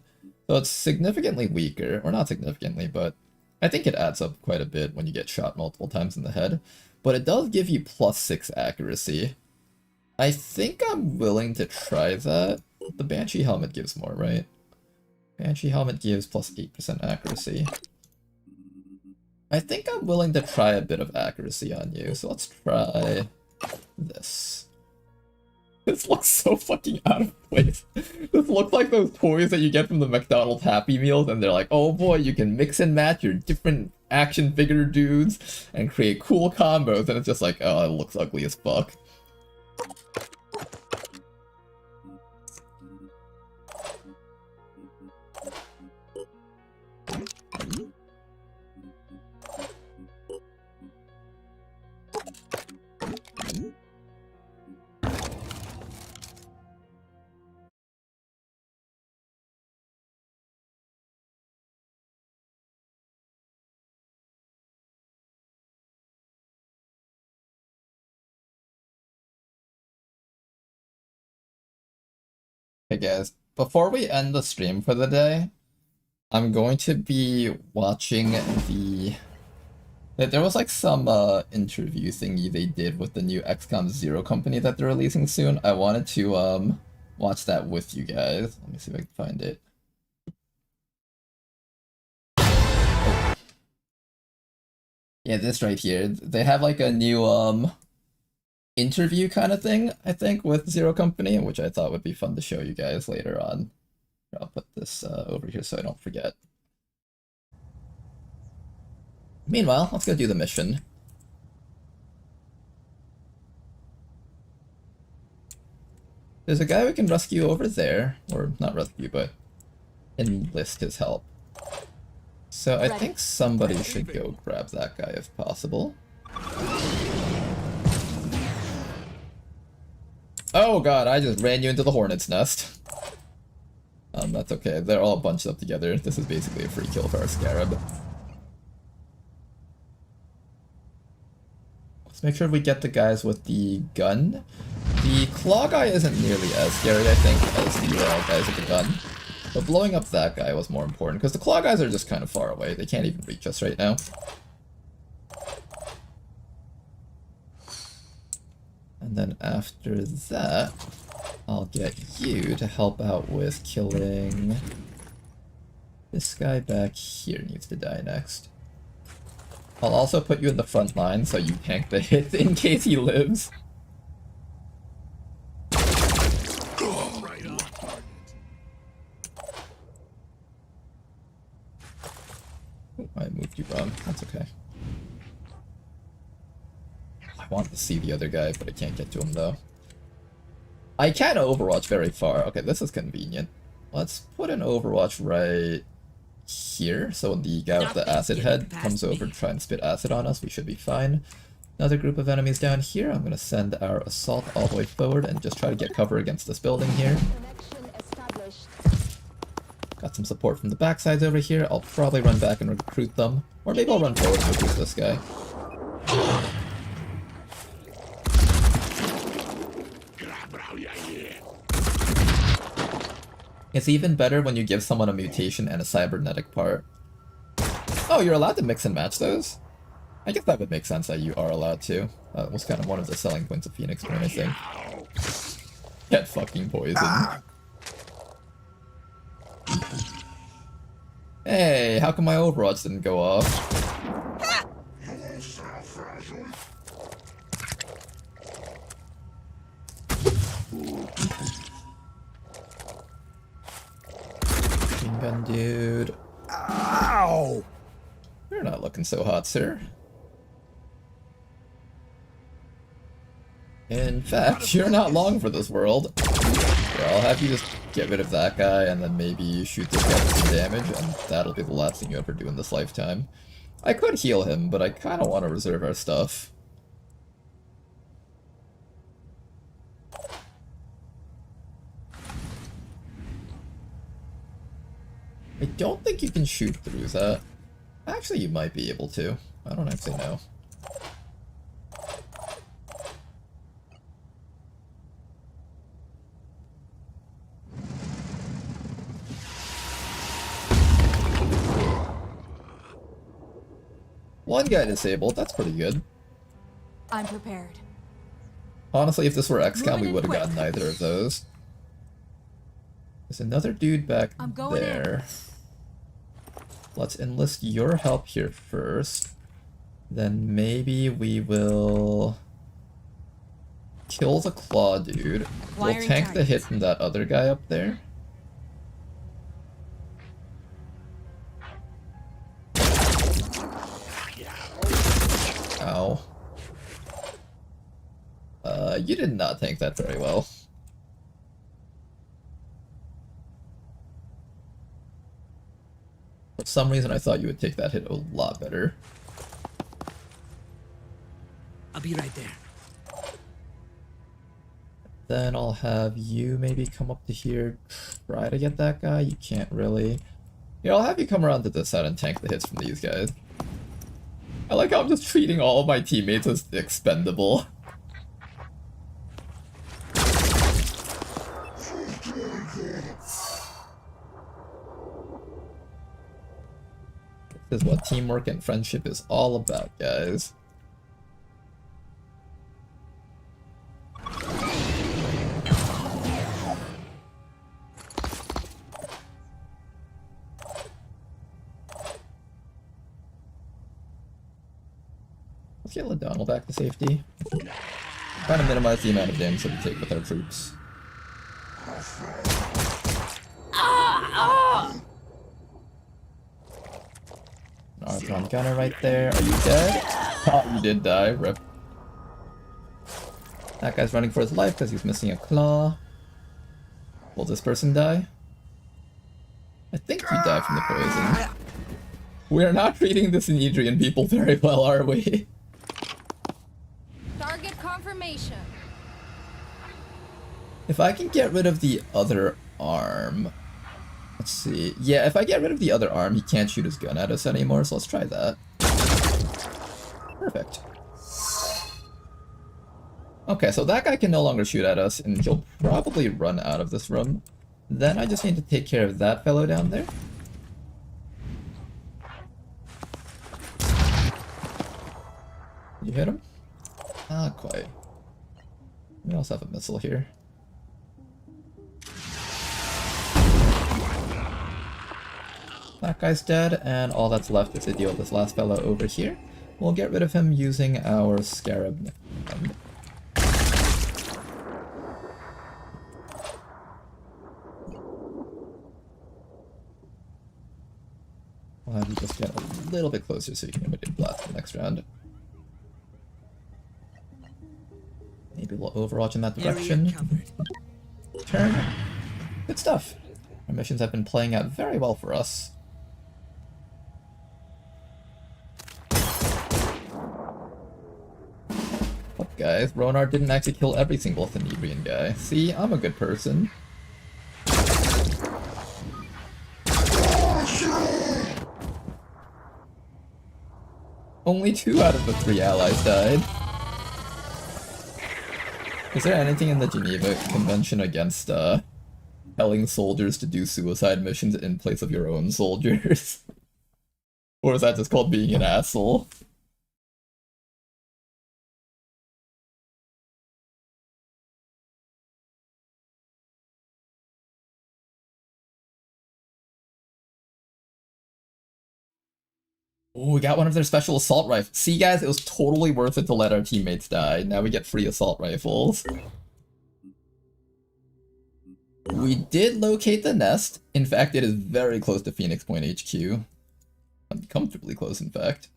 So it's significantly weaker, or not significantly, but I think it adds up quite a bit when you get shot multiple times in the head, but it does give you +6 accuracy. I think I'm willing to try that. The Banshee helmet gives more, right? Banshee helmet gives +8% accuracy. I think I'm willing to try a bit of accuracy on you, so let's try this. This looks so fucking out of place. This looks like those toys that you get from the McDonald's Happy Meals, and they're like, oh boy, you can mix and match your different action figure dudes and create cool combos, and it's just like, oh, it looks ugly as fuck. Hey guys, before we end the stream for the day, I'm going to be watching there was like some interview thingy they did with the new XCOM 0 company that they're releasing soon. I wanted to watch that with you guys. Let me see if I can find it. Oh. Yeah, this right here. They have like a new interview kind of thing, I think, with Zero Company, which I thought would be fun to show you guys later on. I'll put this over here so I don't forget. Meanwhile, let's go do the mission. There's a guy we can rescue over there, or not rescue, but enlist his help. So I think somebody should go grab that guy if possible. Oh god, I just ran you into the hornet's nest. That's okay, they're all bunched up together. This is basically a free kill for our scarab. Let's make sure we get the guys with the gun. The claw guy isn't nearly as scary, I think, as the guys with the gun. But blowing up that guy was more important, because the claw guys are just kind of far away. They can't even reach us right now. And then after that, I'll get you to help out with killing... This guy back here needs to die next. I'll also put you in the front line so you tank the hit in case he lives. I moved you wrong. That's okay. I want to see the other guy, but I can't get to him though. I can Overwatch very far. Okay, this is convenient. Let's put an Overwatch right here, so when the guy with the acid head comes over to try and spit acid on us, we should be fine. Another group of enemies down here. I'm gonna send our assault all the way forward and just try to get cover against this building here. Got some support from the backsides over here. I'll probably run back and recruit them, or maybe I'll run forward and recruit this guy. It's even better when you give someone a mutation and a cybernetic part. Oh, you're allowed to mix and match those? I guess that would make sense that you are allowed to. That was kind of one of the selling points of Phoenix Point, I think. Get fucking poisoned. Hey, how come my Overwatch didn't go off? Gun dude. Ow! You're not looking so hot, sir. In fact, you're not long for this world. Here, I'll have you just get rid of that guy and then maybe shoot this guy for some damage, and that'll be the last thing you ever do in this lifetime. I could heal him, but I kind of want to reserve our stuff. I don't think you can shoot through that. Actually, you might be able to. I don't actually know. One guy disabled, that's pretty good. I'm prepared. Honestly, if this were XCOM, we Moving would have quick. gotten neither of those. There's another dude back I'm going there. Let's enlist your help here first. Then maybe we will kill the claw dude. We'll Wiring tank the targets. hit from that other guy up there. Ow. You did not tank that very well. For some reason, I thought you would take that hit a lot better. I'll be right there. Then I'll have you maybe come up to here, try to get that guy. You can't really. Here, I'll have you come around to this side and tank the hits from these guys. I like how I'm just treating all of my teammates as expendable. This is what teamwork and friendship is all about, guys. Let's get Ladonal back to safety. Trying to minimize the amount of damage that we take with our troops. Arthron gunner right there. Are you dead? Oh, you did die. Rip. That guy's running for his life because he's missing a claw. Will this person die? I think he died from the poison. We are not treating the Synedrian people very well, are we? Target confirmation. If I can get rid of the other arm... Let's see. Yeah, if I get rid of the other arm, he can't shoot his gun at us anymore, so let's try that. Perfect. Okay, so that guy can no longer shoot at us, and he'll probably run out of this room. Then I just need to take care of that fellow down there. You hit him? Not quite. We also have a missile here. That guy's dead, and all that's left is to deal with this last fellow over here. We'll get rid of him using our scarab. We'll have you just get a little bit closer so you can imitate blast the next round. Maybe we'll overwatch in that direction. Turn. Good stuff. Our missions have been playing out very well for us. Up, guys. Ronar didn't actually kill every single Synedrian guy. See, I'm a good person. Only 2 out of the 3 allies died. Is there anything in the Geneva Convention against, telling soldiers to do suicide missions in place of your own soldiers? Or is that just called being an asshole? Oh, we got one of their special assault rifles. See, guys, it was totally worth it to let our teammates die. Now we get free assault rifles. We did locate the nest. In fact, it is very close to Phoenix Point HQ. Uncomfortably close, in fact.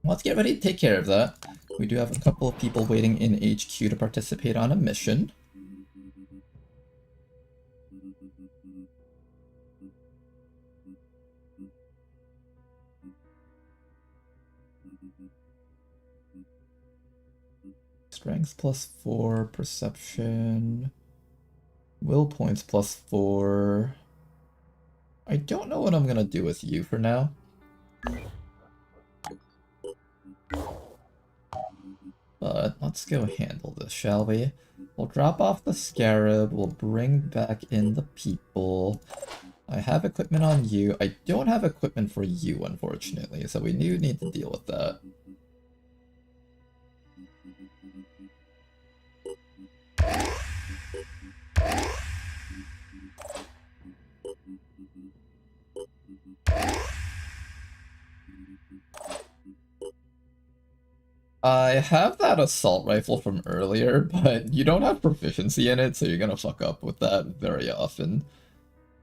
Let's get ready to take care of that. We do have a couple of people waiting in HQ to participate on a mission. Strength +4, perception, will points +4. I don't know what I'm gonna do with you for now. But let's go handle this, shall we? We'll drop off the scarab, we'll bring back in the people. I have equipment on you. I don't have equipment for you, unfortunately, so we do need to deal with that. I have that assault rifle from earlier, but you don't have proficiency in it, so you're gonna fuck up with that very often.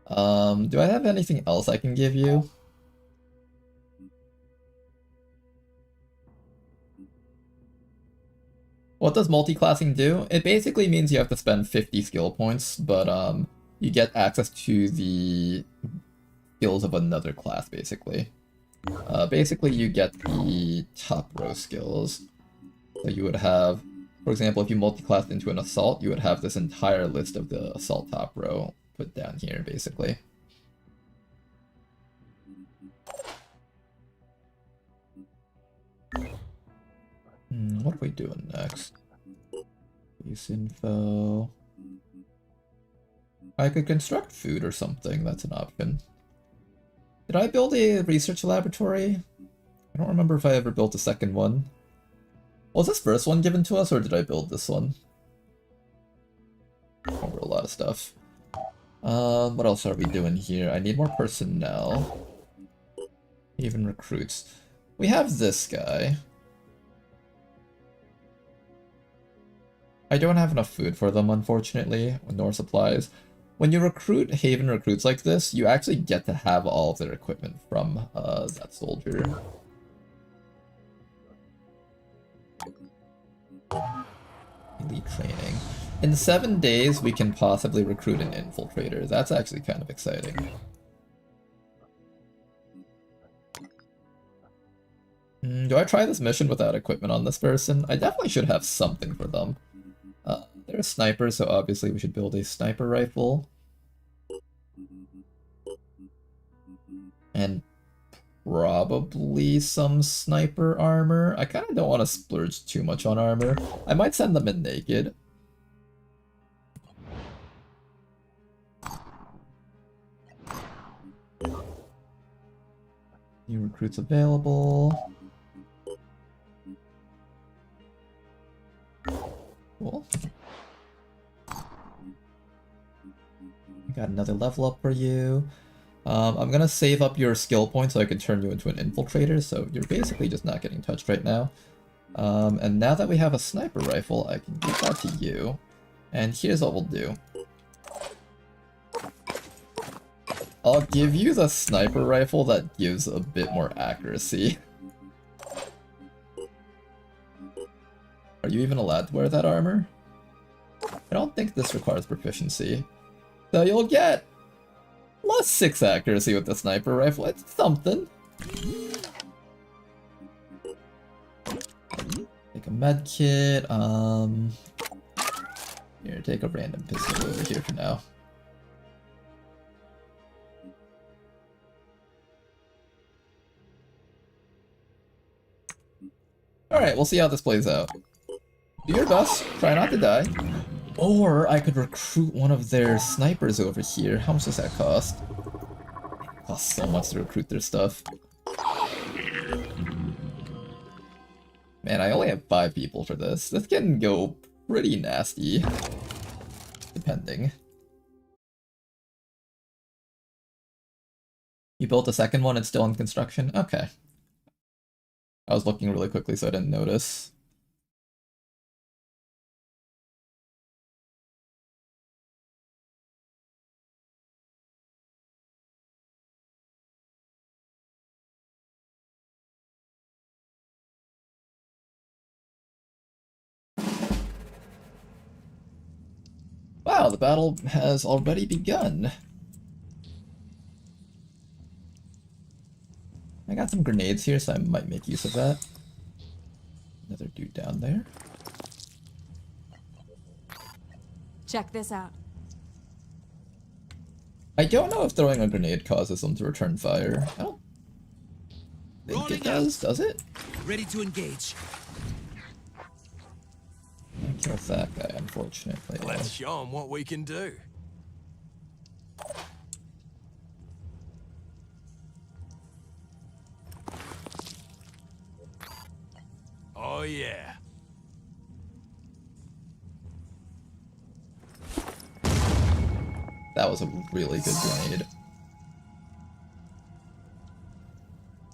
Do I have anything else I can give you? What does multi-classing do? It basically means you have to spend 50 skill points, but you get access to the skills of another class, basically. Basically, you get the top row skills. So you would have, for example, if you multi-classed into an assault, you would have this entire list of the assault top row put down here, basically. What are we doing next? Use info. I could construct food or something, that's an option. Did I build a research laboratory? I don't remember if I ever built a second one. Was this first one given to us, or did I build this one? I remember a lot of stuff. What else are we doing here? I need more personnel. Even recruits. We have this guy. I don't have enough food for them, unfortunately, nor supplies. When you recruit Haven recruits like this, you actually get to have all of their equipment from that soldier. Elite training. In 7 days, we can possibly recruit an infiltrator. That's actually kind of exciting. Do I try this mission without equipment on this person? I definitely should have something for them. They're a sniper, so obviously we should build a sniper rifle. And probably some sniper armor. I kind of don't want to splurge too much on armor. I might send them in naked. New recruits available. Cool. Got another level up for you. I'm gonna save up your skill points so I can turn you into an infiltrator, so you're basically just not getting touched right now. And now that we have a sniper rifle, I can give that to you. And here's what we'll do. I'll give you the sniper rifle that gives a bit more accuracy. Are you even allowed to wear that armor? I don't think this requires proficiency. So you'll get +6 accuracy with the sniper rifle. It's something. Take a med kit. Here, take a random pistol over here for now. Alright, we'll see how this plays out. Do your best, try not to die. Or I could recruit one of their snipers over here. How much does that cost? It costs so much to recruit their stuff. Man, I only have 5 people for this. This can go pretty nasty. Depending. You built a second one, it's still in construction? Okay. I was looking really quickly so I didn't notice. Wow, the battle has already begun. I got some grenades here, so I might make use of that. Another dude down there. Check this out. I don't know if throwing a grenade causes them to return fire. I don't think it does it? Ready to engage. I killed that guy, unfortunately. Let's show them what we can do. yeah. That was a really good grenade.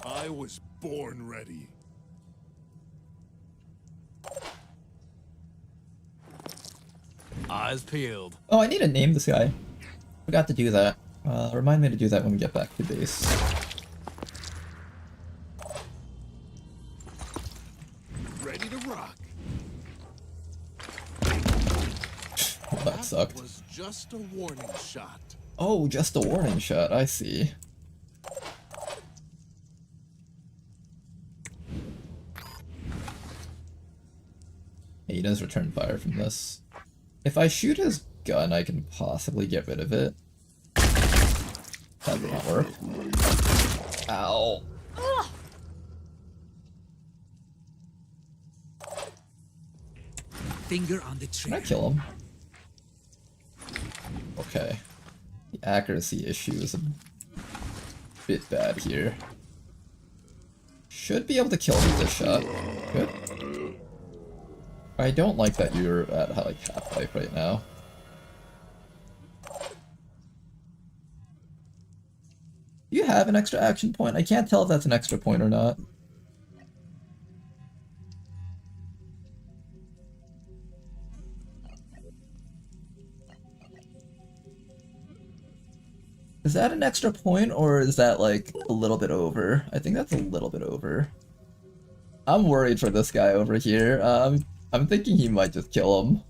I was born ready. Eyes peeled. Oh, I need to name this guy. Forgot to do that. Remind me to do that when we get back to base. Ready to rock. Well, that sucked. Was just a warning shot. Oh, just a warning shot. I see. He does return fire from this. If I shoot his gun, I can possibly get rid of it. That did not work. Ow. Finger on the trigger. Can I kill him? Okay. The accuracy issue is a bit bad here. Should be able to kill him with this shot. Good. I don't like that you're at like half life right now. Do you have an extra action point? I can't tell if that's an extra point or not. Is that an extra point, or is that like a little bit over? I think that's a little bit over. I'm worried for this guy over here. I'm thinking he might just kill him.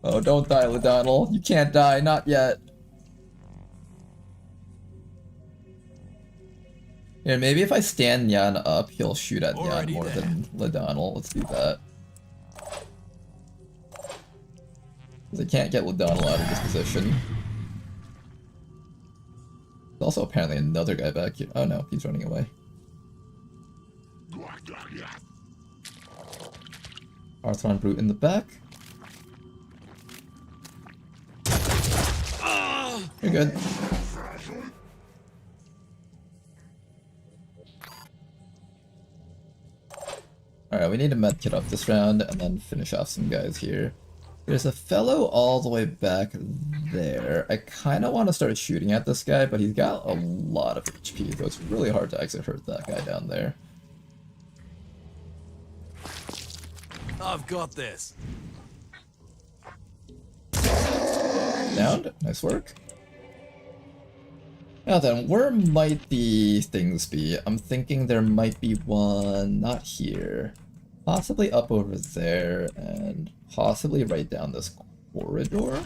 Oh, don't die, O'Donnell. You can't die, not yet. Here, maybe if I stand Yan up, he'll shoot at Yan more than O'Donnell. Let's do that. Because I can't get O'Donnell out of this position. There's also apparently another guy back here. Oh no, he's running away. Arthron Brute in the back. You're good. Alright, we need to medkit up this round and then finish off some guys here. There's a fellow all the way back there. I kind of want to start shooting at this guy, but he's got a lot of HP, so it's really hard to actually hurt that guy down there. I've got this. Downed. Nice work. Now then, where might the things be? I'm thinking there might be one not here. Possibly up over there, and possibly right down this corridor.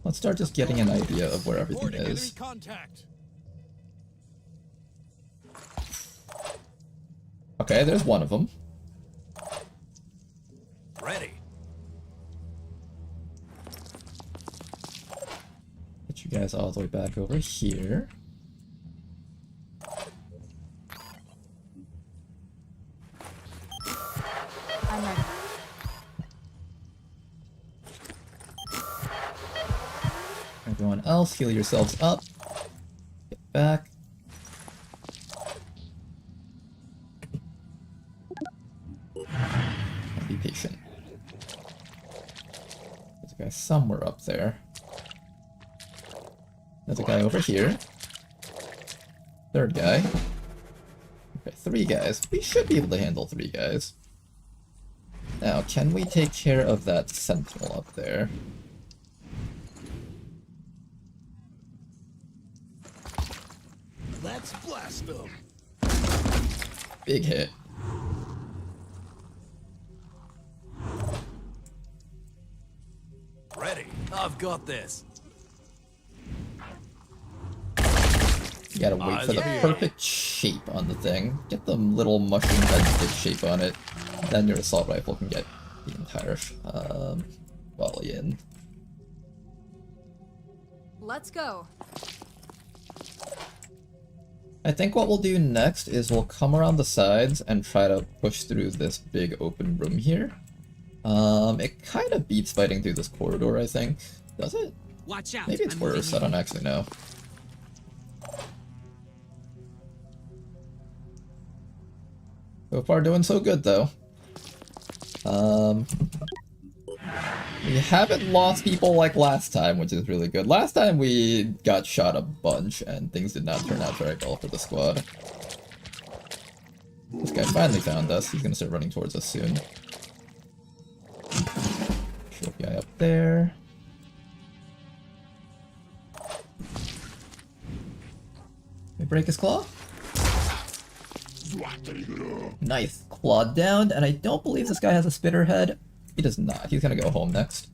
Let's start just getting an idea of where everything is. Okay, there's one of them. Ready. Get you guys all the way back over here. I'm ready. Everyone else, heal yourselves up. Get back. And be patient. There's a guy somewhere up there. There's a guy over here. Third guy. Okay, 3 guys. We should be able to handle 3 guys. Now, can we take care of that sentinel up there? Let's blast them. Big hit. Ready. I've got this. You gotta wait for the perfect shape on the thing. Get the little mushroom head stick shape on it. Then your assault rifle can get the entire volley in. Let's go. I think what we'll do next is we'll come around the sides and try to push through this big open room here. It kind of beats fighting through this corridor, I think. Does it? Watch out. Maybe it's worse, I don't actually know. So far doing so good though. We haven't lost people like last time, which is really good. Last time we got shot a bunch and things did not turn out very well for the squad. This guy finally found us. He's gonna start running towards us soon. Short guy up there. Can we break his claw? Nice. Claw down, and I don't believe this guy has a spitter head. He does not. He's gonna go home next.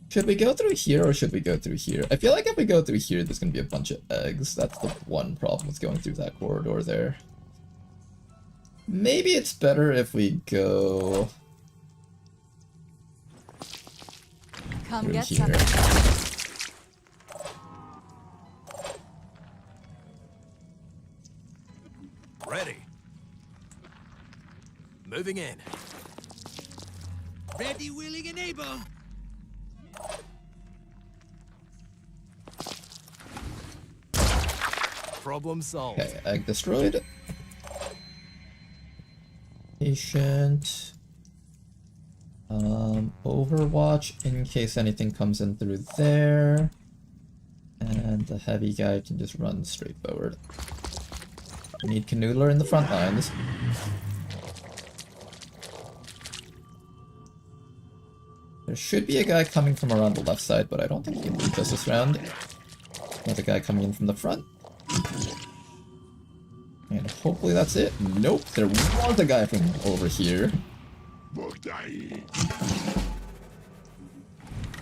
Should we go through here or should we go through here? I feel like if we go through here, there's gonna be a bunch of eggs. That's the one problem with going through that corridor there. Maybe it's better if we go Come through get here. some. Ready. Moving in. Ready, willing, and able. Problem solved. Okay, egg destroyed. Patient. Overwatch in case anything comes in through there. And the heavy guy can just run straight forward. We need Canoodler in the front lines. There should be a guy coming from around the left side, but I don't think he can reach us this round. Another guy coming in from the front. And hopefully that's it. Nope, there was a guy from over here.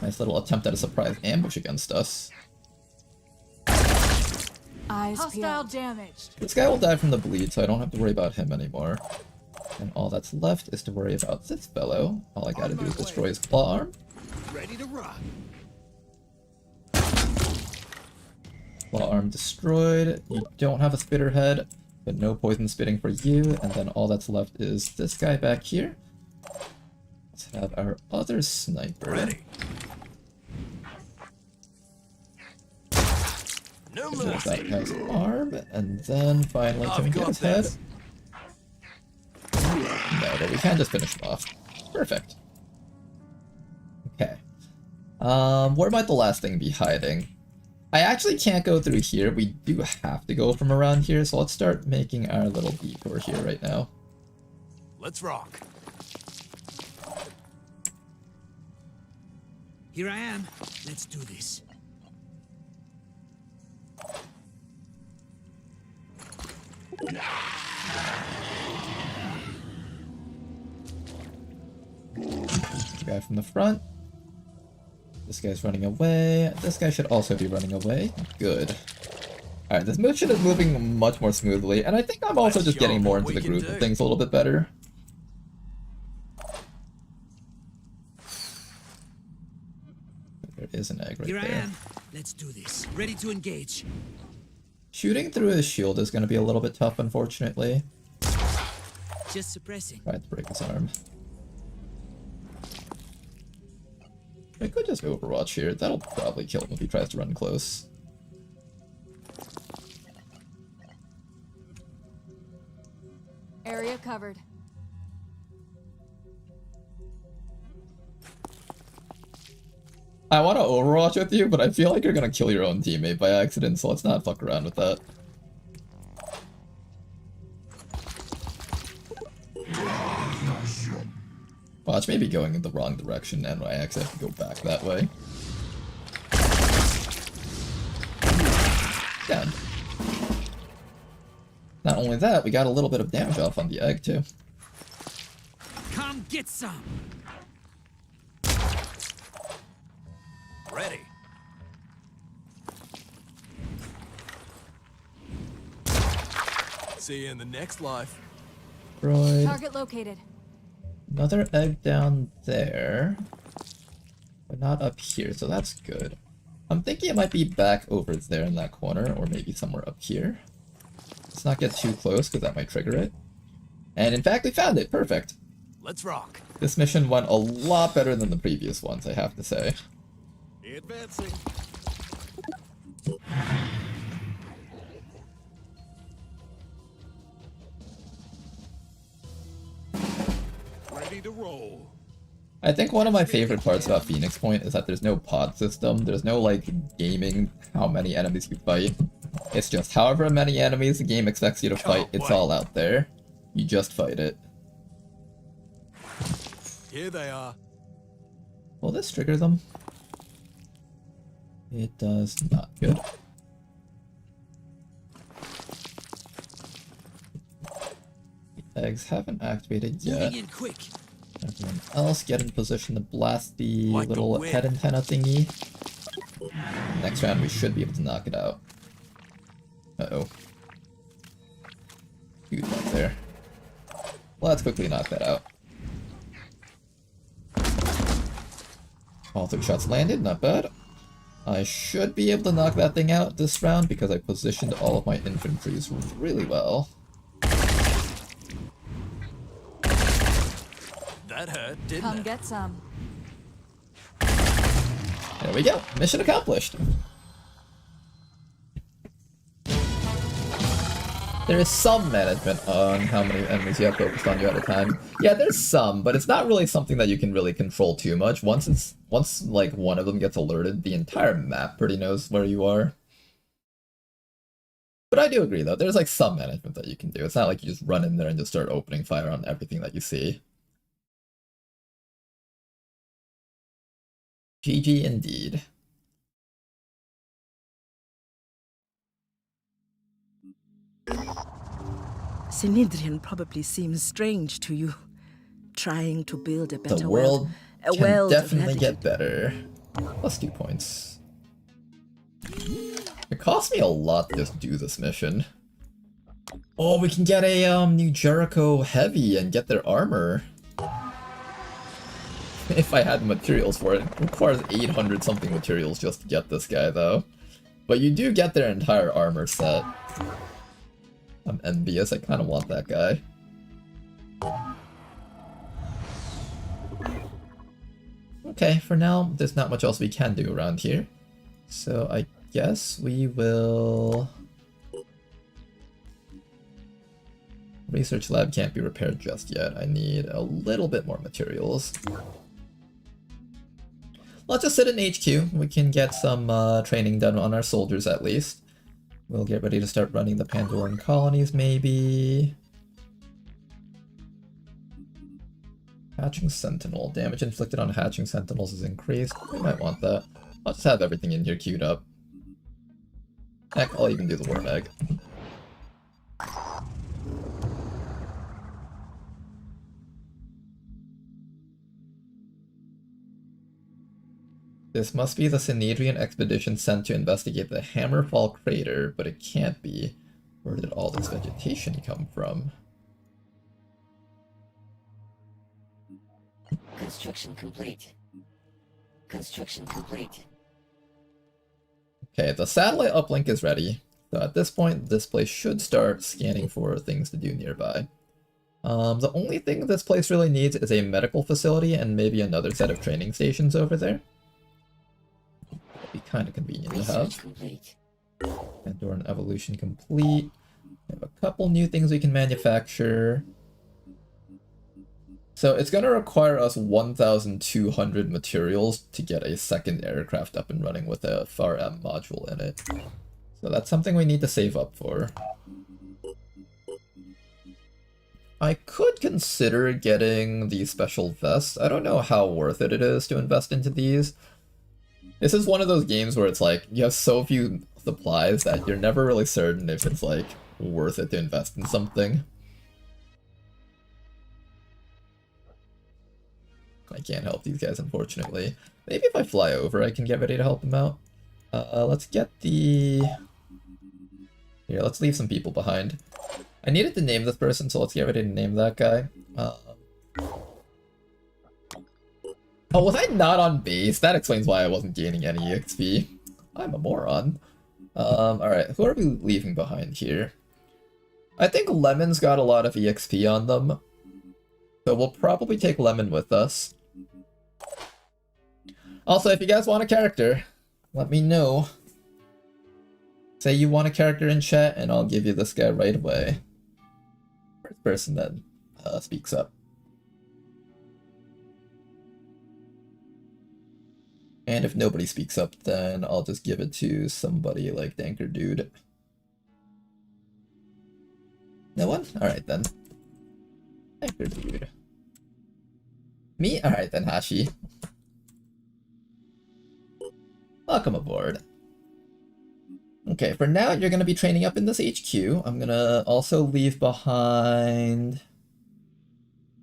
Nice little attempt at a surprise ambush against us. Eyes hostile damaged. This guy will die from the bleed, so I don't have to worry about him anymore. And all that's left is to worry about this fellow. All I gotta do is destroy his claw arm. Ready to rock. Claw arm destroyed. You don't have a spitter head, but no poison spitting for you. And then all that's left is this guy back here. Let's have our other sniper. Ready. No There's that guy's arm, and then finally can we get his head? No, but we can just finish him off. Perfect. Okay. Where might the last thing be hiding? I actually can't go through here. We do have to go from around here, so let's start making our little detour here right now. Let's rock. Here I am. Let's do this. Guy from the front. This guy's running away. This guy should also be running away. Good. Alright, this mission is moving much more smoothly, and I think I'm also just getting more into the groove of things a little bit better. There is an egg right Here I there. am. Let's do this. Ready to engage. Shooting through his shield is going to be a little bit tough, unfortunately. Just suppressing. Tried to break his arm. I could just Overwatch here. That'll probably kill him if he tries to run close. Area covered. I want to Overwatch with you, but I feel like you're gonna kill your own teammate by accident, so let's not fuck around with that. Watch me be going in the wrong direction, and I actually have to go back that way. Down. Not only that, we got a little bit of damage off on the egg, too. Come get some. Ready. See you in the next life. Destroyed. Target located. Another egg down there. But not up here, so that's good. I'm thinking it might be back over there in that corner, or maybe somewhere up here. Let's not get too close, because that might trigger it. And in fact, we found it! Perfect! Let's rock. This mission went a lot better than the previous ones, I have to say. Advancing. Ready to roll. I think one of my favorite parts about Phoenix Point is that there's no pod system. There's no, like, gaming how many enemies you fight. It's just however many enemies the game expects you to fight, it's all out there. You just fight it. Here they are. Will this trigger them? It does not. Good. The eggs haven't activated yet. Moving in quick. Everyone else get in position to blast the little head antenna thingy. Next round we should be able to knock it out. Uh-oh. Huge one there. Let's quickly knock that out. All 3 shots landed, not bad. I should be able to knock that thing out this round because I positioned all of my infantries really well. That hurt, didn't Come it? get some. There we go. Mission accomplished. There is some management on how many enemies you have focused on you at a time. Yeah, there's some, but it's not really something that you can really control too much. Once like one of them gets alerted, the entire map pretty knows where you are. But I do agree though, there's like some management that you can do. It's not like you just run in there and just start opening fire on everything that you see. GG indeed. Synedrian probably seems strange to you. Trying to build a better The world can world definitely get better. Plus 2 points. It cost me a lot to just do this mission. Oh, we can get a new Jericho heavy and get their armor. If I had the materials for it. It requires 800 something materials just to get this guy though. But you do get their entire armor set. I'm envious, I kinda want that guy. Okay, for now, there's not much else we can do around here. So I guess we will... Research lab can't be repaired just yet. I need a little bit more materials. Let's just sit in HQ. We can get some training done on our soldiers at least. We'll get ready to start running the Pandoran colonies, maybe. Hatching Sentinel. Damage inflicted on hatching sentinels is increased. We might want that. I'll just have everything in here queued up. Heck, I'll even do the Worm Egg. This must be the Synedrian expedition sent to investigate the Hammerfall crater, but it can't be. Where did all this vegetation come from? Construction complete. Construction complete. Okay, the satellite uplink is ready. So at this point, this place should start scanning for things to do nearby. The only thing this place really needs is a medical facility and maybe another set of training stations over there. Be kind of convenient to have. Pandoran evolution complete. We have a couple new things we can manufacture. So it's going to require us 1,200 materials to get a second aircraft up and running with a FAR-M module in it. So that's something we need to save up for. I could consider getting the special vests. I don't know how worth it is to invest into these. This is one of those games where it's like, you have so few supplies that you're never really certain if it's like worth it to invest in something. I can't help these guys, unfortunately. Maybe if I fly over, I can get ready to help them out. Let's get the... Here, let's leave some people behind. I needed to name this person, so let's get ready to name that guy. Oh, was I not on base? That explains why I wasn't gaining any XP. I'm a moron. Alright, who are we leaving behind here? I think Lemon's got a lot of EXP on them. So we'll probably take Lemon with us. Also, if you guys want a character, let me know. Say you want a character in chat, and I'll give you this guy right away. First person that speaks up. And if nobody speaks up, then I'll just give it to somebody like Danker Dude. No one? Alright then. Danker Dude. Me? Alright then, Hashi. Welcome aboard. Okay, for now, you're going to be training up in this HQ. I'm going to also leave behind...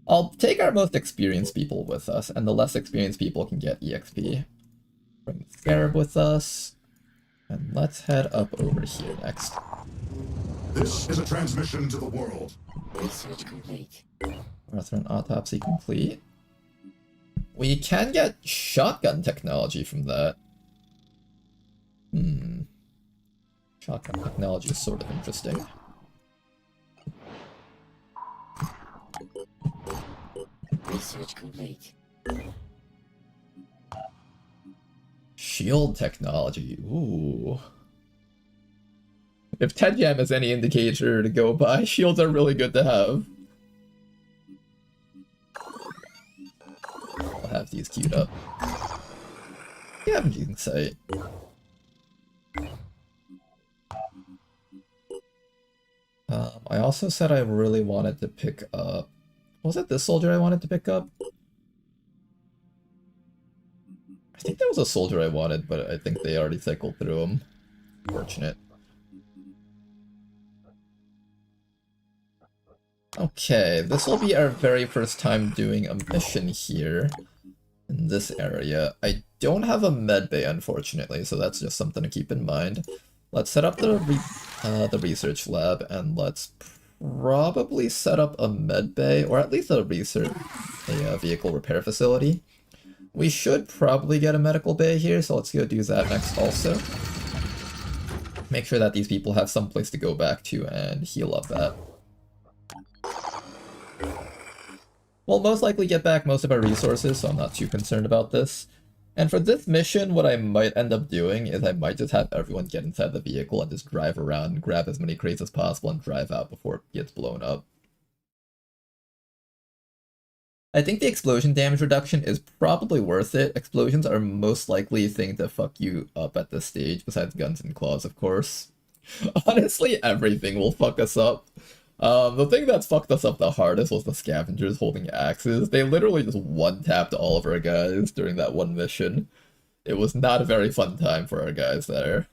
I'll take our most experienced people with us, and the less experienced people can get EXP. Bring the Scarab with us, and let's head up over here next. This is a transmission to the world. Research complete. Restaurant autopsy complete. We can get shotgun technology from that. Shotgun technology is sort of interesting. Research complete. Shield technology. Ooh. If 10 Jam is any indicator to go by, shields are really good to have. I'll have these queued up. Yeah, you can say. I also said I really wanted to pick up... Was it this soldier I wanted to pick up? I think there was a soldier I wanted, but I think they already cycled through him. Fortunate. Okay, this will be our very first time doing a mission here in this area. I don't have a medbay, unfortunately, so that's just something to keep in mind. Let's set up the research lab, and let's probably set up a medbay, or at least a vehicle repair facility. We should probably get a medical bay here, so let's go do that next also. Make sure that these people have some place to go back to and heal up at. We'll most likely get back most of our resources, so I'm not too concerned about this. And for this mission, what I might end up doing is I might just have everyone get inside the vehicle and just drive around and grab as many crates as possible and drive out before it gets blown up. I think the explosion damage reduction is probably worth it. Explosions are most likely a thing to fuck you up at this stage, besides guns and claws, of course. Honestly, everything will fuck us up. The thing that's fucked us up the hardest was the scavengers holding axes. They literally just one-tapped all of our guys during that one mission. It was not a very fun time for our guys there.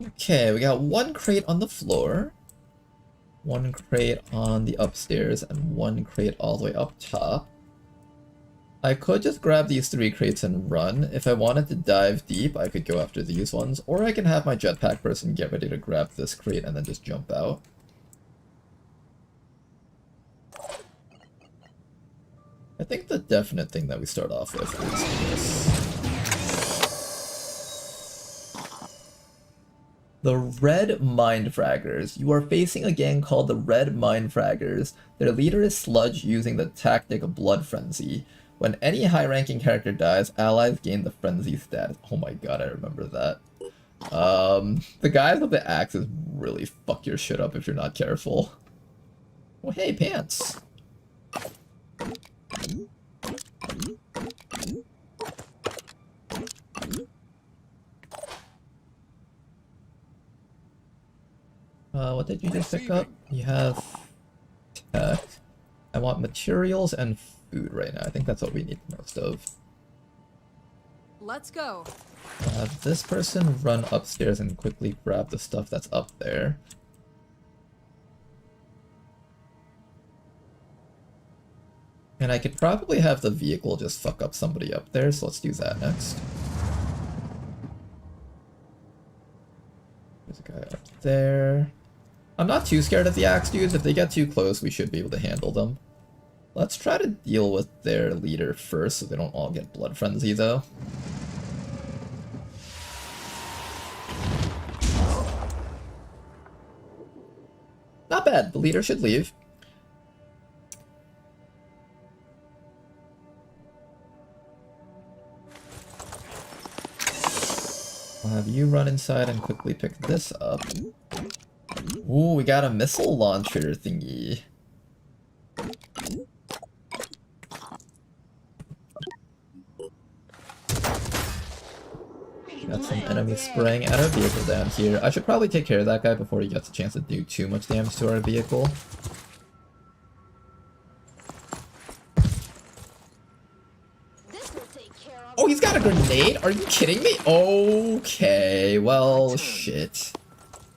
Okay, we got one crate on the floor, one crate on the upstairs, and one crate all the way up top. I could just grab these 3 crates and run. If I wanted to dive deep, I could go after these ones, or I can have my jetpack person get ready to grab this crate and then just jump out. I think the definite thing that we start off with is this. The Red Mindfraggers. You are facing a gang called the Red Mindfraggers. Their leader is Sludge using the tactic Blood Frenzy. When any high-ranking character dies, allies gain the Frenzy status. Oh my god, I remember that. The guys with the axes really fuck your shit up if you're not careful. Oh hey, pants! What did you just pick up? You have tech. I want materials and food right now. I think that's what we need most of. Let's go. I'll have this person run upstairs and quickly grab the stuff that's up there. And I could probably have the vehicle just fuck up somebody up there, so let's do that next. There's a guy up there. I'm not too scared of the axe dudes. If they get too close, we should be able to handle them. Let's try to deal with their leader first so they don't all get blood frenzy though. not bad. The leader should leave. I'll have you run inside and quickly pick this up. Ooh, we got a missile launcher thingy. Got some enemies spraying at our vehicle down here. I should probably take care of that guy before he gets a chance to do too much damage to our vehicle. Oh, he's got a grenade? Are you kidding me? Okay, well, shit.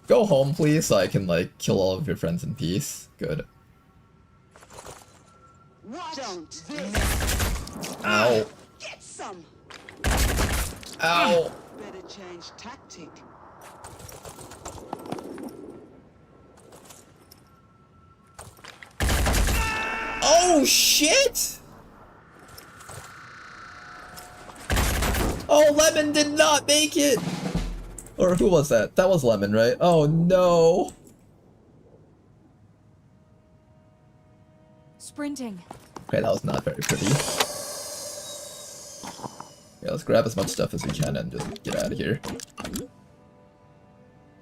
Go home, please, so I can, like, kill all of your friends in peace. Good. Ow. Get some. Ow. Better change tactic. Oh, shit! Oh, Lemon did not make it! Or who was that? That was Lemon, right? Oh, no. Sprinting. Okay, that was not very pretty. Yeah, let's grab as much stuff as we can and just get out of here.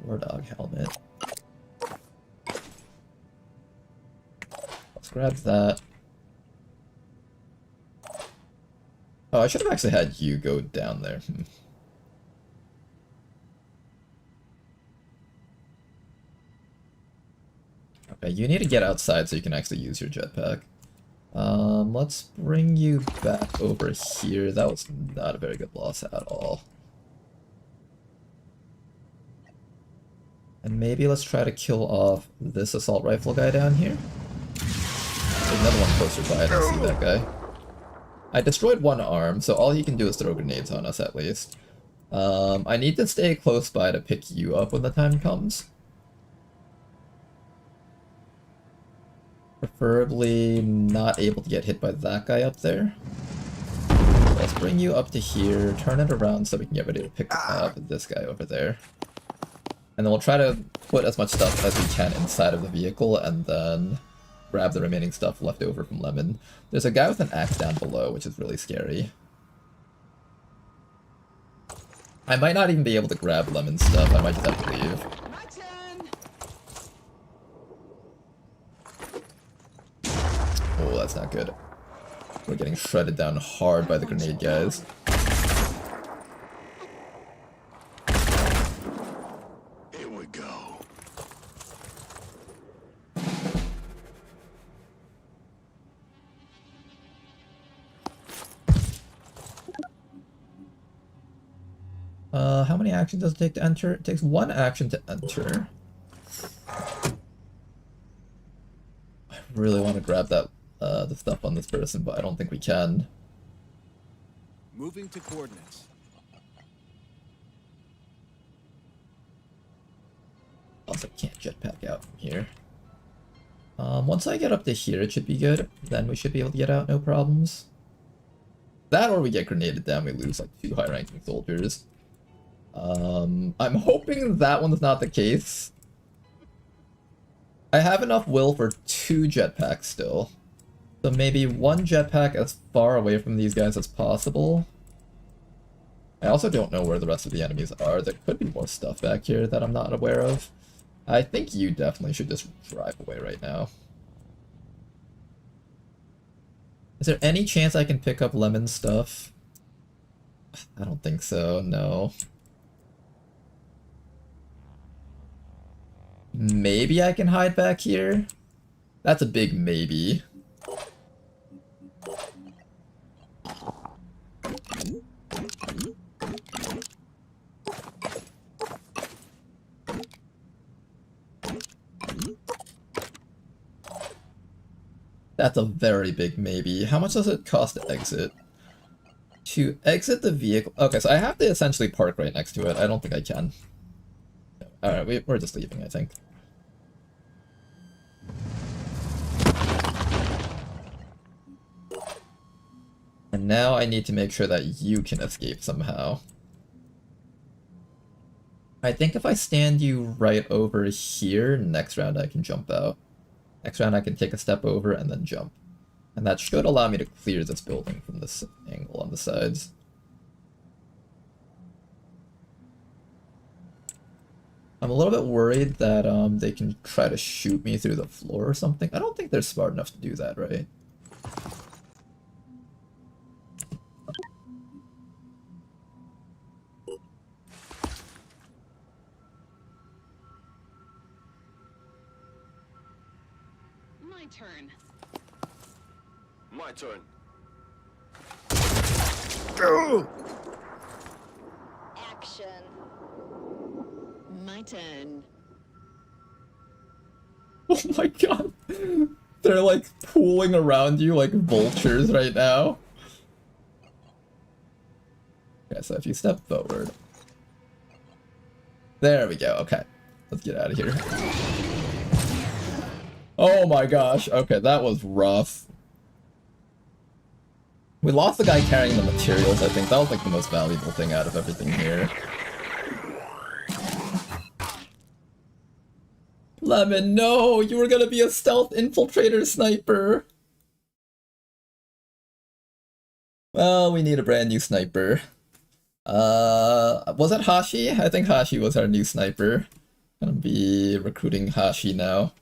War dog helmet. Let's grab that. Oh, I should have actually had you go down there. Okay, you need to get outside so you can actually use your jetpack. Let's bring you back over here. That was not a very good loss at all. And maybe let's try to kill off this assault rifle guy down here. There's another one closer by, I don't see that guy. I destroyed one arm, so all he can do is throw grenades on us at least. I need to stay close by to pick you up when the time comes. Preferably not able to get hit by that guy up there. So let's bring you up to here, turn it around so we can get ready to pick up this guy over there. And then we'll try to put as much stuff as we can inside of the vehicle and then grab the remaining stuff left over from Lemon. There's a guy with an axe down below, which is really scary. I might not even be able to grab Lemon's stuff, I might just have to leave. Oh, that's not good. We're getting shredded down hard by the grenade guys. Here we go. How many actions does it take to enter? It takes one action to enter. I really want to grab that the stuff on this person, but I don't think we can. Moving to coordinates. Also, can't jetpack out from here. Once I get up to here, it should be good. Then we should be able to get out, no problems. That or we get grenaded down, we lose like 2 high-ranking soldiers. I'm hoping that one's not the case. I have enough will for 2 jetpacks still. So maybe 1 jetpack as far away from these guys as possible. I also don't know where the rest of the enemies are. There could be more stuff back here that I'm not aware of. I think you definitely should just drive away right now. Is there any chance I can pick up Lemon's stuff? I don't think so, no. Maybe I can hide back here? That's a big maybe. That's a very big maybe. How much does it cost to exit? To exit the vehicle... Okay, so I have to essentially park right next to it. I don't think I can. Alright, we're just leaving, I think. And now I need to make sure that you can escape somehow. I think if I stand you right over here, next round I can jump out. Next round I can take a step over and then jump. And that should allow me to clear this building from this angle on the sides. I'm a little bit worried that they can try to shoot me through the floor or something. I don't think they're smart enough to do that, right? My turn. My turn. Action. My turn. Oh my god. They're like pooling around you like vultures right now. Okay, so if you step forward. There we go. Okay. Let's get out of here. Oh my gosh. Okay, that was rough. We lost the guy carrying the materials, I think. That was like the most valuable thing out of everything here. Lemon, no! You were gonna be a stealth infiltrator sniper! Well, we need a brand new sniper. Was it Hashi? I think Hashi was our new sniper. Gonna be recruiting Hashi now.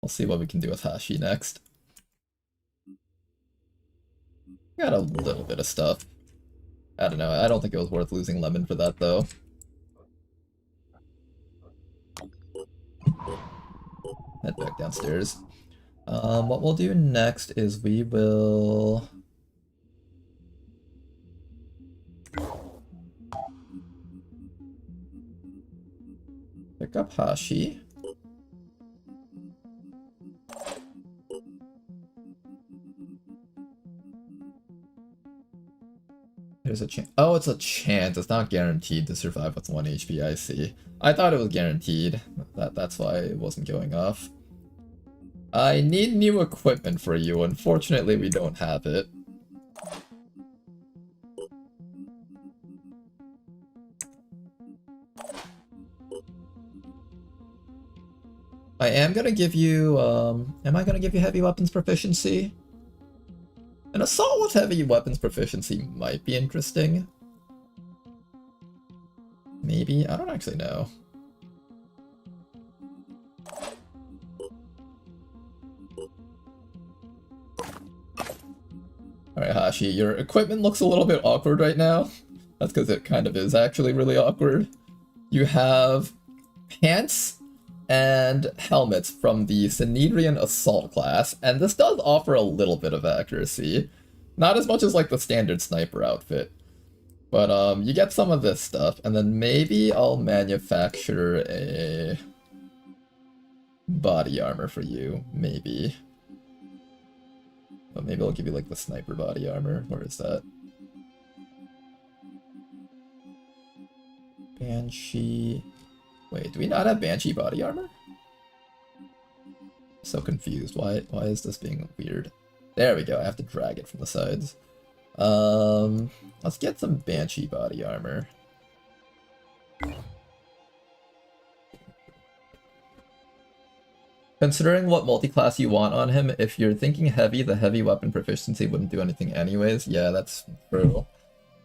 We'll see what we can do with Hashi next. Got a little bit of stuff. I don't know, I don't think it was worth losing Lemon for that though. Head back downstairs. What we'll do next is we will... pick up Hashi. There's a chance. Oh, it's a chance. It's not guaranteed to survive with 1 HP, I see. I thought it was guaranteed. That's why it wasn't going off. I need new equipment for you. Unfortunately, we don't have it. I am gonna give you, am I gonna give you heavy weapons proficiency? An assault with heavy weapons proficiency might be interesting. Maybe? I don't actually know. Alright, Hashi, your equipment looks a little bit awkward right now. That's because it kind of is actually really awkward. You have pants and helmets from the Synedrian Assault class, and this does offer a little bit of accuracy. Not as much as like the standard sniper outfit, but you get some of this stuff, and then maybe I'll manufacture a body armor for you, maybe. But maybe I'll give you like the sniper body armor. Where is that? Banshee. Wait, do we not have Banshee body armor? So confused. Why is this being weird? There we go. I have to drag it from the sides. Let's get some Banshee body armor. Considering what multi-class you want on him, if you're thinking heavy, the heavy weapon proficiency wouldn't do anything anyways. Yeah, that's true.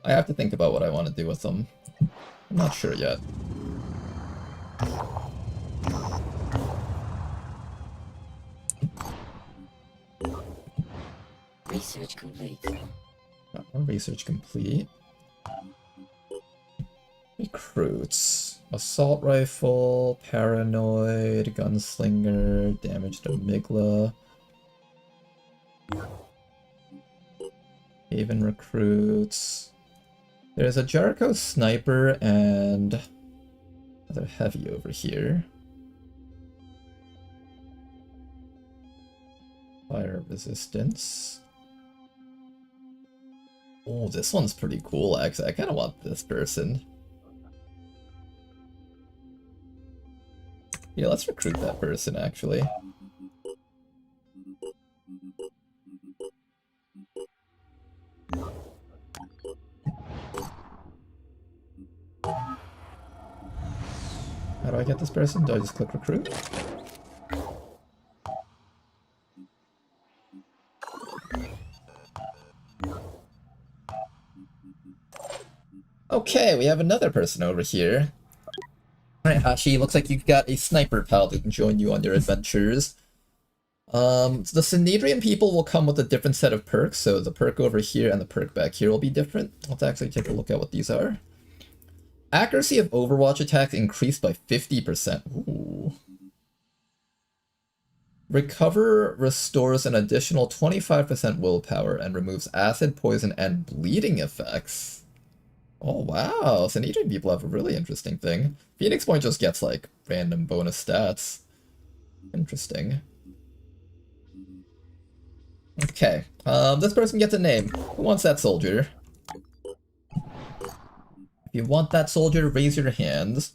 I have to think about what I want to do with them. I'm not sure yet. Research complete. Got more research complete. Recruits. Assault rifle, paranoid, gunslinger, damaged amygdala. Haven recruits. There's a Jericho sniper and another heavy over here. Fire resistance. Oh, this one's pretty cool actually. I kind of want this person. Yeah, let's recruit that person actually. How do I get this person? Do I just click recruit? Okay, we have another person over here. Alright, Hashi, looks like you've got a sniper pal that can join you on your adventures. The Synedrian people will come with a different set of perks, so the perk over here and the perk back here will be different. Let's actually take a look at what these are. Accuracy of Overwatch attacks increased by 50%. Ooh. Recover restores an additional 25% willpower and removes acid, poison, and bleeding effects. Oh wow, Synedrian people have a really interesting thing. Phoenix Point just gets like random bonus stats. Interesting. Okay, this person gets a name. Who wants that soldier? If you want that soldier, raise your hands.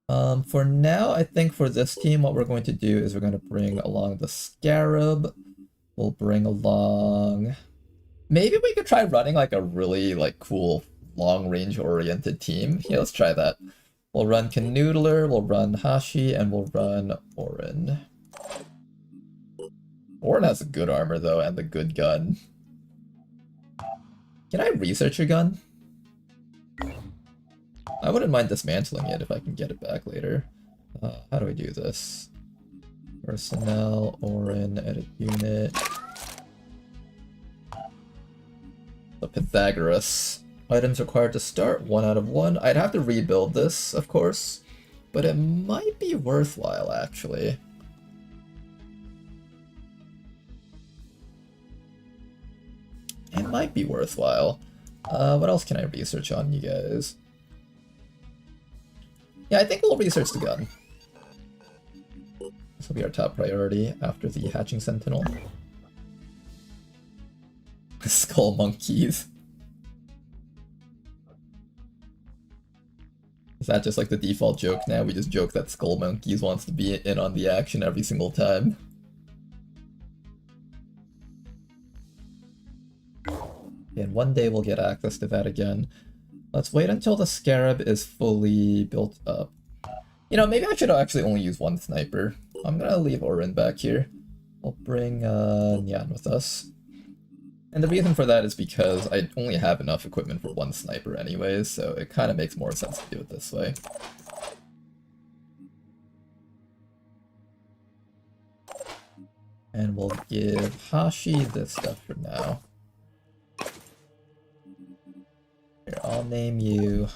For now, I think for this team, what we're going to do is we're going to bring along the Scarab. We'll bring along... Maybe we could try running like a really like cool long-range oriented team. Yeah, let's try that. We'll run Canoodler, we'll run Hashi, and we'll run Orin. Orin has a good armor though, and the good gun. Can I research your gun? I wouldn't mind dismantling it if I can get it back later. How do I do this? Personnel, Orin, edit unit. The Pythagoras. Items required to start, 1 out of 1. I'd have to rebuild this, of course, but it might be worthwhile, actually. It might be worthwhile. What else can I research on you guys? Yeah, I think we'll research the gun. This will be our top priority after the hatching sentinel. Skull monkeys. Is that just like the default joke now? We just joke that Skull Monkeys wants to be in on the action every single time. And one day we'll get access to that again. Let's wait until the Scarab is fully built up. You know, maybe I should actually only use 1 sniper. I'm gonna leave Orin back here. I'll bring Nyan with us. And the reason for that is because I only have enough equipment for 1 sniper anyways, so it kind of makes more sense to do it this way. And we'll give Hashi this stuff for now. Here, I'll name you...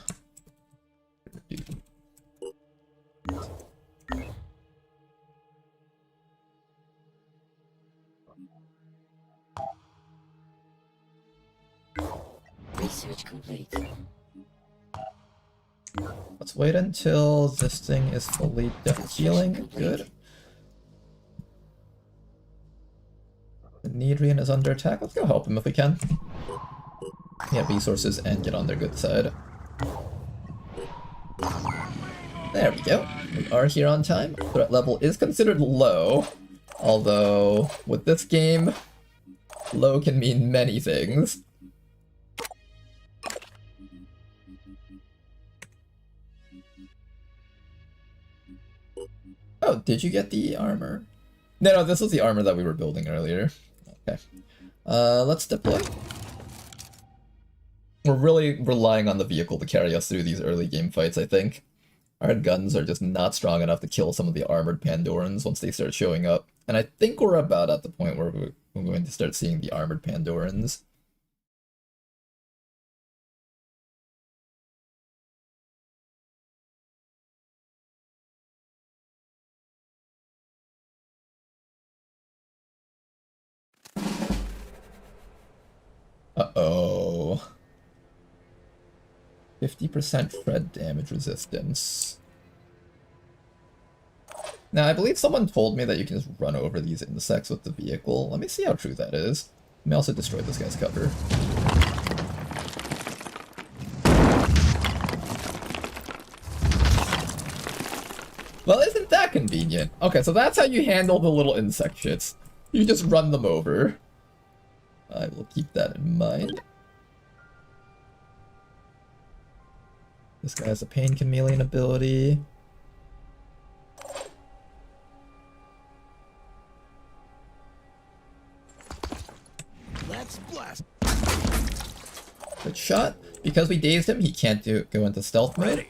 Research complete. Let's wait until this thing is fully healing. Good. The Nedrian is under attack. Let's go help him if we can. Yeah, resources and get on their good side. There we go. We are here on time. Threat level is considered low. Although, with this game, low can mean many things. Oh, did you get the armor? No, this was the armor that we were building earlier. Okay. Let's deploy. We're really relying on the vehicle to carry us through these early game fights, I think. Our guns are just not strong enough to kill some of the armored Pandorans once they start showing up. And I think we're about at the point where we're going to start seeing the armored Pandorans. Uh-oh. 50% shred damage resistance. Now, I believe someone told me that you can just run over these insects with the vehicle. Let me see how true that is. Let me also destroy this guy's cover. Well, isn't that convenient? Okay, so that's how you handle the little insect shits. You just run them over. I will keep that in mind. This guy has a pain chameleon ability. Let's blast. Good shot. Because we dazed him, he can't go into stealth mode.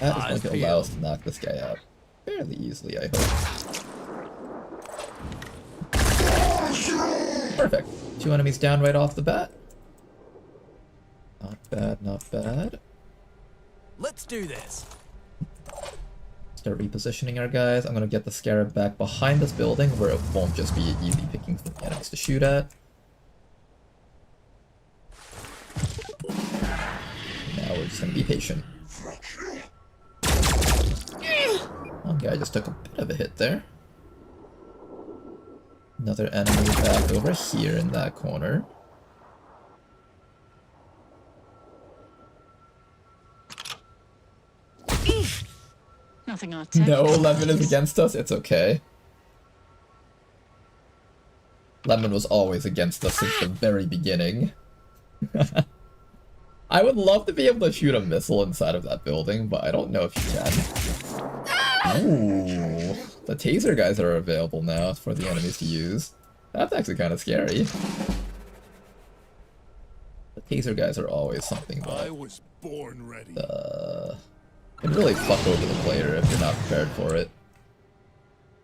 That is going to allow us to knock this guy out fairly easily, I hope. Perfect. 2 enemies down right off the bat. Not bad, not bad. Let's do this. Start repositioning our guys. I'm going to get the Scarab back behind this building where it won't just be easy picking for the enemies to shoot at. Now we're just going to be patient. One guy just took a bit of a hit there. Another enemy back over here in that corner. Nothing on tech. No, Lemon is against us. It's okay. Lemon was always against us since the very beginning. I would love to be able to shoot a missile inside of that building, but I don't know if you can. Ooh, the taser guys are available now for the enemies to use. That's actually kind of scary. The taser guys are always something that I was born ready. can really fuck over the player if you're not prepared for it.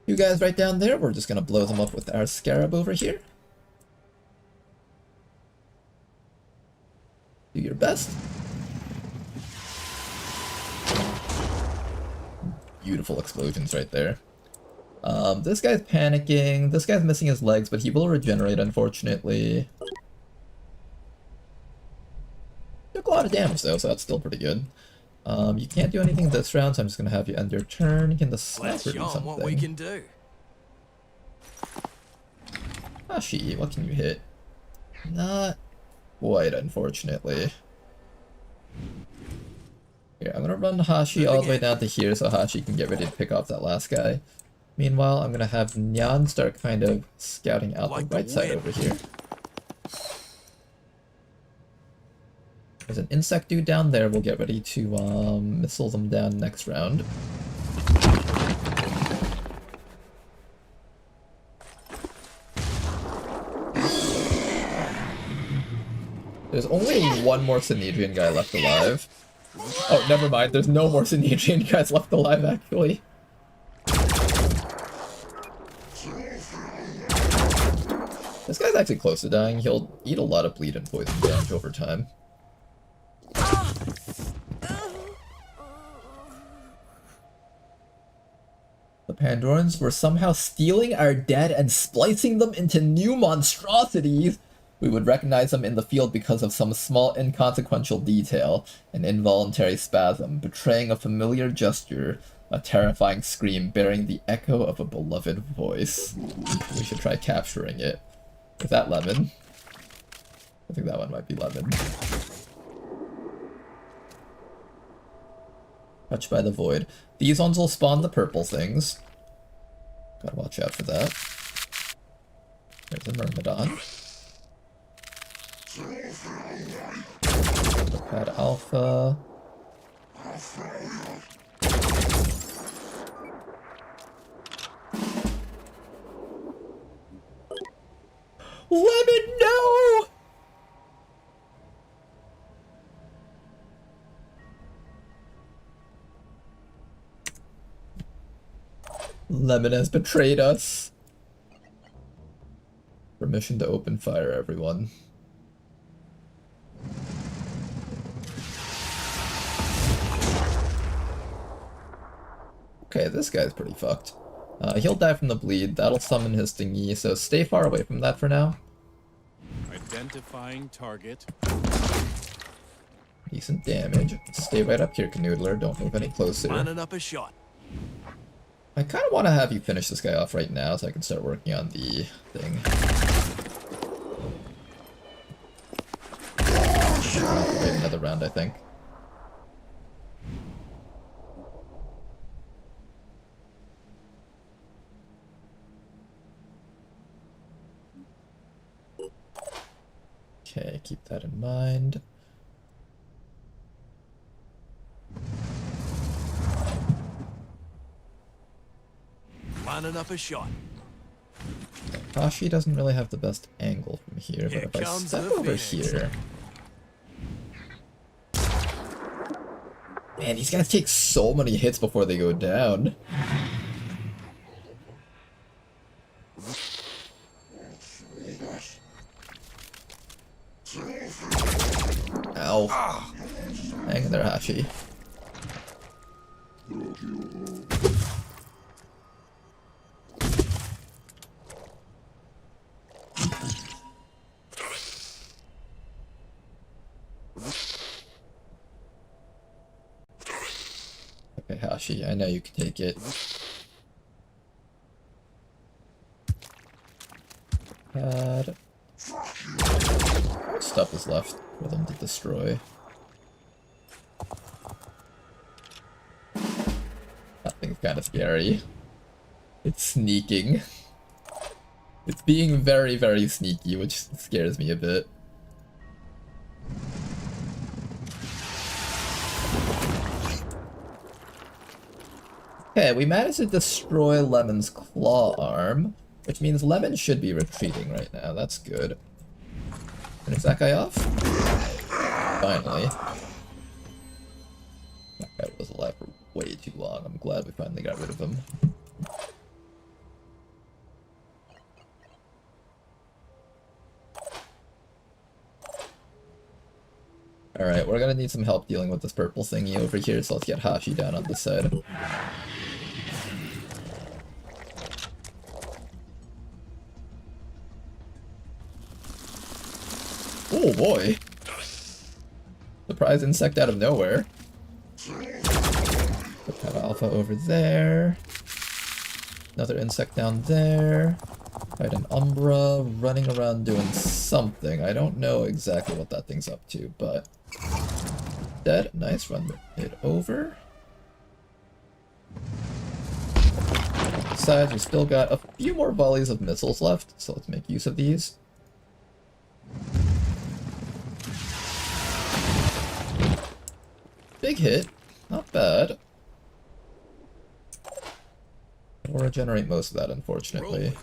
You guys right down there, we're just gonna blow them up with our Scarab over here. Do your best. Beautiful explosions right there. This guy's panicking. This guy's missing his legs, but he will regenerate, unfortunately. Took a lot of damage, though, so that's still pretty good. You can't do anything this round, so I'm just going to have you end your turn. Can the sniper do something? What we can do. Hashi, what can you hit? Not quite, unfortunately. Here, I'm gonna run Hashi all the way down to here so Hashi can get ready to pick off that last guy. Meanwhile, I'm gonna have Nyan start kind of scouting out the right side over here. There's an insect dude down there. We'll get ready to missile them down next round. There's only one more Synedrian guy left alive. Oh, never mind. There's no more Synedrian guys left alive, actually. This guy's actually close to dying. He'll eat a lot of bleed and poison damage over time. The Pandorans were somehow stealing our dead and splicing them into new monstrosities. We would recognize them in the field because of some small inconsequential detail, an involuntary spasm, betraying a familiar gesture, a terrifying scream bearing the echo of a beloved voice. We should try capturing it. Is that Lemon? I think that one might be Lemon. Touched by the Void. These ones will spawn the purple things. Gotta watch out for that. There's a Myrmidon. Pad Alpha. Lemon, no! Lemon has betrayed us. Permission to open fire, everyone. Okay, this guy's pretty fucked. He'll die from the bleed. That'll summon his thingy, so stay far away from that for now. Identifying target. Decent damage. Stay right up here, Canoodler. Don't move any closer. Lining up a shot. I kind of want to have you finish this guy off right now so I can start working on the thing. I'll have to wait another round, I think. Okay, keep that in mind. lining up a shot. Hashi doesn't really have the best angle from here, Here but if I comes step the over Phoenix. here... Man, these guys take so many hits before they go down. Ow. Hang in there, Hashi. Okay, Hashi, I know you can take it. God. How much stuff is left for them to destroy? That thing's kind of scary. It's sneaking. It's being very, very sneaky, which scares me a bit. Okay, we managed to destroy Lemon's claw arm, which means Lemon should be retreating right now. That's good. Finish that guy off? Finally. That guy was alive for way too long. I'm glad we finally got rid of him. Alright, we're gonna need some help dealing with this purple thingy over here, so let's get Hashi down on this side. Oh boy! Surprise insect out of nowhere. Have Alpha over there. Another insect down there. Right, an Umbra running around doing something. I don't know exactly what that thing's up to, but... Dead. Nice, run it over. Besides, we still got a few more volleys of missiles left, so let's make use of these. Big hit. Not bad. We'll regenerate most of that, unfortunately.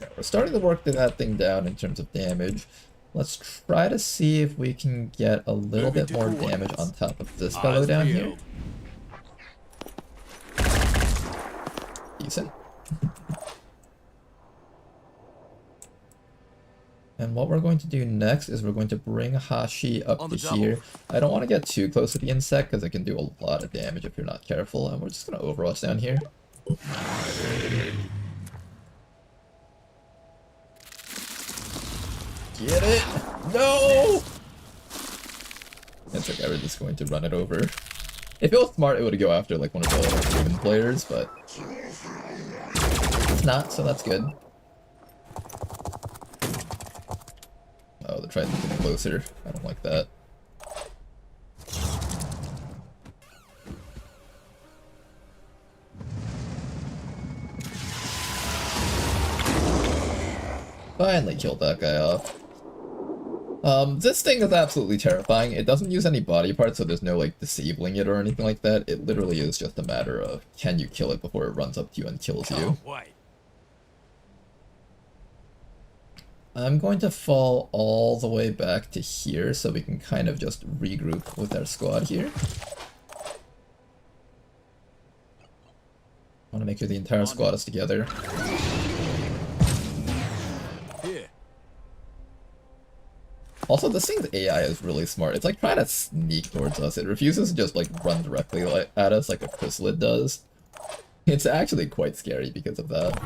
Okay, we're starting to work that thing down in terms of damage. Let's try to see if we can get a little bit more damage on top of this fellow down here. Decent. And what we're going to do next is we're going to bring Hashi up to here. I don't want to get too close to the insect because it can do a lot of damage if you're not careful. And we're just going to overrush down here. Get it! No! It's like I was just going to run it over. If it was smart, it would go after like one of the other human players, but it's not, so that's good. Oh, they're trying to get closer. I don't like that. Finally killed that guy off. This thing is absolutely terrifying. It doesn't use any body parts, so there's no like disabling it or anything like that. It literally is just a matter of can you kill it before it runs up to you and kills you. I'm going to fall all the way back to here so we can kind of just regroup with our squad here. I want to make sure the entire squad is together. Also, this thing's AI is really smart. It's like trying to sneak towards us. It refuses to just like run directly at us like a chrysalid does. It's actually quite scary because of that.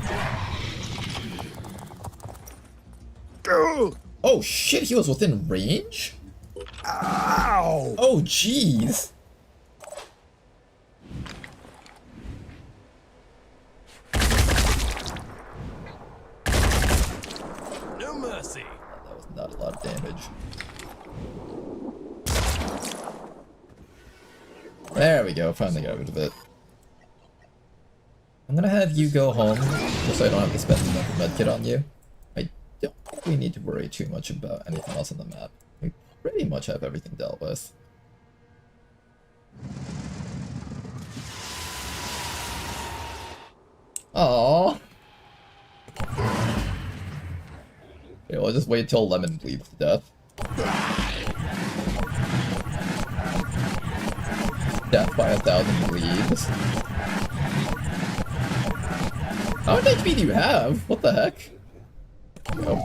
Oh shit, he was within range? Ow! Oh jeez! No mercy. That was not a lot of damage. There we go, finally got rid of it. I'm gonna have you go home, just so I don't have to spend enough medkit on you. I don't think we need to worry too much about anything else on the map. We pretty much have everything dealt with. Aww. Okay, we'll just wait till Lemon bleeds to death. Death by 1,000 bleeds. How much HP do you have? What the heck? Oh.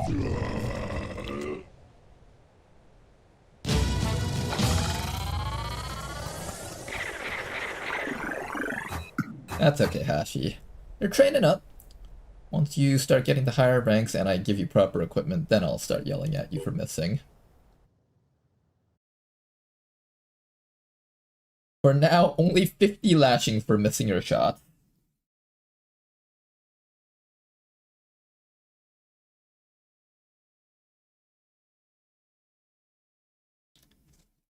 That's okay, Hashi. You're training up. Once you start getting the higher ranks and I give you proper equipment, then I'll start yelling at you for missing. For now, only 50 lashings for missing your shot.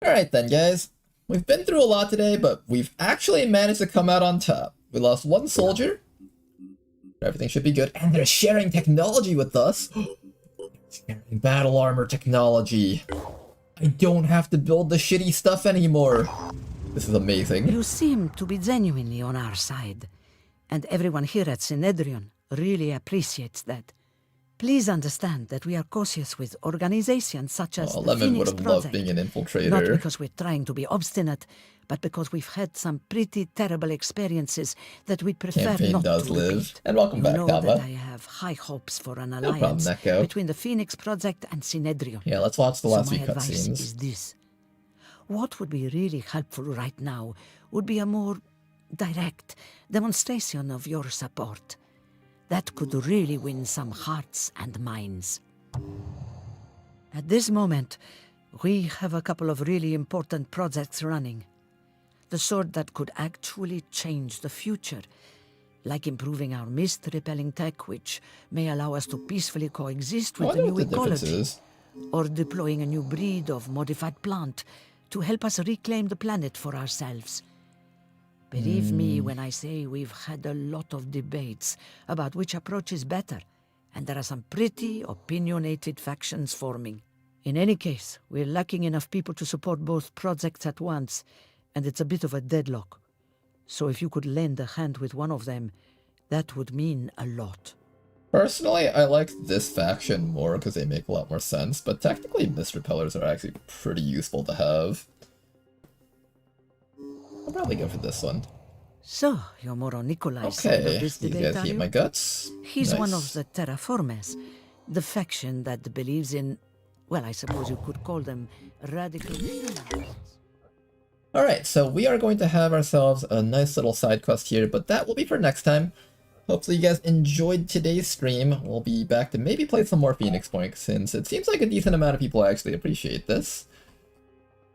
Alright then, guys. We've been through a lot today, but we've actually managed to come out on top. We lost one soldier. Everything should be good. And they're sharing technology with us. Sharing battle armor technology. I don't have to build the shitty stuff anymore. This is amazing. You seem to be genuinely on our side. And everyone here at Synedrion really appreciates that. Please understand that we are cautious with organizations such as the Lemon would Phoenix have Project. loved being an infiltrator. Not because we're trying to be obstinate, but because we've had some pretty terrible experiences that we'd prefer Campaign not does to live. repeat. And welcome back, You know Tama. that I have high hopes for an problem, alliance Neko. between the Phoenix Project and Synedrion. Yeah, let's watch the last so few my advice cutscenes. is this. What would be really helpful right now would be a more direct demonstration of your support. That could really win some hearts and minds. At this moment, we have a couple of really important projects running. The sort that could actually change the future, like improving our mist-repelling tech, which may allow us to peacefully coexist with the new ecology, or deploying a new breed of modified plant to help us reclaim the planet for ourselves. Believe me when I say we've had a lot of debates about which approach is better, and there are some pretty opinionated factions forming. In any case, we're lacking enough people to support both projects at once, and it's a bit of a deadlock. So if you could lend a hand with one of them, that would mean a lot. Personally, I like this faction more because they make a lot more sense, but technically mist repellers are actually pretty useful to have. I'll probably go for this one. So, you're more on Nikolai's side of Okay, this these debate, guys are eat you? my guts. He's one Nice. of the Terraformers, the faction that believes in, well, I suppose you could call them radical humanists. Alright, so we are going to have ourselves a nice little side quest here, but that will be for next time. Hopefully you guys enjoyed today's stream. We'll be back to maybe play some more Phoenix Point, since it seems like a decent amount of people actually appreciate this.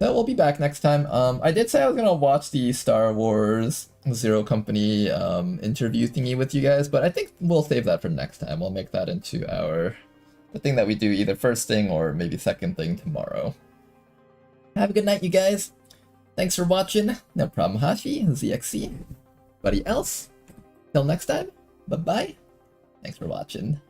So we'll be back next time. I did say I was going to watch the Star Wars Zero Company interview thingy with you guys, but I think we'll save that for next time. We'll make that into the thing that we do either first thing or maybe second thing tomorrow. Have a good night, you guys. Thanks for watching. No problem, Hashi, ZXC. Buddy else. Till next time, bye-bye. Thanks for watching.